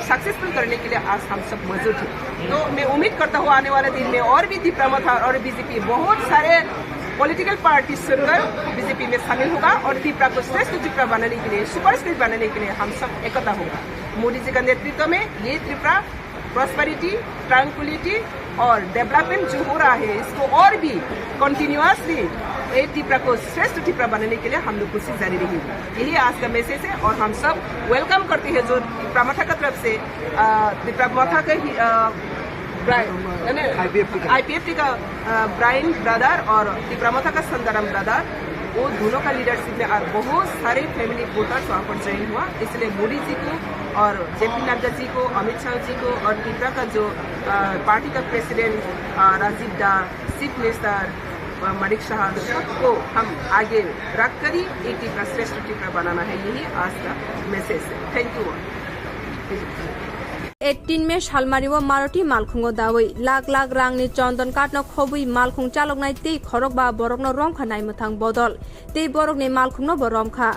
सक्सेसफुल करने के लिए आज हम सब मौजूद हैं। तो मैं उम्मीद करता हूँ आने वाले दिन में और भी त्रिपुरा और बीजेपी बहुत सारे पॉलिटिकल पार्टी सुनकर बीजेपी में शामिल होगा और त्रिपुरा को श्रेष्ठ त्रिपुरा बनाने के लिए सुपर स्टेट बनाने के लिए हम सब एकता होगा। मोदी जी का नेतृत्व में ये त्रिपुरा प्रॉस्पेरिटी ट्रैंक्विलिटी और डेवलपमेंट जो हो रहा है इसको और भी कंटिन्यूअसली एक त्रिपुरा को श्रेष्ठ त्रिपुरा बनाने के लिए हम लोग कोशिश जारी रहेगी। यही आज का मैसेज है और हम सब वेलकम करते हैं जो त्रिपुरा मथा की तरफ से त्रिपुरा मथा का IPFT का ब्राइन ब्रदर और त्रिपुरा मथा का संदरम ब्रदर वो दोनों का लीडरशिप में आज बहुत सारे फैमिली वोटर्स वहाँ पर ज्वाइन हुआ। इसलिए मोदी जी को और JP नड्डा जी को अमितशाह जी को और त्रिपुरा का जो पार्टी का प्रेसिडेंट राजीव दा चीफ मिनिस्टर मलिक शाह सबको हम आगे रख कर ही एक त्रिपुरा श्रेष्ठ त्रिपुरा बनाना है। यही आज का मैसेज है। Thank you. 18 मे सालमारिव मारुति मालखुंगो दावै लाख लाख रांनि चन्दन काटनो खबै मालखुं चालकनाय ते खरक बा बरकनो रमखा नायमथां बदल ते बरकनि मालखुंनो बरमखा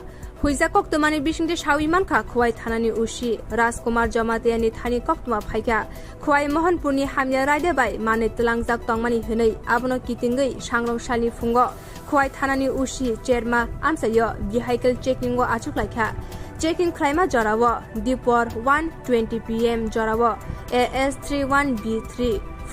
हुइजा कक्तमानि बिसिंदे सावि मानखा खुवाइ थानानि उसी राजकुमार जमातियानि थानि कक्तमा फाइका खुवाइ मोहनपुरनि हामिया रायदे बाय माने तलांजाक तंमानि हनै आबनो कितिंगै सांग्रंसालि फुंगो खुवाइ थानानि उसी चेरमा आमसायो भेहिकल चेकिंगो आचुकलाइखा चेकिंग खालामा जराव दिपर 1:20 PM जराव AS31B3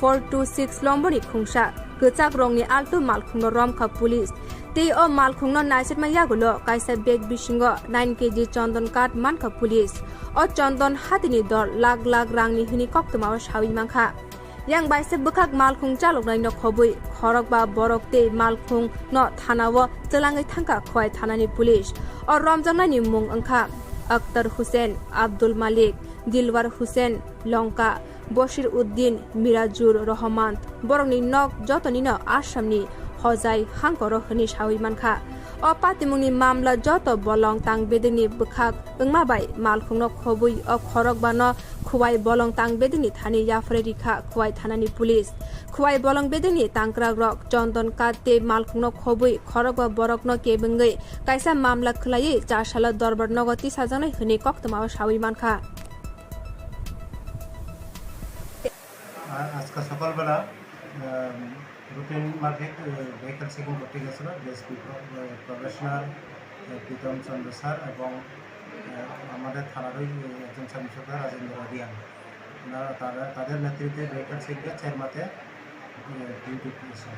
426 लम्बोनि खुंसा गोचाक रंनि आल्टु मालखुंनो रमखा पुलिस ते ओ मालखुंनो नाइसेटमा यागुलो काइसा बेग बिसिंगो 9 kg चन्दन काट मानखा पुलिस ओ चन्दन हातिनि दर लाख लाख रांनि हिनि कक्तमाव सावि मांखा yang baise bukak malkhung chaloknai no khobui khorok ba borok te malkhung no thanawo chelangai thangka khwai thanani police or romjangnani mung angkha Akhtar Hussain Abdul Malik Dilwar Hussain Lonka Bashir Uddin Mirajur Rahman borokni nok jotoni no Assamni hojai hangkoro hini sawi mankha o patimungni mamla joto bolong tang bedeni bukhak ungma bai malkhungno khobui o khorok bano खुवाई बलंग तांग बेदनी थानी याफरे रिखा खुवाई थानानी police खुवाई बलंग बेदनी तांक्राग रक चन्दन काते मालखुंनो खबुई खरक बा बरकनो केबंगै काइसा मामला खुलायै 4 साल दरबार नगति साजनै हने कक्तमाव सावि मानखा আজকে সকালবেলা রুটিন মার্কেট ভেহিকল চেকিং করতে গেছিল ডিএসপি প্রফেশনাল প্রীতম চন্দ্র স্যার এবং আমাদের থানারই একজন সাব ইন্সপেক্টর রাজেন্দ্র রিয়ান তাদের নেতৃত্বে ভেহিকল চেকিংয়ে চেরমাতে ডিউটি করেছেন।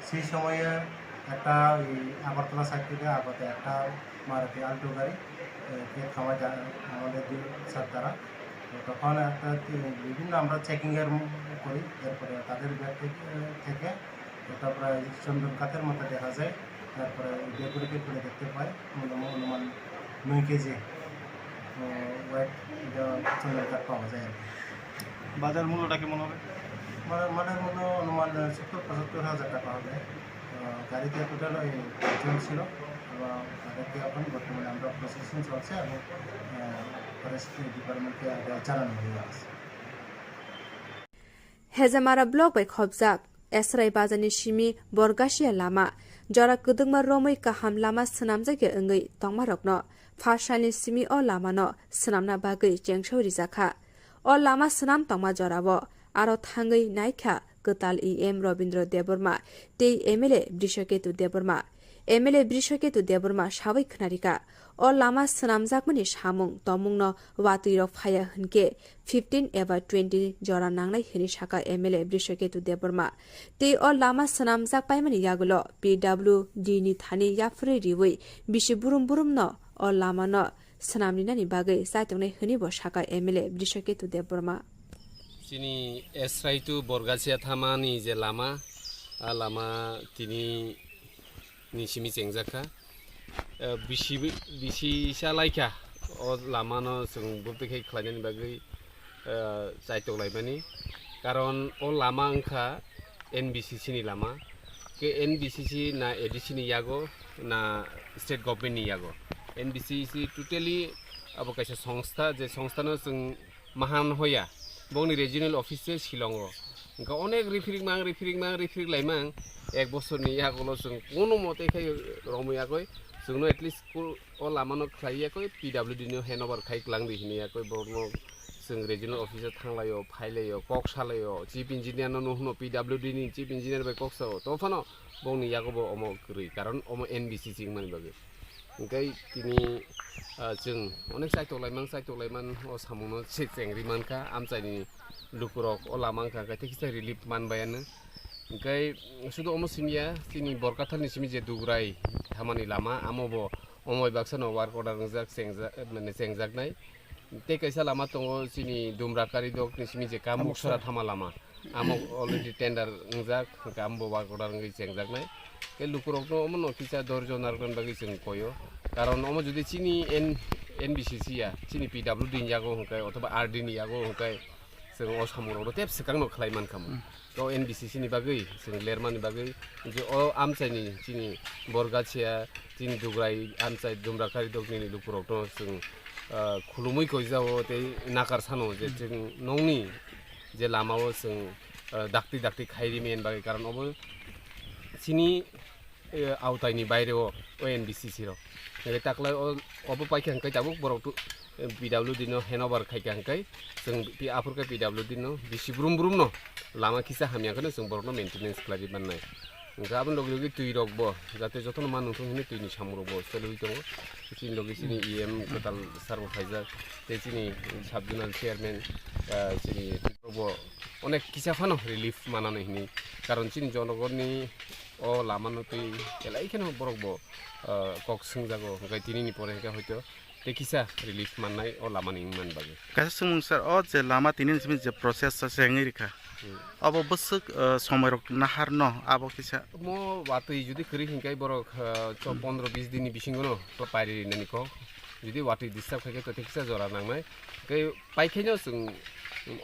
সেই সময়ে একটা আগরতলা সাইড থেকে আগতে একটা মারুতি আল্টো গাড়ি থামায় আমাদের স্যার তারা। তখন একটা বিভিন্ন আমরা চেকিংয়ের করি, এরপরে তাদের ব্যাগ থেকে একটা প্রায় চন্দন কাঠের মতো দেখা যায়। তারপরে ডেকোরেটিভ করে দেখতে পাই অনুমান 9 কেজি ওয়েট চন্দন কাঠ পাওয়া যায়। বাজার মূল্যটা কেমন হবে? মানের মূল্য অনুমান 70-75 হাজার টাকা হবে। গাড়িতে টোটাল 5 জন ছিল এবং তাদেরকে এখন বর্তমানে আমরা প্রসেসিং চলছে এবং ফরেস্ট ডিপার্টমেন্টকে জানানো হয়ে আছে। Hezamara blog by khobjak esrai bazani shimi borgasia lama jara kudungma romoi kaham lama snamjage engai tongmarokno phashani simi o lama no snamna bagai jengshori zakha o lama snam tongma jarabo aro Thangui naikha Kwtal em Robindra Deborma tei MLA Brishaketu Deborma MLA Brishaketu Deborma shawai khnarika o lama snamjakmani samung tomungno watuirok phaya hunke 15 एबा 20 जरा नांगनाय हिनि साका MLA Brishaketu Deborma tei o lama snamjak paimani yagulo PWD ni thani yafre riwei bisi burum no o lama no snamninani bagai saitongnai hini bo saka MLA Brishaketu Deborma sini esrai tu borgasia thamani je lama tini ni simi jengjaka bisi salaika o lama no sung bupekhe khlainani bagai saitok laibani karon o lama angkha NBCC ni lama ke NBCC na ADC ni yago na state government ni yago NBCC totally abo kaisa সংস্থা je সংস্থা no sung mahan hoya bongni regional office Shillongo ga onek referring mang laimang ek bochor ni yagolo sung kono mote khai romuyakoi sungno at least o lama no khlaiyakoi PWD no handover khai klangdi hiniyakoi borno जों regional officer थांलायो फाइलायो कक सालायो chief engineer no no PWD ni chief engineer by कक Sao तफानो बंनि यागोबो Amo गृइ कारण Amo NBCC मानि बागे ओंखाय तिनि जों अनेक साइटलायमान अ सामुनो सेंग्रि मानखा आमचाइनि लुकुरक अ लामांखा गायथे किसा रिलिफ मानबायानो ओंखाय सुदु अमो सिमिया तिनि बरकाथानि सिमि जे दुग्राय थामानि लामा आमोबो अमय बाक्सानो वार्क order नजाक सेंजाकनाय te kaisa lama tongo sini dumrakari dok ni simi je kam muksara thama lama amo already tender njak kam bo ba kodar ngi chengjak nai ke lukurok no omo kisa dorjon nargon bagi sing koyo karon omo jodi sini NBCC ya sini PWD yago hongkai othoba RD ni yago hongkai sing o samuro ro tep sekang no khlaiman kam to NBCC ni bagai sing lerman ni bagai je o amchani sini borgachia sini dugrai amchai dumrakari dok ni lukurok no sing खुलुमै गइजाओ ते नाकार सानो जे जों नंनि जे लामाओ जों दाक्ति खाइरि main बागै कारण अब सिनि आवताइनि बायरेओ NBCC रो ए ताकलाय अब पाइखे हंकै ताबु बरक PWD no हेनोवर खाइखे हंकै जों पि आफुरके PWD नो बिसि ब्रुम नो लामा किसा हामियाखनो जों बरक नो मेंटेनेंस खालारि बाननाय गाबोन लगे तुई रखबो जाते जतन मानु थंनि तुइनि सामरबो सलुइ दङ सिनि लगे सिनि EM Kwtal सारबो फाइजा ते सिनि साबजुनाल चेयारमैन सिनि रबो अनेक किसा फानो रिलिफ मानानै हिनि कारण सिनि जनगणनि अ लामानो तुइ एलाइखेनो बरकबो कक संजागो गाय तिनिनि परेका हयतो ते किसा रिलिफ माननाय अ लामानि मानबागे कासा सुमुं सर अ जे लामा तिनिनि सिमि जे प्रोसेस सेंगि रिखा अब बसक समय रक नाहार न अब किसा मो वातै जुदि करि हिंकाय बरक 15-20 दिननि बिसिंगनो तो पारि ननिको जुदि वातै डिस्टार्ब खाके तो किसा जरा नांनाय कै पाइखेनो जों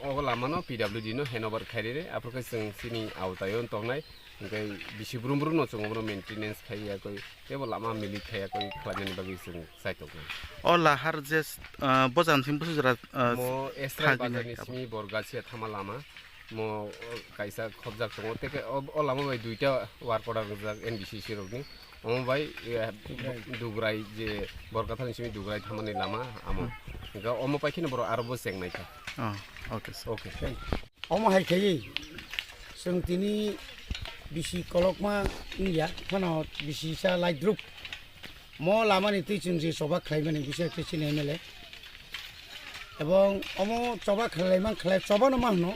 अ लामानो PWD नो हेनोवर खाइरे आफरका जों सिनि आवतायन तंनाय ओंखाय बिसि ब्रुम न जों मेंटेनेंस खाइया कय केबो लामा मिलि खाइया कय खालानि बागै जों साइटक अ लाहार जे बजानसिम बुजरा मो एस्ट्रा बाजारनि सिमि बरगासिया थामा लामा मो काइसा खबजाक दङ तेके अ लामा बाय दुइटा वार्क अर्डार जाक NBCC रकनि अम बाय दुग्राय जे बरगाथानि सिमि दुग्राय थामानि लामा आमो गा अम पाइखिन बर आरोबो जेंनायखा ओके अम हायखायै जों तिनि बिसि कलकमा निया फानो बिसिसा लाइद्रुप म लामानि तुइचुन जे सभा खाइमानि बिसि किसिन MLA এবং অম চবা খালাইমান খালাই চবা নমা হনো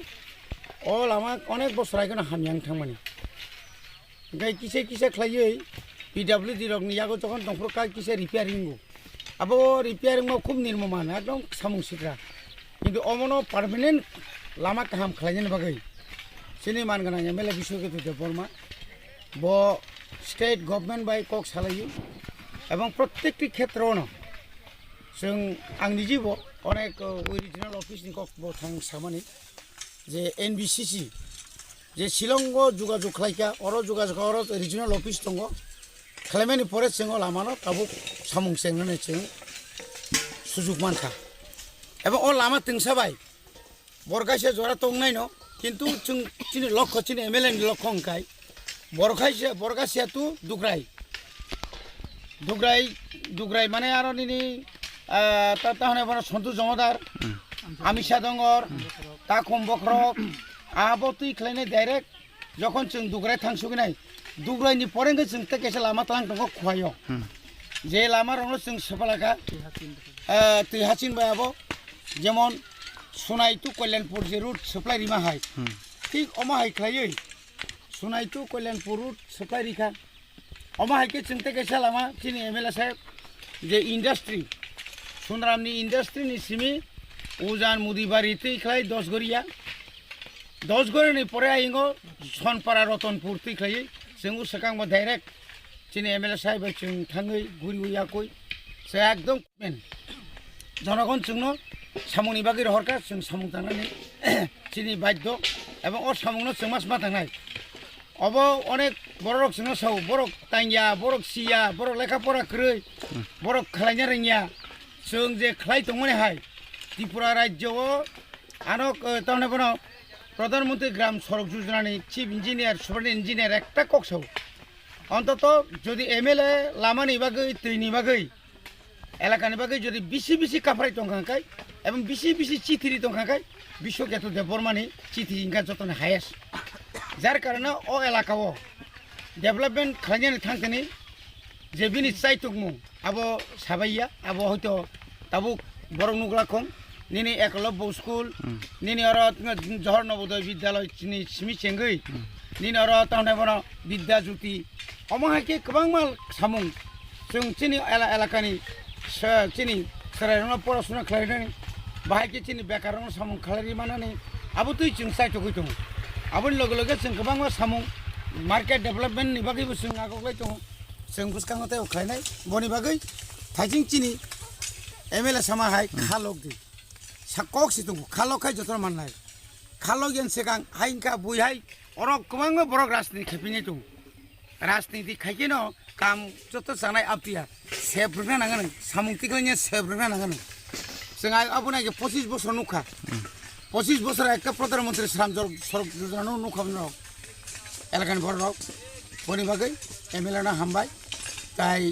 अ लामा अनेक बसर आइगोन हामियां थांमानि गाय किसे खालायै PWD रकनि यागो जखन दंफ्र का किसे repairing abo repairing ma khub nirmoman ekdom samung sikra kintu omono permanent lama kaham khlaini bagai sini mangana MLA Bishwaketu Deborma bo state government by kok salayu এবং প্রত্যেকটি ক্ষেত্রেও जों आंनि जिउआव अनेक रिजिनाल अफिसनि ककबो थां सामानि जे NBCC जे शिलंगो जुगाजुग खालायखा अरो जुगाजुग अरो रिजिनाल अफिस दङ खालायनायनि परे जोङो लामानो काबु सामुं सेंनानै जों सुजुग मानखा এবং ও লামা তিংসাबाय बरगासे जरा तंनाय न किन्तु जों चिनि लक्ष्य चिनि MLA नि लक्ष्य अंकाय बरगासेयातु दुग्राय माने आरो निनि ताहने बन सन्तु जमादार आमिषा दंगर ता कम्बक्रक आबोतुइ खलायनाय डाइरेक्ट যখন जों दुग्राय थांसुगिनाय दुग्रायनि परेंगे जों तेकेसे लामा तां दङ खुवायो जे लामा रनो जों सफालाका तैहासिन बायाबो जेमन सुनाय टु कल्याणपुर जे रुट सप्लाय रिमा हाय ठीक अमा हाय खलायै Sonai to Kalyanpur route supply रिखा अमा हायके जों तेकेसे लामा चिनि MLA साहेब जे इंडस्ट्री सुनरामनि इंडस्ट्रीनि सिमी उजान मुदिबारि तैख्लाय दसगरिनि परे आइंगो सनपारा रतनपुर तैख्लायै जों उसकांबो डाइरेक्ट चिनि MLA साहेब जों थाङै गुरियाखै से एकदम मेन जनगण जोंनो सामुनि बागै हरका जों सामुं थांनानै चिनि बाध्य एबं अ सामुंनो जों मास मा थांनाय अब अनेक बरक जोंनो साव बरक तांया बरक सिया बरक लेखा परा क्रै बरक खालायनो रोङिया जों जे खालाय दंमोन हाय त्रिपुरा राज्यआव आरो ताहने बन प्रधानमंत्री ग्राम सड़क योजनानि चिफ इंजिनियर सुपारिटेंडेंट इंजिनियर एकटा कक्साव অন্তত যদি MLA লামানি বাগै दैनि बागै এলাকাनि बागै যদি बिसि काफराय दंखांखाय এবং बिसि चिथिरि दंखांखाय बिश्वकेतु देबबर्मानि चिथि इंगा जतन हायेस्ट जार कारणे अ एलाकाव डेभलपमेन्ट खालायनानै थांखिनि जे बिनि चाइतुकमु आबो साबाइया आबो हयतो ताबु बरक नुग्लाखं निनि एकलव्य स्कुल निनि अर जहर नवोदय विद्यालय चिनि सिमि चेंगै निनि अर ताहने बन विद्या ज्योति अमाहाके गोबां माल सामुं जों चिनि एलाकानि चिनि सरायरनो परासुना खालायनानै बाहायके चिनि बेकारनो सामुं खालायरि मानानै आबोतुइ जों चाइतुकै दं आबोनि लगे लगे जों गोबां माल सामुं मार्केट डेभलपमेन्टनि बागैबो जों आगोलाय दं जों बुसखांनाय खालायनाय बनि बागै थाइजिं चिनि MLA सामाहाय खालक दै साककसि दं खालखाय जतन माननाय खालगियान सेगां हाइंका बुइहाय अरक गोबां बरक राजनीति खेपिनाय दं राजनीति खायके न काम जत जानाय आपिया सेब्रना नांगोन सामुंतिखौनो सेब्रना नांगोन जों आबोनाय 25 बोसोर नुखा 25 बोसोर एक प्रधानमंत्री सड़क योजना नुखाबनो एलाकानि बरक बनि बागै MLA ना हामबाय ताई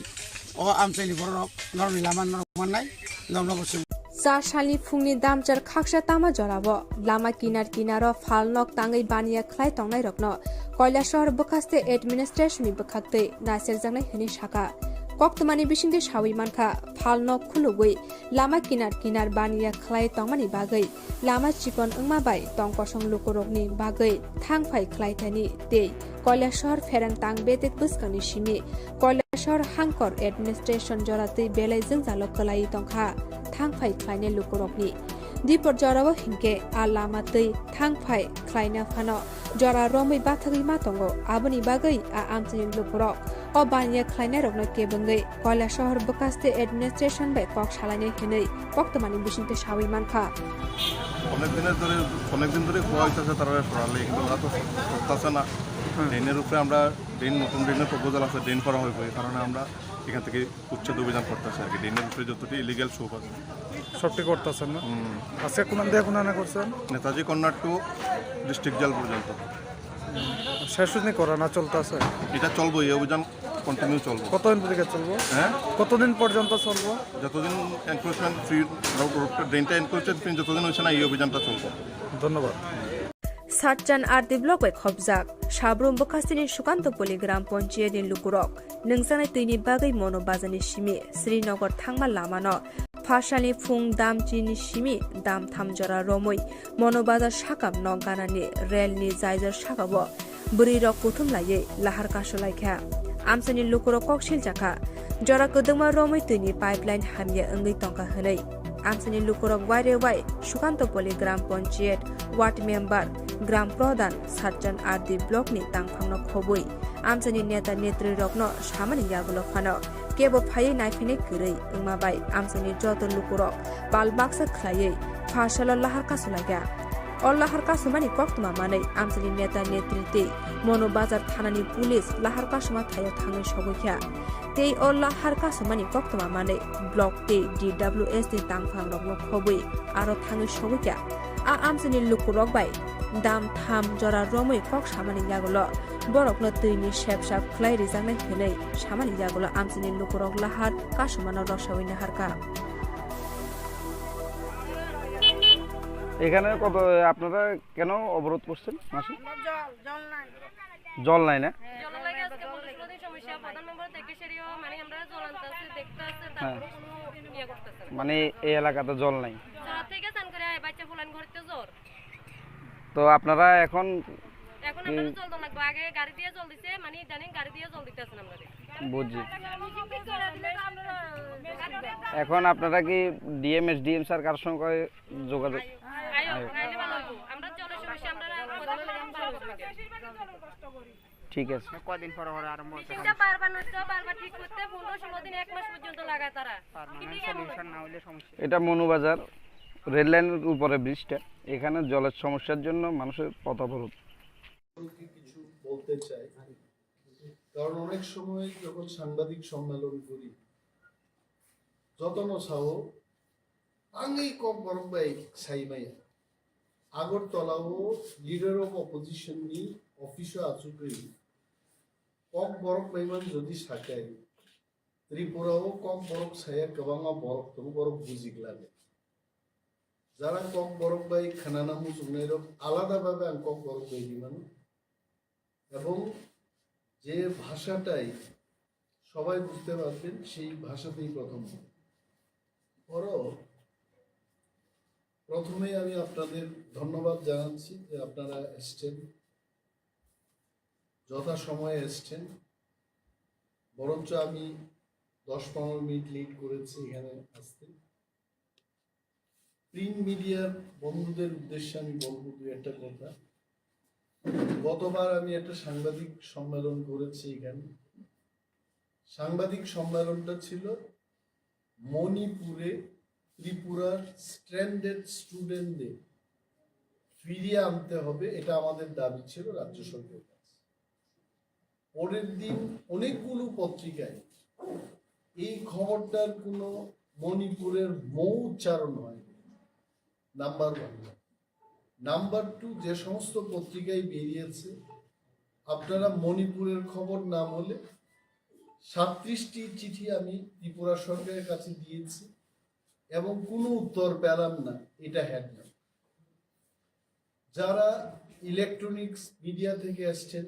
अ आमचाइनि बरक नरनि लामा नरमाननाय नरनबसि सारसालि फुंनि दामचार खाकसा तामा जराबो लामा किनार फालनक ताङै बानिया ख्लाय तंनाय रक्न কৈলাসহর बखास्ते एडमिनिस्ट्रेशननि बखाक्ते नासेर जांनाय हनि शाखा कक्तमानि बिसिंदे सावि मानखा फालनक खुलुगै लामा किनार बानिया ख्लाय तंमानि बागै लामा चिकन ओंमा बाय तंकसं लुकुरकनि बागै थांफाय ख्लायथानि ते কৈলাসহর फेरां तां बेतेक बस्कनि सिमि কৈলাসহর हांकर एडमिनिस्ट्रेशन जराते बेलायजों जालक कलाई तंखा थांफाय ख्लायने लुकुरकनि दिपर जराबो हिंके आ लामा तै थांफाय ख्लायना फानो जरा रमै बाथगै मातंगो आबनि बागै आ आमचिनि लुकुरक अ बानिया ख्लायना रगनो केबंगै কৈলাসহর बखास्ते एडमिनिस्ट्रेशन बाय कक सालायने हेनै कक्तमानि बिसिंते सावि मानखा অনেক দিন ধরে খোয়া হইতেছে তারা সরালে কিন্তু ওরা তো করতেছে না ড্রেনের উপরে আমরা নতুন ড্রেনের প্রপোজাল আছে ড্রেন করা হইব এই কারণে আমরা এখান থেকে উচ্ছেদ অভিযান করতেছি আর কি ড্রেনের উপরে যতটি ইলিগাল শো আছে সবটি করতেছেন না আজকে কোন দিয়ে কোন করছেন Netaji corner to district jail পর্যন্ত শেষ শুনি করা না চলতেছে এটা চলবো এই অভিযান কন্টিনিউ চলবো কতদিন থেকে চলবো হ্যাঁ কতদিন পর্যন্ত চলবো যতদিন এনক্রোচমেন্ট ফ্রি ড্রেনটা এনক্রোচমেন্ট ফ্রি যতদিন হচ্ছে না এই অভিযানটা চলবো ধন্যবাদ सातचान आरती ब्लक बाय खबजाक साब्रुम बखास्तिनि सुकान्तपल्ली ग्राम पञ्चायतनि लुकुरक नोंसानाय दैनि बागै मनो बाजारनि सिमि श्रीनगर थांमा लामानो फासालि फुं दामचिनि सिमि दाम थामजरा रमै मनो बाजार साकाम न गानानि रेलनि जायजर साकाबो बुरि रक कुथुम लायै लाहार कासलायखा আমসাनि Lukurok Cherlaijak jora kodongma romoi tuini pipeline hamya ongai tongka hanai আমসাनि Lukurok waire wai Sukantopoli Gram Panchayat Ward Member Gram Pradhan Satjan Ardi Block ni tangphangno khoboi আমসাनि neta netri rokno samani yagulo phano kebo phai naifine kurei ingmabai আমসাनि joto Lukurok balbaksa khlaiei phasalo lahar kasulaga lahar kasumani koktuma manai আমসাनि neta netrite mono bazar thanani police lahar kasuma thayo thangai sogokya tei lahar kasumani koktuma manai block tei DWS ni tangphang rokno khoboi aro thangai sogokya আমসাनि Lukurok bai dam tham jora romoi kok samani yagulo borokno tuini shepshap khlai rijangnai hinai samani yagulo আমসাनि Lukurok lahar kasumano rosawai naharka এখানে কত আপনারা কেন অবরোধ করছেন মাসি জল নাই না মানে এই এলাকাতে জল নাই তো আপনারা এখন বুঝছি এখন আপনারা কি ডিএম স্যার কার সঙ্গে যোগাযোগ ঠিক আছে কদিন পর আরম্ভ এটা মনুবাজার রেল লাইনের উপরে ব্রিজটা এখানে জলের সমস্যার জন্য মানুষের পথ অবরোধ কিছু বলতে চাই কারণ অনেক সময় যখন সাংবাদিক সম্মেলন করি যতন সাহ আঙ্গি কম বরং বাই সাইমাই আগরতলাও লিডার অফ অপোজিশন নি অফিসে আচুকরি কম বরক বাইমান যদি সাকাই ত্রিপুরাও কম বরক সায়া গোবাঙা বরক তো বরক বুঝিক লাগে যারা কম বরক বাই খানানা মুজুগনাই রক আলাদাভাবে আং কম বরক বাই দিমান এবং যে ভাষাটাই সবাই বুঝতে পারবেন সেই ভাষাতেই প্রথমে আমি আপনাদের ধন্যবাদ জানাচ্ছি যে আপনারা এসছেন যথাসময়ে এসছেন বরঞ্চ আমি 10-15 মিনিট লেট করেছি এখানে আসতে প্রিন্ট মিডিয়ার বন্ধুদের উদ্দেশ্যে আমি বলবো দুই একটা কথা গতবার আমি একটা সাংবাদিক সম্মেলন করেছি এখানে সাংবাদিক সম্মেলনটা ছিল মণিপুরে ত্রিপুরার স্ট্র্যান্ডেড স্টুডেন্টদের ফিরিয়ে আনতে হবে এটা আমাদের দাবি ছিল রাজ্য সরকারের কাছে পরের দিন অনেকগুলো পত্রিকায় এই খবরটার কোনো মণিপুরের মৌ উচ্চারণ হয় নাম্বার 1 নাম্বার 2 যে সমস্ত পত্রিকায় বেরিয়েছে আপনারা মণিপুরের খবর না বলে 37টি চিঠি আমি ত্রিপুরা সরকারের কাছে দিয়েছি এবং কোনো উত্তর পেলাম না এটা হেডলাইন যারা ইলেকট্রনিক্স মিডিয়া থেকে আসছেন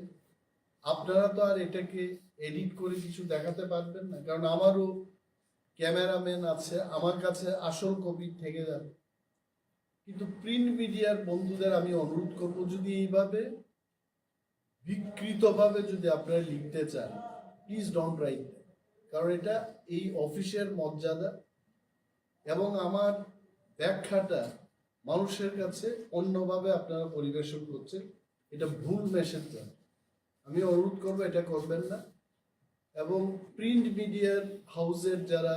আপনারা তো আর এটাকে এডিট করে কিছু দেখাতে পারবেন না কারণ আমারও ক্যামেরাম্যান আছে আমার কাছে আসল কপি থেকে যাবে কিন্তু প্রিন্ট মিডিয়ার বন্ধুদের আমি অনুরোধ করব যদি এইভাবে বিকৃতভাবে যদি আপনারা লিখতে চান প্লিজ ডোন্ট রাইট কারণ এটা এই অফিসের মর্যাদা এবং আমার ব্যাখ্যাটা মানুষের কাছে অন্যভাবে আপনারা পরিবেশন করছেন এটা ভুল মেসেজ দেন আমি অনুরোধ করবো এটা করবেন না এবং প্রিন্ট মিডিয়ার হাউসের যারা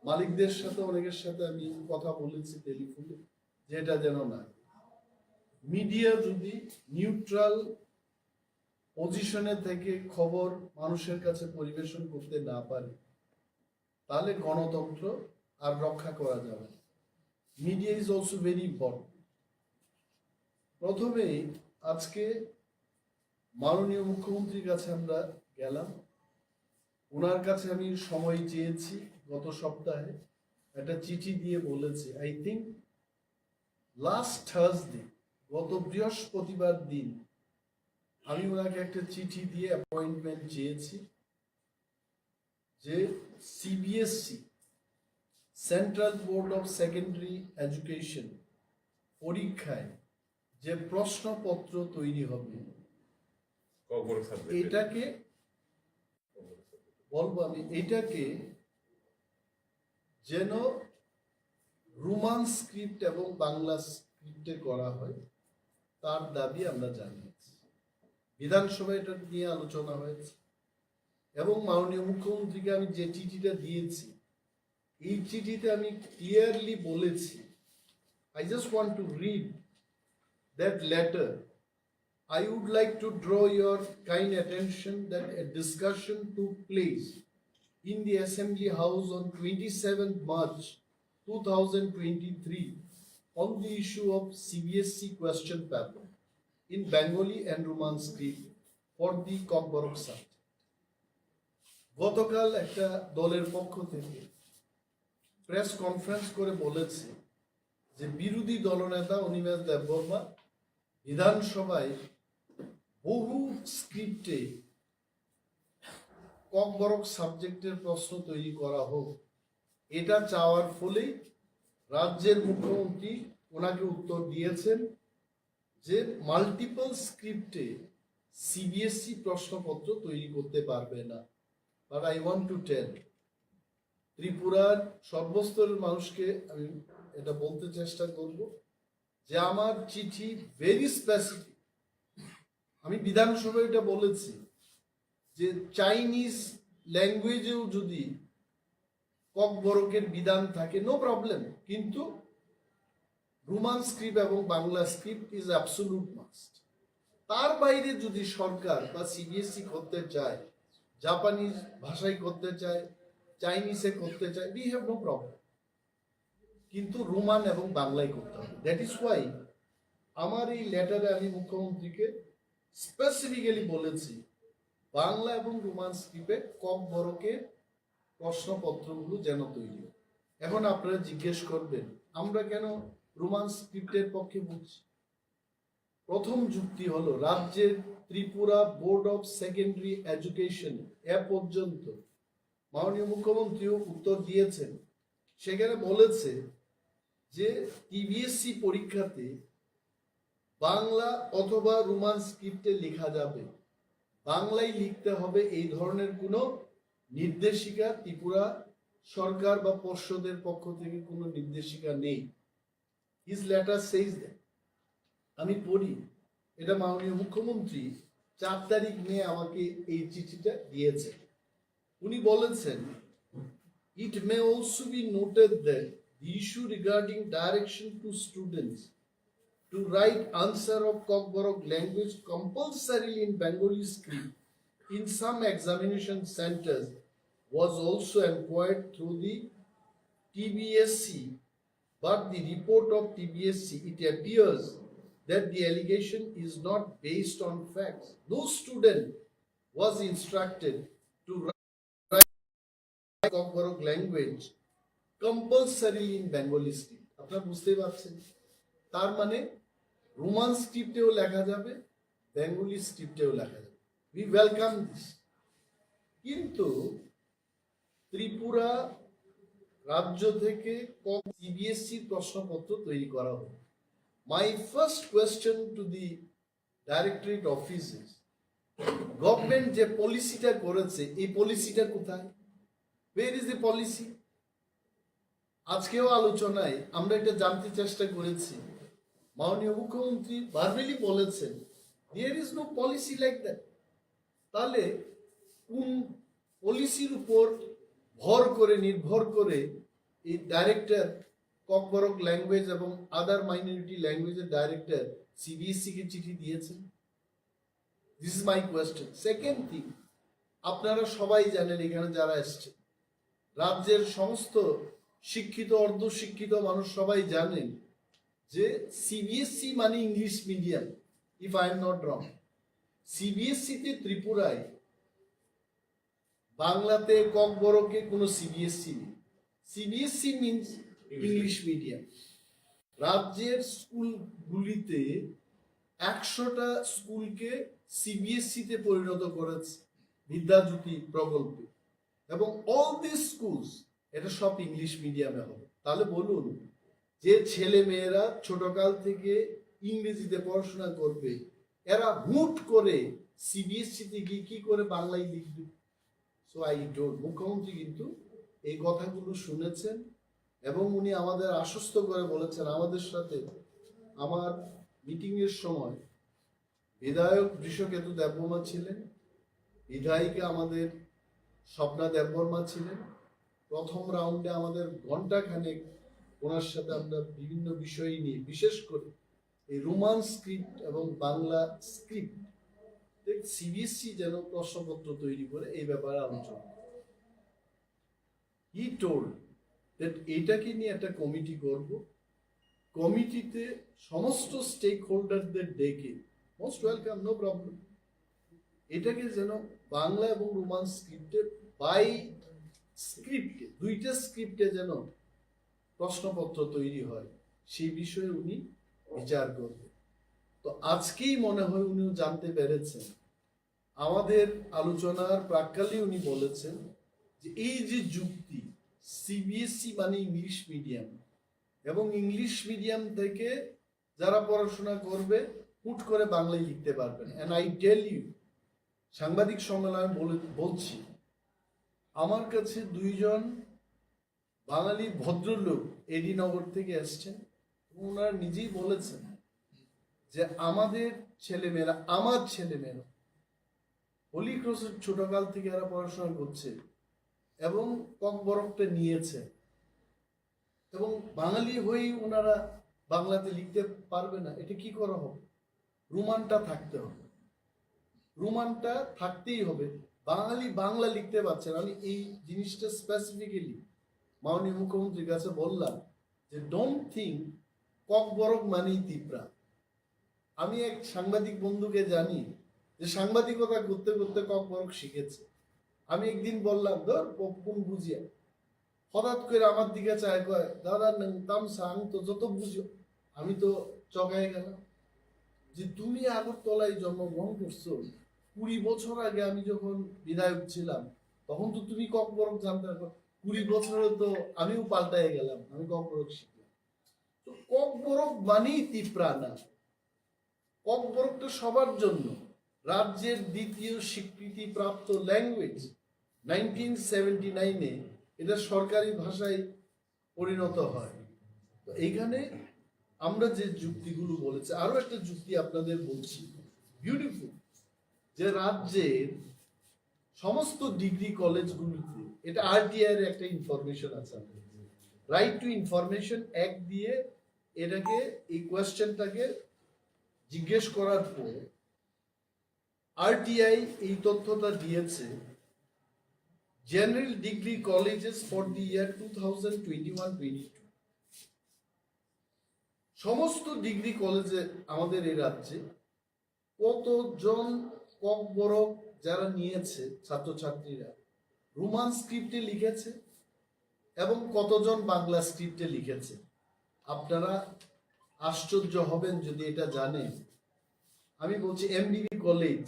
মালিকদের সাথে অনেকের সাথে আমি কথা বলেছি টেলিফোনে যেটা যেন না মিডিয়া যদি নিউট্রাল পজিশনে থেকে খবর মানুষের কাছে পরিবেশন করতে না পারে তাহলে গণতন্ত্র আর রক্ষা করা যাবে না media is also very important প্রথমে আজকে মাননীয় মুখ্যমন্ত্রীর কাছে আমরা গেলাম ওনার কাছে আমি সময় চেয়েছি গত সপ্তাহে একটা চিঠি দিয়ে বলেছি আই থিঙ্ক লাস্ট থার্সডে গত বৃহস্পতিবার দিন আমি ওনাকে একটা চিঠি দিয়ে অ্যাপয়েন্টমেন্ট চেয়েছি যে CBSE central board of secondary education পরীক্ষায় যে প্রশ্নপত্র তৈরি হবে এটাকে বলবো আমি এটাকে যেন রোমান স্ক্রিপ্ট এবং বাংলা স্ক্রিপ্টে করা হয় তার দাবি আমরা জানিয়েছি। বিধানসভায় এটা নিয়ে আলোচনা হয়েছে এবং মাননীয় মুখ্যমন্ত্রীকে আমি যে চিঠিটা দিয়েছি এই চিঠিতে আমি ক্লিয়ারলি বলেছি, I just want to read that letter. I would like to draw your kind attention that a discussion took place in the Assembly House on 27th March 2023 on the issue of CBSC question paper in Bengali and Roman script for the Kokborok subject. গতকাল একটা দলের পক্ষ থেকে press conference করে বলেছে যে বিরোধী দলনেতা অনিমেষ দেববর্মা বিধানসভায় বহু স্ক্রিপ্টে ককবরক সাবজেক্টের প্রশ্ন তৈরি করা হোক, এটা চাওয়ার ফলেই রাজ্যের মুখ্যমন্ত্রী ওনাকে উত্তর দিয়েছেন যে মাল্টিপল স্ক্রিপ্টে সিবিএসই প্রশ্নপত্র তৈরি করতে পারবে না। But I want to tell ত্রিপুরার সর্বস্তরের মানুষকে আমি এটা বলতে চেষ্টা করব যে আমার চিঠি ভেরি স্পেসিফিক। আমি বিধানসভায় এটা বলেছি যে চাইনিজ ল্যাঙ্গুয়েজেও যদি ককবরকের বিধান থাকে নো প্রবলেম, কিন্তু রোমান স্ক্রিপ্ট এবং Bangla script is absolute must. তার বাইরে যদি সরকার বা সিবিএসই করতে চায়, জাপানিজ ভাষায় করতে চায়, চাইনিজে করতে চায়, উই হ্যাভ নো প্রবলেম, কিন্তু রোমান এবং বাংলায় করতে হবে। দ্যাট ইজ ওয়াই আমার এই লেটারে আমি মুখ্যমন্ত্রীকে স্পেসিফিক্যালি বলেছি বাংলা এবং রোমান স্ক্রিপ্টে ককবরকের প্রশ্নপত্রগুলো যেন তৈরি হয়। এখন আপনারা জিজ্ঞেস করবেন আমরা কেন রোমান স্ক্রিপ্টের পক্ষে বলছি। প্রথম যুক্তি হলো রাজ্যের Tripura board of secondary education এ পর্যন্ত মাননীয় মুখ্যমন্ত্রীও উত্তর দিয়েছেন, সেখানে বলেছে যে টিবিএসসি পরীক্ষাতে বাংলা অথবা রোমান স্ক্রিপ্টে লেখা যাবে, বাংলায় লিখতে হবে এই ধরনের কোনো নির্দেশিকা ত্রিপুরা সরকার বা পর্ষদের পক্ষ থেকে কোনো নির্দেশিকা নেই। His letter সেইজ that. আমি পড়ি, এটা মাননীয় মুখ্যমন্ত্রী 4 তারিখ নিয়ে আমাকে এই চিঠিটা দিয়েছে। উনি বলেছেন it may also be noted that the issue regarding direction to students to write answer of Kokborok language compulsorily in Bengali script in some examination centers was also inquired through the TBSC, but the report of TBSC, it appears that the allegation is not based on facts. No student was instructed to write Kokborok language compulsorily in Bengali script. আপনারা বুঝতেই পারছেন, তার মানে Roman স্ক্রিপ্টেও লেখা যাবে, Bengali স্ক্রিপ্টেও লেখা যাবে। We welcome this. কিন্তু ত্রিপুরা রাজ্য থেকে সিবিএসসি প্রশ্নপত্র তৈরি করা হবে। My first question to the Directorate offices, government যে পলিসিটা করেছে এই পলিসিটা কোথায়? Where is the policy? আজকেও আলোচনায় আমরা এটা জানতে চেষ্টা করেছি। মাননীয় মুখ্যমন্ত্রী ভার্বালি বলেছেন there is no policy like that। তাহলে কোন পলিসির উপর নির্ভর করে এই ডাইরেক্টর ককবরক ল্যাঙ্গুয়েজ এবং আদার মাইনরিটি ল্যাঙ্গুয়েজের ডাইরেক্টর সিবিএসসি কে চিঠি দিয়েছেন? This is my question. Second thing, আপনারা সবাই জানেন, এখানে যারা এসছে রাজ্যের সমস্ত শিক্ষিত অর্ধশিক্ষিত মানুষ সবাই জানেন যে সিবিএসসি মানে English medium. If I am not wrong, সিবিএসসিতে ত্রিপুরায় বাংলাতে ককবরকে কোনো সিবিএসসি নেই। CBSE means English medium. রাজ্যের স্কুলগুলিতে 100টা স্কুলকে সিবিএসসিতে পরিণত করেছে বিদ্যাজ্যোতি প্রকল্পে, এবং অল দিস স্কুলস এটা সব ইংলিশ মিডিয়ামে হবে। তাহলে বলুন, যে ছেলে মেয়েরা ছোটকাল থেকে ইংরেজিতে পড়াশোনা করবে এরা হুট করে সিবিএসসিতে গিয়ে কি করে বাংলায় লিখবে? সো আই টোল্ড, মুখ্যমন্ত্রী কিন্তু এই কথাগুলো শুনেছেন এবং উনি আমাদের আশ্বস্ত করে বলেছেন, আমাদের সাথে আমার মিটিংয়ের সময় বিধায়ক বৃষকেতু দেববর্মা ছিলেন, বিধায়িকা আমাদের স্বপ্না দেববর্মা ছিলেন। প্রথম রাউন্ডে আমাদের ঘন্টাখানেক ওনার সাথে আমরা বিভিন্ন বিষয় নিয়ে, বিশেষ করে এই রোমান স্ক্রিপ্ট এবং বাংলা স্ক্রিপ্ট সিবিএসসি যেন প্রশ্নপত্র তৈরি করে এই ব্যাপারে আলোচনা করে। হি টোল্ড দ্যাট এটাকে নিয়ে একটা কমিটি করব, কমিটিতে সমস্ত স্টেক হোল্ডারদের ডেকে, মোস্ট ওয়েলকাম, নো প্রবলেম, এটাকে যেন বাংলা এবং রোমান স্ক্রিপ্টে বাই স্ক্রিপ্টে, দুইটা স্ক্রিপ্টে যেন প্রশ্নপত্র তৈরি হয়, সেই বিষয়ে উনি বিচার করবেন। তো আজকেই মনে হয় উনিও জানতে পেরেছেন, আমাদের আলোচনার প্রাক্কালে উনি বলেছেন যে এই যে যুক্তি, সিবিএসসি মানে ইংলিশ মিডিয়াম, এবং ইংলিশ মিডিয়াম থেকে যারা পড়াশোনা করবে হুট করে বাংলায় লিখতে পারবেন। অ্যান্ড আই টেল ইউ, সাংবাদিক সম্মেলনে বলছি, আমার কাছে দুইজন বাঙালি ভদ্রলোক এডি নগর থেকে এসছেন, ওনারা নিজেই বলেছেন যে আমাদের ছেলেমেয়েরা, আমার ছেলেমেয়েরা হোলি ক্রসের ছোটকাল থেকে এরা পড়াশোনা করছে এবং ককবরকটা নিয়েছে, এবং বাঙালি হয়েই ওনারা বাংলাতে লিখতে পারবে না, এটা কি করা হবে? রোমানটা থাকতে হবে, রোমানটা থাকতেই হবে। বাঙালি বাংলা লিখতে পারছে না। আমি এই জিনিসটা স্পেসিফিক্যালি মাননীয় মুখ্যমন্ত্রীর কাছে বললাম যে ডোন্ট থিঙ্ক ককবরক মানেই তিপ্রা। আমি এক সাংবাদিক বন্ধুকে জানি যে সাংবাদিকতা করতে করতে ককবরক শিখেছে। আমি একদিন বললাম, ধর কোন বুঝিয়া, হঠাৎ করে আমার দিকে চায়, কয় দাদা তাম সাং তো যত বুঝো। আমি তো চগায় গেলাম যে তুমি আগরতলায় জন্মগ্রহণ করছো, 20 বছর আগে আমি যখন বিধায়ক ছিলাম তখন তো তুমি ককবরক জানতে না, 20 বছরে তো আমিও পাল্টায় গেলাম, আমি ককবরক শিখলাম। তো ককবরক মানেই তিপ্রা না, ককবরকটা সবার জন্য। রাজ্যের দ্বিতীয় স্বীকৃতিপ্রাপ্ত ল্যাঙ্গুয়েজ, 1979-এ এটা সরকারি ভাষায় পরিণত হয়। তো এইখানে আমরা যে যুক্তিগুলো বলেছি, আরো একটা যুক্তি আপনাদের বলছি, বিউটিফুল, যে রাজ্যের সমস্ত ডিগ্রি কলেজগুলিতে, এটা আরটিআই এর একটা ইনফরমেশন আছে, রাইট টু ইনফরমেশন অ্যাক্ট দিয়ে এটাকে, এই কোয়েশ্চেনটাকে জিজ্ঞেস করার পর আরটিআই এই তথ্যটা দিয়েছে, general degree colleges for the year 2021-22, সমস্ত ডিগ্রি কলেজে আমাদের এই রাজ্যে কতজন ককবরক যারা নিয়েছে ছাত্রছাত্রীরা রোমান স্ক্রিপ্টে লিখেছে এবং কতজন বাংলা স্ক্রিপ্টে লিখেছে। আপনারা আশ্চর্য হবেন যদি এটা জানেন। আমি বলছি এমবিবি college,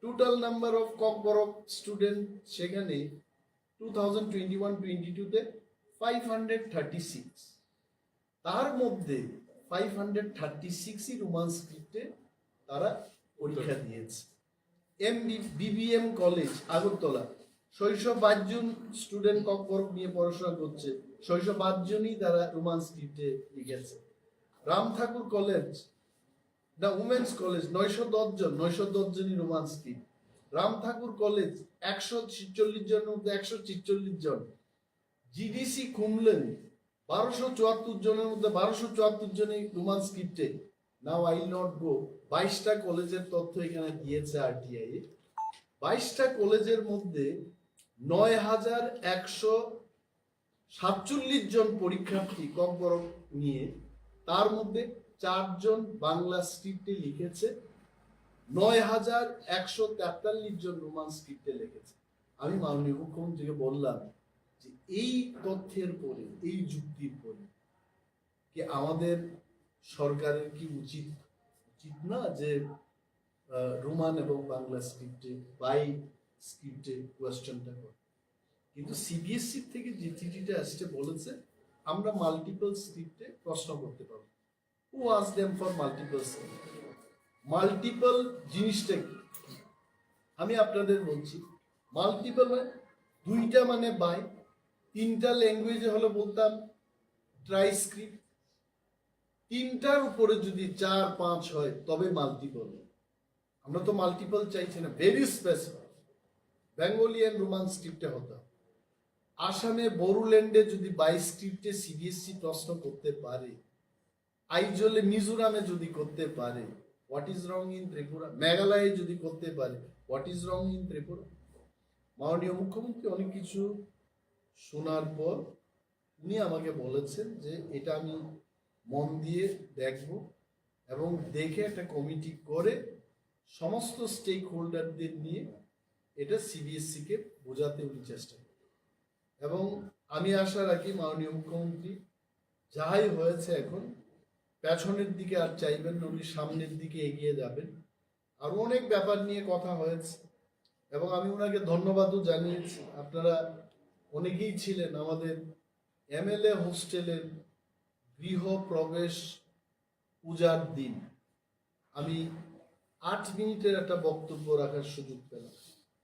total number of Kokborok student সেখানে 2021-22-তে 536, তার মধ্যে 536ই রোমান স্ক্রিপ্টে তারা পরীক্ষা দিয়েছে। বিবিএম কলেজ আগরতলা, 622 জন স্টুডেন্ট ককবরক নিয়ে পড়াশোনা করছে, 605 জনই তারা রোমান স্ক্রিপ্টে লিখেছে। রাম ঠাকুর কলেজ না উমেন্স কলেজ, 910 জনই রোমান স্ক্রিপ্ট। রাম ঠাকুর কলেজ 146 জনের মধ্যে 146 জন। জিডিসি খুমলেন 1274 জনের মধ্যে 1274 জনই রোমান স্ক্রিপ্টে। Now I will not go, 22টা কলেজের তথ্য এখানে দিয়েছে আরটিআই। 22টা কলেজের মধ্যে 9147 জন পরীক্ষার্থী ককবরক নিয়ে, তার মধ্যে 4 জন বাংলা স্ক্রিপ্টে লিখেছে, 9143 জন রোমান স্ক্রিপ্টে লিখেছে। আমি মাননীয় মুখ্যমন্ত্রীকে বললাম যে এই তথ্যের পরে, এই যুক্তির পরে কি আমাদের সরকারের কি উচিত না যে রোমান এবং বাংলা স্ক্রিপ্টে বাই স্ক্রিপ্টে কোয়েশ্চেনটা করে? কিন্তু সিবিএসসি থেকে যে চিঠিটা আসছে বলেছে আমরা মাল্টিপল স্ক্রিপ্টে প্রশ্ন করতে পারবো। Who ask them for multiple script? Multiple জিনিসটা কি আমি আপনাদের বলছি। মাল্টিপল মানে দুইটা মানে বাই, তিনটা ল্যাঙ্গুয়েজে হলে বলতাম ট্রাইস্ক্রিপ্ট, তিনটার উপরে যদি 4-5 হয় তবে মাল্টিপল। আমরা তো মাল্টিপল চাইছি না, very specific Bengali and Roman স্ক্রিপ্টে হতো। আসামে বড়োল্যান্ডে যদি 22 স্ক্রিপ্টে সিবিএসসি প্রশ্ন করতে পারে, আইজলে মিজোরামে যদি করতে পারে, what is wrong in Tripura? মেঘালয়ে যদি করতে পারে, what is wrong in Tripura? মাননীয় মুখ্যমন্ত্রী অনেক কিছু শোনার পর উনি আমাকে বলেছেন যে এটা আমি মন দিয়ে দেখব এবং দেখে একটা কমিটি করে সমস্ত স্টেক হোল্ডারদের নিয়ে এটা সিবিএসসিকে বোঝাতে উনি চেষ্টা করেন। এবং আমি আশা রাখি মাননীয় মুখ্যমন্ত্রী যাই হয়েছে এখন পেছনের দিকে আর চাইবেন না, উনি সামনের দিকে এগিয়ে যাবেন। আর অনেক ব্যাপার নিয়ে কথা হয়েছে এবং আমি ওনাকে ধন্যবাদও জানিয়েছি। আপনারা অনেকেই ছিলেন আমাদের এমএলএ হোস্টেলের গৃহ প্রবেশ পূজার দিন। আমি 8 মিনিটের একটা বক্তব্য রাখার সুযোগ পেলাম।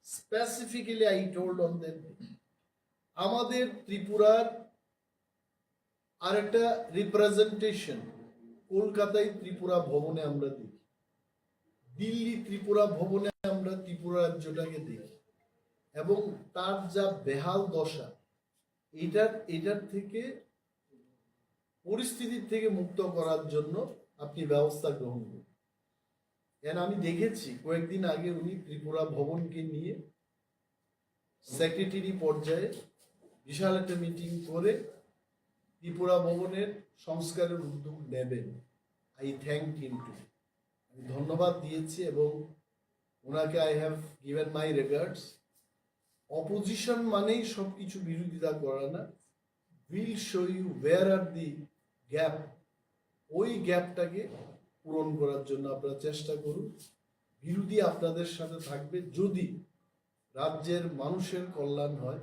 Specifically I told on that আমাদের ত্রিপুরার আর একটা রিপ্রেজেন্টেশন কলকাতায় ত্রিপুরা ভবনে আমরা দেখি, দিল্লি ত্রিপুরা ভবনে আমরা ত্রিপুরা রাজ্যটাকে দেখি, এবং তার যা বেহাল দশা, এটার থেকে পরিস্থিতির থেকে মুক্ত করার জন্য আপনি ব্যবস্থা গ্রহণ করুন। আমি দেখেছি কয়েকদিন আগে উনি ত্রিপুরা ভবনকে নিয়ে সেক্রেটারি পর্যায়ে বিশাল একটা মিটিং করে ত্রিপুরা ভবনের সংস্কারের উদ্যোগ নেবেন। আই থ্যাংক হিম টু, আমি ধন্যবাদ দিয়েছি এবং ওনাকে I have given my regards. Opposition মানেই সবকিছু বিরোধিতা করা না, will show you where are the gap, ওই গ্যাপটাকে পূরণ করার জন্য আপনারা চেষ্টা করুন। বিরোধী আপনাদের সাথে থাকবে যদি রাজ্যের মানুষের কল্যাণ হয়,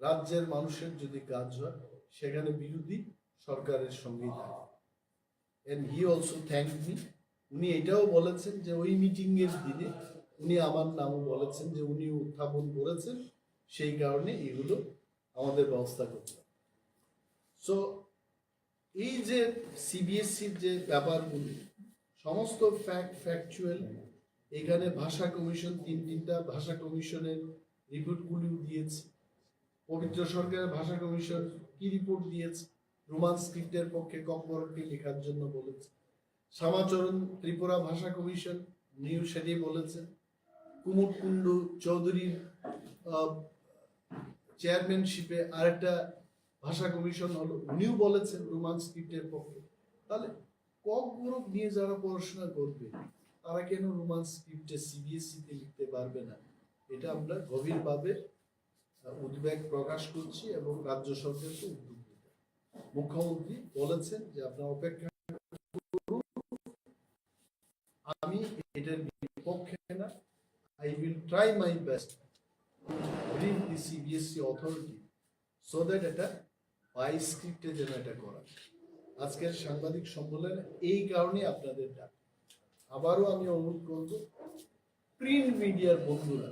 রাজ্যের মানুষের যদি কাজ হয়, সেখানে বিরোধী সরকারের সঙ্গেই থাকে। And he also thank me, উনি এটাও বলেছেন যে ওই মিটিং এর দিনে উনি আমার নামও বলেছেন যে উনি উত্থাপন করেছেন, সেই কারণে এগুলো আমাদের ব্যবস্থা করতে হবে। সো এই যে সিবিএসসির যে ব্যাপারগুলি সমস্ত ফ্যাকচুয়াল, এখানে ভাষা কমিশন 3টা ভাষা কমিশনের রিপোর্টগুলিও দিয়েছে। পবিত্র সরকারের ভাষা কমিশন কি রিপোর্ট দিয়েছে? রোমান স্ক্রিপ্টের পক্ষে কম্পরকে লেখার জন্য বলেছে। শ্যামাচরণ ত্রিপুরা ভাষা কমিশন নিউ সেটি বলেছেন। কুমুদ কুণ্ডু চৌধুরীর চেয়ারম্যানশিপে আরেকটা ভাষা কমিশন হলো, উনিও বলেছেন রোমান স্ক্রিপ্টের পক্ষে। তাহলে কক গ্রুপ নিয়ে যারা পড়াশোনা করবে তারা কেন রোমান স্ক্রিপ্টে সিবিএসসিতে লিখতে পারবে না? এটা আমরা গভীরভাবে উদ্বেগ প্রকাশ করছি এবং রাজ্য সরকারকে উদ্যোগ দিতে। মুখ্যমন্ত্রী বলেছেন যে আপনারা অপেক্ষা করুন, আমি এটার বিপক্ষে না, I will try my best to bring the CBSE authority so that এটা বাই স্ক্রিপ্টে যেন এটা করা। আজকের সাংবাদিক সম্মেলনে এই কারণে আপনাদের ডাক। আবারও আমি অনুরোধ করব প্রিন্ট মিডিয়ার বন্ধুরা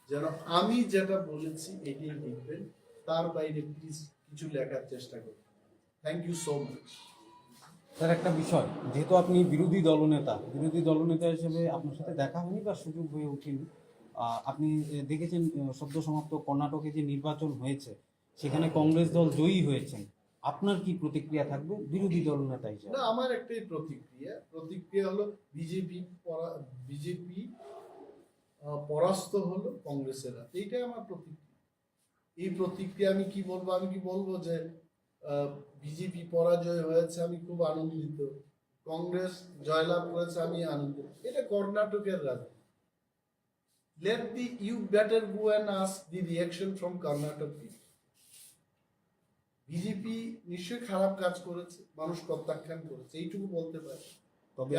যেন আমি যেটা বলেছি এটাই লিখবেন, তার বাইরে প্লিজ কিছু লেখার চেষ্টা করবেন। Thank you so much. Sir, একটা বিষয়, যেহেতু আপনি বিরোধী দলনেতা হিসেবে আপনার সাথে দেখা হয়নি বা সুযোগ হয়ে ওঠেনি, আপনি দেখেছেন সদ্য সমাপ্ত কর্ণাটকে যে নির্বাচন হয়েছে সেখানে কংগ্রেস দল জয়ী হয়েছেন, আপনার কি প্রতিক্রিয়া থাকবে বিরোধী দলনেতা হিসেবে? না, আমার একটাই প্রতিক্রিয়া হলো বিজেপি পরাস্ত হলো কংগ্রেসের হাতে, এইটাই আমার প্রতিক্রিয়া। এই প্রতিক্রিয়া আমি কি বলবো যে বিজেপি পরাজয় হয়েছে আমি খুব আনন্দিত, কংগ্রেস জয়লাভ করেছে আমি আনন্দিত। এটা কর্ণাটকের রাজনীতি। You better go and ask the reaction from Karnataka people. BJP নিশ্চয়ই খারাপ কাজ করেছে, মানুষ প্রত্যাখ্যান করেছে, এইটুকু বলতে পারে।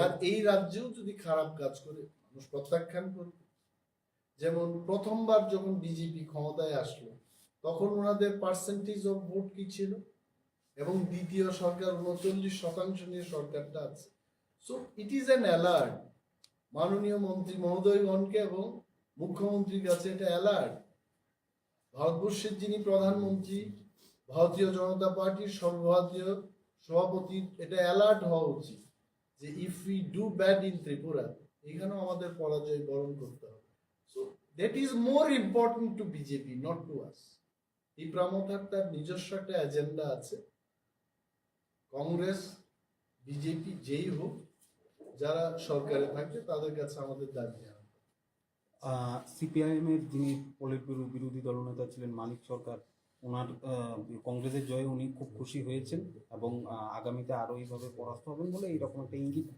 আর এই রাজ্যেও যদি খারাপ কাজ করে মানুষ প্রত্যাখ্যান করবে। যেমন প্রথমবার যখন বিজেপি ক্ষমতায় আসলো তখন ওনাদের পার্সেন্টেজ অফ ভোট কি ছিল, এবং দ্বিতীয় সরকার 39% নিয়ে সরকারটা আছে। So it is an alert মাননীয় মন্ত্রী মহোদয়গণকে এবং মুখ্যমন্ত্রীর কাছে, এটা অ্যালার্ট ভারতবর্ষের যিনি প্রধানমন্ত্রী, ভারতীয় জনতা পার্টির সর্বভারতীয় সভাপতি, এটা অ্যালার্ট হওয়া উচিত যে if we do bad in Tripura, এখানেও আমাদের পরাজয় বরণ করতে হবে। So that is more important to BJP, not to আস। এই প্রামথার তার নিজস্ব একটা এজেন্ডা আছে। কংগ্রেস, বিজেপি যেই হোক, যারা সরকারে থাকবে তাদের কাছে আমাদের দাবি জানাবো। সিপিআইএম এর যিনি পলিটব্যুরো বিরোধী দলনেতা ছিলেন মানিক সরকার, ওনার কংগ্রেসের জয়ে উনি খুব খুশি হয়েছেন এবং আগামীতে আরো এইভাবে পরাস্ত হবেন বলে এইরকম একটা ইঙ্গিত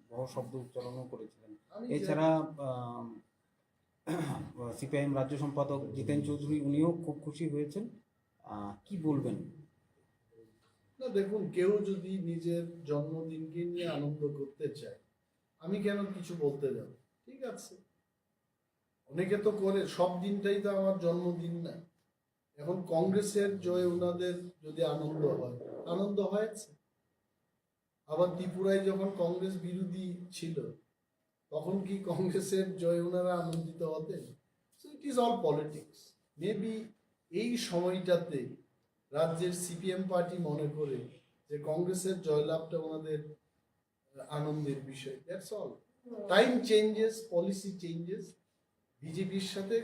বড় শব্দ উচ্চারণও করেছিলেন। এছাড়া সিপিআইএম রাজ্য সম্পাদক জিতেন চৌধুরী উনিও খুব খুশি হয়েছেন। কি বলবেন? না দেখুন, কেউ যদি নিজের জন্মদিনকে নিয়ে আনন্দ করতে চায়, আমি কেন কিছু বলতে যাব? ঠিক আছে, অনেকে তো করে, সব দিনটাই তো আমার জন্মদিন না। এখন কংগ্রেসের জয় ওনাদের যদি আনন্দ হয়েছে। আবার ত্রিপুরায় যখন কংগ্রেস বিরোধী ছিল, তখন কি কংগ্রেসের জয় ওনারা আনন্দিত হতেন? So it is all politics. Maybe এই সময়টাতে রাজ্যের সিপিএম পার্টি মনে করে যে কংগ্রেসের জয়লাভটা ওনাদের আনন্দের বিষয়। That's all. Time changes, policy changes. বিজেপির সাথে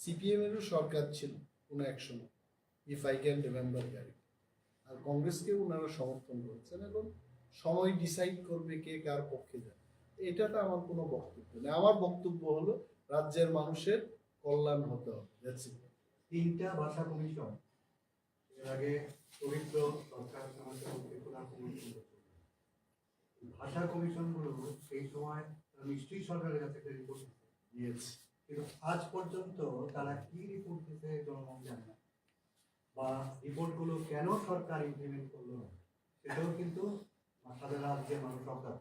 সিপিএম এরও সরকার ছিল কোনো এক সময়, ইফ আই ক্যান রিমেম্বার গাড়ি, আর কংগ্রেসকে ওনারা সমর্থন করছেন। এখন সময় ডিসাইড করবে কে কার পক্ষে যায়। এটাতে আমার কোনো বক্তব্য নেই। আমার বক্তব্য হলো রাজ্যের মানুষের কল্যাণ হতে হবে। তিনটা ভাষা কমিশন, এর আগে পবিত্র সরকার আমাদের কমিশন, ভাষা কমিশনগুলো সেই সময় নিশ্চয়ই সরকারের কাছে একটা রিপোর্ট দিয়েছে, কিন্তু আজ পর্যন্ত তারা কি রিপোর্ট দিতে জনগণ জানে না, বা রিপোর্টগুলো কেন সরকার ইমপ্লিমেন্ট করলো না সেটাও কিন্তু সারা রাজ্যের মানুষ অজ্ঞাত।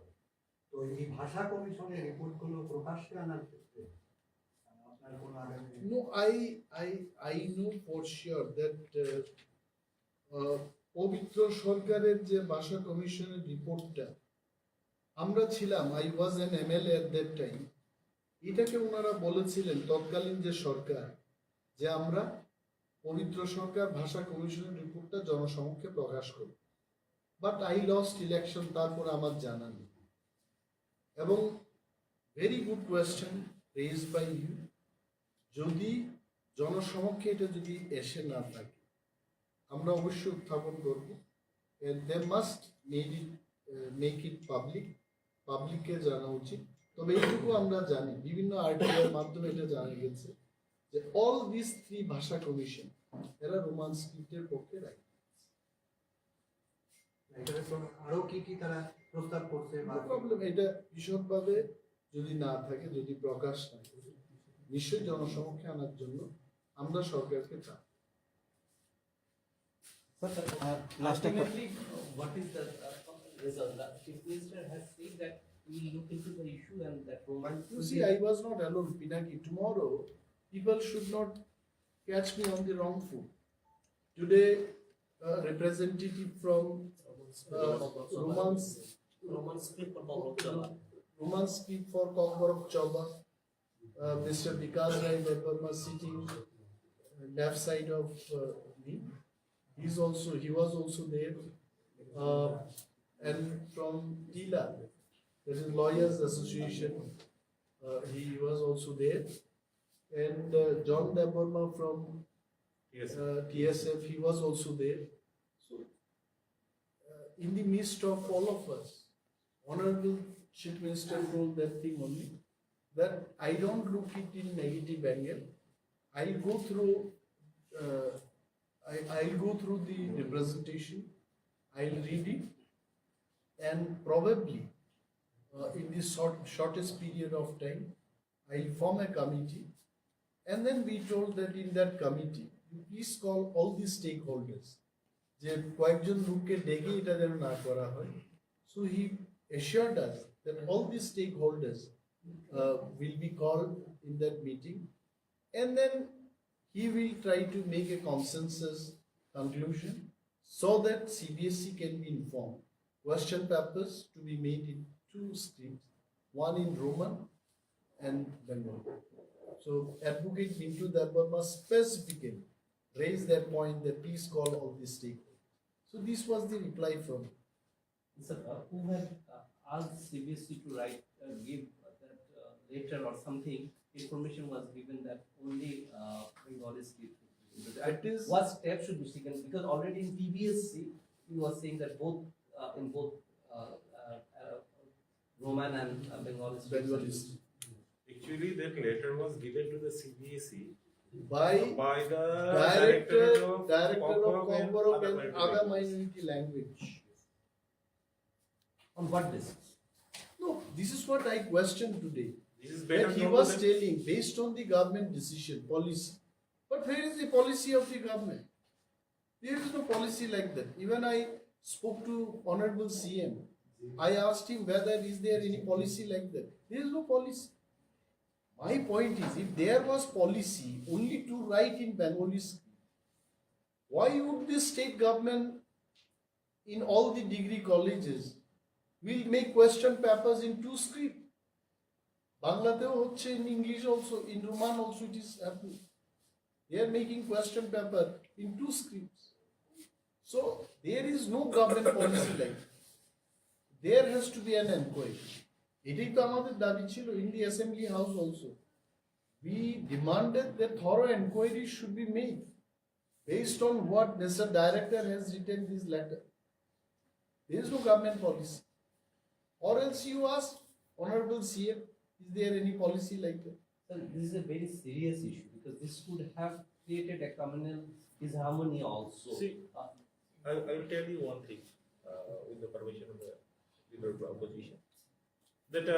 তো এই ভাষা কমিশনের রিপোর্টগুলো প্রকাশ্যে আনার ক্ষেত্রে আপনার কোনো আগামী? No, I know for sure that পবিত্র সরকারের যে ভাষা কমিশনের রিপোর্টটা আমরা ছিলাম, I was an MLA at that time, এটাকে ওনারা বলেছিলেন তৎকালীন যে সরকার, যে আমরা পবিত্র সরকার ভাষা কমিশনের রিপোর্টটা জনসমক্ষে প্রকাশ করব। বাট আই লস্ট ইলেকশন, তারপর আমার জানা নেই। এবং very good question raise by you. যদি জনসমক্ষে এটা যদি এসে না থাকে, আমরা অবশ্যই উত্থাপন করব। They must make it public, পাবলিককে জানা উচিত। তবে এইটুকু আমরা জানি, বিভিন্ন আর্টিকেলের মাধ্যমে এটা জানা গেছে যে অল দিস থ্রি ভাষা কমিশন এরা রোমান স্ক্রিপ্টের পক্ষে রাখে। আরো কি কি তারা প্রস্তাব করছে? প্রবলেম এটা বিশদভাবে যদি না থাকে, যদি প্রকাশ না করে, নিশ্চয়ই জনসমক্ষে আনার জন্য আমরা সরকারকে চাই। Ultimately, what is the result? The Chief Minister has said that we will look into the issue and that Roman. You see, I was not alone, Pinaki. Tomorrow, people should not catch me on the wrong foot. Today, a representative from Roman script for Kwtal. Roman speak for Kwtal, Mr. Vikas Rai Deparma sitting left side of me. He was also there. And from TILA, that is Lawyers Association, he was also there. And John Deparma from TSF, he was also there. So, in the midst of all of us, Honorable Chief Minister told that thing only, that I don't look it in negative angle. I'll go through the representation, I'll read it, and probably in this shortest period of time, I'll form a committee. And then we told that in that committee, you please call all the stakeholders. যে কয়েকজন লোককে ডেকে এটা যেন না করা হয়। So he assured us that all the stakeholders will be called in that meeting, and then he will try to make a consensus conclusion so that CBSE can be informed. Question papers to be made in 2 streams, one in Roman and Bengali. So Advocate Mintu Deparma specifically raise their point, that please call all the stakeholders. So this was the reply from. Sir, who had asked CBSE to write, give that letter or something? Information was given that only Bengali script. That is what steps should be taken, because already in TBSC he was saying that both in both Roman and Bengali scripts. Actually, that letter was given to the CBSE by the director of Kwtal and other minority language. On what basis? No, this is what I questioned today. This is better That he known was to them. telling based on the government decision, policy. But where is the policy of the government? There is no policy like that. Even I spoke to Honorable CM. I asked him whether is there any policy like that. There is no policy. My point is, if there was policy only to write in Bengali script, why would the state government in all the degree colleges will make question papers in two script? Bangladesh, in English also, in Roman also it is happening. They are making question paper in two scripts. So there is no government policy like that. There has to be an inquiry. এটাই তো আমাদের দাবি ছিল in the assembly house also. We demanded that thorough inquiry should be made based on what Mr. Director has written this letter. There is no government policy. Or else you ask Honorable CM, is there any policy like that? Sir, this is a very serious issue because this could have created a communal disharmony also. See, I will tell you one thing with the permission of the Liberal opposition. That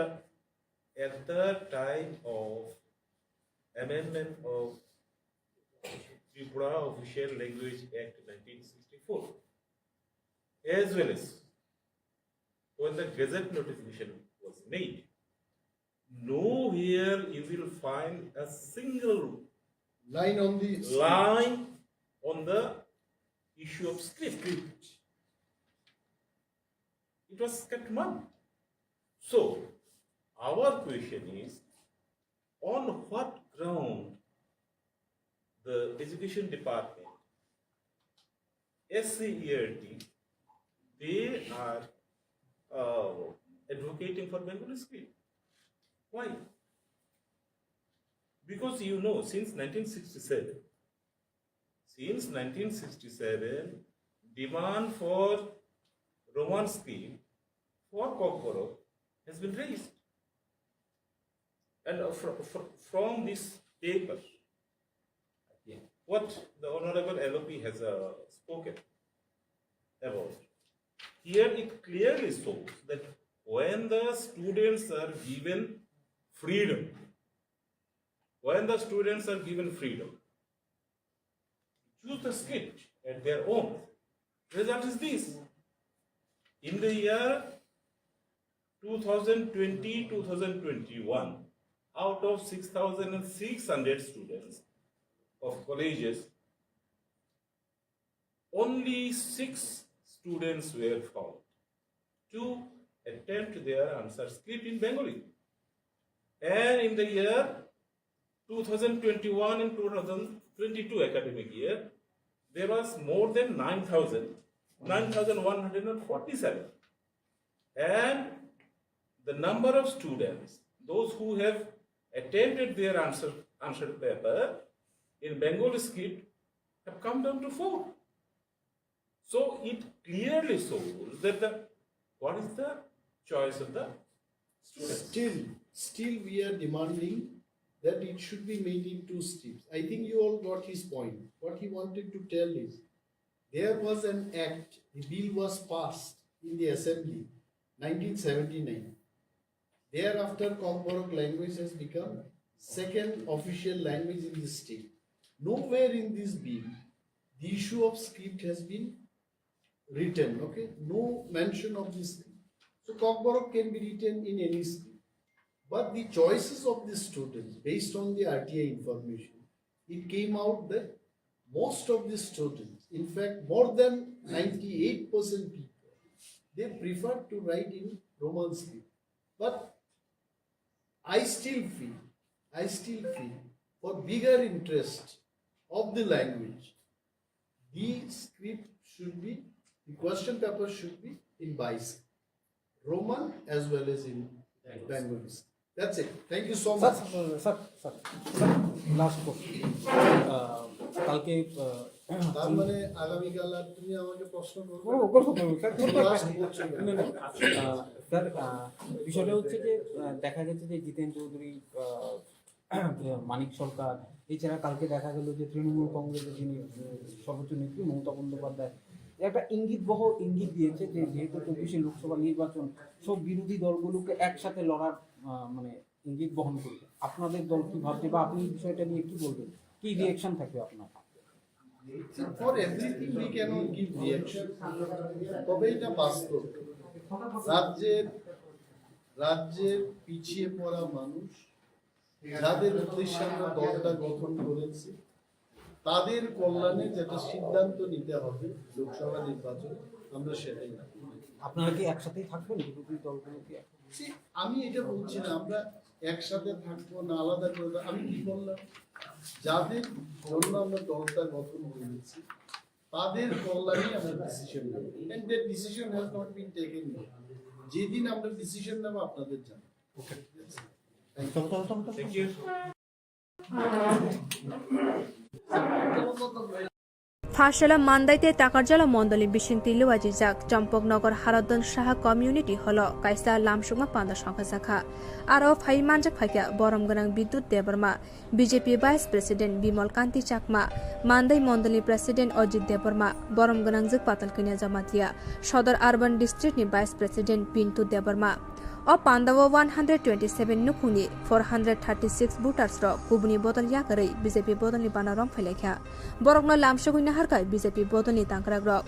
at the time of amendment of Tripura Official Language Act 1964, as well as when the Gazette notification was made, nowhere you will find a single line on the issue of script. It was kept mum. So, our question is, on what ground the Education Department, SCERT, they are advocating for Bengali script? Why? Because you know, since 1967, demand for Roman script for Kwtal has been raised. And from this paper, what the Honorable LOP has spoken about, here it clearly shows that when the students are given freedom, choose the script at their own, result is this. In the year 2020-2021, out of 6,600 students of colleges, only 6 students were found to attempt their answer script in Bengali. And in the year 2021 and 2022 academic year, there was more than 9,147. And the number of students, those who have attempted their answer paper in Bengali script, have come down to 4. So it clearly shows that what is the choice of the students? Still we are demanding that it should be made in 2 steps. I think you all got his point. What he wanted to tell is, there was an act, the bill was passed in the assembly, 1979. Thereafter, Kokborok language has become second official language in the state. Nowhere in this bill, the issue of script has been written, okay? No mention of this script. So Kokborok can be written in any script. But the choices of the students, based on the RTI information, it came out that most of the students, in fact, more than 98% people, they prefer to write in Roman script. But I still feel for bigger interest of the language, the script should be, the question paper should be in Bais, Roman as well as in Bengalis. That's it. Thank you so much. Sir last question কালকে তার মানে আগামীকাল আর তুমি আমাকে প্রশ্ন করবে sir বিষয়টা হচ্ছে যে দেখা গেছে যে জিতেন চৌধুরী মানিক সরকার এছাড়া কালকে দেখা গেল যে তৃণমূল কংগ্রেসের যিনি সর্বোচ্চ নেত্রী মমতা বন্দ্যোপাধ্যায় একটা ইঙ্গিত দিয়েছে যে যেহেতু 24শে লোকসভা নির্বাচন সব বিরোধী দলগুলোকে একসাথে লড়ার মানে ইঙ্গিত বহন করবে। আপনাদের দল কি ভাবছে বা আপনি বিষয়টা নিয়ে কি বলবেন, কি রিঅ্যাকশন থাকবে আপনার? For everything we cannot give reaction. তবে এটা বাস্তব, রাজ্যের পিছিয়ে পড়া মানুষ যাদের উদ্দেশ্যে আমরা দলটা গঠন করেছি তাদের কল্যাণে যেটা সিদ্ধান্ত নিতে হবে লোকসভা নির্বাচনে আমরা সেটাই না। আপনারা কি একসাথেই থাকবেন বিরোধী দলগুলোকে? আমি এটা বলছি না আমরা একসাথে থাকবো না আলাদা করে। আমি কি বললাম, যাদের জন্য আমরা দলটা গঠন করেছি তাদের কল্যাণে আমরা ডিসিশন নেব, and that decision has not been taken yet. যেদিন আমরা ডিসিশন নেব আপনাদের জানাবো। ওকে, থ্যাংক ইউ। ফাঁসেলা মান্দাইতে তাকারজলা মন্ডলী বিশিংতি লুয়াজিজাক চম্পকনগর হারদন সাহা কমিউনিটি হল কাইসা লামসুঙা পান্দা সংখ্যা শাখা আরো ফাই মানজাক ফাইকা বরমগনাং Bidyut Debbarma BJP vice president Bimal Kanti Chakma Mandai মন্ডলী প্রেসিডেন্ট অজিত দেববর্মা বরমগনাং জক পাতাল কিনিয়া জামাতিয়া সদর আরবান ডিস্ট্রিক্টনি vice president Pintu Debbarma o Pandawa 127 nukuni 436 voters ro kubuni bodol yakarei BJP bodolni banarom phailekha borokno lamsogui naharkai BJP bodolni tangkrag rok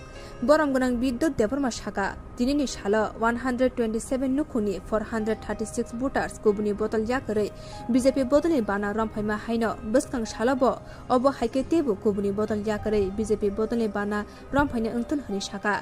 boromgonang bidyut deborma shaka tinini shala 127 nukuni 436 voters kubuni bodol yakarei BJP bodolni banarom phaima haino buskang shalabo obo haike tebu kubuni bodol yakarei BJP bodolni bana rom phaina untun hani shaka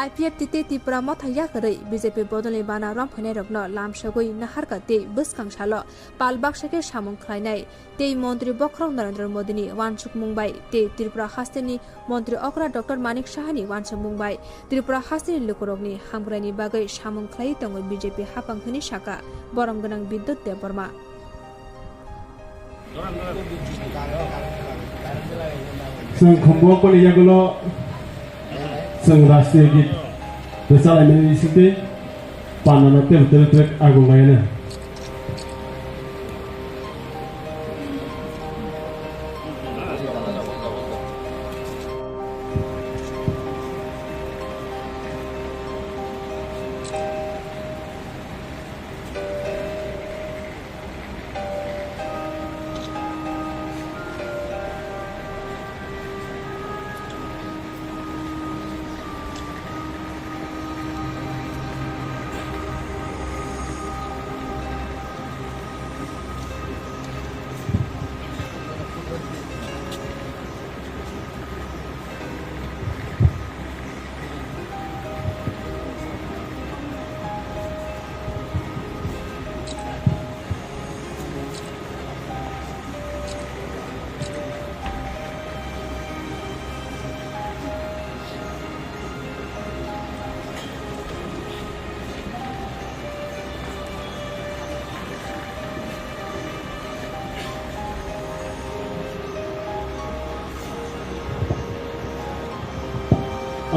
IPF tite tipra motha yakarei BJP bodolni bana rom phaina rok লামসগৈ নাহারকা তে বুসকাং সালো পালবাকসাকে সামং খাইনাই তে মন্ত্রী বখরং নরেন্দ্র মোদিনি ওয়ানসুক মুম্বাই তে ত্রিপুরা হাস্তেনি মন্ত্রী অকরা doctor মানিক সাহানি ওয়ানসুক মুম্বাই ত্রিপুরা হাস্তেনি লুকুরকনি হামগ্রানি বাগৈ সামং খাই দङ BJP হাফাং হনি শাখা বরমগনাং বিদ্যুৎ দেববর্মা जों खम्बुआव कलियागल जों राष्ट्रीय गीत रोजाबनायनि सिगां पानाना टेल आगुलायनो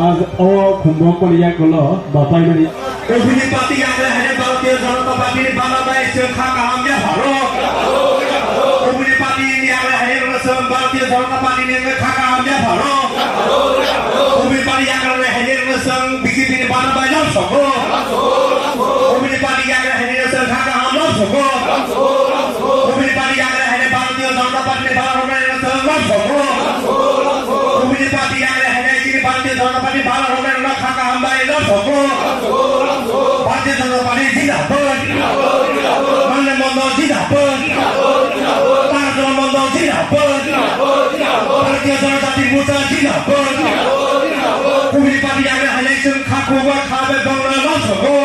आज ओ खुम्बुआव कलियागल बातायमानि ओहुनि पार्टी आग्रा हाने भारतीय जनता पार्टी बांग्लादेश खाका हमजा भारत ओहुनि पार्टी आग्रा हाने रसम भारतीय जनता पार्टी ने खाका हमजा भारत ओहुनि पार्टी आग्रा हाने रसम बीजेपी ने बांग्लादेश सको ओहुनि पार्टी आग्रा हाने रसम खाका हमजा सको ओहुनि पार्टी आग्रा हाने भारतीय जनता पार्टी ने बांग्लादेश सको ओहुनि पार्टी आग्रा हाने भारतीय जनता पार्टी बांग्लादेश खाका हमजा सको भारतीय जनता पार्टी जिंदाबाद माननीय मंडल जिंदाबाद तारजला मंडल जिंदाबाद भारतीय जनता मोर्चा जिंदाबाद कमिटी पार्टी आगे हाने जों खाखौबा खाबे बांग्लादेश सको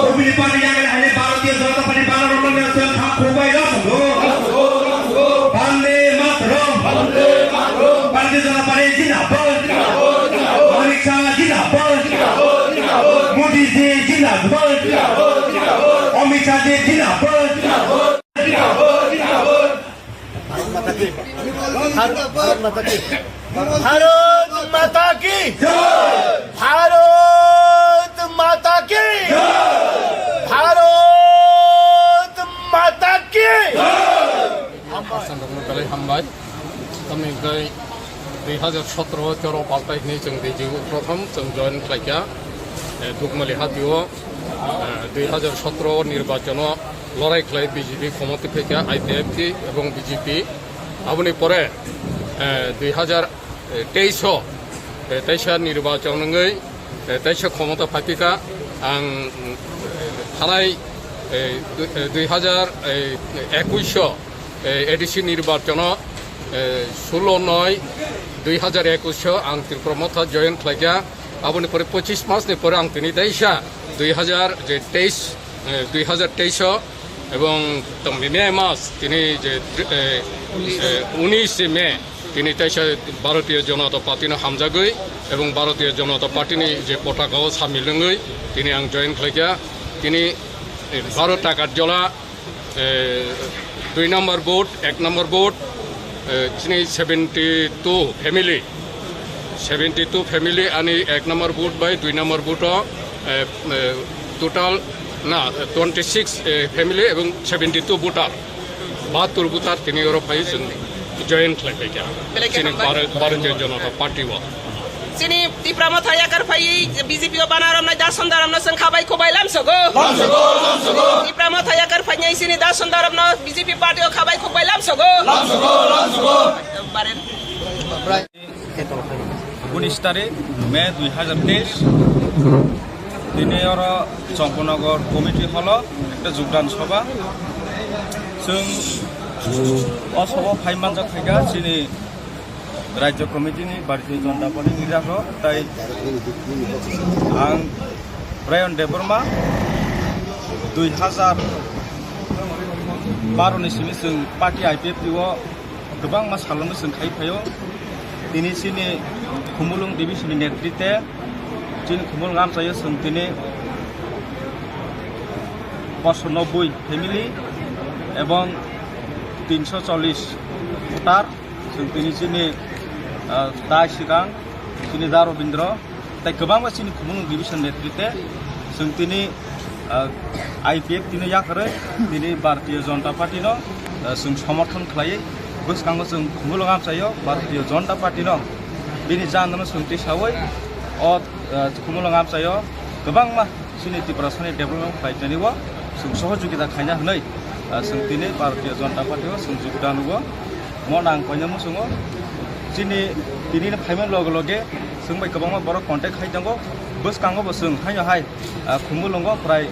कमिटी पार्टी आगे हाने भारतीय जनता पार्टी बांग्लादेश जों खाखौबाय सको वंदे मातरम भारतीय जनता पार्टी जिंदाबाद Amchaio Dinapur. भारत माता की भारत माता की भारत माता की हामबाय तामिलनाडु 2017 पालथायनि जों दैजिउ प्रथम जों जयन खालायखा दुगमलि हातिओ 2017 निर्वाचन लड़ाई खालाय बीजेपी क्षमता फैका आईपीएफटी এবং बीजेपी आबनि परे 2023 निर्वाचन 23 क्षमता फाइका आं थानाय 2021 ADC निर्वाचन 16/9/2021 आं त्रिपुरा जयन खालायखा आबनि परे 25 मासनि परे आं तिनि दैसा 2023 এবং মে মাস তিনি যে 19 মে তিনি তাইসা ভারতীয় জনতা পার্টিनो হামজাগৈ এবং ভারতীয় জনতা পার্টিनि যে পতাকাও সামিলঙ্গৈ তিনি আং জয়েন খালাইকা তিনি 12 টাকার জলা 2 নম্বর ভোট 1 নম্বর ভোট তিনি 72 ফ্যামিলি আনি 1 number vote by 2 number vote total না 26 ফ্যামিলি এবং 72 ভোটার 72 ভোটার তিনি ইউরোপাই জয়েন খালাইকা তিনি ভারতীয় জনতা party Sini di Pramata ya karpai BJP banaram na dasandaram na sangkhabai khobai lamsogo di Pramata ya karpai sini dasandaram na BJP party o khabai khobai lamsogo 19 তারিখ মে 2023 दिनै आरो चंपनगर committee हल एक योगदान सभा जों असभा फाइमानजा फैगा जोंनि राज्य कमिटिनि भारतीय जनता पार्टी लिडारखौ ताइ आं रायन देबरमा 2012 निसिमनि जों पार्टी आईपीएफटीआव गोबां मा सालामनो जों खायफायो दिनैसिमनि खुमुलुं डिभिजननि नेतृत्वे जिन खुमुल आमचायो जों दिनै 590 फैमिली এবং 340 भोटार जों दिनैसिमनि दाय सिगां जोंनि दा रबीन्द्र ताइ गोबां जोंनि खुमुल डिभिजन नेतृत्वे जों दिनै आईपीएफ दिनै याखरै दिनै भारतीय जनता पार्टीनो जों समर्थन खालायो गोसोखाङो जों खुमुल आमचायो भारतीय जनता पार्टीनो दिनै जाननो सोंथि सावै खुमुल आमचायो गोबां मा जोंनि त्रिपुरानि डेभेलपमेन्ट खालायनायाव जों सहयोगिता खायना होनाय जों दिनै भारतीय जनता पार्टीआव जों योगदान होयो मन आं बयनोबो सोङो दिनै फाइमेन लगे लगे जों बै गोबां बर' कन्टेक्ट खायनांगौ गोसोखाङोबो जों हाय खुमुलंगो प्राय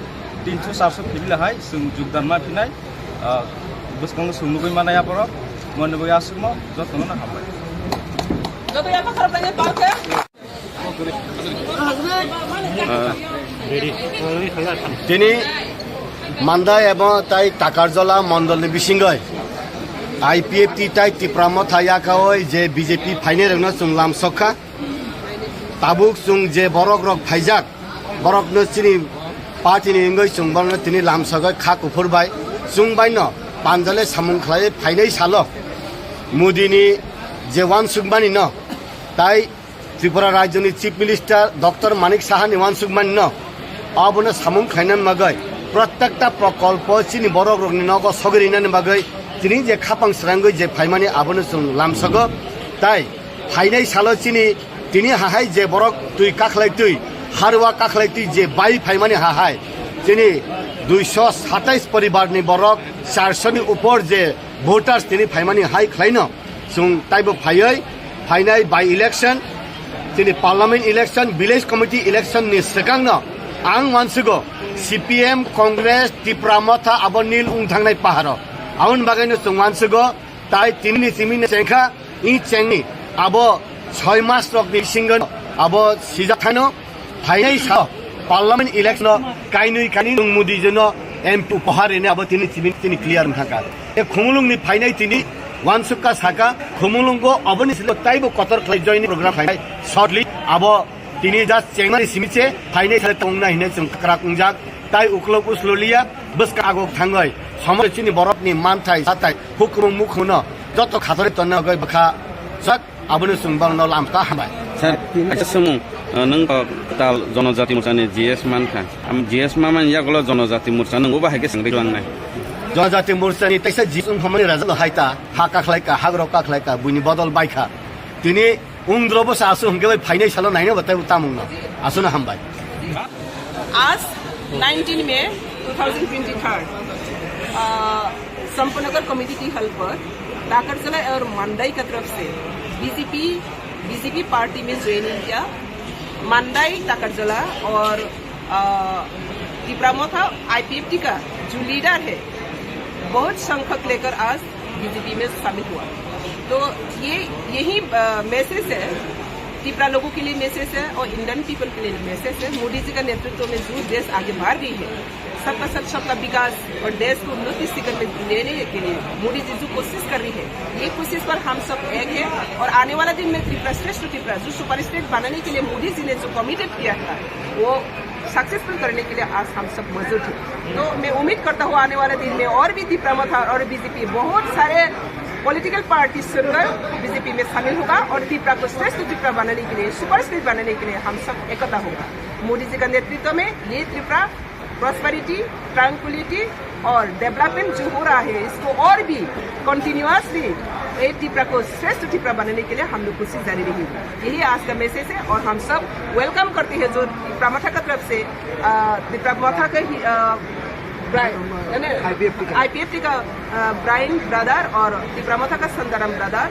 300-400 फैमिलिहाय जों योगदान माफिनाय गोसोखाङो जों नुबै मानाया बर' मोननोबो आसुमो जतनो ना हाबाय তিনি মান্দা এবং তাই টাকার জলা মন্ডলনি বিসিঙ্গয় আইপিএফটি তাই ত্রিপুরা থায়াখাওই যে বিজেপি ফাইনে রংনো जों লামসখা তাবুক जों যে বরক রক ফাইজাক বরকনো চিনি পার্টিनि इंगै जों बरनो তিনি লামসগय খা কুফুরবাই जों বাইন পাঞ্জালে সামুং খাই ফাইनै সালো মোদিনি যে ওয়ান সুগমানি ন তাই त्रिपुरा राज्यनि चीफ मिनिस्टर डॉक्टर मानिक साहानि वानसुगमान न अबनो सामुं खायनान मगै प्रत्येकटा प्रकल्प चिनि बरक रगनि नगो सगरिनानि मगै तिनि जे खापां स्रांगै जे फाइमानि आबनो जों लामसगो ताइ फाइनै सालो चिनि तिनि हाहाय जे बरक तुइ काखलाय तुइ हारवा काखलाय तुइ जे बाइ फाइमानि हाहाय तिनि 227 परिवारनि बरक 400 नि ऊपर जे भोटार्स तिनि फाइमानि हाय खलायनो जों ताइबो फाइनाय बाइ इलेक्शन दिनै parliament election village committee election नि सिगांनो आं मानसिगो सीपीएम कांग्रेस त्रिपुरा मथा आबो नील उंथांनाय पाहार आउन बागैनो जों मानसिगो ताइ तिनि सिमिनि चेंखा इ चेंनि आबो 6 मास रकनि सिंगन आबो सिजाथानो फाइनाय सा पार्लियामेन्ट इलेक्शन काइनुइ मोदी जनो एमपी उपहारने आबो तिनि क्लियर थाका ए खुमुलुंनि फाइनाय तिनि वानसुका साका खुमुलुंगो अबनि सिलो ताइबो कतर खाय जयनि प्रोग्राम फाइनाय शॉर्टली आबो তিনি জাস্ট চেংমারি সিমিছে ফাইনে খেলে তংনা হিনে जों क्राकुंजाक তাই উকলক উসললিয়া বসকা আগক থাঙ্গই সময় চিনি বরফনি মানথাই সাতাই হুকুম মুখুন যত খাতরে তন্ন গই বখা সক আবনে সুংবাং ন লামকা হামাय স্যার আচ্ছা সমু নং Kwtal জনজাতি মোর্চানি জিএস মানখা জিএস মামান ইয়াগলো জনজাতি মোর্চা নংবো বাহাইকে सांग्रिलांनाय जनजाति मोर्चानि तैसा जिसुं खामानि राजा हायता हा काखलायका हाग्रा काखलायका बुनि बदल बायखा दिनै उंद्रबो सासु हंगे फाइनाल सालो नायनो बताय उतामुंग आसुना हामबाय आज 19 मई 2023 संपनगर कमेटी की हल पर टाकरजला और मंडाई की तरफ से बीजेपी पार्टी में ज्वाइनिंग किया। मंडाई टाकरजला और तिप्रामोथा आईपीएफटी का जो लीडर है बहुत संख्यक लेकर आज बीजेपी में शामिल हुआ। तो यही मैसेज है, तिप्रा लोगों के लिए मैसेज है और इंडियन पीपल के लिए मैसेज है। मोदी जी का नेतृत्व में जो देश आगे बढ़ रही है, सबका सब सबका विकास और देश को उन्नति शिखर में लेने के लिए मोदी जी जो कोशिश कर रही है, ये कोशिश पर हम सब एक है। और आने वाला दिन में त्रिपुरा श्रेष्ठ त्रिपुरा जो सुपर स्टेट बनाने के लिए मोदी जी ने जो कमिटेड किया था वो सक्सेसफुल करने के लिए आज हम सब मौजूद हैं। तो मैं उम्मीद करता हूँ आने वाले दिन में और भी तिप्रामथा और बीजेपी बहुत सारे पॉलिटिकल पार्टी सुनकर बीजेपी में शामिल होगा और त्रिपुरा को श्रेष्ठ त्रिपुरा बनाने के लिए सुपर स्टेट बनाने के लिए हम सब एकता होगा। मोदी जी का नेतृत्व में ये त्रिपुरा प्रॉस्पेरिटी, ट्रैंक्विलिटी और डेवलपमेंट जो हो रहा है इसको और भी कंटिन्यूअसली ये त्रिपुरा को श्रेष्ठ त्रिपुरा बनाने के लिए हम लोग कोशिश जारी रहेगी। यही आज का मैसेज है और हम सब वेलकम करते हैं जो तिप्रामथा की तरफ से तिप्रामथा का आईपीएफटी का ब्राइन ब्रदर और तिप्रामथा का संदरम ब्रदर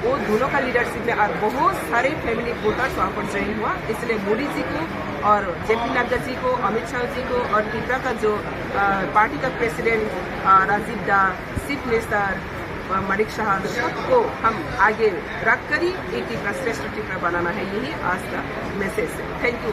वो दोनों का लीडरशिप में आज बहुत सारे फैमिली वोटर्स वहाँ पर ज्वाइन हुआ। इसलिए मोदी जी को और जेपी नड्डा जी को, अमित शाह जी को और त्रिपुरा का जो पार्टी का प्रेसिडेंट राजीव दा, चीफ मिनिस्टर मणिक शाह सबको हम आगे रख कर ही एक त्रिपुरा श्रेष्ठ त्रिपुरा बनाना है। यही आज का मैसेज है। Thank you.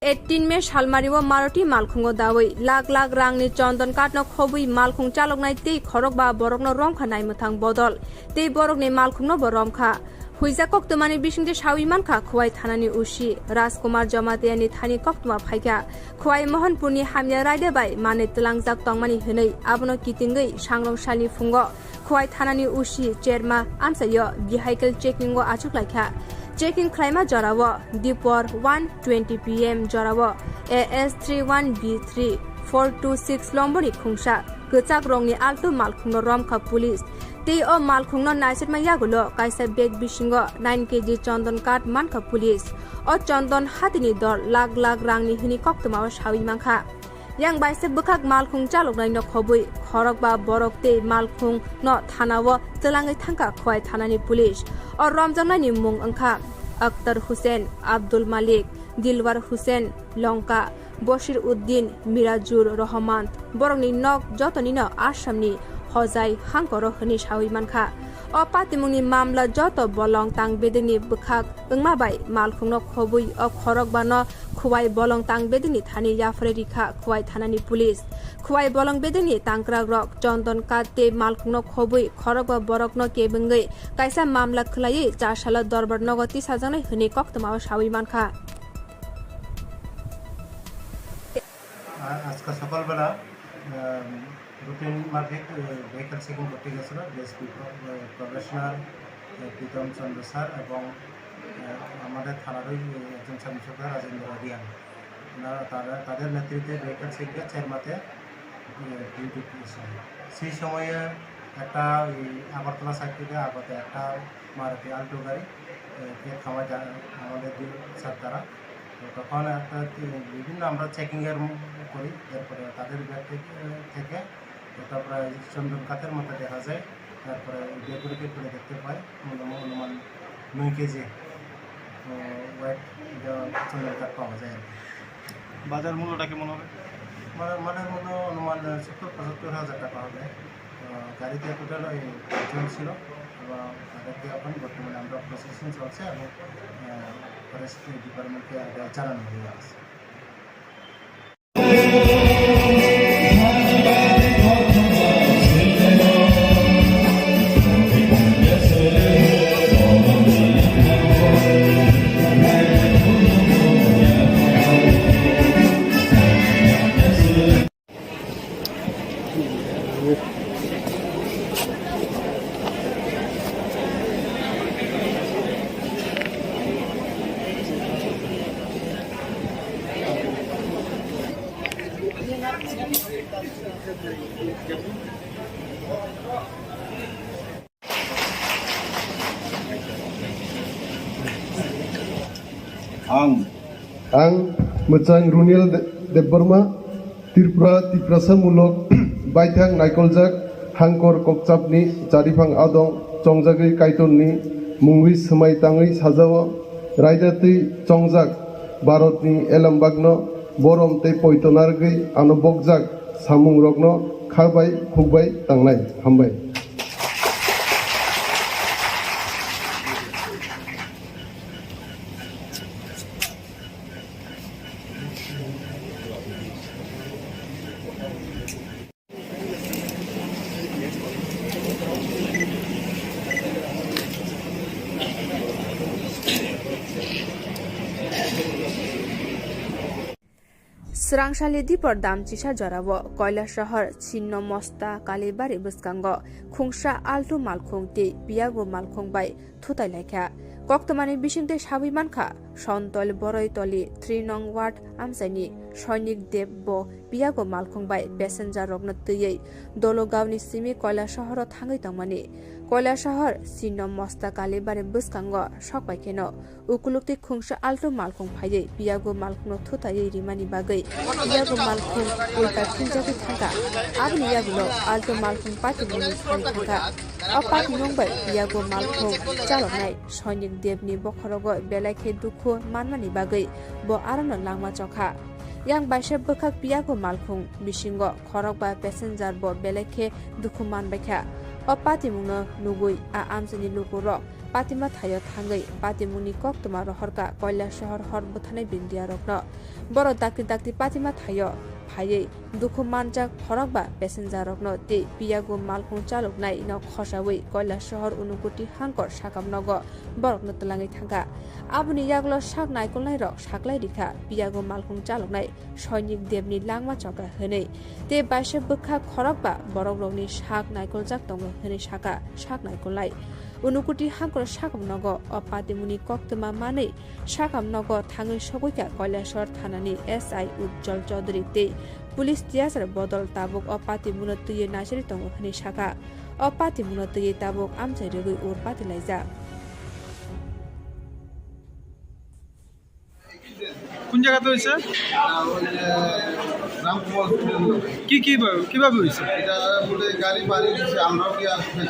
18 मे सालमारिव मारुति मालखुंगो दावै लाख लाख रांनि चन्दन काटनो खबै मालखुं चालकनाय तै खरक बा बरकनो रमखा नायमथां बदल तै बरकनि मालखुंनो बरमखा हुइजा कक्तमानि बिसिंदे सावि मानखा खुवाइ थानानि उसी राजकुमार जमातियानि थानि कक्तमा फाइका खुवाइ मोहनपुरनि हामिया रायदे बाय माने तलांजाक तंमानि हनै आबनो कितिंगै सांग्रंसालि फुंगो खुवाइ थानानि उसी चेरमा आमचायो बिहाइकेल चेकिंगो आचुकलाइखा चेकिंग खालामा जरावो दिपर 1:20 PM जरावो AS31B3 426 लम्बरनि खुंसा गोचाक रंनि आल्टो मालखुंनो रमखा पुलिस तै ओ मालखुंनो नाइसेटमा यागुलो काइसा बेग बिसिंगो 9 kg चन्दन काट मानखा पुलिस ओ चन्दन हातिनि दर लाख लाख रांनि हिनि कक्तमाव सावि मानखा yang baise bukak malkhung chaloknai no khobui khorok ba borok te malkhung no thanawo telangai thangka khwai thanani police or ramjanani mung angkha Akhtar Hussain, Abdul Malik, Dilwar Hussain, Lonka, Bashir Uddin, Mirajur Rahman, Borongni nok jotoni no Assamni Hozai Hangkoro hni sawi mankha o patimungni mamla joto bolong tang bedeni bukhak ungmabai malkhung no khobui o khorok ba no खुवाई बलंग तांग बेदनी थानी याफरे रिखा खुवाई थानानी police खुवाई बलंग बेदनी तांक्रा रक चन्दन काते मालखुंनो खबुई खरक बा बरकनो केबंगै काइसा मामला खलायै चारसाला दरबार नगति साजानाय हने कक्तमाव सावि मानखा আজকে সকালবেলা রুটিন মাফিক ভেহিকল চেকিং করতে গেছিল ডিএসপি প্রফেশনাল প্রীতম চন্দ্র স্যার এবং আমাদের থানারই একজন সাব ইন্সপেক্টর রাজেন্দ্র রিয়ান তাদের নেতৃত্বে ভেহিকল চেকিংয়ের চেরমাতে ডিউটি করেছেন। সেই সময়ে একটা আগরতলা সাইড থেকে আগতে একটা মারুতি আল্টো গাড়ি থামায় আমাদের স্যার তারা তখন একটা বিভিন্ন আমরা চেকিংয়ের করি এরপরে তাদের ব্যাগ থেকে একটা প্রায় চন্দন কাঠের মতো দেখা যায়। তারপরে ব্যাগগুলিকে খুলে দেখতে পাই অনুমান 9 kg ওয়েট চন্দন কাঠ পাওয়া যায়। বাজার মূল্যটা কেমন হবে? মানের মূল্য অনুমান 70-75 হাজার টাকা হবে। গাড়িতে টোটাল 8 জন ছিল এবং তাদেরকে এখন বর্তমানে আমরা প্রসেসিং চলছে এবং ফরেস্ট ডিপার্টমেন্টকে জানানো হয়ে আছে। आं मोजां रुनिल देबबर्मा त्रिपुरा तिप्रासामूलक बायथां नायकलजाक हांकर ककचापनि जारिफां आदं चंजागै काइटननि मुंगै सोमाय ताङै साजाव रायदातै चंजाक भारतनि एलामबागनो बरम तै पयतनारगै आनो बगजाक सामुं रगनो खाबाय खुबाय तांनाय हामबाय Srangsali dipor damchisa jorabo Kwtal shahar Chinno Mosta Kalibari Buskango Khungsha Altu Malkhungti Piago Malkhung bai Thutailakha Koktomani Bishingte Shabimankha Shontol Boroitoli 3 nong ward Amchaini Shoinik Debbo Piago Malkhung bai passenger rogno tiyei Dologawni simi Kwtal shaharo Thangui tangmani Kwtal shahar Chinno Mosta Kalibari Buskango Shokbaikeno Ukulukti Khungsha Altu Malkhung phaiye Piago Malkhungno Thutayei rimani bagai Piago Malkhung ulta khinjaki thaka abni yagulo Altu Malkhung pati buni sari thaka apati nongbai Piago Malkhung chalonai Shoinik Debni bokhorogo belakhe dukhu manmani bagai bo arano langma chokha yang baisha bokak Piago Malkhung bishingo khorok ba passenger bo belakhe dukhu manbaikha apati mungno nugui a amchani lukurok Patima Thayo Thangui Patimuni Koktoma Rohorka Kwtal shahar hor buthanai bindia rokno boro dakti Patima Thayo phaiye dukhu manjak khorokba passenger rokno te Piago Malkhung chaloknai no khosawi Kwtal shahar unukuti hangkor sakamnogo borokno tlangai thanga abuni yaglo sak naikolnai rok saklai rikha Piago Malkhung chaloknai Shoinik Debni langma chokra hene te baisha bukha khorokba borok rokni sak naikoljak tongo hene saka sak naikolnai Unukuti hangkor sakamnogo apatimuni koktoma manei sakamnogo Thangui sogoika Kwtal shahar thanani SI Jungjal Chaudhary te police tiasar bodol tabuk apatimuno tuye nasiri tongo hene saka apatimuno tuye tabuk Amchaio ur patilaija কোন জায়গাতে হয়েছে কি কিভাবে হয়েছে এটা বলে গাড়ি বাড়ি দিচ্ছে আমরাও কি আসবে